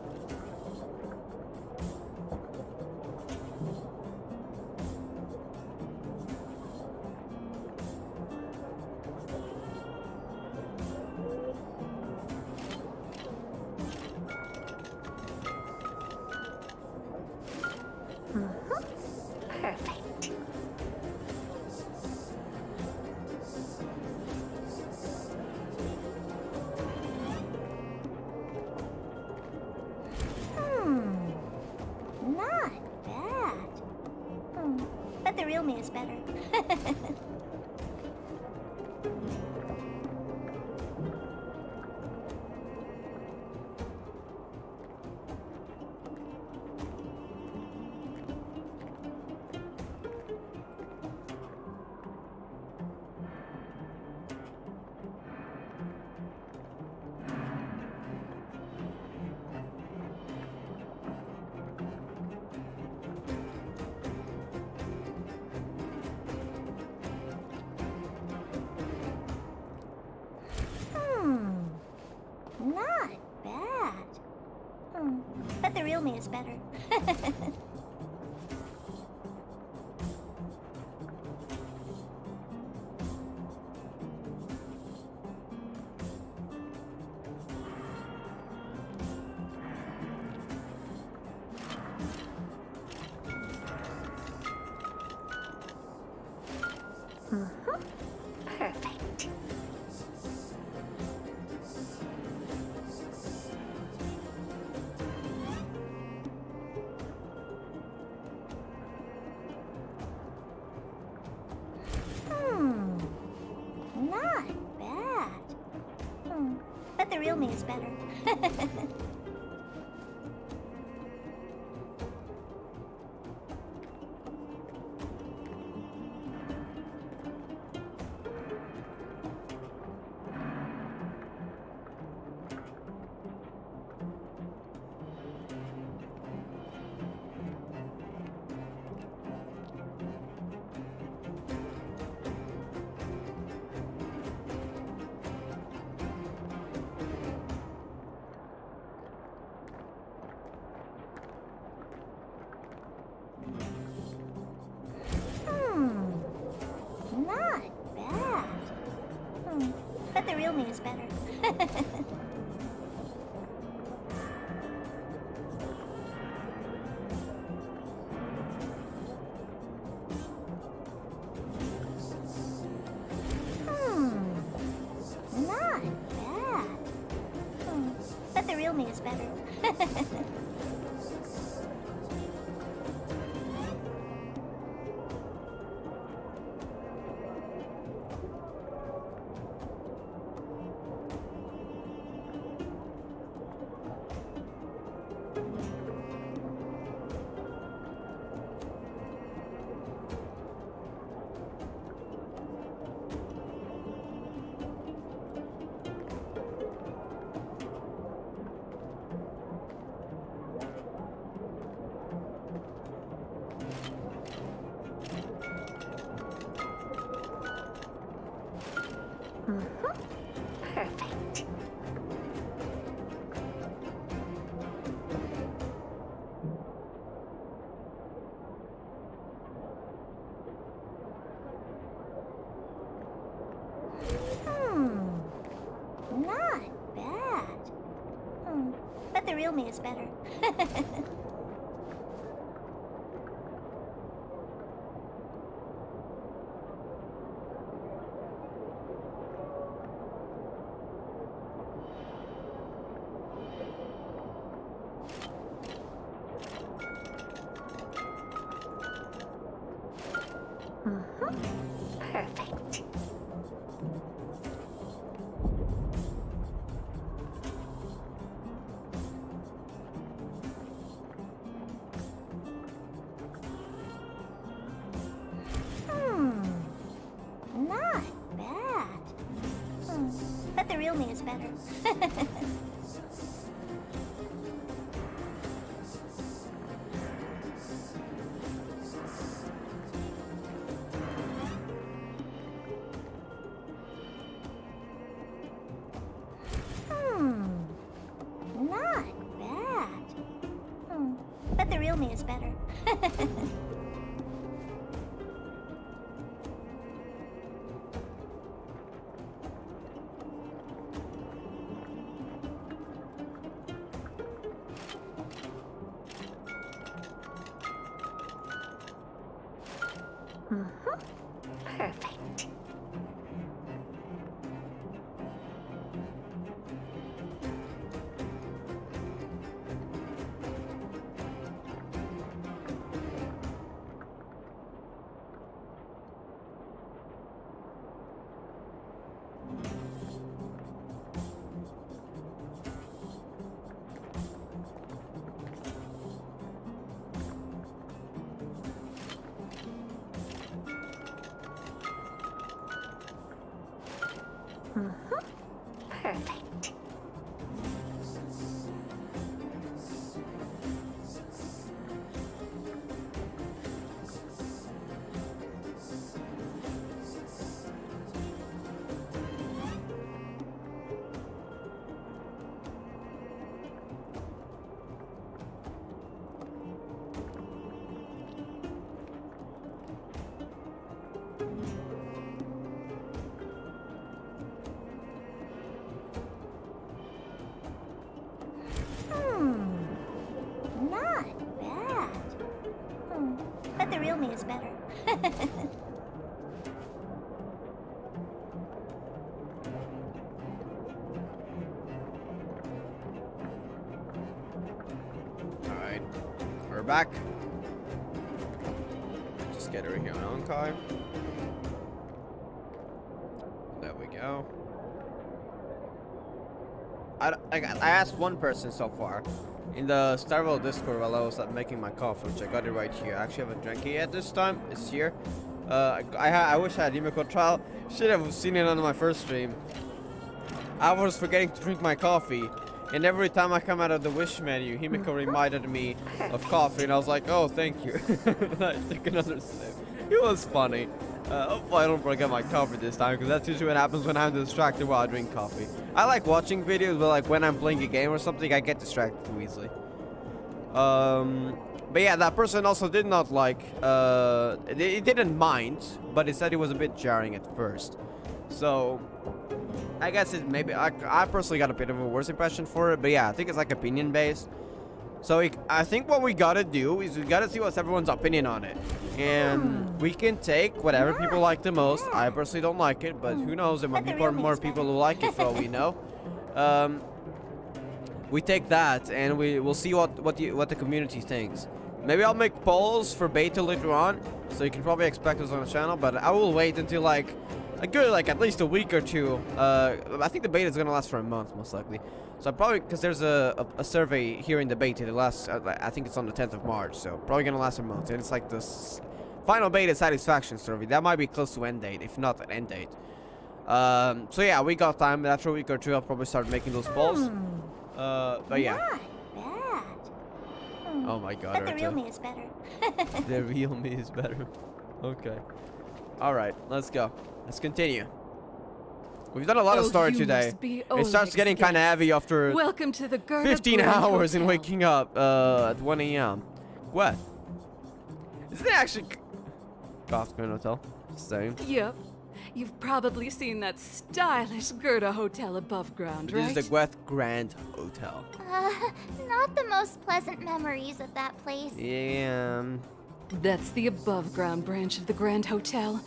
Perfect. Not bad. But the real me is better. Not bad. But the real me is better. Perfect. Not bad. But the real me is better. Not bad. But the real me is better. Not bad. But the real me is better. But the real me is better. Perfect. Not bad. But the real me is better. Not bad. But the real me is better. Perfect. Perfect. Not bad. But the real me is better. Alright, we're back. Just get her here on Honkai. There we go. I asked one person so far in the Starville Discord while I was making my coffee, which I got it right here. I actually haven't drank it yet this time. It's here. I wish I had Himiko trial. Should have seen it on my first stream. I was forgetting to drink my coffee, and every time I come out of the wish menu, Himiko reminded me of coffee, and I was like, oh, thank you. I took another sip. It was funny. Hopefully I don't forget my coffee this time, because that's usually what happens when I'm distracted while I drink coffee. I like watching videos, but like when I'm playing a game or something, I get distracted too easily. But yeah, that person also did not like, he didn't mind, but he said it was a bit jarring at first. So, I guess it maybe, I personally got a bit of a worse impression for it, but yeah, I think it's like opinion based. So I think what we gotta do is we gotta see what's everyone's opinion on it. And we can take whatever people like the most. I personally don't like it, but who knows, there might be more people who like it for all we know. We take that and we'll see what the community thinks. Maybe I'll make polls for beta later on, so you can probably expect us on the channel, but I will wait until like a good at least a week or two. I think the beta is gonna last for a month most likely. So probably, because there's a survey here in the beta, the last, I think it's on the 10th of March, so probably gonna last a month. And it's like this final beta satisfaction survey. That might be close to end date, if not an end date. So yeah, we got time. After a week or two, I'll probably start making those polls. But yeah. Not bad. Oh my god, But the real me is better. The real me is better. Okay. Alright, let's go. Let's continue. We've done a lot of story today. It starts getting kind of heavy after Welcome to the 15 hours and waking up at 1 a.m. What? Isn't it actually Kaufman Hotel? Same. Yep. You've probably seen that stylish Gerda hotel above ground, This right? is the Gweth Grand Hotel. Not the most pleasant memories of that place. Yeah. That's the above ground branch of the Grand Hotel.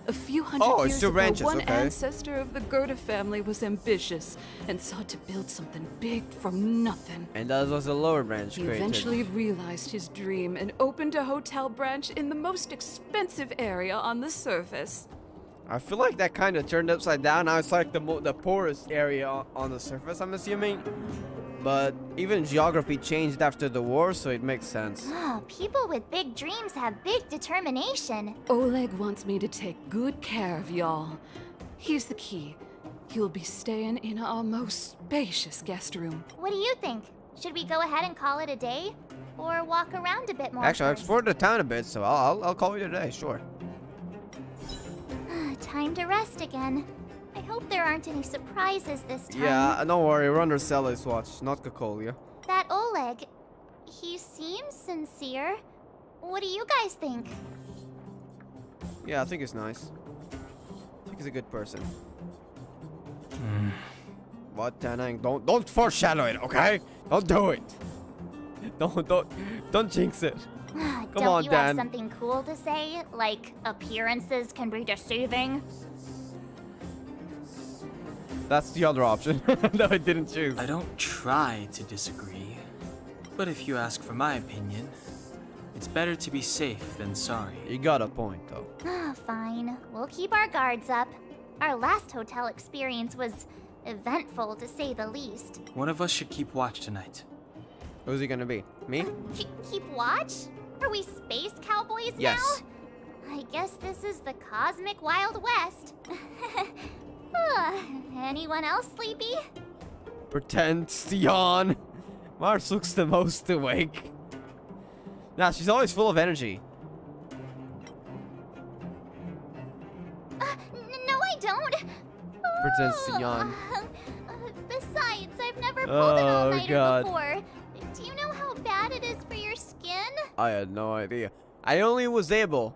A few hundred Oh, it's years two ago, branches, one okay. ancestor of the Gerda family was ambitious and sought to build something big from nothing. And that was the lower branch He created. eventually realized his dream and opened a hotel branch in the most expensive area on the surface. I feel like that kind of turned upside down. Now it's like the poorest area on the surface, I'm assuming. But even geography changed after the war, so it makes sense. Oh, people with big dreams have big determination. Oleg wants me to take good care of y'all. Here's the key. You'll be staying in our most spacious guest room. What do you think? Should we go ahead and call it a day? Or walk around a bit more Actually, I first? explored the town a bit, so I'll call you today, sure. Time to rest again. I hope there aren't any surprises this time. Yeah, don't worry, we're under Sally's watch, not Kokolia. That Oleg, he seems sincere. What do you guys think? Yeah, I think he's nice. I think he's a good person. What, Tanang? Don't foreshadow it, okay? Don't do it. Don't jinx it. Come Don't on, you Dan. have something cool to say? Like appearances can be deceiving? That's the other option that I didn't choose. I don't try to disagree, but if you ask for my opinion, it's better to be safe than sorry. You got a point, though. Fine. We'll keep our guards up. Our last hotel experience was eventful, to say the least. One of us should keep watch tonight. Who's he gonna be? Me? Keep watch? Are we space cowboys Yes. now? I guess this is the cosmic Wild West. Anyone else sleepy? Pretends to yawn. Mars looks the most awake. Nah, she's always full of energy. No, I don't. Pretends to yawn. Besides, I've never pulled an Oh, all-nighter God. before. Do you know how bad it is for your skin? I had no idea. I only was able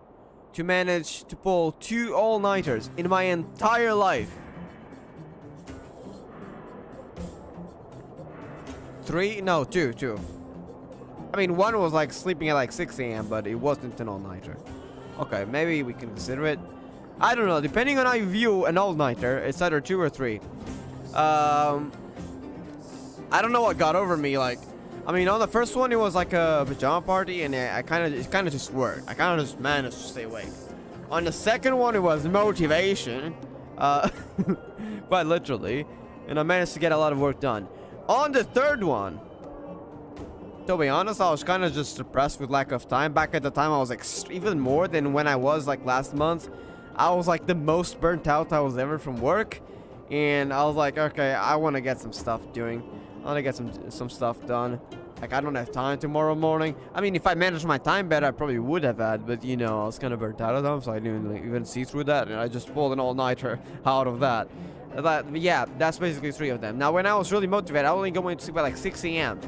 to manage to pull 2 all-nighters in my entire life. 3? No, 2. I mean, one was like sleeping at like 6 a.m., but it wasn't an all-nighter. Okay, maybe we can consider it. I don't know. Depending on how you view an all-nighter, it's either 2 or 3. I don't know what got over me. Like, I mean, on the first one, it was like a pajama party, and it kind of just worked. I kind of just managed to stay awake. On the second one, it was motivation, quite literally, and I managed to get a lot of work done. On the third one, to be honest, I was kind of just depressed with lack of time. Back at the time, I was like even more than when I was like last month. I was like the most burnt out I was ever from work, and I was like, okay, I want to get some stuff doing. I want to get some stuff done. Like, I don't have time tomorrow morning. I mean, if I managed my time better, I probably would have had, but you know, I was kind of burnt out of them, so I didn't even see through that, and I just pulled an all-nighter out of that. But yeah, that's basically 3 of them. Now, when I was really motivated, I was only going to sleep at like 6 a.m.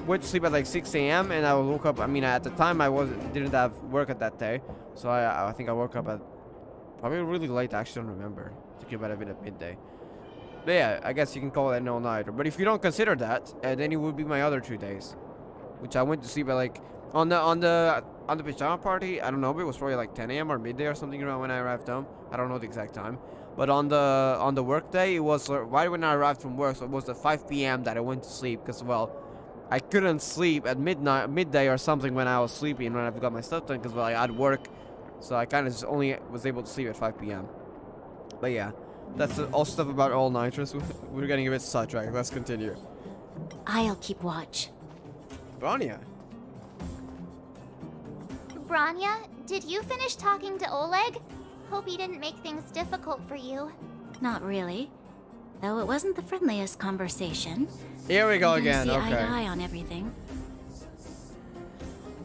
Went to sleep at like 6 a.m. and I woke up. I mean, at the time I didn't have work at that day, so I think I woke up at probably really late. I actually don't remember. I think it might have been at midday. But yeah, I guess you can call it an all-nighter. But if you don't consider that, then it would be my other 2 days, which I went to sleep at like on the pajama party. I don't know, but it was probably like 10 a.m. or midday or something around when I arrived home. I don't know the exact time. But on the work day, it was right when I arrived from work, so it was at 5 p.m. that I went to sleep because, well, I couldn't sleep at midday or something when I was sleepy and when I got my stuff done because, well, I had work, so I kind of just only was able to sleep at 5 p.m. But yeah, that's all stuff about all-nighters. We're getting a bit sidetracked. Let's continue. I'll keep watch. Branya. Branya, did you finish talking to Oleg? Hope he didn't make things difficult for you. Not really. Though it wasn't the friendliest conversation. Here we go We again, didn't see okay. eye to eye on everything.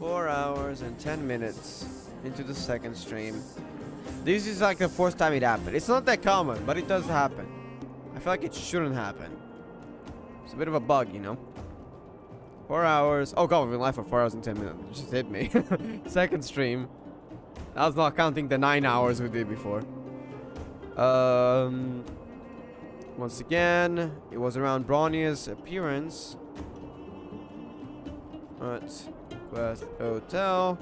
4 hours and 10 minutes into the second stream. This is like the 4th time it happened. It's not that common, but it does happen. I feel like it shouldn't happen. It's a bit of a bug, you know? 4 hours. Oh god, we've been live for 4 hours and 10 minutes. It just hit me. Second stream. That was not counting the 9 hours we did before. Once again, it was around Bronya's appearance. Alright. Quest Hotel.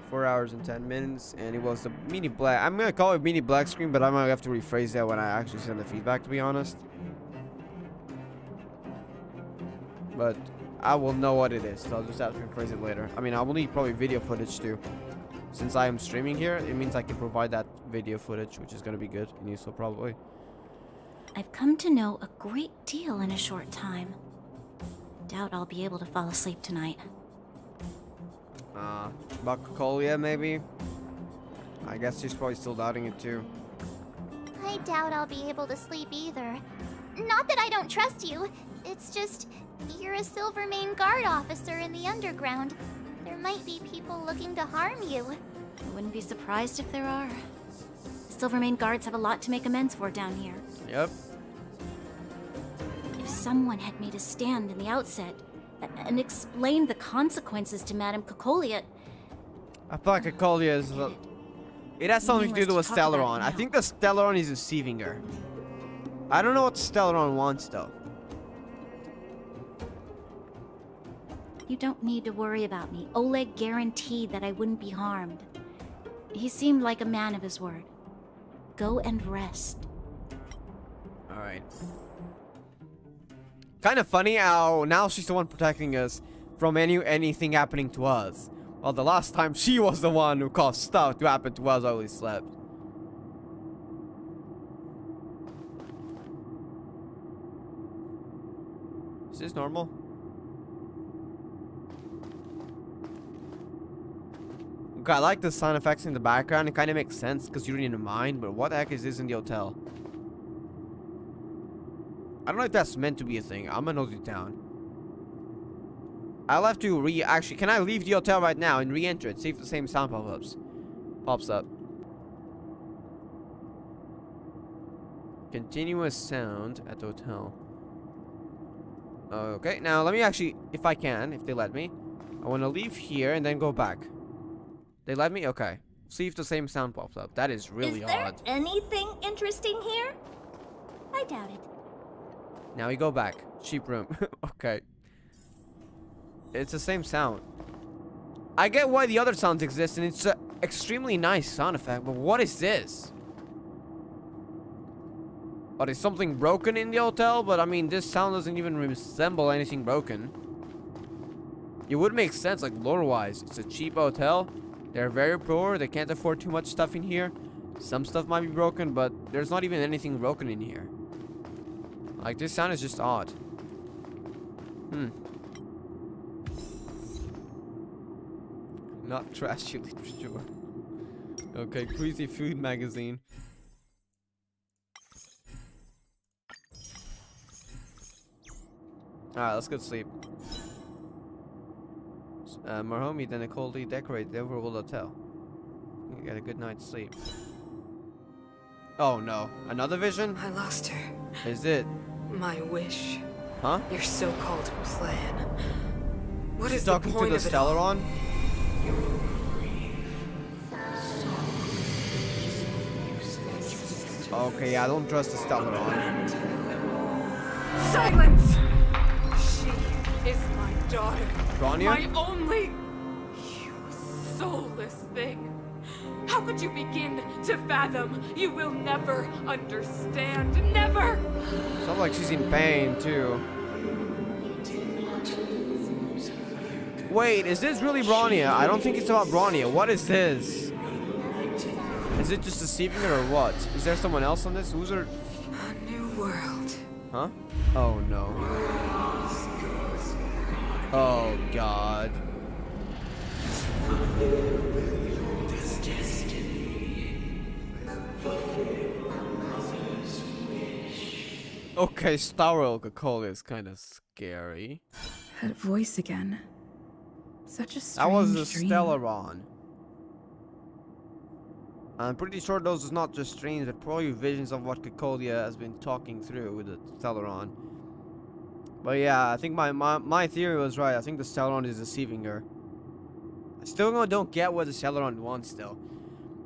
4 hours and 10 minutes. And it was the mini black. I'm gonna call it mini black screen, but I might have to rephrase that when I actually send the feedback, to be honest. But I will know what it is, so I'll just have to rephrase it later. I mean, I will need probably video footage too. Since I am streaming here, it means I can provide that video footage, which is going to be good and useful probably. I've come to know a great deal in a short time. Doubt I'll be able to fall asleep tonight. About Cocolia, maybe? I guess she's probably still doubting it too. I doubt I'll be able to sleep either. Not that I don't trust you. It's just, you're a Silvermane Guard officer in the underground. There might be people looking to harm you. I wouldn't be surprised if there are. The Silvermane Guards have a lot to make amends for down here. Yep. If someone had made a stand in the outset and explained the consequences to Madame Cocolia... I feel like Cocolia is... it has something to do with Stellaron. I think the Stellaron is deceiving her. I don't know what the Stellaron wants, though. You don't need to worry about me. Oleg guaranteed that I wouldn't be harmed. He seemed like a man of his word. Go and rest. Alright. Kind of funny how now she's the one protecting us from anything happening to us. Well, the last time she was the one who caused stuff to happen to us while we slept. Is this normal? Okay, I like the sound effects in the background. It kind of makes sense because you're in the mine, but what the heck is this in the hotel? I don't know if that's meant to be a thing. I'm gonna note it down. I'll have to actually, can I leave the hotel right now and re-enter it? See if the same sound pops up. Continuous sound at the hotel. Okay, now let me actually, if I can, if they let me, I want to leave here and then go back. They let me? Okay. See if the same sound pops up. That is really odd. Is there anything interesting here? I doubt it. Now we go back. Cheap room. Okay. It's the same sound. I get why the other sounds exist, and it's an extremely nice sound effect, but what is this? Oh, there's something broken in the hotel, but I mean, this sound doesn't even resemble anything broken. It would make sense, like, lore-wise. It's a cheap hotel. They're very poor. They can't afford too much stuff in here. Some stuff might be broken, but there's not even anything broken in here. Like, this sound is just odd. Not trashy literature. Okay, Queasy Food Magazine. Alright, let's go to sleep. More homey than a coldly decorated overall hotel. You get a good night's sleep. Oh no, another vision? I lost her. Is it? My wish. Huh? Your so-called plan. What She's is the talking point to the of it all? Stellaron? Okay, yeah, I don't trust the Stellaron. Silence! She is my daughter. Bronya? My only... You soulless thing. How could you begin to fathom? You will never understand. Never! Sounds like she's in pain, too. Wait, is this really Bronya? I don't think it's about Bronya. What is this? Is it just deceiving her or what? Is there someone else on this? Who's her? A new world. Huh? Oh no. Oh god. Okay, Star Wars Coca-Cola is kind of scary. That voice again. Such a strange That was the dream. Stellaron. I'm pretty sure those is not just dreams, but probably visions of what Cocolia has been talking through with the Stellaron. But yeah, I think my theory was right. I think the Stellaron is deceiving her. Still don't get what the Celeron wants, though.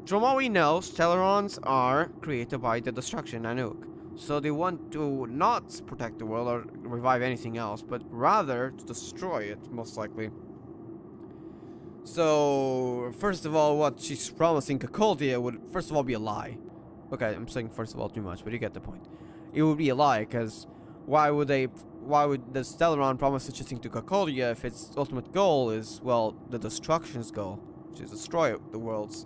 From what we know, Celerons are created by the destruction Nanook. So they want to not protect the world or revive anything else, but rather to destroy it, most likely. So, first of all, what she's promising Cacoldia would, first of all, be a lie. Okay, I'm saying first of all too much, but you get the point. It would be a lie, because why would the Celeron promise such a thing to Cacoldia if its ultimate goal is, well, the destruction's goal, which is destroy the worlds?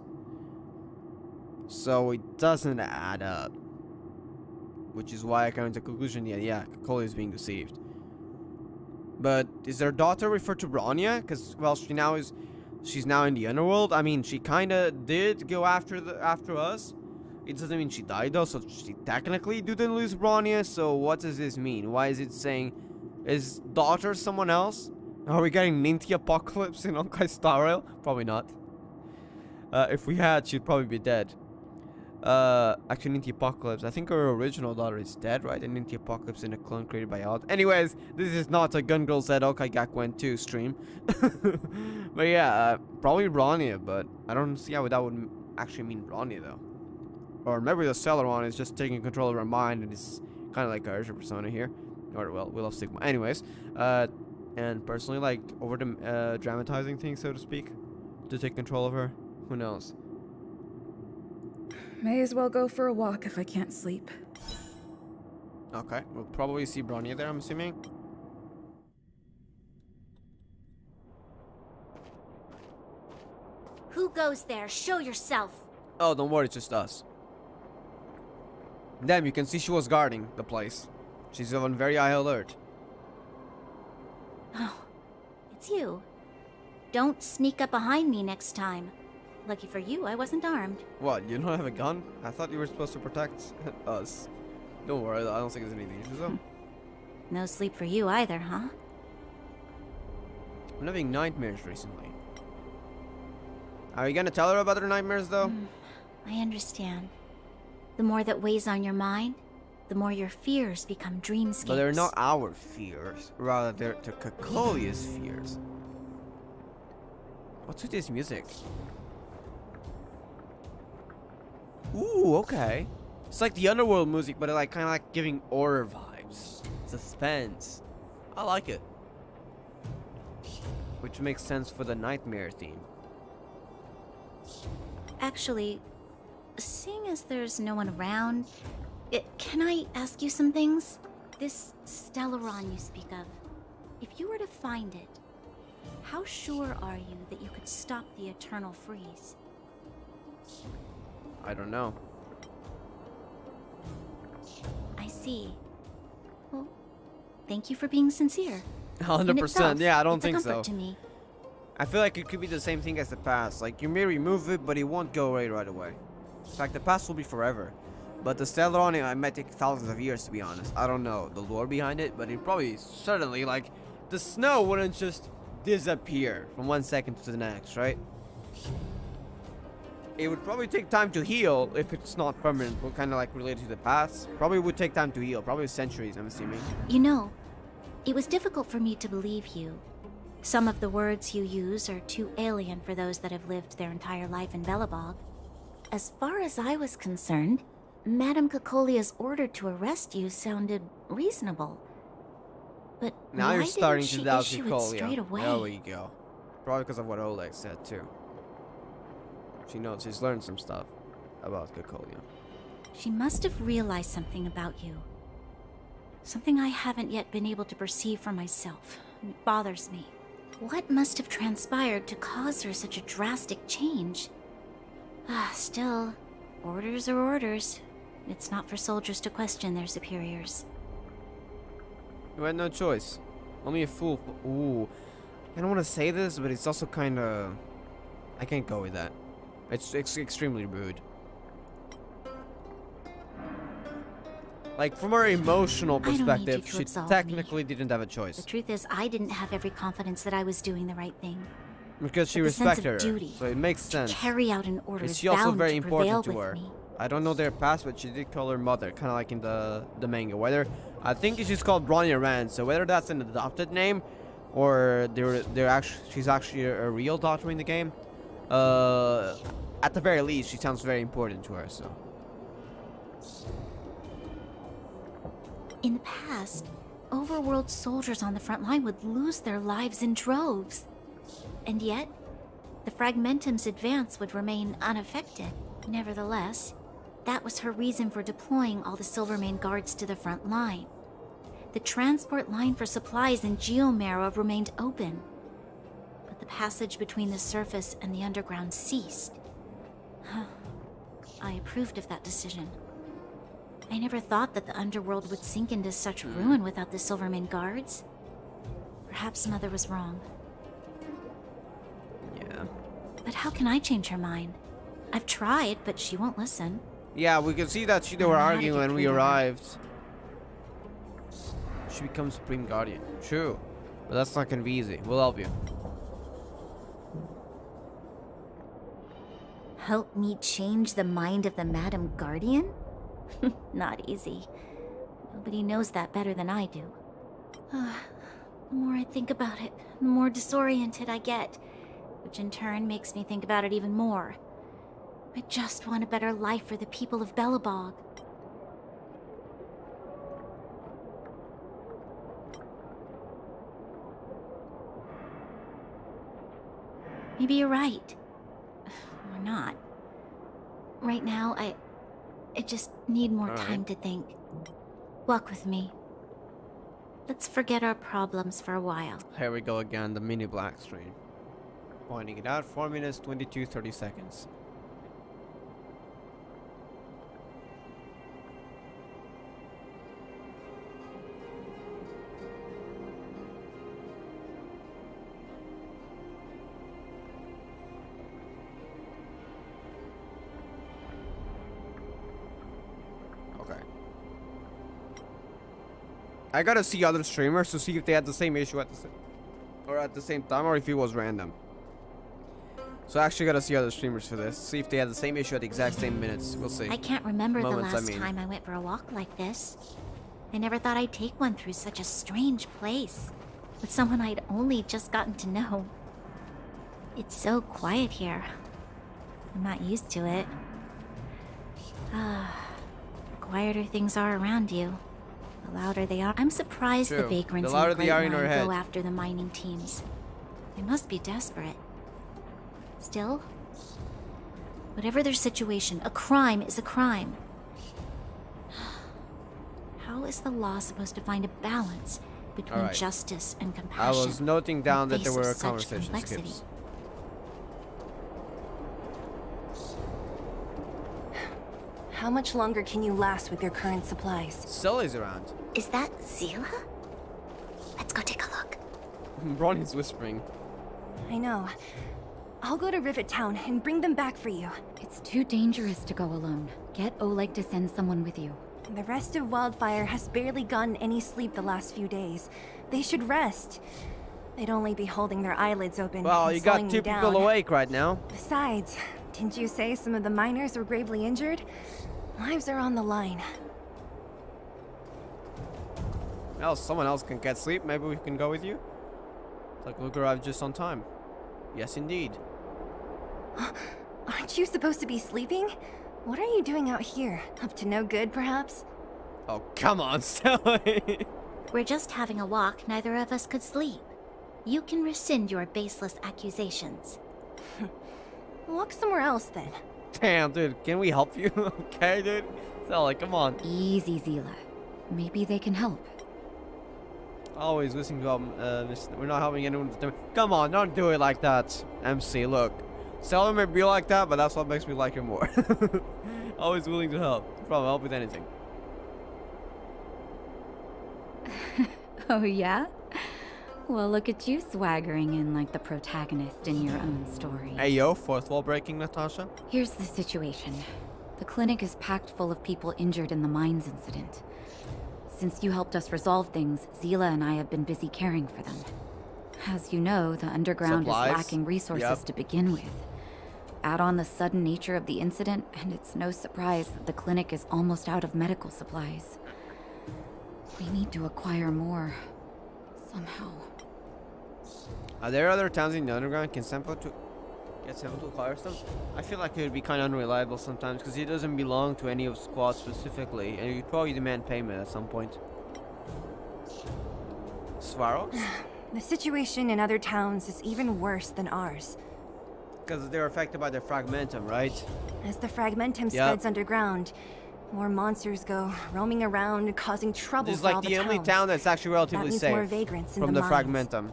So it doesn't add up. Which is why I came to the conclusion, yeah, Cacoldia is being deceived. But is their daughter referred to Bronya? Because, well, she's now in the underworld. I mean, she kinda did go after us. It doesn't mean she died though, so she technically didn't lose Bronya. So what does this mean? Why is it saying, is daughter someone else? Are we getting Ninty Apocalypse in Honkai Star Rail? Probably not. If we had, she'd probably be dead. Actually, Ninty Apocalypse, I think her original daughter is dead, right? And Ninty Apocalypse in a clone created by Odd. Anyways, this is not a Gun Girl Z Honkai Gakuen 2 stream. But yeah, probably Bronya, but I don't see how that would actually mean Bronya though. Or maybe the Celeron is just taking control of her mind and is kind of like a Ursa persona here. Or, well, we love Sigma. Anyways, and personally, like, over the dramatizing things, so to speak, to take control of her. Who knows? May as well go for a walk if I can't sleep. Okay, we'll probably see Bronya there, I'm assuming. Who goes there? Show yourself. Oh, don't worry, it's just us. Damn, you can see she was guarding the place. She's on very high alert. Oh, it's you. Don't sneak up behind me next time. Lucky for you, I wasn't armed. What, you don't have a gun? I thought you were supposed to protect us. Don't worry, I don't think there's any danger though. No sleep for you either, huh? I'm having nightmares recently. Are you gonna tell her about her nightmares though? I understand. The more that weighs on your mind, the more your fears become dreamscapes. But they're not our fears. Rather, they're Cacolia's fears. What's with this music? Ooh, okay. It's like the underworld music, but like kind of like giving horror vibes. Suspense. I like it. Which makes sense for the nightmare theme. Actually, seeing as there's no one around, can I ask you some things? This Stellaron you speak of, if you were to find it, how sure are you that you could stop the eternal freeze? I don't know. I see. Well, thank you for being sincere. 100%, yeah, I don't think so. To me. I feel like it could be the same thing as the past. Like, you may remove it, but it won't go away right away. In fact, the past will be forever. But the Stellaron, it might take thousands of years, to be honest. I don't know the lore behind it, but it probably, certainly, like, the snow wouldn't just disappear from one second to the next, right? It would probably take time to heal if it's not permanent, but kind of like related to the past. Probably would take time to heal, probably centuries, I'm assuming. You know, it was difficult for me to believe you. Some of the words you use are too alien for those that have lived their entire life in Belobog. As far as I was concerned, Madame Cacolia's order to arrest you sounded reasonable. But now you're starting to doubt Cacolia. Straight away? There we go. Probably because of what Oleg said too. She knows, she's learned some stuff about Cacolia. She must have realized something about you. Something I haven't yet been able to perceive for myself. It bothers me. What must have transpired to cause her such a drastic change? Still, orders are orders. It's not for soldiers to question their superiors. You had no choice. Only a fool. Ooh. I don't want to say this, but it's also kind of... I can't go with that. It's extremely rude. Like, from her emotional perspective, she technically didn't have a choice. The truth is, I didn't have every confidence that I was doing the right thing. Because she respected her, so it makes sense. To carry out an order is she also very important to her? Me. I don't know their past, but she did call her mother, kind of like in the manga. Whether I think she's called Bronya Rand, so whether that's an adopted name or she's actually a real doctor in the game. At the very least, she sounds very important to her. So. In the past, overworld soldiers on the front line would lose their lives in droves. And yet, the Fragmentum's advance would remain unaffected. Nevertheless, that was her reason for deploying all the Silvermane guards to the front line. The transport line for supplies in Geomarrow remained open, but the passage between the surface and the underground ceased. I approved of that decision. I never thought that the underworld would sink into such ruin without the Silvermane guards. Perhaps Mother was wrong. Yeah. But how can I change her mind? I've tried, but she won't listen. Yeah, we can see that they were arguing when we arrived. She becomes Supreme Guardian. True. But that's not gonna be easy. We'll help you. Help me change the mind of the Madam Guardian? Not easy. Nobody knows that better than I do. The more I think about it, the more disoriented I get, which in turn makes me think about it even more. I just want a better life for the people of Belobog. Maybe you're right. Or not. Right now, I just need more time to think. Walk with me. Let's forget our problems for a while. Here we go again, the mini black screen. Pointing it out, 4 minutes, 30 seconds. I gotta see other streamers to see if they had the same issue at the same time, or if it was random. So I actually gotta see other streamers for this. See if they had the same issue at the exact same minutes. We'll see. I can't remember the last time I went for a walk like this. I never thought I'd take one through such a strange place, with someone I'd only just gotten to know. It's so quiet here. I'm not used to it. The quieter things are around you, the louder they are. I'm surprised the vagrants in the Great Line go after the mining teams. They must be desperate. Still, whatever their situation, a crime is a crime. How is the law supposed to find a balance between justice and compassion? I was noting down that there were conversation skips. How much longer can you last with your current supplies? Sully's around. Is that Zila? Let's go take a look. Ronnie's whispering. I know. I'll go to Rivet Town and bring them back for you. It's too dangerous to go alone. Get Oleg to send someone with you. The rest of Wildfire has barely gotten any sleep the last few days. They should rest. They'd only be holding their eyelids open. Well, you got 2 people awake right now. Besides, didn't you say some of the miners were gravely injured? Lives are on the line. Well, someone else can get sleep. Maybe we can go with you? It's like we arrived just on time. Yes, indeed. Aren't you supposed to be sleeping? What are you doing out here? Up to no good, perhaps? Oh, come on, Sally. We're just having a walk. Neither of us could sleep. You can rescind your baseless accusations. Walk somewhere else, then. Damn, dude. Can we help you? Okay, dude? Sally, come on. Easy, Zila. Maybe they can help. Always listening to we're not helping anyone. Come on, don't do it like that. MC, look. Seldom may be like that, but that's what makes me like her more. Always willing to help. Probably help with anything. Oh, yeah? Well, look at you swaggering in like the protagonist in your own story. Hey, yo, fourth wall breaking, Natasha. Here's the situation. The clinic is packed full of people injured in the mines incident. Since you helped us resolve things, Zila and I have been busy caring for them. As you know, the underground is lacking resources to begin with. Add on the sudden nature of the incident, and it's no surprise that the clinic is almost out of medical supplies. We need to acquire more. Somehow. Are there other towns in the underground can sample to get sample to acquire stuff? I feel like it would be kind of unreliable sometimes because he doesn't belong to any of squad specifically, and he'd probably demand payment at some point. Svarog? The situation in other towns is even worse than ours. Because they're affected by the fragmentum, right? As the fragmentum spreads underground, more monsters go roaming around, causing trouble This is for all like the the only towns. town that's actually That relatively means safe more vagrants in from the mines. fragmentum.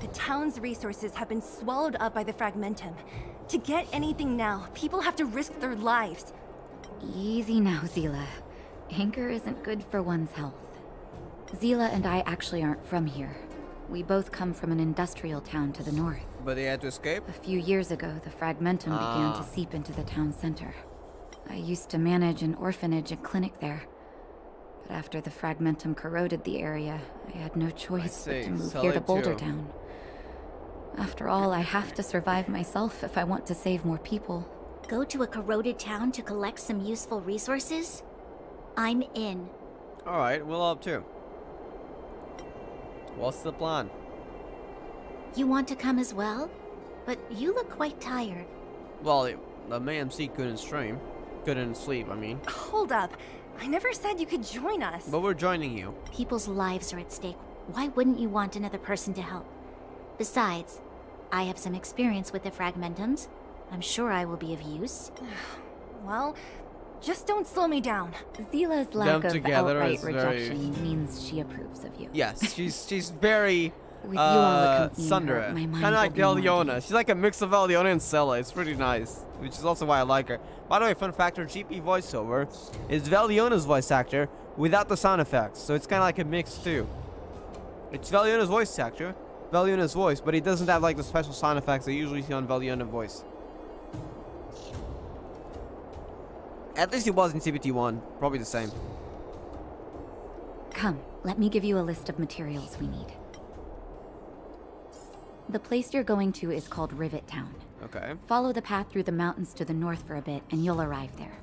The town's resources have been swallowed up by the fragmentum. To get anything now, people have to risk their lives. Easy now, Zila. Anger isn't good for one's health. Zila and I actually aren't from here. We both come from an industrial town to the north. But they had to escape? A few years ago, the fragmentum began to seep into the town center. I used to manage an orphanage and clinic there. But after the fragmentum corroded the area, I had no choice but to move here to Boulder Town. After all, I have to survive myself if I want to save more people. Go to a corroded town to collect some useful resources? I'm in. Alright, we'll up too. What's the plan? You want to come as well? But you look quite tired. Well, the MMC couldn't stream. Couldn't sleep, I mean. Hold up. I never said you could join us. But we're joining you. People's lives are at stake. Why wouldn't you want another person to help? Besides, I have some experience with the fragmentums. I'm sure I will be of use. Well, just don't slow me down. Zila's lack of outright rejection means she approves of you. Yes, she's very With you all accompanying her, Sundra. my mind Kind of like will be more Valiona. She's like a mix of Valiona and Sella. It's pretty nice, which is also why I like her. By the way, fun fact, her GP voiceover is Valiona's voice actor without the sound effects. So it's kind of like a mix too. It's Valiona's voice actor, Valiona's voice, but he doesn't have like the special sound effects I usually see on Valiona voice. At least it was in CBT 1. Probably the same. Come, let me give you a list of materials we need. The place you're going to is called Rivet Town. Okay. Follow the path through the mountains to the north for a bit, and you'll arrive there.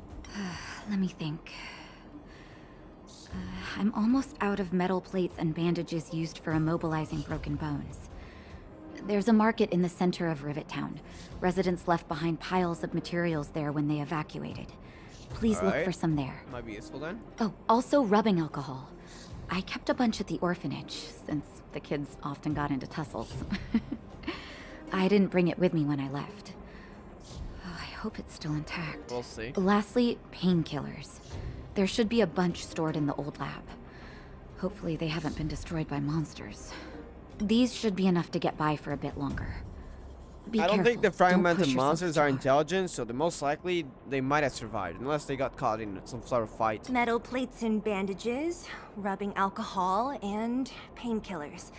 Let me think. I'm almost out of metal plates and bandages used for immobilizing broken bones. There's a market in the center of Rivet Town. Residents left behind piles of materials there when they evacuated. Please look for some there. Might be useful then. Oh, also rubbing alcohol. I kept a bunch at the orphanage, since the kids often got into tussles. I didn't bring it with me when I left. Oh, I hope it's still intact. We'll see. Lastly, painkillers. There should be a bunch stored in the old lab. Hopefully they haven't been destroyed by monsters. These should be enough to get by for a bit longer. I don't think the fragmented monsters are intelligent, so the most likely they might have survived, unless they got caught in some sort of fight. Metal plates and bandages, rubbing alcohol, and painkillers.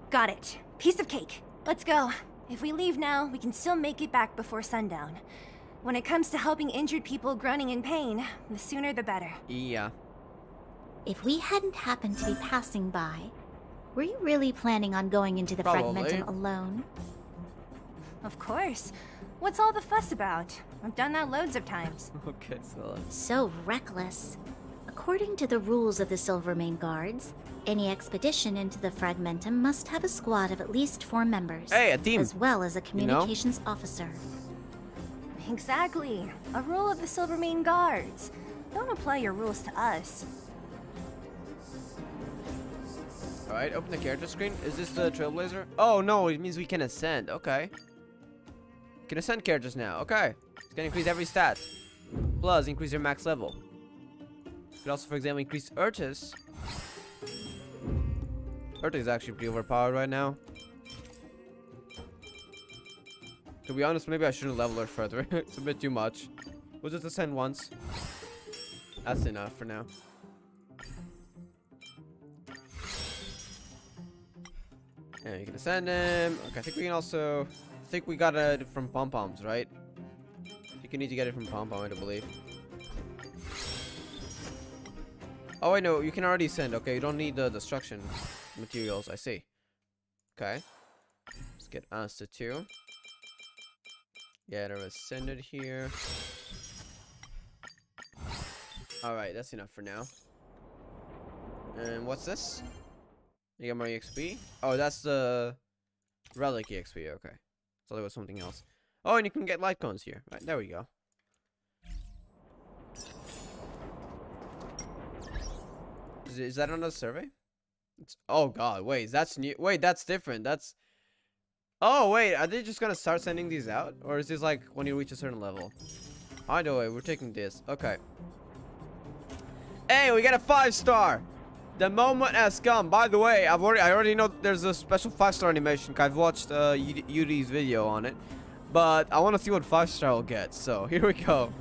Got it. Piece of cake. Let's go. If we leave now, we can still make it back before sundown. When it comes to helping injured people groaning in pain, the sooner the better. Yeah. If we hadn't happened to be passing by, were you really planning on going into the fragmentum alone? Of course. What's all the fuss about? I've done that loads of times. Okay, So reckless. According to the rules of the Silvermane Guards, any expedition into the fragmentum must have a squad of at least 4 members. Hey, a team. As well as a communications officer. Exactly. A rule of the Silvermane Guards. Don't apply your rules to us. Alright, open the character screen. Is this the Trailblazer? Oh no, it means we can ascend. Okay. Can ascend characters now. Okay. It's gonna increase every stat. Plus, increase your max level. You could also, for example, increase Urtus. Urtus is actually pretty overpowered right now. To be honest, maybe I shouldn't level her further. It's a bit too much. We'll just ascend once. That's enough for now. Yeah, you can ascend him. Okay, I think we can also... I think we got it from pom-poms, right? I think you need to get it from pom-pom, I do believe. Oh, wait, no. You can already ascend. Okay, you don't need the destruction materials. I see. Okay. Let's get Asta 2. Get her ascended here. Alright, that's enough for now. And what's this? You get more EXP? Oh, that's the relic EXP. Okay. So there was something else. Oh, and you can get light cones here. Right, there we go. Is that another survey? Oh god, wait, that's new. Wait, that's different. That's... Oh, wait, are they just gonna start sending these out? Or is this like when you reach a certain level? Either way, we're taking this. Okay. Hey, we got a 5-star! The moment has come. By the way, I already know there's a special 5-star animation. I've watched Yuri's video on it. But I want to see what 5-star will get. So, here we go.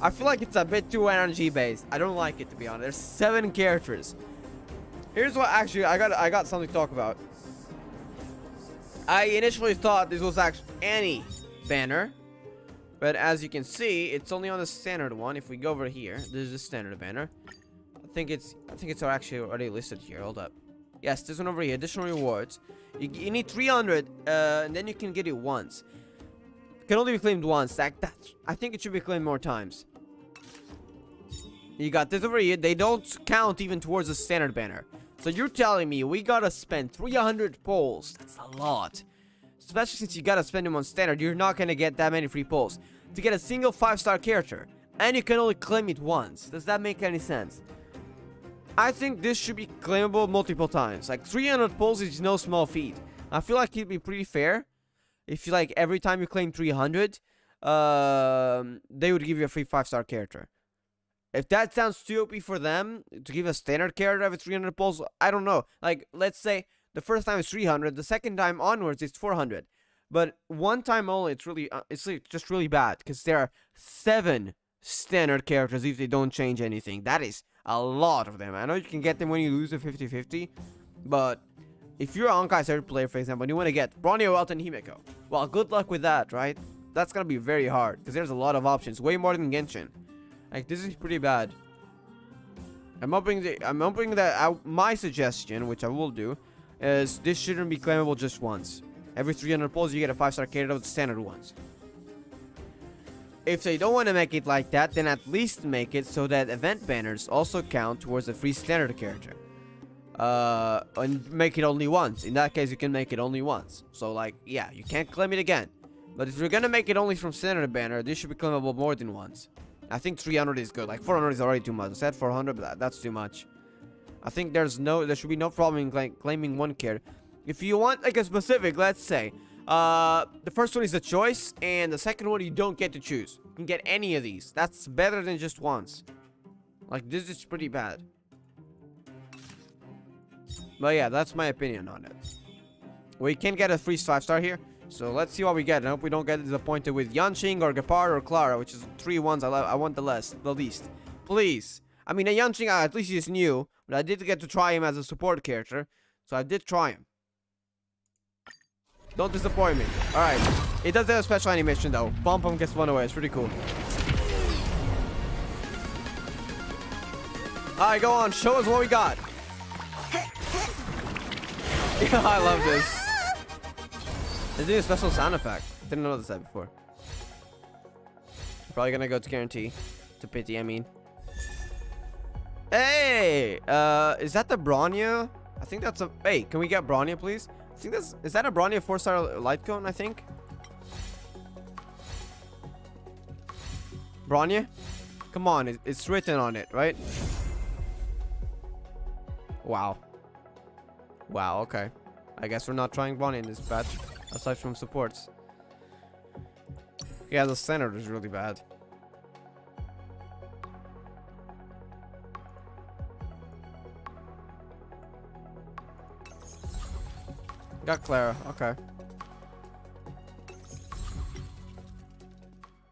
I feel like it's a bit too energy based. I don't like it, to be honest. There's 7 characters. Here's what actually I got something to talk about. I initially thought this was actually any banner, but as you can see, it's only on the standard one. If we go over here, this is the standard banner. I think it's actually already listed here. Hold up. Yes, this one over here. Additional rewards. You need 300, and then you can get it once. It can only be claimed once. I think it should be claimed more times. You got this over here. They don't count even towards the standard banner. So you're telling me we gotta spend 300 pulls? That's a lot. Especially since you gotta spend them on standard. You're not gonna get that many free pulls to get a single 5-star character. And you can only claim it once. Does that make any sense? I think this should be claimable multiple times. Like 300 pulls is no small feat. I feel like it'd be pretty fair if you like every time you claim 300, they would give you a free 5-star character. If that sounds too OP for them to give a standard character every 300 pulls, I don't know. Like, let's say the first time is 300, the second time onwards it's 400. But one time only, it's really, it's like just really bad because there are 7 standard characters if they don't change anything. That is a lot of them. I know you can get them when you lose a 50-50, but if you're a Honkai third player, for example, and you want to get Bronio, Welt, and Himeko, well, good luck with that, right? That's gonna be very hard because there's a lot of options, way more than Genshin. Like, this is pretty bad. I'm hoping that my suggestion, which I will do, is this shouldn't be claimable just once. Every 300 pulls, you get a 5-star character of the standard ones. If they don't want to make it like that, then at least make it so that event banners also count towards a free standard character. And make it only once. In that case, you can make it only once. So, like, yeah, you can't claim it again. But if you're gonna make it only from standard banner, this should be claimable more than once. I think 300 is good. Like 400 is already too much. I said 400, but that's too much. I think there should be no problem in claiming one character. If you want like a specific, let's say, the first one is a choice, and the second one you don't get to choose. You can get any of these. That's better than just once. Like, this is pretty bad. But yeah, that's my opinion on it. We can get a free 5-star here. So let's see what we get. I hope we don't get disappointed with Yanqing or Gepard or Clara, which is 3 ones I want the least. Please. I mean, Yanqing, at least he's new, but I did get to try him as a support character, so I did try him. Don't disappoint me. Alright. It does have a special animation though. Pom Pom gets one away. It's pretty cool. Alright, go on. Show us what we got. Yeah, I love this. Is it a special sound effect? Didn't notice that before. Probably gonna go to guarantee. To Pt, I mean. Hey! Is that the Bronya? I think that's a... Hey, can we get Bronya, please? I think that's... Is that a Bronya 4-star light cone, I think? Bronya? Come on, it's written on it, right? Wow. Wow, okay. I guess we're not trying Bronya in this patch. Aside from supports. Yeah, the standard is really bad. Got Clara, okay.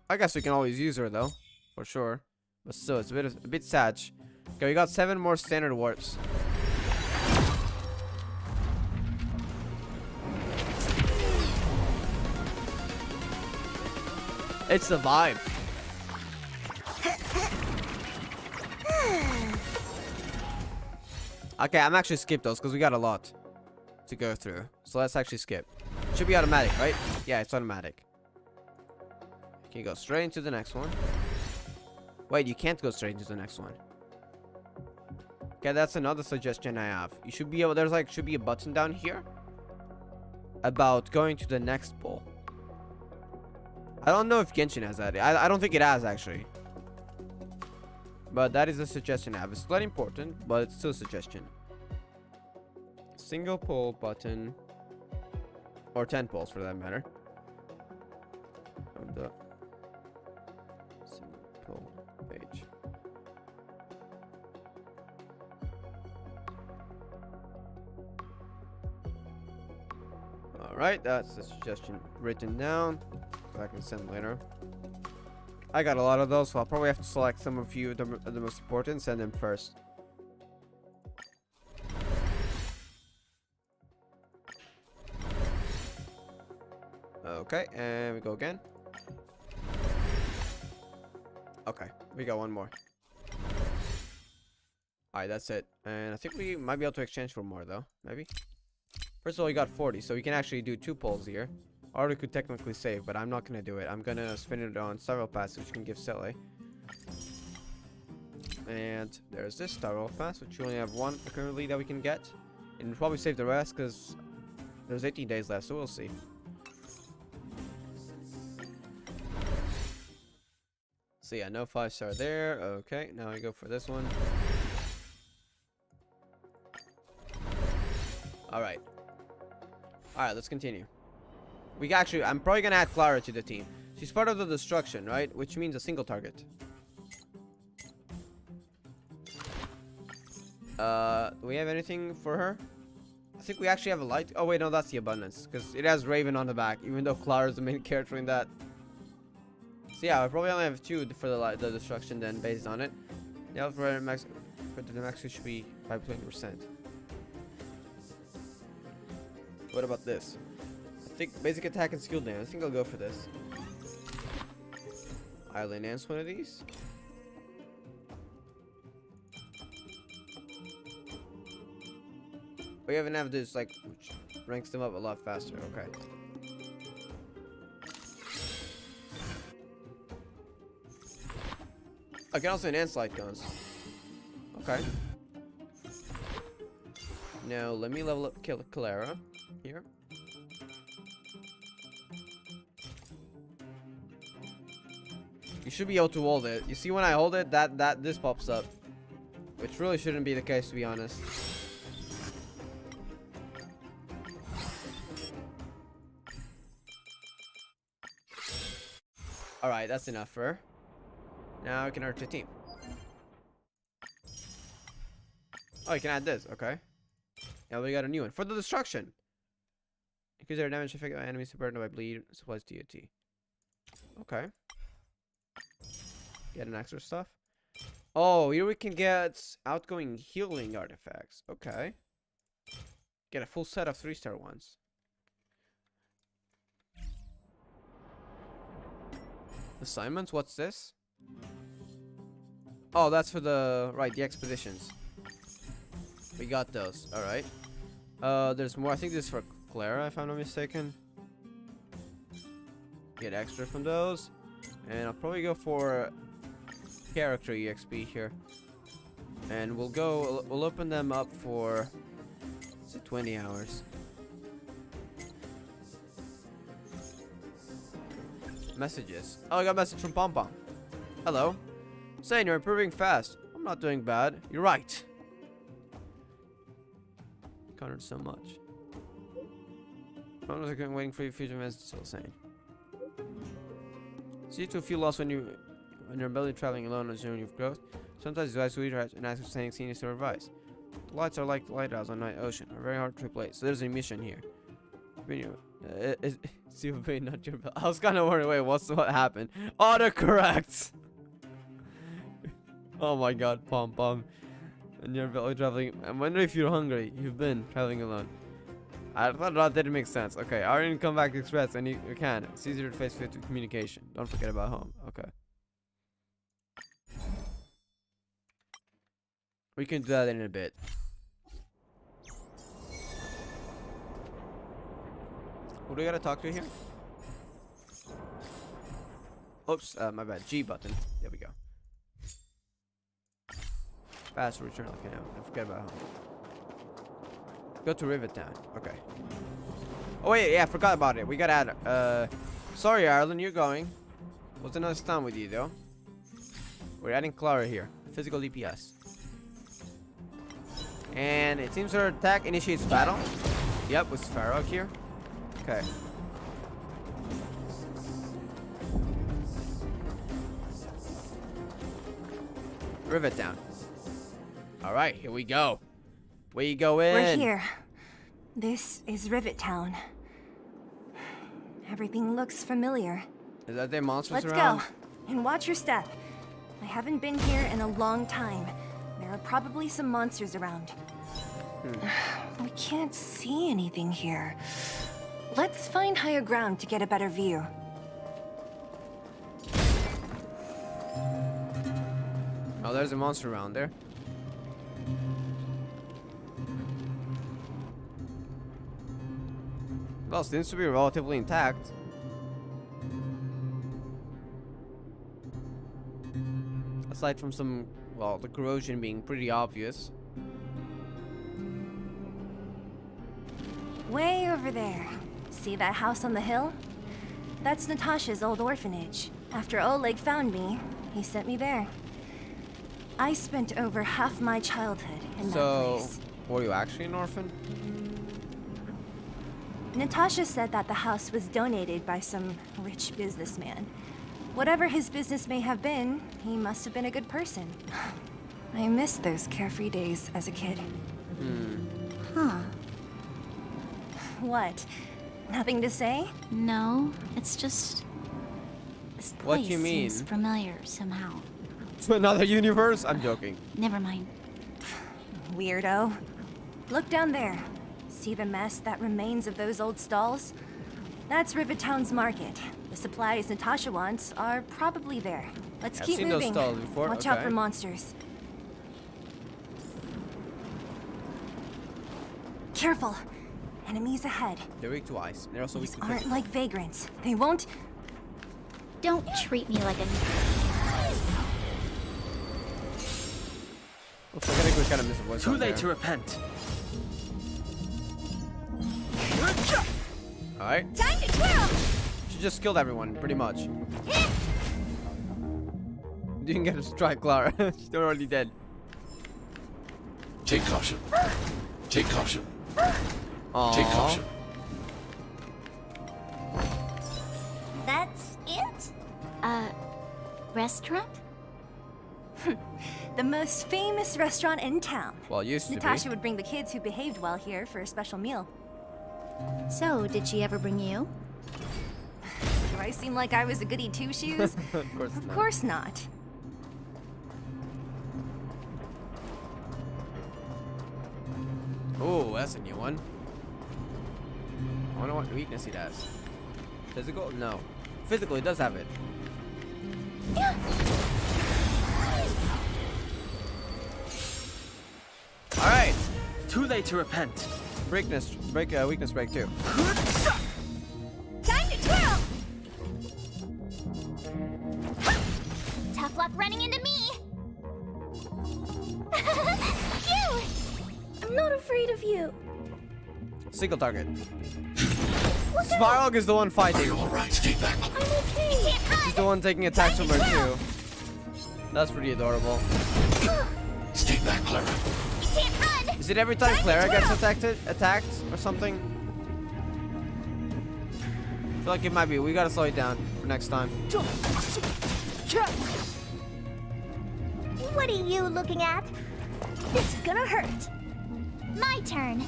I guess we can always use her though, for sure. But still, it's a bit sad. Okay, we got 7 more standard warps. It's the vibe. Okay, I'm actually skip those because we got a lot to go through. So let's actually skip. Should be automatic, right? Yeah, it's automatic. Can you go straight into the next one? Wait, you can't go straight into the next one. Okay, that's another suggestion I have. You should be able, there's like, should be a button down here about going to the next pole. I don't know if Genshin has that. I don't think it has, actually. But that is a suggestion I have. It's not important, but it's still a suggestion. Single pole button. Or 10 poles, for that matter. On the single pole page. Alright, that's the suggestion written down. I can send later. I got a lot of those, so I'll probably have to select some of you, the most important, send them first. Okay, and we go again. Okay, we got one more. Alright, that's it. And I think we might be able to exchange for more, though. Maybe. First of all, we got 40, so we can actually do 2 polls here. Or we could technically save, but I'm not going to do it. I'm going to spin it on Starwell Pass, which can give Silly. And there's this Starwell Pass, which we only have 1 currently that we can get. And we'll probably save the rest, because there's 18 days left, so we'll see. So yeah, no 5-star there. Okay, now I go for this one. Alright. Alright, let's continue. We actually, I'm probably gonna add Clara to the team. She's part of the destruction, right? Which means a single target. Do we have anything for her? I think we actually have a light. Oh wait, no, that's the abundance, because it has Raven on the back, even though Clara is the main character in that. So yeah, I probably only have 2 for the destruction then, based on it. Yeah, for the max, it should be 520%. What about this? I think basic attack and skill damage. I think I'll go for this. I'll enhance one of these. We haven't have this like which ranks them up a lot faster. Okay. I can also enhance light guns. Okay. Now let me level up Clara here. You should be able to hold it. You see when I hold it, this pops up. Which really shouldn't be the case, to be honest. Alright, that's enough for her. Now I can hurt the team. Oh, you can add this, okay. Now we got a new one. For the destruction. Increase their damage effect on enemies supported by bleed supplies DOT. Okay. Get an extra stuff. Oh, here we can get outgoing healing artifacts. Okay. Get a full set of 3-star ones. Assignments, what's this? Oh, that's for the the expeditions. We got those. Alright. There's more. I think this is for Clara, if I'm not mistaken. Get extra from those. And I'll probably go for character EXP here. And we'll open them up for 20 hours. Messages. Oh, I got a message from Pom Pom. Hello. Saying you're improving fast. I'm not doing bad. You're right. Countered so much. I'm just waiting for your future message. Still saying. See to feel lost when you're barely traveling alone on a journey of growth. Sometimes you guys sweethearts and ask for saying seniors to advice. The lights are like the lighthouse on night ocean, are very hard to replace. So there's a mission here. See not your belt. I was kind of worried. Wait, what happened? Autocorrect. Oh my God, Pom Pom. And you're traveling. I wonder if you're hungry. You've been traveling alone. I thought that didn't make sense. Okay, I didn't come back to Express, and you can. It's easier to face with communication. Don't forget about home. Okay. We can do that in a bit. Who do we gotta talk to here? Oops, my bad. G button. There we go. Fast return. Okay, no, forget about home. Go to Rivet Town. Okay. Oh wait, yeah, I forgot about it. We gotta add. Sorry, Ireland, you're going. What's another stun with you though? We're adding Clara here. Physical DPS. And it seems her attack initiates battle. Yep, with Sparrow here. Okay. Rivet Town. All right, here we go. We go in. We're here. This is Rivet Town. Everything looks familiar. Is that their monsters Let's around? go. And watch your step. I haven't been here in a long time. There are probably some monsters around. We can't see anything here. Let's find higher ground to get a better view. Oh, there's a monster around there. Well, seems to be relatively intact. Aside from some, well, the corrosion being pretty obvious. Way over there. See that house on the hill? That's Natasha's old orphanage. After Oleg found me, he sent me there. I spent over half my childhood in that place. So, were you actually an orphan? Natasha said that the house was donated by some rich businessman. Whatever his business may have been, he must have been a good person. I miss those carefree days as a kid. Huh. What? Nothing to say? No, it's just... This place What do you mean? seems familiar somehow. To another universe? I'm joking. Never mind. Weirdo. Look down there. See the mess that remains of those old stalls? That's Rivet Town's market. The supplies Natasha wants are probably there. Let's I've keep seen moving. those stalls before. Watch Okay. out for monsters. Careful. Enemies ahead. They're weak to ice. They're also weak These to aren't physical. like vagrants. They won't... Don't treat me like a... Oops, I think we kind of missed a voice. Too late to repent. Alright. Time to twirl! She just killed everyone, pretty much. Didn't get a strike, Clara. She's already dead. Take caution. Take caution. Aww. Take caution. That's it? Restaurant? The most famous restaurant in town. Well, used to Natasha be. would bring the kids who behaved well here for a special meal. So, did she ever bring you? Do I seem like I was a goody two-shoes? Of course Of not. course not. Oh, that's a new one. I wonder what weakness he has. Physical? No. Physical, he does have it. Alright. Too late to repent. Weakness break too. Time to twirl! Tough luck running into me! Phew! I'm not afraid of you. Single target. Svarog is the one fighting. Alright, stay back. I'm okay. He's the one taking attacks from her too. That's pretty adorable. Stay back, Clara. You can't run! Is it every time Clara gets attacked or something? I feel like it might be. We gotta slow it down for next time. What are you looking at? This is gonna hurt. My turn.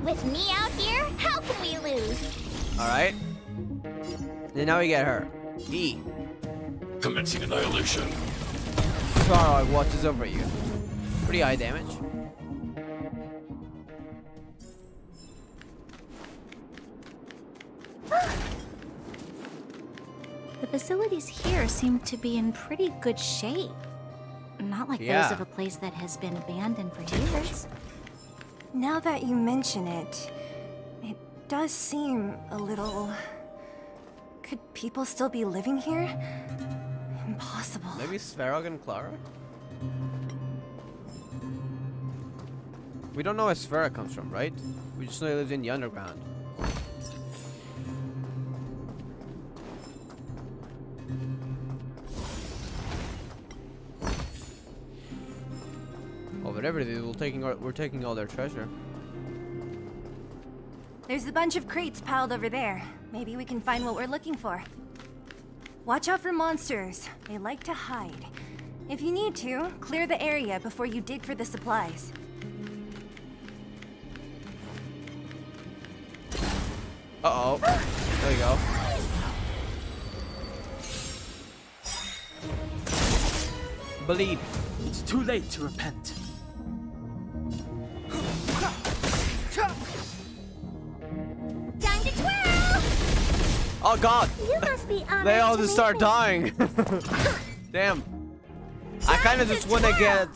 With me out here, how can we lose? Alright. And now we get her. E. Commencing annihilation. Svarog watches over you. Pretty high damage. The facilities here seem to be in pretty good shape. Not like Yeah. those of a place that has been abandoned for years. Now that you mention it, it does seem a little... Could people still be living here? Impossible. Maybe Svarog and Clara? We don't know where Sphera comes from, right? We just know he lives in the underground. Oh, whatever it is, we're taking all their treasure. There's a bunch of crates piled over there. Maybe we can find what we're looking for. Watch out for monsters. They like to hide. If you need to, clear the area before you dig for the supplies. Uh-oh. There we go. Bleed. It's too late to repent. Time to twirl! Oh god! You must be honored They all to just meet start me. dying. Damn. I kind of just want to get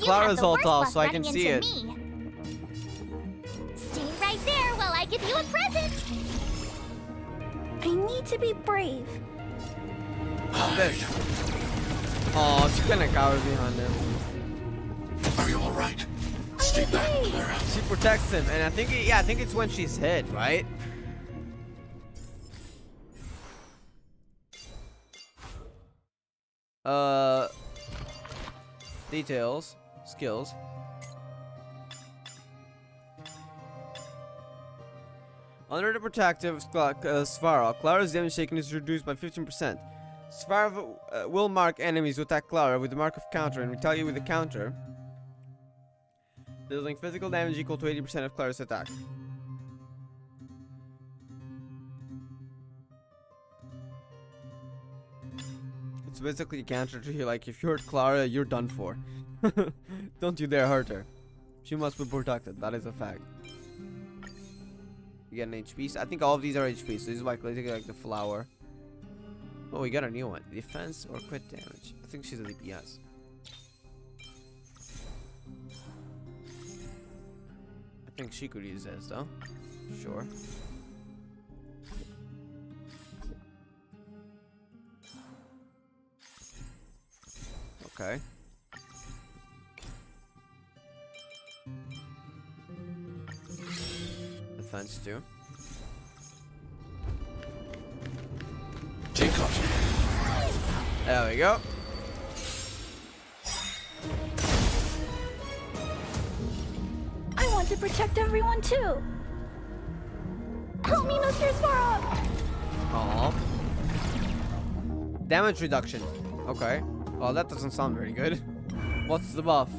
Clara's ult off so I can see it. Stay right there while I give you a present. I need to be brave. Oh, she kind of cowers behind him. Are you alright? Stay back, Clara. She protects him, and I think, I think it's when she's hit, right? Details, skills. Under the protective Svara, Clara's damage taken is reduced by 15%. Svara will mark enemies who attack Clara with the mark of counter and retaliate with a counter, dealing physical damage equal to 80% of Clara's attack. It's basically a counter to you, like if you hurt Clara, you're done for. Don't you dare hurt her. She must be protected, that is a fact. You get an HP. I think all of these are HP, so this is like the flower. Oh, we got a new one. Defense or crit damage. I think she's a DPS. I think she could use this though. Sure. Okay. Defense too. Take off. There we go. I want to protect everyone too. Help me, Mr. Svarog. Aww. Damage reduction. Okay. Well, that doesn't sound very good. What's the buff?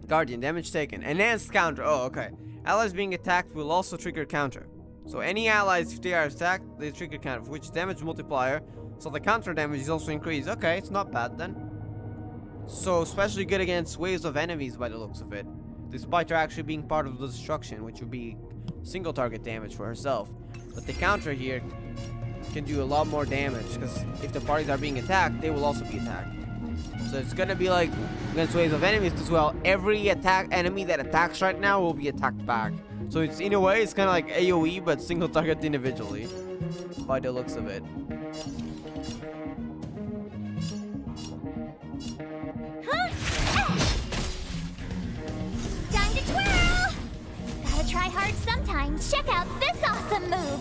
Guardian, damage taken. Enhanced counter. Oh, okay. Allies being attacked will also trigger counter. So any allies, if they are attacked, they trigger counter, which damage multiplier. So the counter damage is also increased. Okay, it's not bad then. So especially good against waves of enemies by the looks of it. Despite her actually being part of the destruction, which would be single target damage for herself. But the counter here can do a lot more damage, because if the parties are being attacked, they will also be attacked. So it's gonna be like against waves of enemies as well. Every enemy that attacks right now will be attacked back. So it's in a way it's kind of like AoE but single target individually, by the looks of it. Time to twirl! Gotta try hard sometimes. Check out this awesome move.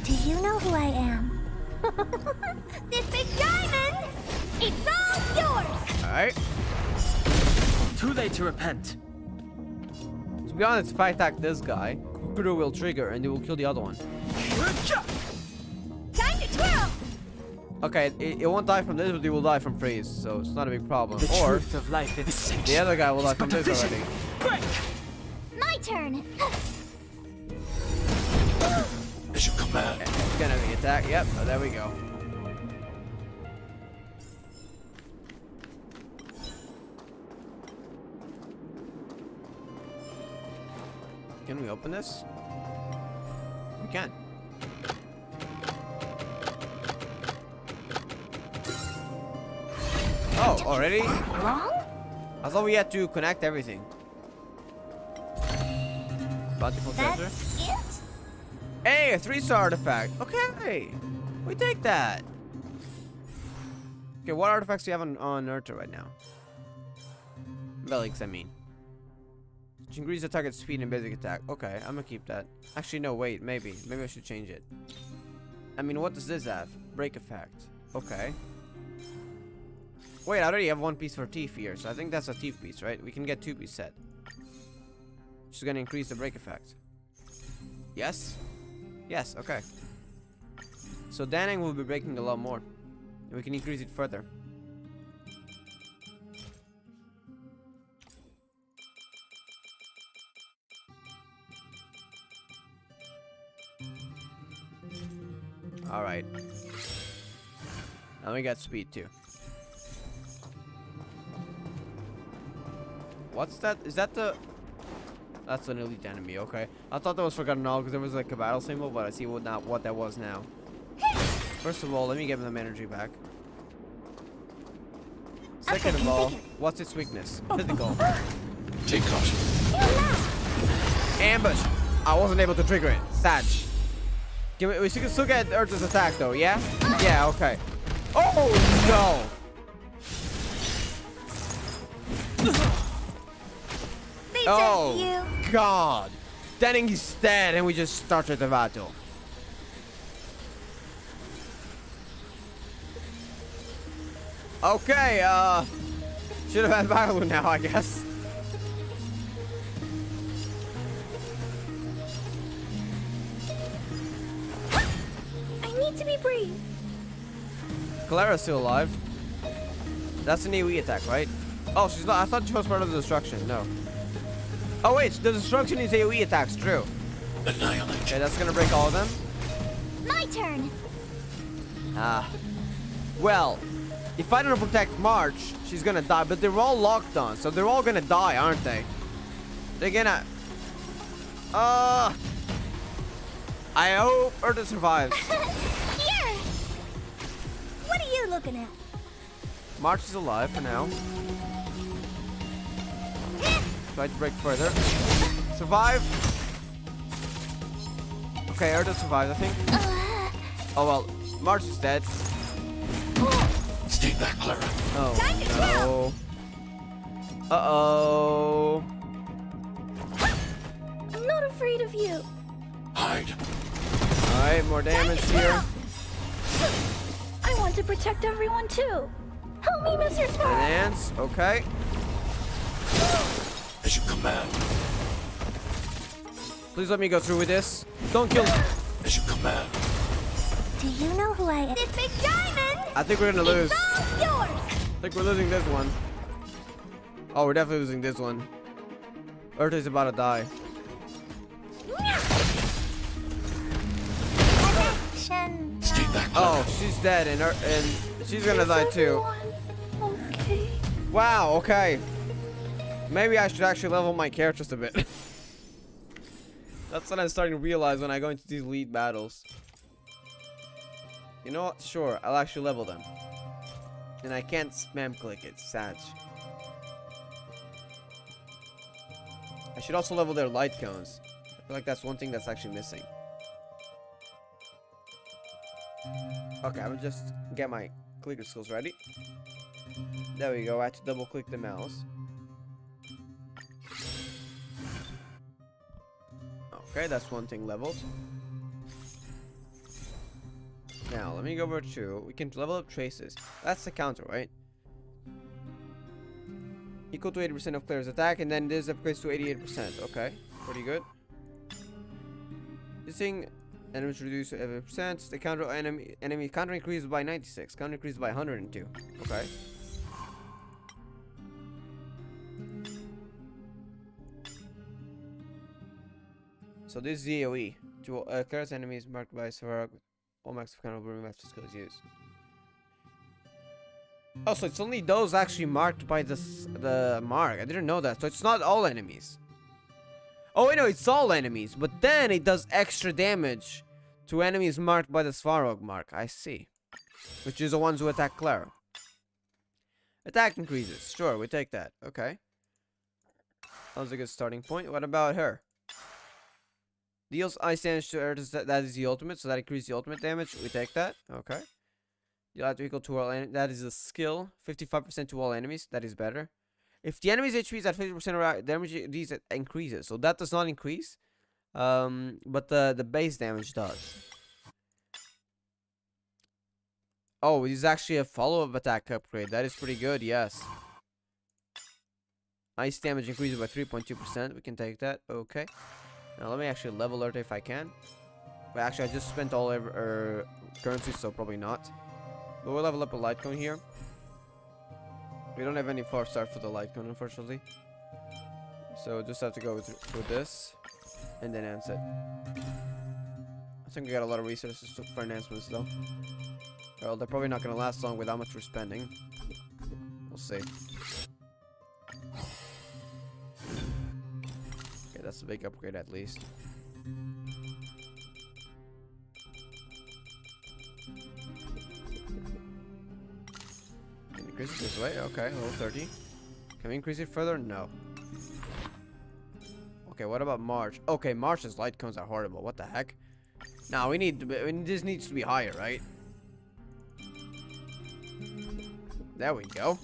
Do you know who I am? This big diamond! It's all yours! Alright. Too late to repent. To be honest, if I attack this guy, Kukuru will trigger and it will kill the other one. Time to twirl! Okay, it won't die from this, but it will die from freeze, so it's not a big problem. The or truth of life is the other guy will die from this already. My turn! As you command. It's gonna be attack. Yep, oh, there we go. Can we open this? We can. Oh, already? Wrong? I thought we had to connect everything. Bountiful treasure. That's it? Hey, a 3-star artifact. Okay. We take that. Okay, what artifacts do you have on Urta right now? Relics, I mean. Which increase the target speed and basic attack. Okay, I'm gonna keep that. Actually, no, wait, maybe. Maybe I should change it. I mean, what does this have? Break effect. Okay. Wait, I already have one piece for teeth here, so I think that's a teeth piece, right? We can get 2-piece set. Which is gonna increase the break effect. Yes? Yes, okay. So Danang will be breaking a lot more. And we can increase it further. Alright. Now we got speed too. What's that? Is that the... That's an elite enemy, okay. I thought that was Forgotten All because there was like a battle symbol, but I see what that was now. First of all, let me give them energy back. Second of all, what's its weakness? Physical. Take caution. Ambush. I wasn't able to trigger it. Sag. We can still get Urta's attack though, yeah? Yeah, okay. Oh no! Oh god! Danning is dead and we just started the battle. Okay, should have had battle now, I guess. I need to be brave. Clara's still alive. That's an AoE attack, right? Oh, she's not. I thought she was part of the destruction. No. Oh wait, the destruction is AoE attacks. True. Annihilate. Okay, that's gonna break all of them. My turn. Ah. Well, if I don't protect March, she's gonna die. But they're all locked on, so they're all gonna die, aren't they? They're gonna. I hope Urta survives. Here. What are you looking at? March is alive for now. Try to break further. Survive. Okay, Urta survives, I think. Oh well, March is dead. Stay back, Clara. Oh no. Uh-oh. I'm not afraid of you. Hide. Alright, more damage here. I want to protect everyone too. Help me, Mr. Spark. Finance, okay. As you command. Please let me go through with this. Don't kill. As you command. Do you know who I am? This big diamond! I think we're gonna lose. It's all yours! I think we're losing this one. Oh, we're definitely losing this one. Urta's about to die. Oh, she's dead, and she's gonna die too. Okay. Wow. Okay. Maybe I should actually level my characters a bit. That's what I'm starting to realize when I go into these lead battles. You know what? Sure, I'll actually level them. And I can't spam click it. Sad. I should also level their light cones. I feel like that's one thing that's actually missing. Okay, I will just get my clicker skills ready. There we go. I had to double click the mouse. Okay, that's one thing leveled. Now, let me go over to... We can level up traces. That's the counter, right? Equal to 80% of Claire's attack, and then this upgrades to 88%. Okay, pretty good. This thing... Enemies reduced to 80%. The counter enemy counter increased by 96. Counter increased by 102. Okay. So this is the AoE. To Claire's enemies marked by Svarog, all max of counter will match skills used. Oh, so it's only those actually marked by the mark. I didn't know that. So it's not all enemies. Oh, wait, no, it's all enemies. But then it does extra damage to enemies marked by the Svarog mark. I see. Which is the ones who attack Clara. Attack increases. Sure, we take that. Okay. That was a good starting point. What about her? Deals ice damage to earth. That is the ultimate, so that increases the ultimate damage. We take that. Okay. You'll have to equal to all that is a skill. 55% to all enemies. That is better. If the enemy's HP is at 50% of damage, these increases. So that does not increase. But the base damage does. Oh, this is actually a follow-up attack upgrade. That is pretty good, yes. Ice damage increases by 3.2%. We can take that. Okay. Now let me actually level alert if I can. But actually, I just spent all currency, so probably not. But we'll level up a light cone here. We don't have any 4-star for the light cone, unfortunately. So just have to go through this. And then enhance it. I think we got a lot of resources for enhancements, though. Well, they're probably not going to last long with how much we're spending. We'll see. Okay, that's a big upgrade at least. Increase it this way? Okay, level 30. Can we increase it further? No. Okay, what about March? Okay, March's light cones are horrible. What the heck? Now we need this needs to be higher, right? There we go.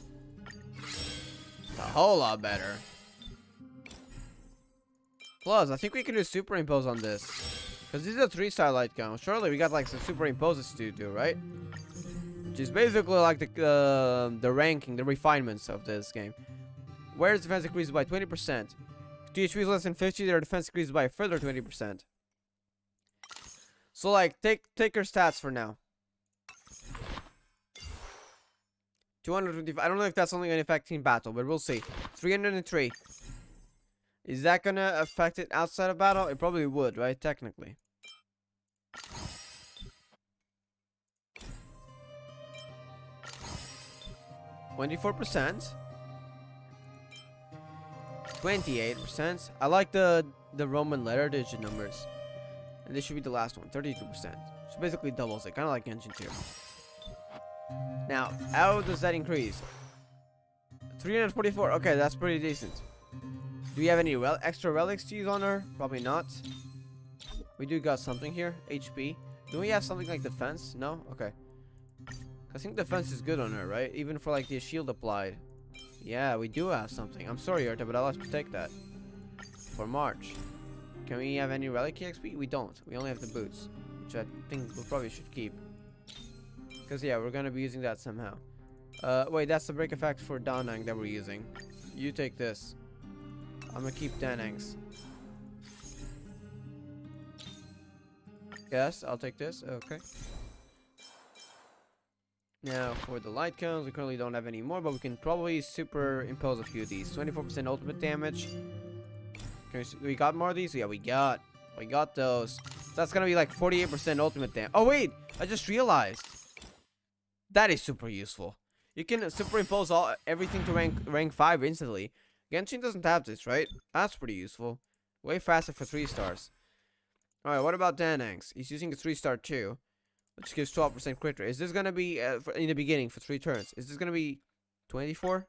A whole lot better. Plus, I think we can do superimpose on this. Because this is a 3-star light cone. Surely we got like some superimposes to do, right? Which is basically like the ranking, the refinements of this game. Where is defense increased by 20%? If THP is less than 50, their defense increases by a further 20%. So like, take your stats for now. 225. I don't know if that's only going to affect team battle, but we'll see. 303. Is that going to affect it outside of battle? It probably would, right? Technically. %. 28%. I like the Roman letter digit numbers. And this should be the last one. 32%. So basically doubles it. Kind of like Engine 2. Now, how does that increase? 344. Okay, that's pretty decent. Do we have any extra relics to use on her? Probably not. We do got something here. HP. Do we have something like defense? No? Okay. I think defense is good on her, right? Even for like the shield applied. Yeah, we do have something. I'm sorry, Arta, but I'll have to take that. For March. Can we have any relic XP? We don't. We only have the boots. Which I think we probably should keep. Because yeah, we're going to be using that somehow. Wait, that's the break effect for Da Nang that we're using. You take this. I'm going to keep Da Nang's. Yes, I'll take this. Okay. Now, for the light cones, we currently don't have any more, but we can probably superimpose a few of these. 24% ultimate damage. We got more of these? Yeah, we got those. So that's gonna be like 48% ultimate damage. Oh, wait! I just realized. That is super useful. You can superimpose everything to rank 5 instantly. Genshin doesn't have this, right? That's pretty useful. Way faster for 3 stars. Alright, what about Danang's? He's using a 3-star too. Which gives 12% crit rate. Is this gonna be in the beginning for 3 turns? Is this gonna be 24?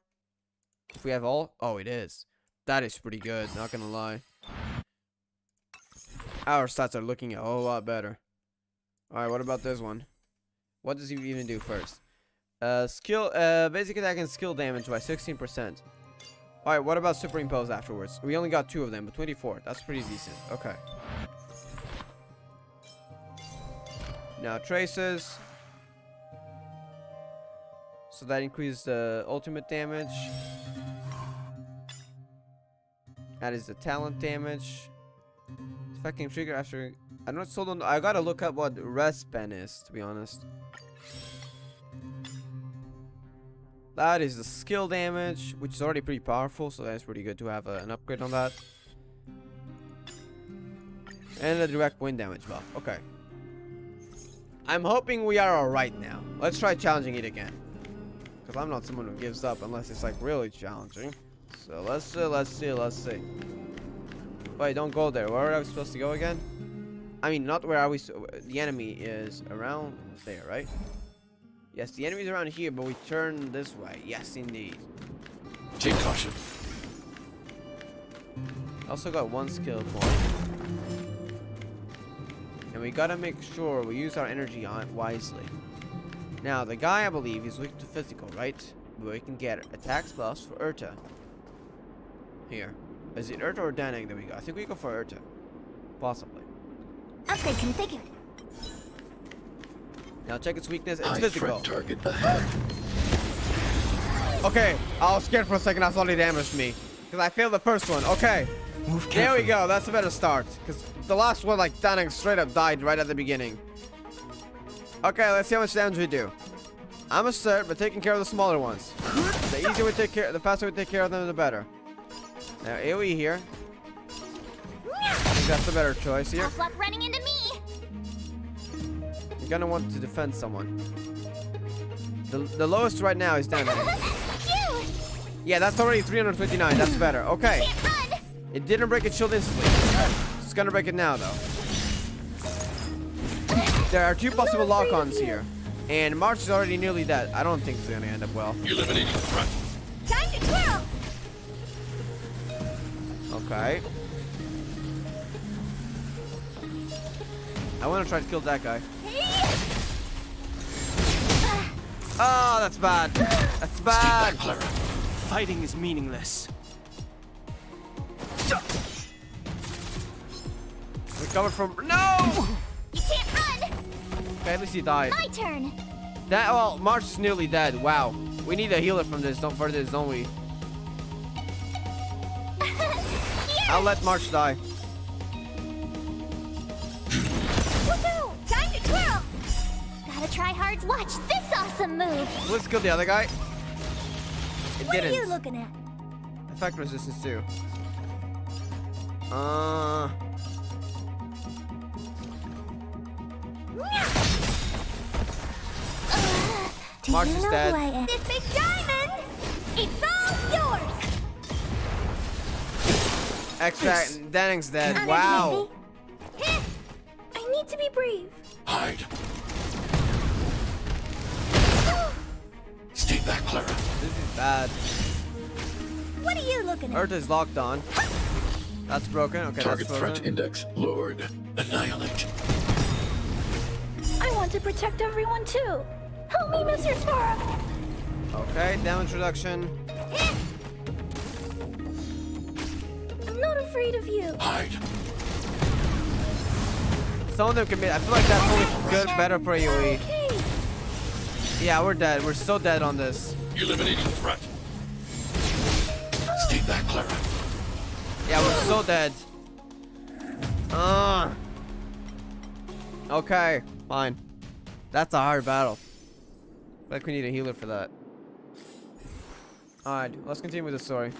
If we have all? Oh, it is. That is pretty good, not gonna lie. Our stats are looking a whole lot better. Alright, what about this one? What does he even do first? Basic attack and skill damage by 16%. Alright, what about superimpose afterwards? We only got 2 of them, but 24. That's pretty decent. Okay. Now traces. So that increases the ultimate damage. That is the talent damage. Affecting trigger after. I'm not sold on. I gotta look up what rest pen is, to be honest. That is the skill damage, which is already pretty powerful, so that's pretty good to have an upgrade on that. And the direct wind damage buff. Okay. I'm hoping we are alright now. Let's try challenging it again. Because I'm not someone who gives up unless it's like really challenging. So let's see. Wait, don't go there. Where are we supposed to go again? I mean, not where are we. The enemy is around there, right? Yes, the enemy is around here, but we turn this way. Yes, indeed. Take caution. Also got 1 skill point. And we gotta make sure we use our energy on it wisely. Now, the guy, I believe, is weak to physical, right? But we can get attack spells for Urta. Here. Is it Urta or Danig that we go? I think we go for Urta. Possibly. Upgrade configured. Now check its weakness. It's High physical. threat target ahead. Okay, I was scared for a second. That's already damaged me. Because I failed the first one. Okay. There we go. That's a better start. Because the last one, like, Danig straight up died right at the beginning. Okay, let's see how much damage we do. I'm gonna start by taking care of the smaller ones. The easier we take care, the faster we take care of them, the better. Now AoE here. I think that's the better choice here. Tough luck running into me. You're gonna want to defend someone. The lowest right now is damage. Yeah, that's already 359. That's better. Okay. It didn't break its shield instantly. It's gonna break it now, though. There are two possible lock-ons here. And March is already nearly dead. I don't think it's gonna end up well. Eliminating threat. Time to twirl. Okay. I want to try to kill that guy. Oh, that's bad. That's bad. Fighting is meaningless. Recover from. No! You can't run. Okay, at least he died. My turn. That well, March is nearly dead. Wow. We need a healer from this. Don't for this, don't we? I'll let March die. Woohoo! Time to twirl. Gotta try hard to watch this awesome move. Let's kill the other guy. It What didn't. are you looking at? Effect resistance too. March is dead. This big diamond! It's all yours! Extract. Daning's dead. Underneath Wow. I need to be brave. Hide. Stay back, Clara. This is bad. What are you looking at? Earth is locked on. That's broken. Okay, Target that's threat broken. index lowered. Annihilate. I want to protect everyone too. Help me, Mr. Sparrow. Okay, damage reduction. I'm not afraid of you. Hide. Some of them commit. I feel like that's only good, better for AoE. Okay. Yeah, we're dead. We're so dead on this. Eliminating threat. Stay back, Clara. Yeah, we're so dead. Okay, fine. That's a hard battle. I feel like we need a healer for that. Alright, let's continue with the story.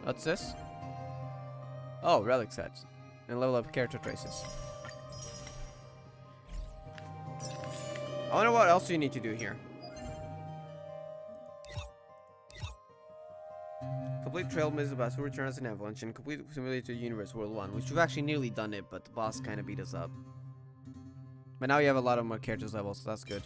What's this? Oh, relic sets. And level up character traces. I wonder what else you need to do here. Complete Trail Maze of Bass will return as an avalanche and complete Simulator Universe World 1, which we've actually nearly done it, but the boss kind of beat us up. But now you have a lot of more characters levels, so that's good.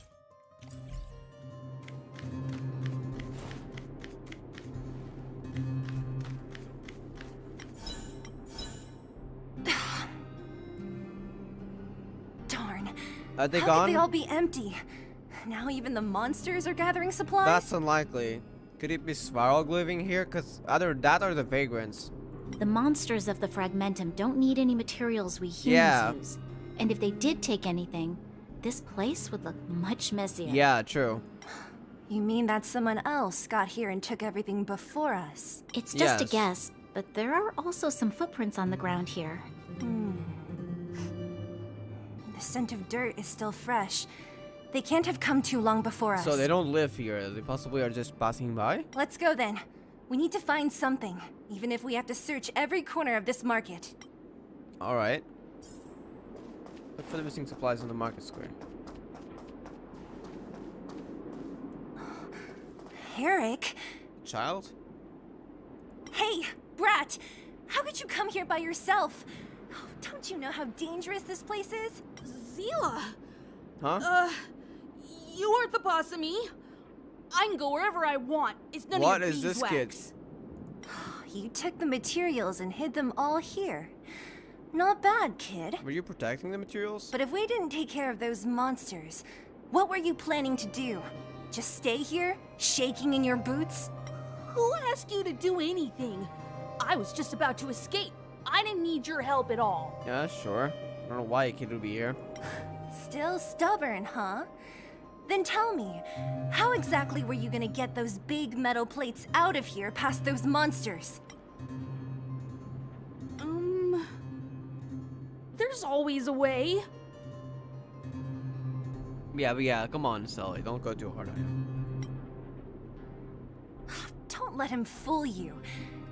Darn. Are they How gone? could they all be empty? Now even the monsters are gathering supplies? That's unlikely. Could it be Svarog living here? Because either that or the vagrants. The monsters of the Fragmentum don't need any materials we humans use. And if they did take anything, this place would look much messier. Yeah, true. You mean that someone else got here and took everything before us? It's just a guess, but there are also some footprints on the ground here. The scent of dirt is still fresh. They can't have come too long before us. So they don't live here. They possibly are just passing by? Let's go then. We need to find something, even if we have to search every corner of this market. Alright. Look for the missing supplies in the market square. Eric? Child? Hey, Brat! How could you come here by yourself? Oh, don't you know how dangerous this place is? Zila! Huh? You aren't the boss of me. I can go wherever I want. It's none What of your is this beeswax. kid? You took the materials and hid them all here. Not bad, kid. Were you protecting the materials? But if we didn't take care of those monsters, what were you planning to do? Just stay here, shaking in your boots? Who asked you to do anything? I was just about to escape. I didn't need your help at all. Yeah, sure. I don't know why a kid would be here. Still stubborn, huh? Then tell me, how exactly were you gonna get those big metal plates out of here past those monsters? There's always a way. Yeah, come on, Sully. Don't go too hard on him. Don't let him fool you.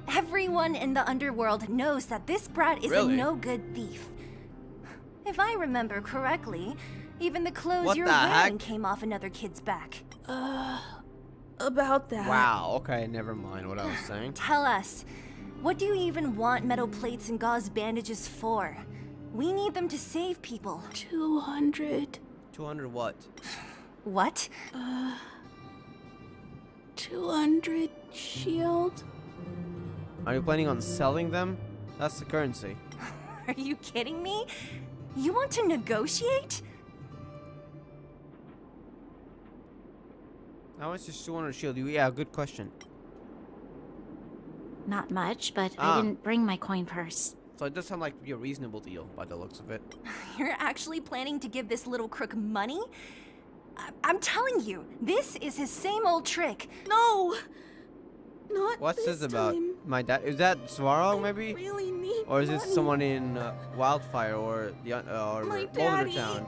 Everyone in the underworld knows that this brat is Really? a no-good thief. If I remember correctly, even the clothes What you're the wearing heck? came off another kid's back. About that. Wow, okay, never mind what I was saying. Tell us, what do you even want metal plates and gauze bandages for? We need them to save people. 200. 200 what? What? 200 shield. Are you planning on selling them? That's the currency. Are you kidding me? You want to negotiate? How much is 200 shield? Yeah, good question. Not much, but I didn't bring my coin purse. So it does sound like to be a reasonable deal by the looks of it. You're actually planning to give this little crook money? I'm telling you, this is his same old trick. No! Not What's this this about? time. My dad? Is that Svarog maybe? Really need Or is this money. someone in Wildfire or the or My Boulder daddy. Town?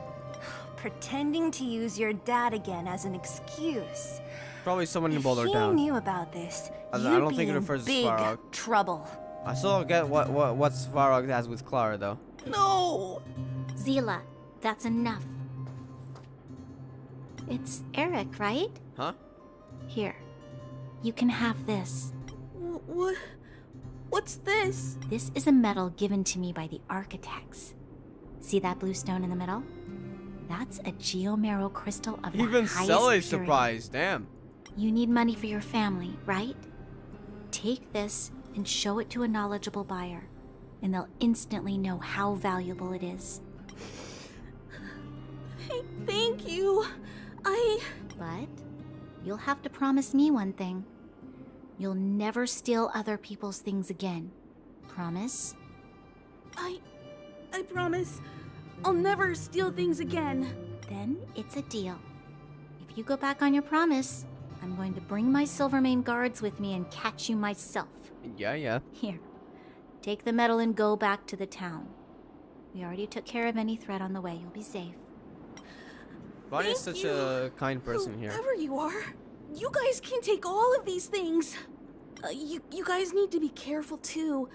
Pretending to use your dad again as an excuse. Probably someone in Boulder If he Town. knew about this, I you'd don't be think it in refers to big Svarog. trouble. I still don't get what Svarog has with Clara though. No! Zila, that's enough. It's Eric, right? Huh? Here. You can have this. What? What's this? This is a medal given to me by the architects. See that blue stone in the middle? That's a geomarrow crystal of the Even highest Sully's purity. surprised. Damn. You need money for your family, right? Take this and show it to a knowledgeable buyer, and they'll instantly know how valuable it is. Thank you. But you'll have to promise me one thing. You'll never steal other people's things again. Promise? I promise. I'll never steal things again. Then it's a deal. If you go back on your promise, I'm going to bring my Silvermane guards with me and catch you myself. Yeah. Here, take the medal and go back to the town. We already took care of any threat on the way. You'll be safe. Bonnie is such a kind person here. Whoever you are, you guys can take all of these things. You guys need to be careful too.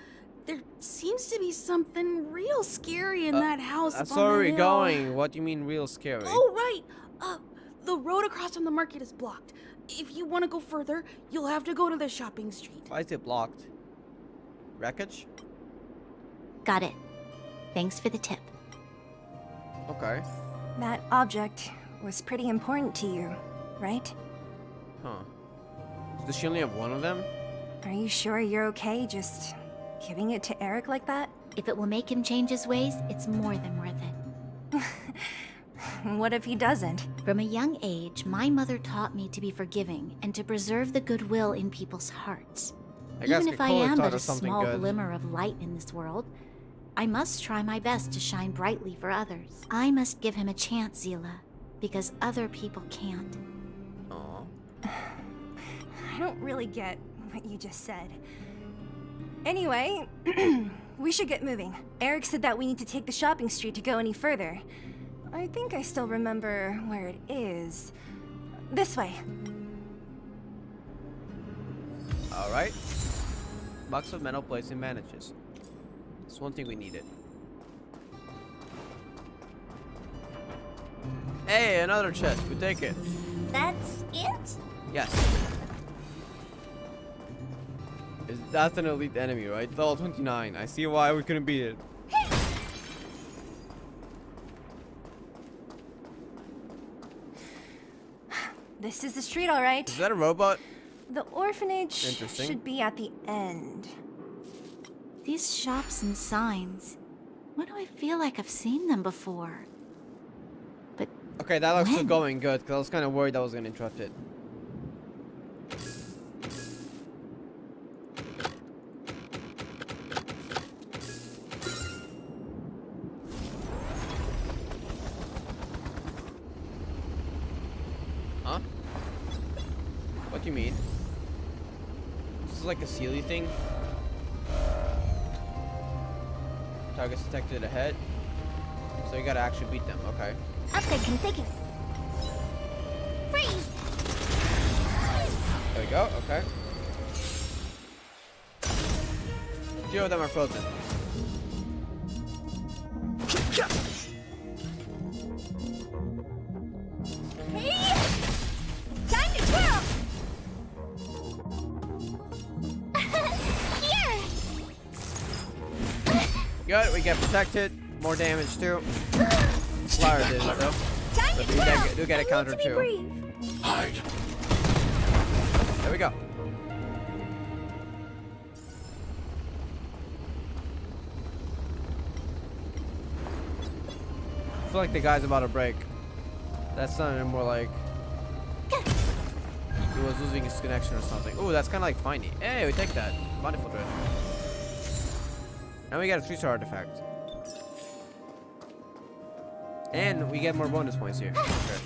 There seems to be something real scary in that house. That's up on where the we're hill. going. What do you mean real scary? Oh right. The road across from the market is blocked. If you want to go further, you'll have to go to the shopping street. Why is it blocked? Wreckage? Got it. Thanks for the tip. Okay. That object was pretty important to you, right? Huh. Does she only have one of them? Are you sure you're okay just giving it to Eric like that? If it will make him change his ways, it's more than worth it. What if he doesn't? From a young age, my mother taught me to be forgiving and to preserve the goodwill in people's hearts. I guess Even if I Nicole am taught but a us something small good. glimmer of light in this world, I must try my best to shine brightly for others. I must give him a chance, Zila, because other people can't. Aww. I don't really get what you just said. Anyway, we should get moving. Eric said that we need to take the shopping street to go any further. I think I still remember where it is. This way. Alright. Box of metal plates and bandages. That's one thing we needed. Hey, another chest. We take it. That's it? Yes. That's an elite enemy, right? Level 29. I see why we couldn't beat it. This is the street, all right. Is that a robot? The orphanage Interesting. should be at the end. These shops and signs. Why do I feel like I've seen them before? But Okay, that looks when? going good, because I was kind of worried I was going to interrupt it. Huh? What do you mean? This is like a Sealy thing? Targets detected ahead. So you gotta actually beat them, okay. Upgrade configured. Freeze! There we go, okay. 2 of them are frozen. Hey! Time to twirl! Here! Good, we get protected. More damage too. Flower did it though. But we do get a counter too. Hide. There we go. I feel like the guy's about to break. That sounded more like he was losing his connection or something. Ooh, that's kind of like Finey. Hey, we take that. Wonderful drift. Now we got a 3-star artifact. And we get more bonus points here. Okay.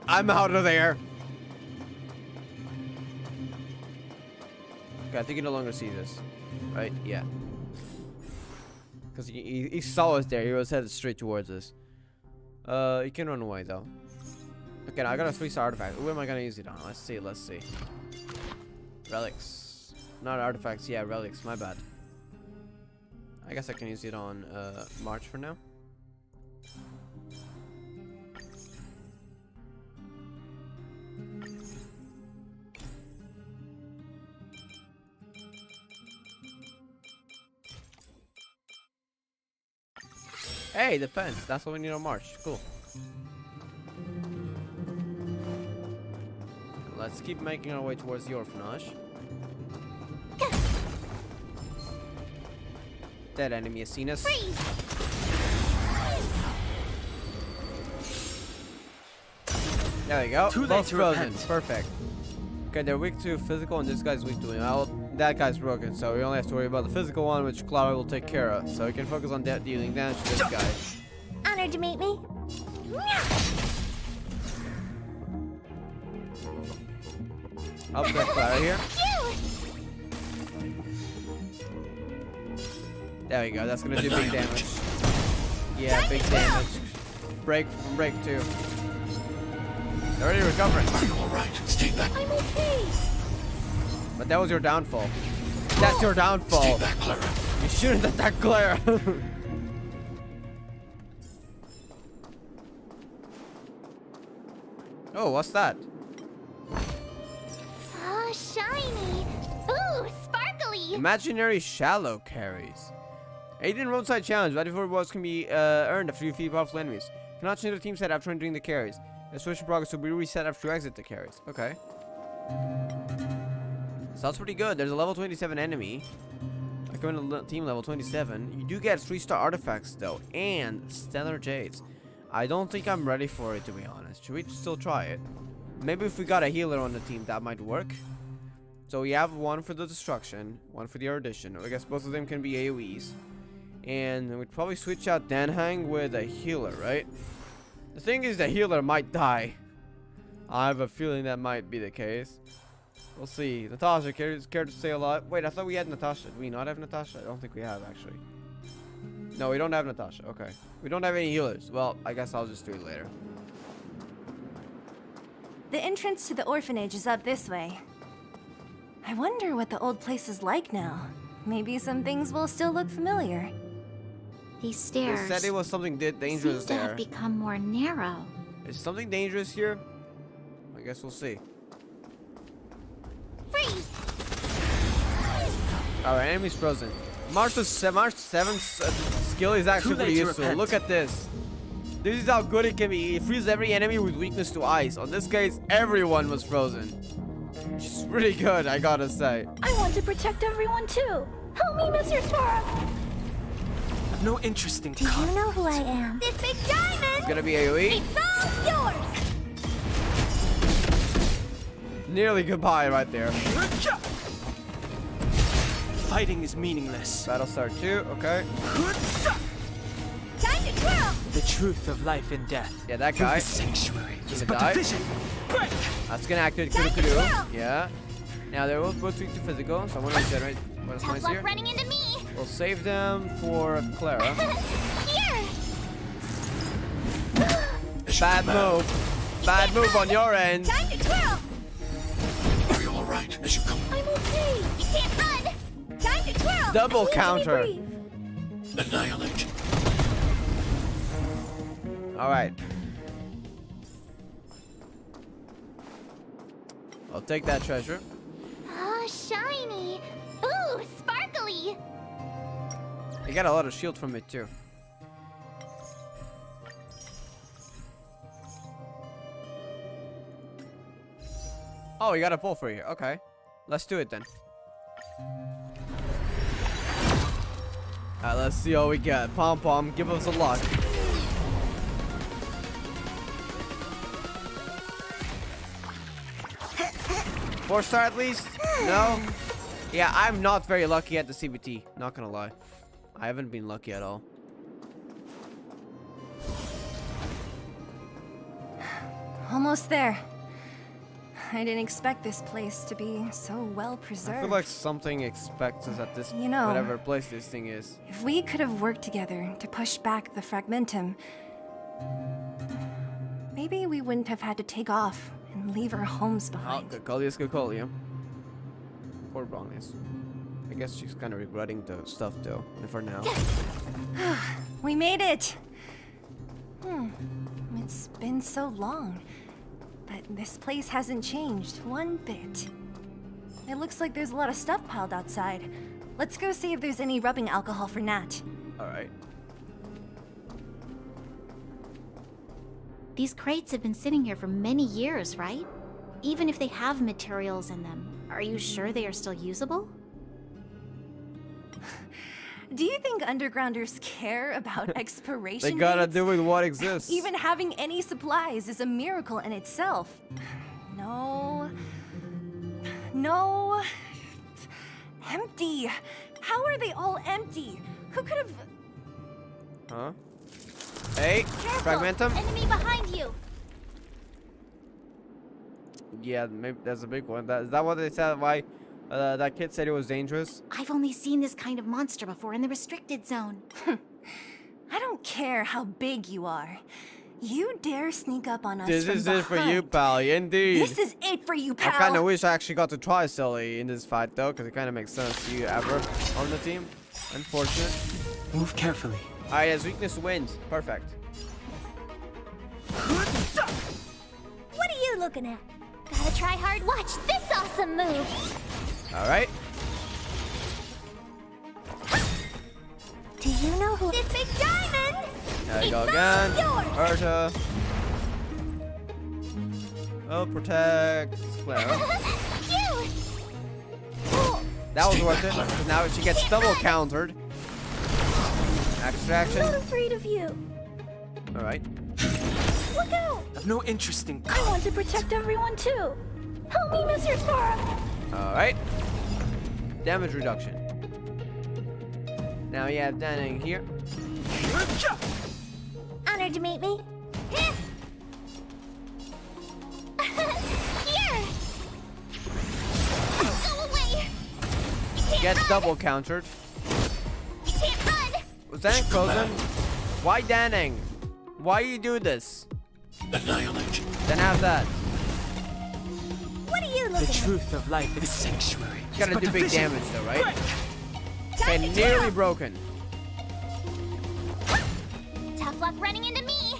I'm out of there. Okay, I think you no longer see this. Right? Yeah. Because he saw us there. He was headed straight towards us. You can run away though. Okay, now I got a 3-star artifact. Who am I gonna use it on? Let's see, let's see. Relics. Not artifacts, yeah, relics, my bad. I guess I can use it on March for now. Hey, defense. That's what we need on March. Cool. Let's keep making our way towards the orphanage. That enemy has seen us. There we go. Both frozen. Perfect. Okay, they're weak to physical, and this guy's weak to well, that guy's broken, so we only have to worry about the physical one, which Clara will take care of. So we can focus on dealing damage to this guy. Honored to meet me. Up there, Clara here. There we go. That's gonna do big damage. Yeah, big damage. Break from break 2. They're already recovering. Are you alright? Stay back. I'm okay. But that was your downfall. That's your downfall. Stay back, Clara. You shouldn't attack Clara. Oh, what's that? Oh, shiny. Ooh, sparkly. Imaginary shallow carries. Aiden roadside challenge. Value for rewards can be earned after you defeat powerful enemies. Cannot change the team set after entering the carries. The switch in progress will be reset after you exit the carries. Okay. Sounds pretty good. There's a level 27 enemy. I go into team level 27. You do get 3-star artifacts though, and stellar jades. I don't think I'm ready for it, to be honest. Should we still try it? Maybe if we got a healer on the team, that might work. So we have one for the destruction, one for the erudition. I guess both of them can be AoEs. And we'd probably switch out Danhang with a healer, right? The thing is, the healer might die. I have a feeling that might be the case. We'll see. Natasha, care to stay alive? Wait, I thought we had Natasha. Do we not have Natasha? I don't think we have, actually. No, we don't have Natasha. Okay. We don't have any healers. Well, I guess I'll just do it later. The entrance to the orphanage is up this way. I wonder what the old place is like now. Maybe some things will still look familiar. These stairs They said it was something dangerous seem to there. have become more narrow. Is something dangerous here? I guess we'll see. Freeze! Alright, enemy's frozen. March 7's skill is actually pretty useful. Look at this. This is how good it can be. It freezes every enemy with weakness to ice. On this case, everyone was frozen. Which is really good, I gotta say. I want to protect everyone too. Help me, Mr. Sparrow. I've no interest in Do you know who I am? This big diamond! It's gonna be AoE. It's all yours! Nearly goodbye right there. Fighting is meaningless. Battlestar 2, okay. Time to twirl! The truth of life and death. Yeah, that guy. The sanctuary He's is gonna but die. division. Break! That's gonna activate Kudo. Yeah. Now they're both weak to physical, so I'm gonna generate bonus Tough points luck here. running into me! We'll save them for Clara. Here! Bad move. Bad move on your end. Time to twirl! Are you alright as you come? I'm okay! You can't run! Time to twirl! Double counter. Annihilate. Alright. I'll take that treasure. Oh, shiny! Ooh, sparkly! You got a lot of shield from it too. Oh, you got a pull for you. Okay. Let's do it then. Alright, let's see what we got. Pom Pom, give us a luck. Four-star at least? No? Yeah, I'm not very lucky at the CBT. Not gonna lie. I haven't been lucky at all. Almost there. I didn't expect this place to be so well I preserved. feel like something expects us at this, You know, whatever place this thing is. If we could have worked together to push back the Fragmentum, maybe we wouldn't have had to take off and leave our homes behind. Oh, good call, yes, good call, yeah. Poor Brownies. I guess she's kind of regretting the stuff though, for now. We made it! It's been so long, but this place hasn't changed one bit. It looks like there's a lot of stuff piled outside. Let's go see if there's any rubbing alcohol for Nat. Alright. These crates have been sitting here for many years, right? Even if they have materials in them, are you sure they are still usable? Do you think undergrounders care about expiration They gotta dates? do with what exists. Even having any supplies is a miracle in itself. No. No. Empty. How are they all empty? Who could have... Huh? Hey, Fragmentum? Enemy behind you! Yeah, maybe that's a big one. Is that what they said? Why that kid said it was dangerous? I've only seen this kind of monster before in the restricted zone. I don't care how big you are. You dare sneak up on us This from is it for you, behind. pal. Indeed. This is it for you, I pal. kind of wish I actually got to try Sully in this fight, though, because it kind of makes sense. You ever on the team? Unfortunate. Move carefully. Alright, his weakness wins. Perfect. What are you looking at? Gotta try hard. Watch this awesome move! Alright. Do you know who this big diamond? There you go It's again. all yours. Urta. Oh, protect Clara. Phew! That was worth it. 'Cause now she gets double countered. I'm Extraction. not afraid of you. Alright. Look out! I've no interest in I want to protect everyone too. Help me, Mr. Sparrow. Alright. Damage reduction. Now you have Danning here. Honored to meet me. Here! Go away! You can't Gets run. double countered. You can't run! Was Danning frozen? Why Danning? Why you do this? Annihilate. Then have that. What are you The looking at? truth of life is sanctuary. You gotta is but do big division. damage though, right? Time Okay, to nearly twirl. broken. Tough luck running into me.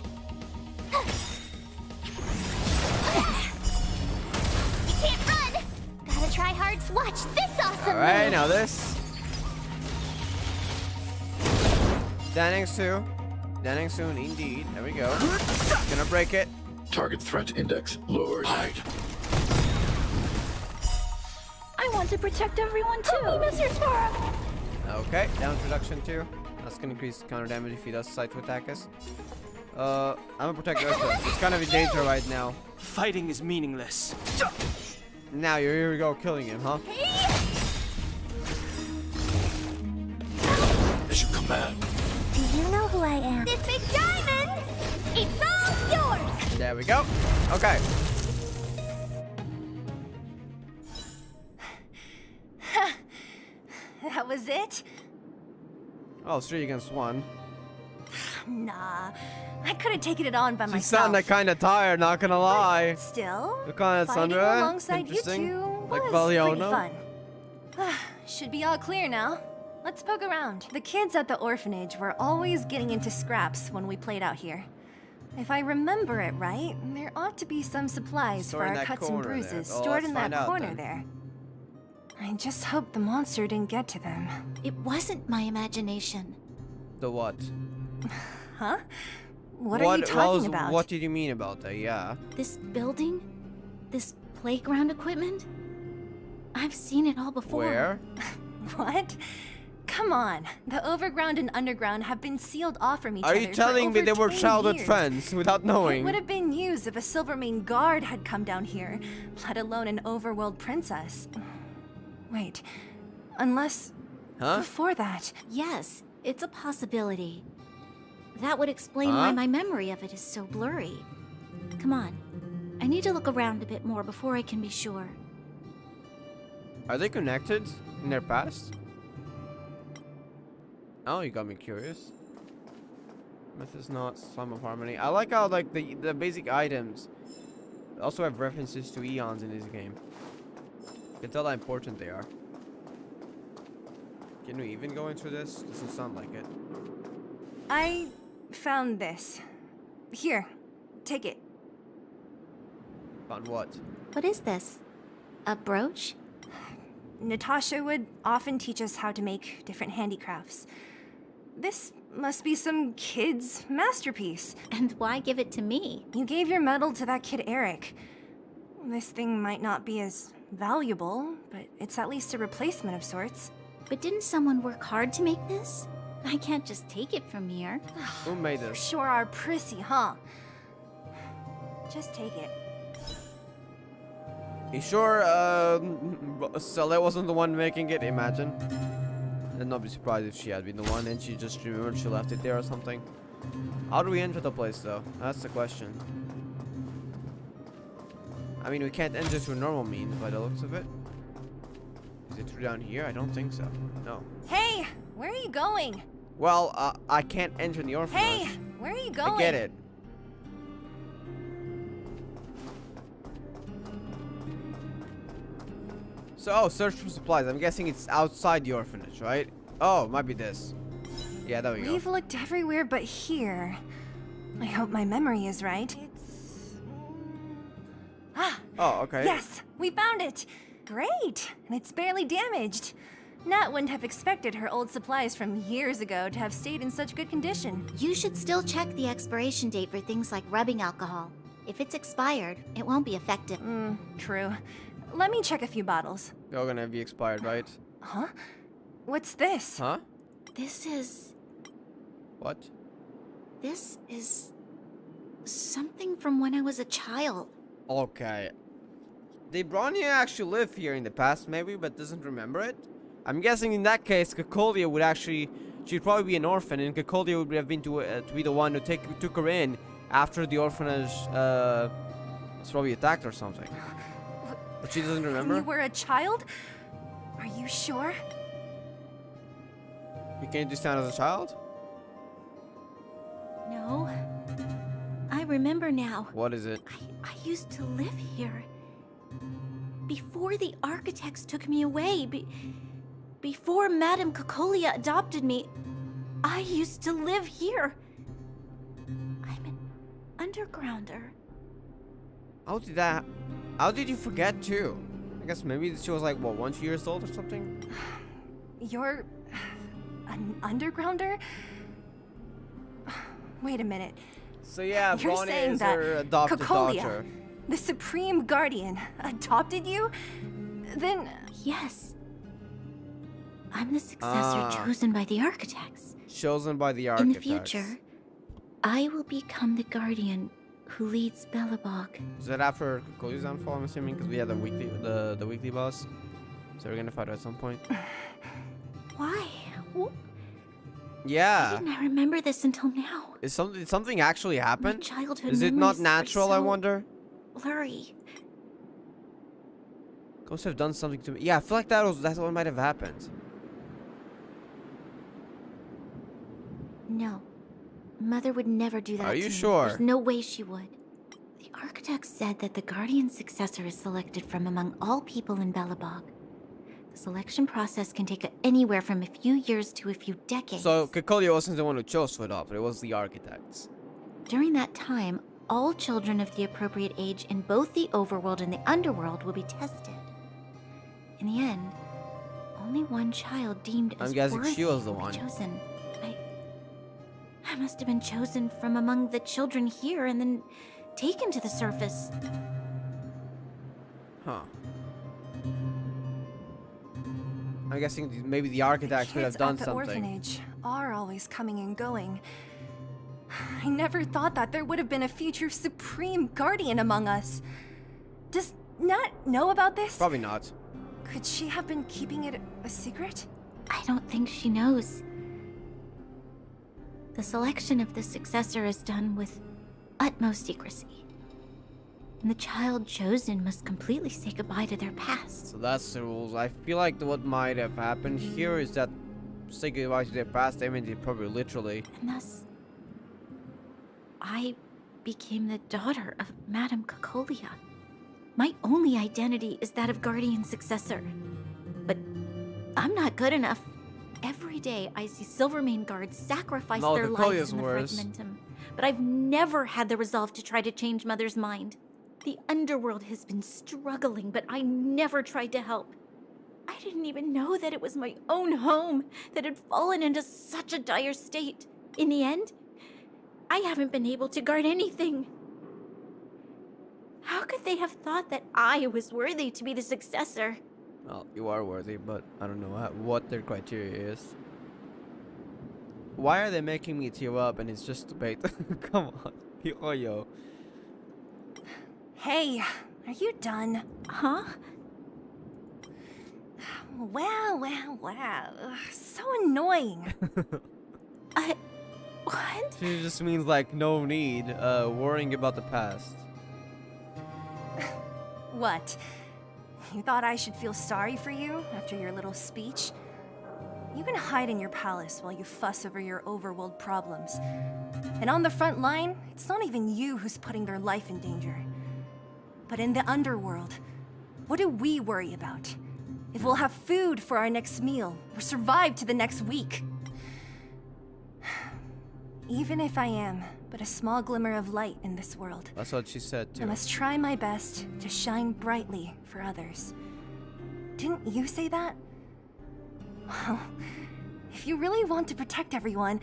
You can't run. Gotta try hard. Watch this awesome Alright, move. now this. Danning's too. Landing soon, indeed. There we go. Gonna break it. Target threat index lowered. Hide. I want to protect everyone too. Help me, Mr. Svarog. Okay, down reduction 2. That's gonna increase counter damage if he does decide to attack us. I'm gonna protect Ursa. It's kind of in danger right now. Fighting is meaningless. Now you're here we go killing him, huh? Mission command. Do you know who I am? This big diamond! It's all yours! There we go. Okay. That was it? Oh, it's 3 against 1. Nah, I could have taken it on by She myself. sounded kind of tired, not gonna lie. Still, Look on it, fighting Sandra. alongside you Interesting. two Like was Valiona. pretty fun. Should be all clear now. Let's poke around. The kids at the orphanage were always getting into scraps when we played out here. If I remember it right, there ought to be some supplies Stored for in our that cuts and corner there. bruises Oh, stored let's in that find out corner then. there. I just hope the monster didn't get to them. It wasn't my imagination. The what? Huh? What are you talking about? What did you mean about that? Yeah. This building? This playground equipment? I've seen it all before. Where? What? Come on. The overground and underground have been sealed off from each Are other. you for telling me over they were 20 childhood years. friends without It knowing? would have been news if a Silvermane guard had come down here, let alone an overworld princess. Wait, unless Huh? before that. Yes, it's a possibility. That would explain why my memory of it is so blurry. Come on. I need to look around a bit more before I can be sure. Are they connected in their past? Oh, you got me curious. Myth is not Sum of Harmony. I like how like the basic items also have references to eons in this game. You can tell how important they are. Can we even go into this? Doesn't sound like it. I found this. Here, take it. Found what? What is this? A brooch? Natasha would often teach us how to make different handicrafts. This must be some kid's masterpiece. And why give it to me? You gave your medal to that kid Eric. This thing might not be as valuable, but it's at least a replacement of sorts. But didn't someone work hard to make this? I can't just take it from here. Who made You this? sure are prissy, huh? Just take it. You sure Celeste wasn't the one making it? Imagine. I'd not be surprised if she had been the one and she just remembered she left it there or something. How do we enter the place though? That's the question. I mean, we can't enter through normal means by the looks of it. Is it through down here? I don't think so. No. Hey, where are you going? Well, I can't enter the orphanage. Hey, where are you going? I get it. So, oh, search for supplies. I'm guessing it's outside the orphanage, right? Oh, might be this. Yeah, there we go. We've looked everywhere but here. I hope my memory is right. It's... Oh, okay. Yes, we found it! Great! And it's barely damaged. Nat wouldn't have expected her old supplies from years ago to have stayed in such good condition. You should still check the expiration date for things like rubbing alcohol. If it's expired, it won't be effective. True. Let me check a few bottles. They're all gonna be expired, right? Huh? What's this? Huh? This is... What? This is... something from when I was a child. Okay. Did Bronya actually live here in the past, maybe, but doesn't remember it? I'm guessing in that case, Kakolia would actually... She'd probably be an orphan, and Kakolia would have been to be the one who took her in after the orphanage was probably attacked or something. But she doesn't remember? You were a child? Are you sure? You can't do stand as a child? No. I remember now. What is it? I used to live here. Before the architects took me away, before Madame Kakolia adopted me, I used to live here. I'm an undergrounder. How did you forget too? I guess maybe she was like, what, 1, 2 years old or something? You're... an undergrounder? Wait a minute. So yeah, You're Bonnie saying is that her adopted Cocolia, daughter. the Supreme Guardian, adopted you? Then... Yes. I'm the successor chosen by the architects. Chosen by the In architects. the future, I will become the guardian who leads Belobog. Is that after Cocolia's downfall, I'm assuming? Because we had the weekly boss. So we're gonna fight her at some point. Why? Yeah. Didn't I remember this until now? Is something actually happened? Childhood Is it not memories are natural, I so wonder? blurry. Ghosts have done something to me. Yeah, I feel like that's what might have happened. No. Mother would never do that Are to you me. sure? There's no way she would. The architect said that the guardian successor is selected from among all people in Belobog. The selection process can take anywhere from a few years to a few decades. So Cocolia wasn't the one who chose to adopt, it was the architects. During that time, all children of the appropriate age in both the overworld and the underworld will be tested. In the end, only one child deemed as I'm guessing worthy she was the will be one. chosen. I must have been chosen from among the children here and then taken to the surface. Huh. I'm guessing maybe the architects would have done Kids at the something. orphanage are always coming and going. I never thought that there would have been a future Supreme Guardian among us. Does Nat know about this? Probably not. Could she have been keeping it a secret? I don't think she knows. The selection of the successor is done with utmost secrecy. And the child chosen must completely say goodbye to their past. So that's the rules. I feel like what might have happened here is that say goodbye to their past, I mean they probably literally. And thus, I became the daughter of Madame Cocolia. My only identity is that of guardian successor. But I'm not good enough. Every day I see Silvermane guards sacrifice their lives in the fragmentum. But I've never had the resolve to try to change Mother's mind. The underworld has been struggling, but I never tried to help. I didn't even know that it was my own home that had fallen into such a dire state. In the end, I haven't been able to guard anything. How could they have thought that I was worthy to be the successor? Well, you are worthy, but I don't know what their criteria is. Why are they making me tear up and it's just debate? Come on. Yo. Hey, are you done? Huh? Wow. So annoying. What? She just means like no need worrying about the past. What? You thought I should feel sorry for you after your little speech? You can hide in your palace while you fuss over your overworld problems. And on the front line, it's not even you who's putting their life in danger. But in the underworld, what do we worry about? If we'll have food for our next meal, or survive to the next week. Even if I am but a small glimmer of light in this world, That's what she said too. I must try my best to shine brightly for others. Didn't you say that? Well, if you really want to protect everyone,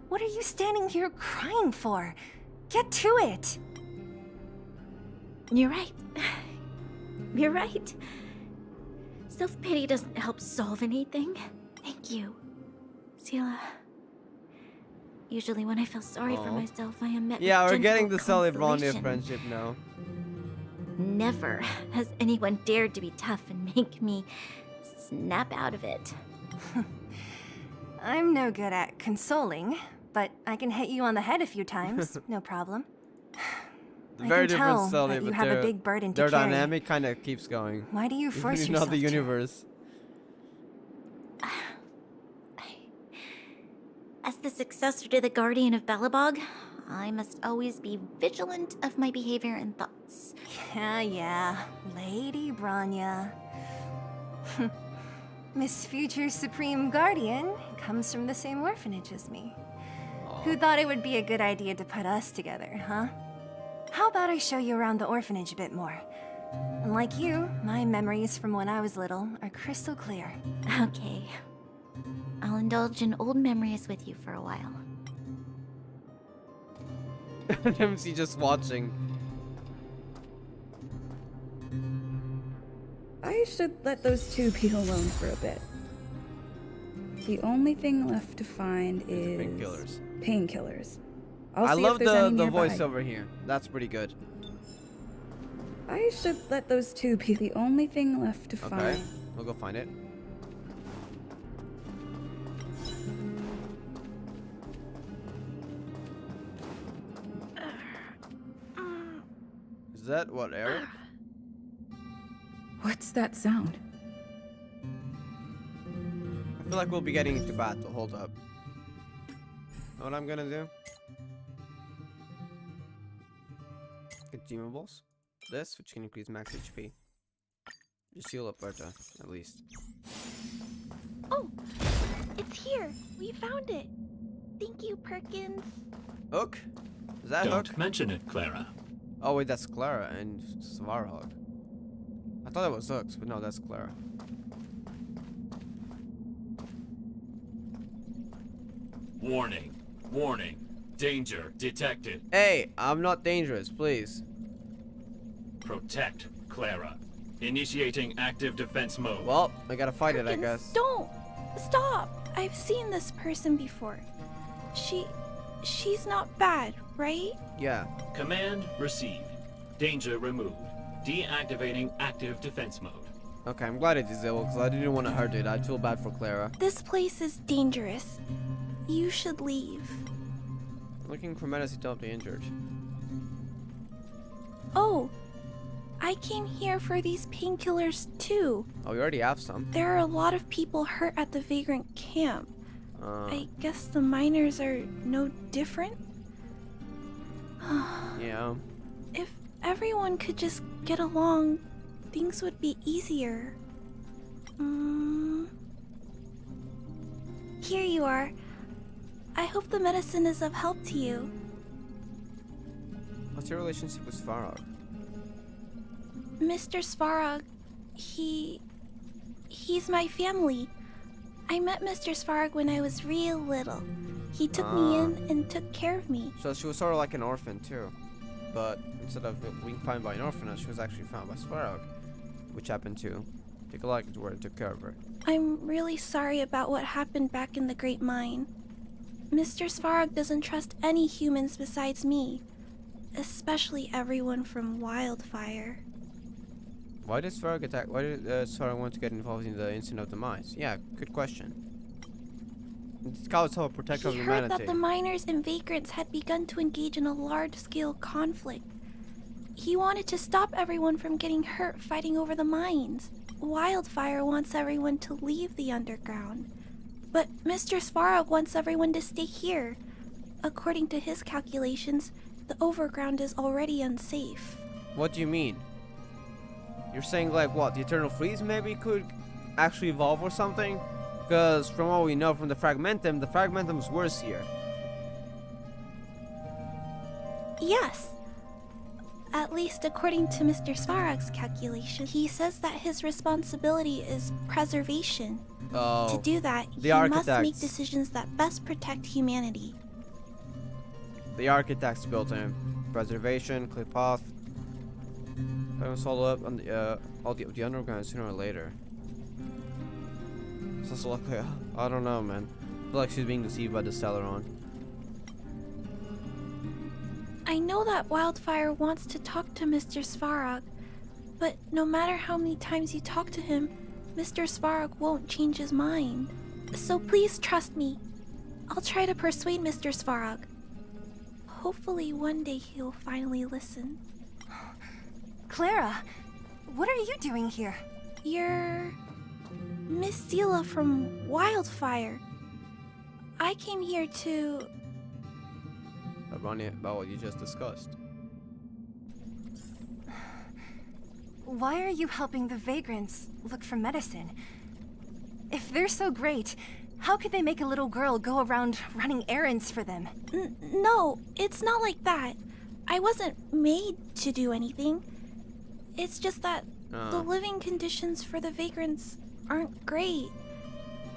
what are you standing here crying for? Get to it! You're right. You're right. Self-pity doesn't help solve anything. Thank you, Zila. Usually when I feel sorry for myself, I am met with Yeah, we're gentle getting the Celebrania consolation. friendship now. Never has anyone dared to be tough and make me snap out of it. I'm no good at consoling, but I can hit you on the head a few times, no problem. I Very can different tell Celia, that you but have a big burden to their carry. dynamic kind of keeps going. Why do you force Even yourself the to? universe. As the successor to the Guardian of Belobog, I must always be vigilant of my behavior and thoughts. Yeah, Lady Branya. Miss Future Supreme Guardian comes from the same orphanage as me. Who thought it would be a good idea to put us together, huh? How about I show you around the orphanage a bit more? Unlike you, my memories from when I was little are crystal clear. Okay. I'll indulge in old memories with you for a while. MC just watching. I should let those two be alone for a bit. The only thing left to find is painkillers. Painkillers. I See love if there's any the nearby. voice over here. That's pretty good. I should let those two be the only thing left to Okay, find. we'll go find it. Is that what, Eric? What's that sound? I feel like we'll be getting into battle. Hold up. Know what I'm gonna do? Consumables. This, which can increase max HP. Just heal up, Berta, at least. Oh, it's here. We found it. Thank you, Perkins. Hook? Is that Don't Hook? mention it, Clara. Oh wait, that's Clara and Svarog. I thought that was Hooks, but no, that's Clara. Warning. Warning. Danger detected. Hey, I'm not dangerous, please. Protect Clara. Initiating active defense mode. Well, I gotta fight it, I Perkins, guess. Don't! Stop! I've seen this person before. She's not bad, right? Yeah. Command received. Danger removed. Deactivating active defense mode. Okay, I'm glad it disabled because I didn't want to hurt it. I'd feel bad for Clara. This place is dangerous. You should leave. Looking for medicine to help the injured. Oh, I came here for these painkillers too. Oh, we already have some. There are a lot of people hurt at the vagrant camp. I guess the miners are no different? Yeah. If everyone could just get along, things would be easier. Here you are. I hope the medicine is of help to you. What's your relationship with Svarog? Mr. Svarog, he's my family. I met Mr. Svarog when I was real little. He took me in and took care of me. So she was sort of like an orphan too. But instead of being found by an orphanage, she was actually found by Svarog, which happened to take a liking to her and took care of her. I'm really sorry about what happened back in the Great Mine. Mr. Svarog doesn't trust any humans besides me, especially everyone from Wildfire. Why did Svarog attack? Why did Svarog want to get involved in the incident of the mines? Yeah, good question. Scouts help protect He of heard humanity. that the miners and vagrants had begun to engage in a large-scale conflict. He wanted to stop everyone from getting hurt fighting over the mines. Wildfire wants everyone to leave the underground. But Mr. Svarog wants everyone to stay here. According to his calculations, the overground is already unsafe. What do you mean? You're saying like what? The Eternal Freeze maybe could actually evolve or something? Because from what we know from the Fragmentum's worse here. Yes. At least according to Mr. Svarog's calculation, he says that his responsibility is preservation. Oh, to do that, the he must architects. make decisions that best protect humanity. The architects built him. Preservation, clear path. I will follow up on the underground sooner or later. It's also like, I don't know, man. I feel like she's being deceived by the Celeron. I know that Wildfire wants to talk to Mr. Svarog, but no matter how many times you talk to him, Mr. Svarog won't change his mind. So please trust me. I'll try to persuade Mr. Svarog. Hopefully one day he'll finally listen. Clara, what are you doing here? You're Miss Zila from Wildfire. I came here to... About what you just discussed. Why are you helping the vagrants look for medicine? If they're so great, how could they make a little girl go around running errands for them? No, it's not like that. I wasn't made to do anything. It's just that the living conditions for the vagrants aren't great.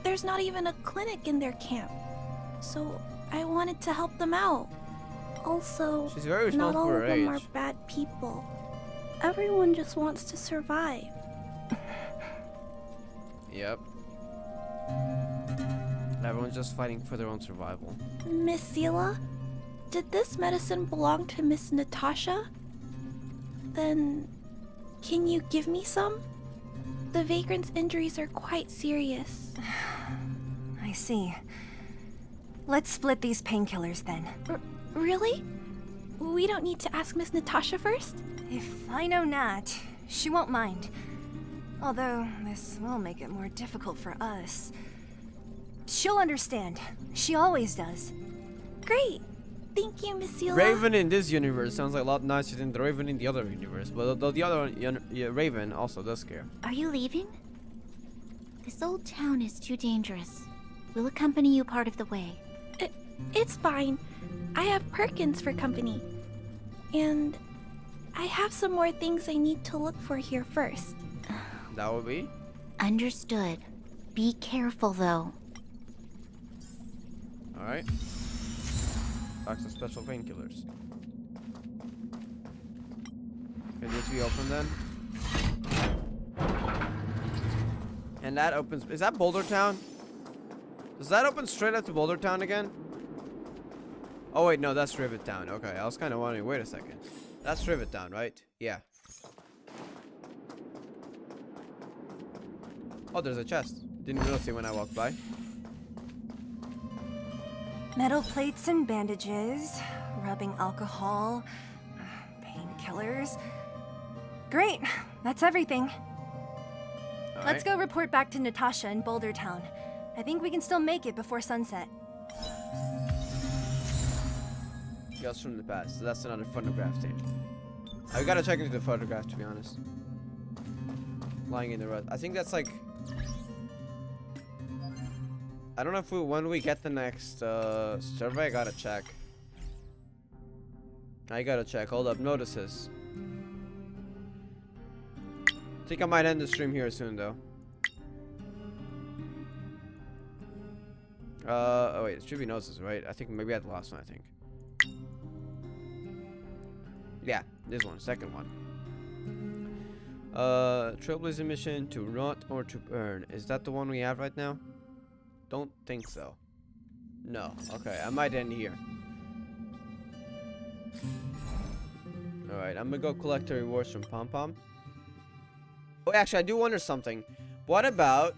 There's not even a clinic in their camp. So I wanted to help them out. Also, She's very not responsible all for of her them are age. bad people. Everyone just wants to survive. Yep. Everyone's just fighting for their own survival. Miss Zila, did this medicine belong to Miss Natasha? Then, can you give me some? The vagrant's injuries are quite serious. I see. Let's split these painkillers then. Really? We don't need to ask Miss Natasha first? If I know Nat, she won't mind. Although, this will make it more difficult for us. She'll understand. She always does. Great. Thank you, Miss Zila. Raven in this universe sounds like a lot nicer than the Raven in the other universe. But the other one, Raven also does scare. Are you leaving? This old town is too dangerous. We'll accompany you part of the way. It's fine. I have Perkins for company. And I have some more things I need to look for here first. That would be? Understood. Be careful, though. Alright. Box of special painkillers. Can this be open then? And that opens. Is that Boulder Town? Does that open straight up to Boulder Town again? Oh wait, no, that's Rivet Town. Okay, I was kind of wondering. Wait a second. That's Rivet Town, right? Yeah. Oh, there's a chest. Didn't notice it when I walked by. Metal plates and bandages, rubbing alcohol, painkillers. Great, that's everything. Let's go report back to Natasha in Boulder Town. I think we can still make it before sunset. Ghost from the past. So that's another photograph team. I gotta check into the photograph, to be honest. Lying in the rut. I think that's like... I don't know if when we get the next survey, I gotta check. I gotta check. Hold up. Notices. I think I might end the stream here soon, though. Oh wait, it should be notices, right? I think maybe I had the last one, I think. Yeah, this one, second one. Trailblazer mission to rot or to burn. Is that the one we have right now? Don't think so. No. Okay, I might end here. Alright, I'm gonna go collect the rewards from Pom Pom. Oh, actually, I do wonder something. What about,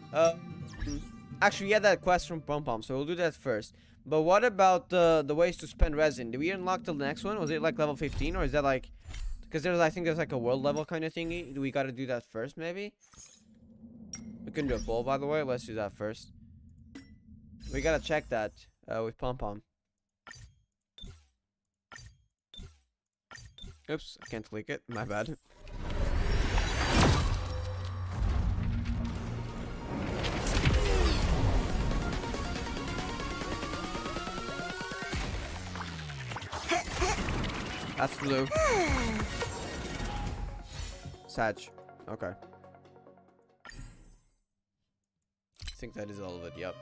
actually, we had that quest from Pom Pom, so we'll do that first. But what about the ways to spend resin? Did we unlock the next one? Was it like level 15, or is that like... Because I think there's like a world level kind of thingy. Do we gotta do that first, maybe? We can do a bowl, by the way. Let's do that first. We gotta check that with Pom Pom. Oops, I can't click it. My bad. That's blue. Sag. Okay. I think that is all of it. Yep.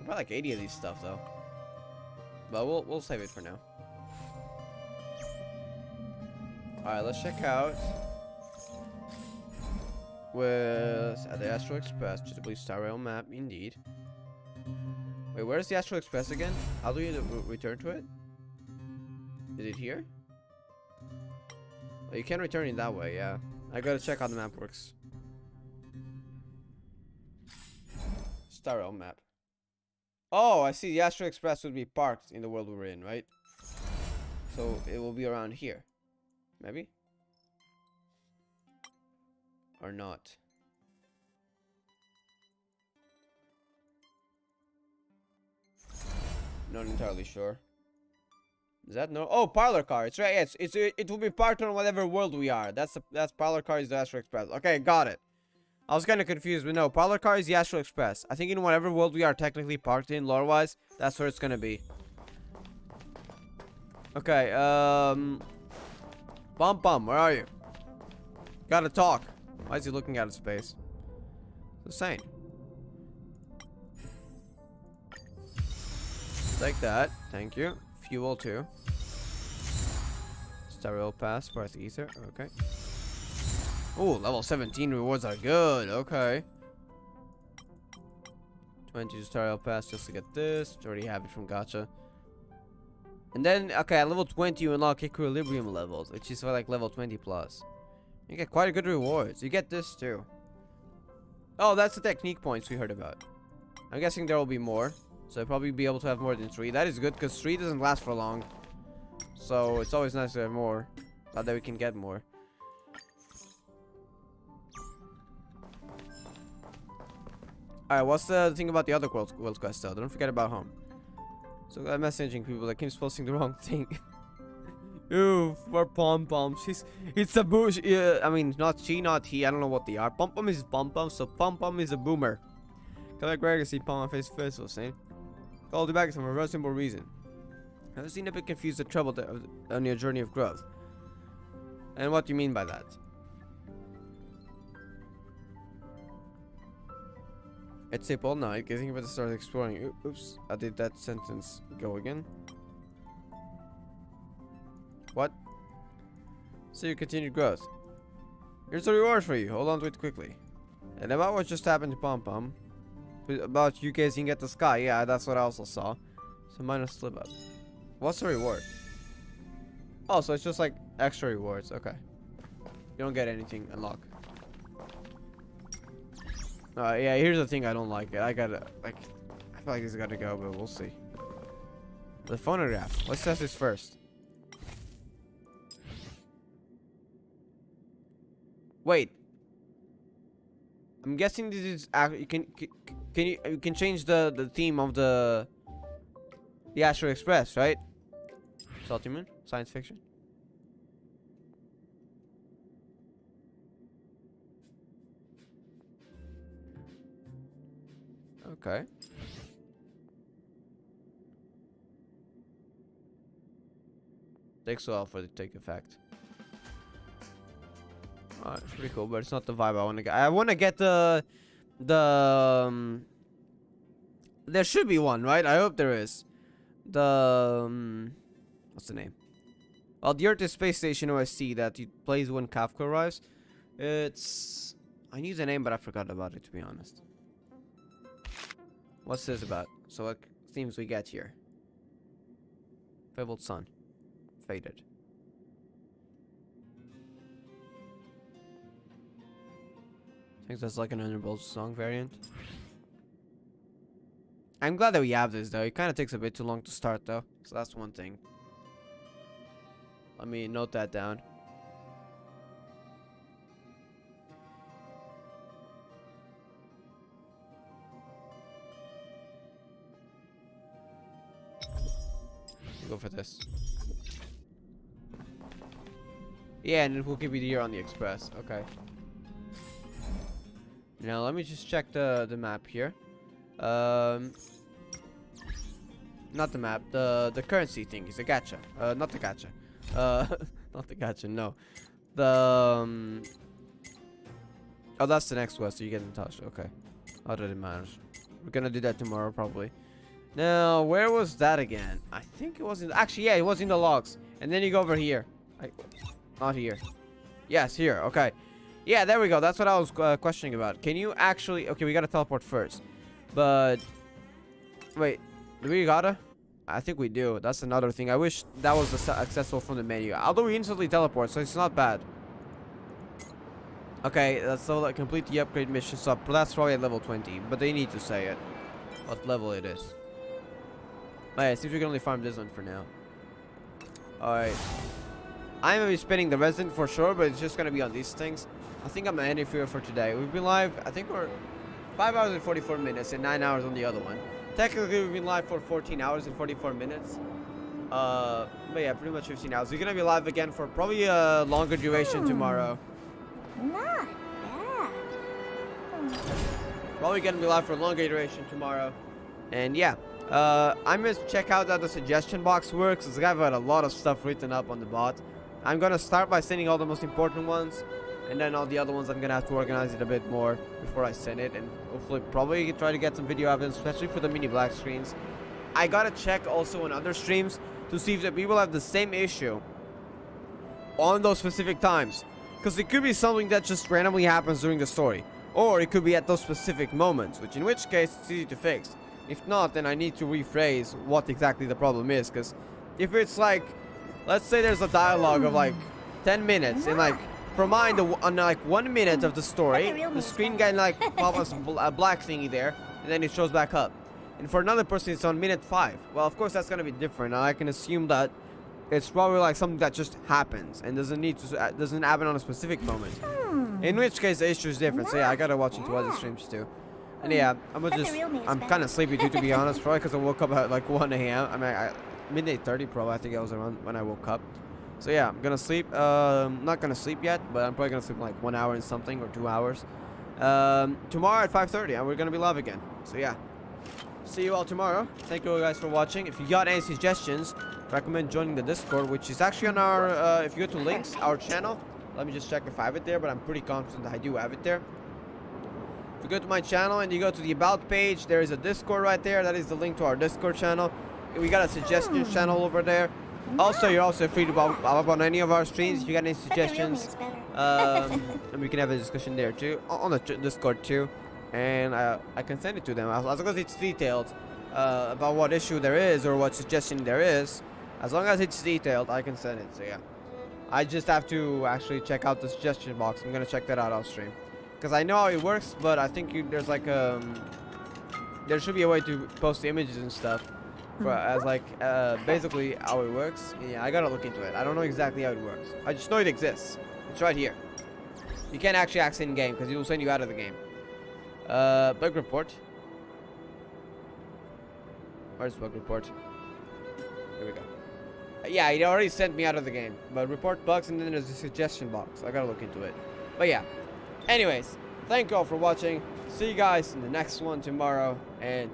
About like 80 of these stuff though. But we'll save it for now. Alright, let's check out with at the Astral Express, just a blue Star Rail map, indeed. Wait, where's the Astral Express again? How do you return to it? Is it here? Oh, you can return it that way, yeah. I gotta check how the map works. Star Rail map. Oh, I see. The Astral Express would be parked in the world we're in, right? So it will be around here. Maybe? Or not. Not entirely sure. Is that no? Oh, parlor car. It's right. Yes, it will be parked on whatever world we are. That's parlor car is the Astral Express. Okay, got it. I was kind of confused, but no, parlor car is the Astral Express. I think in whatever world we are technically parked in, lore-wise, that's where it's gonna be. Okay, Pom Pom, where are you? Gotta talk. Why is he looking out of space? Insane. Like that. Thank you. Fuel too. Stereo pass, Sparth ether. Okay. Oh, level 17 rewards are good. Okay. 20 stereo pass just to get this. Already have it from Gacha. And then, okay, at level 20 you unlock equilibrium levels, which is for like level 20 plus. You get quite good rewards. You get this too. Oh, that's the technique points we heard about. I'm guessing there will be more. So I'll probably be able to have more than 3. That is good because 3 doesn't last for long. So it's always nice to have more. Glad that we can get more. Alright, what's the thing about the other world quest though? Don't forget about home. So I'm messaging people that keeps posting the wrong thing. Ooh, for pom-pom. It's a bush. I mean, not she, not he. I don't know what they are. Pom-pom is pom-pom, so pom-pom is a boomer. Collect Greg and see pom-pom face first, was saying. Called you back for a very simple reason. I've seen a bit confused the trouble on your journey of growth. And what do you mean by that? I'd sleep all night, getting about to start exploring. Oops, I did that sentence go again. What? So you continued growth. Here's a reward for you. Hold on to it quickly. And about what just happened to Pom Pom. About you gazing at the sky. Yeah, that's what I also saw. So minus slip up. What's the reward? Oh, so it's just like extra rewards. Okay. You don't get anything unlocked. Yeah, here's the thing I don't like. I gotta, like, I feel like this gotta go, but we'll see. The phonograph. Let's test this first. Wait. I'm guessing this is you can change the theme of the Astro Express, right? Salty Moon, science fiction. Okay. Takes a while for it to take effect. It's pretty cool, but it's not the vibe I want to get. I want to get there should be one, right? I hope there is. What's the name? Well, the Earth is Space Station OSC that it plays when Kafka arrives. I knew the name, but I forgot about it, to be honest. What's this about? So what themes we get here? Fabled Sun. Faded. I think that's like an Underbolt song variant. I'm glad that we have this though. It kind of takes a bit too long to start though. So that's one thing. Let me note that down. Go for this. Yeah, and we'll give you the year on the express. Okay. Now let me just check the map here. Not the map. The currency thing is a gacha. Not the gacha. Not the gacha. No. The oh, that's the next quest. So you get in touch. Okay. Not that it matters. We're gonna do that tomorrow probably. Now, where was that again? I think it was in... Actually, yeah, it was in the logs. And then you go over here. Not here. Yes, here. Okay. Yeah, there we go. That's what I was questioning about. Can you actually... Okay, we gotta teleport first. But... Wait. Do we gotta? I think we do. That's another thing. I wish that was accessible from the menu. Although we instantly teleport, so it's not bad. Okay, so like, complete the upgrade mission. So that's probably at level 20. But they need to say it. What level it is. Oh, yeah, it seems we can only farm this one for now. Alright. I'm gonna be spinning the resident for sure, but it's just gonna be on these things. I think I'm gonna end it here for today. We've been live, I think we're 5 hours and 44 minutes and 9 hours on the other one. Technically, we've been live for 14 hours and 44 minutes. But yeah, pretty much 15 hours. We're gonna be live again for probably a longer duration tomorrow. Not bad. Probably gonna be live for a longer duration tomorrow. And yeah. I'm gonna check out how the suggestion box works. I've got a lot of stuff written up on the bot. I'm gonna start by sending all the most important ones, and then all the other ones I'm gonna have to organize it a bit more before I send it, and hopefully probably try to get some video evidence, especially for the mini black screens. I gotta check also on other streams to see if the people have the same issue on those specific times. Because it could be something that just randomly happens during the story. Or it could be at those specific moments, which in which case it's easy to fix. If not, then I need to rephrase what exactly the problem is. Because if it's like, let's say there's a dialogue of like 10 minutes, and like for mine, on like 1 minute of the story, the screen can like pop up a black thingy there, and then it shows back up. And for another person, it's on minute 5. Well, of course, that's gonna be different. And I can assume that it's probably like something that just happens and doesn't happen on a specific moment. In which case, the issue is different. So yeah, I gotta watch into other streams too. And yeah, I'm kind of sleepy too, to be honest. Probably because I woke up at like 1 a.m. I mean, midnight 30 probably. I think I was around when I woke up. So yeah, I'm gonna sleep. Not gonna sleep yet, but I'm probably gonna sleep like 1 hour and something or 2 hours. Tomorrow at 5:30, and we're gonna be live again. So yeah, see you all tomorrow. Thank you all guys for watching. If you got any suggestions, recommend joining the Discord, which is actually on our. If you go to links, our channel. Let me just check if I have it there, but I'm pretty confident that I do have it there. If you go to my channel and you go to the About page, there is a Discord right there. That is the link to our Discord channel. We got a suggestions channel over there. Also, you're also free to pop up on any of our streams if you got any suggestions. And we can have a discussion there too, on the Discord too. And I can send it to them as long as it's detailed about what issue there is or what suggestion there is. As long as it's detailed, I can send it. So yeah, I just have to actually check out the suggestion box. I'm gonna check that out off stream because I know how it works, but I think there's like there should be a way to post the images and stuff for as like basically how it works. Yeah, I gotta look into it. I don't know exactly how it works. I just know it exists. It's right here. You can't actually access in game because it will send you out of the game. Bug report. Where's bug report? Here we go. Yeah, it already sent me out of the game. But report bugs, and then there's a suggestion box. I gotta look into it. But yeah. Anyways, thank you all for watching. See you guys in the next one tomorrow, and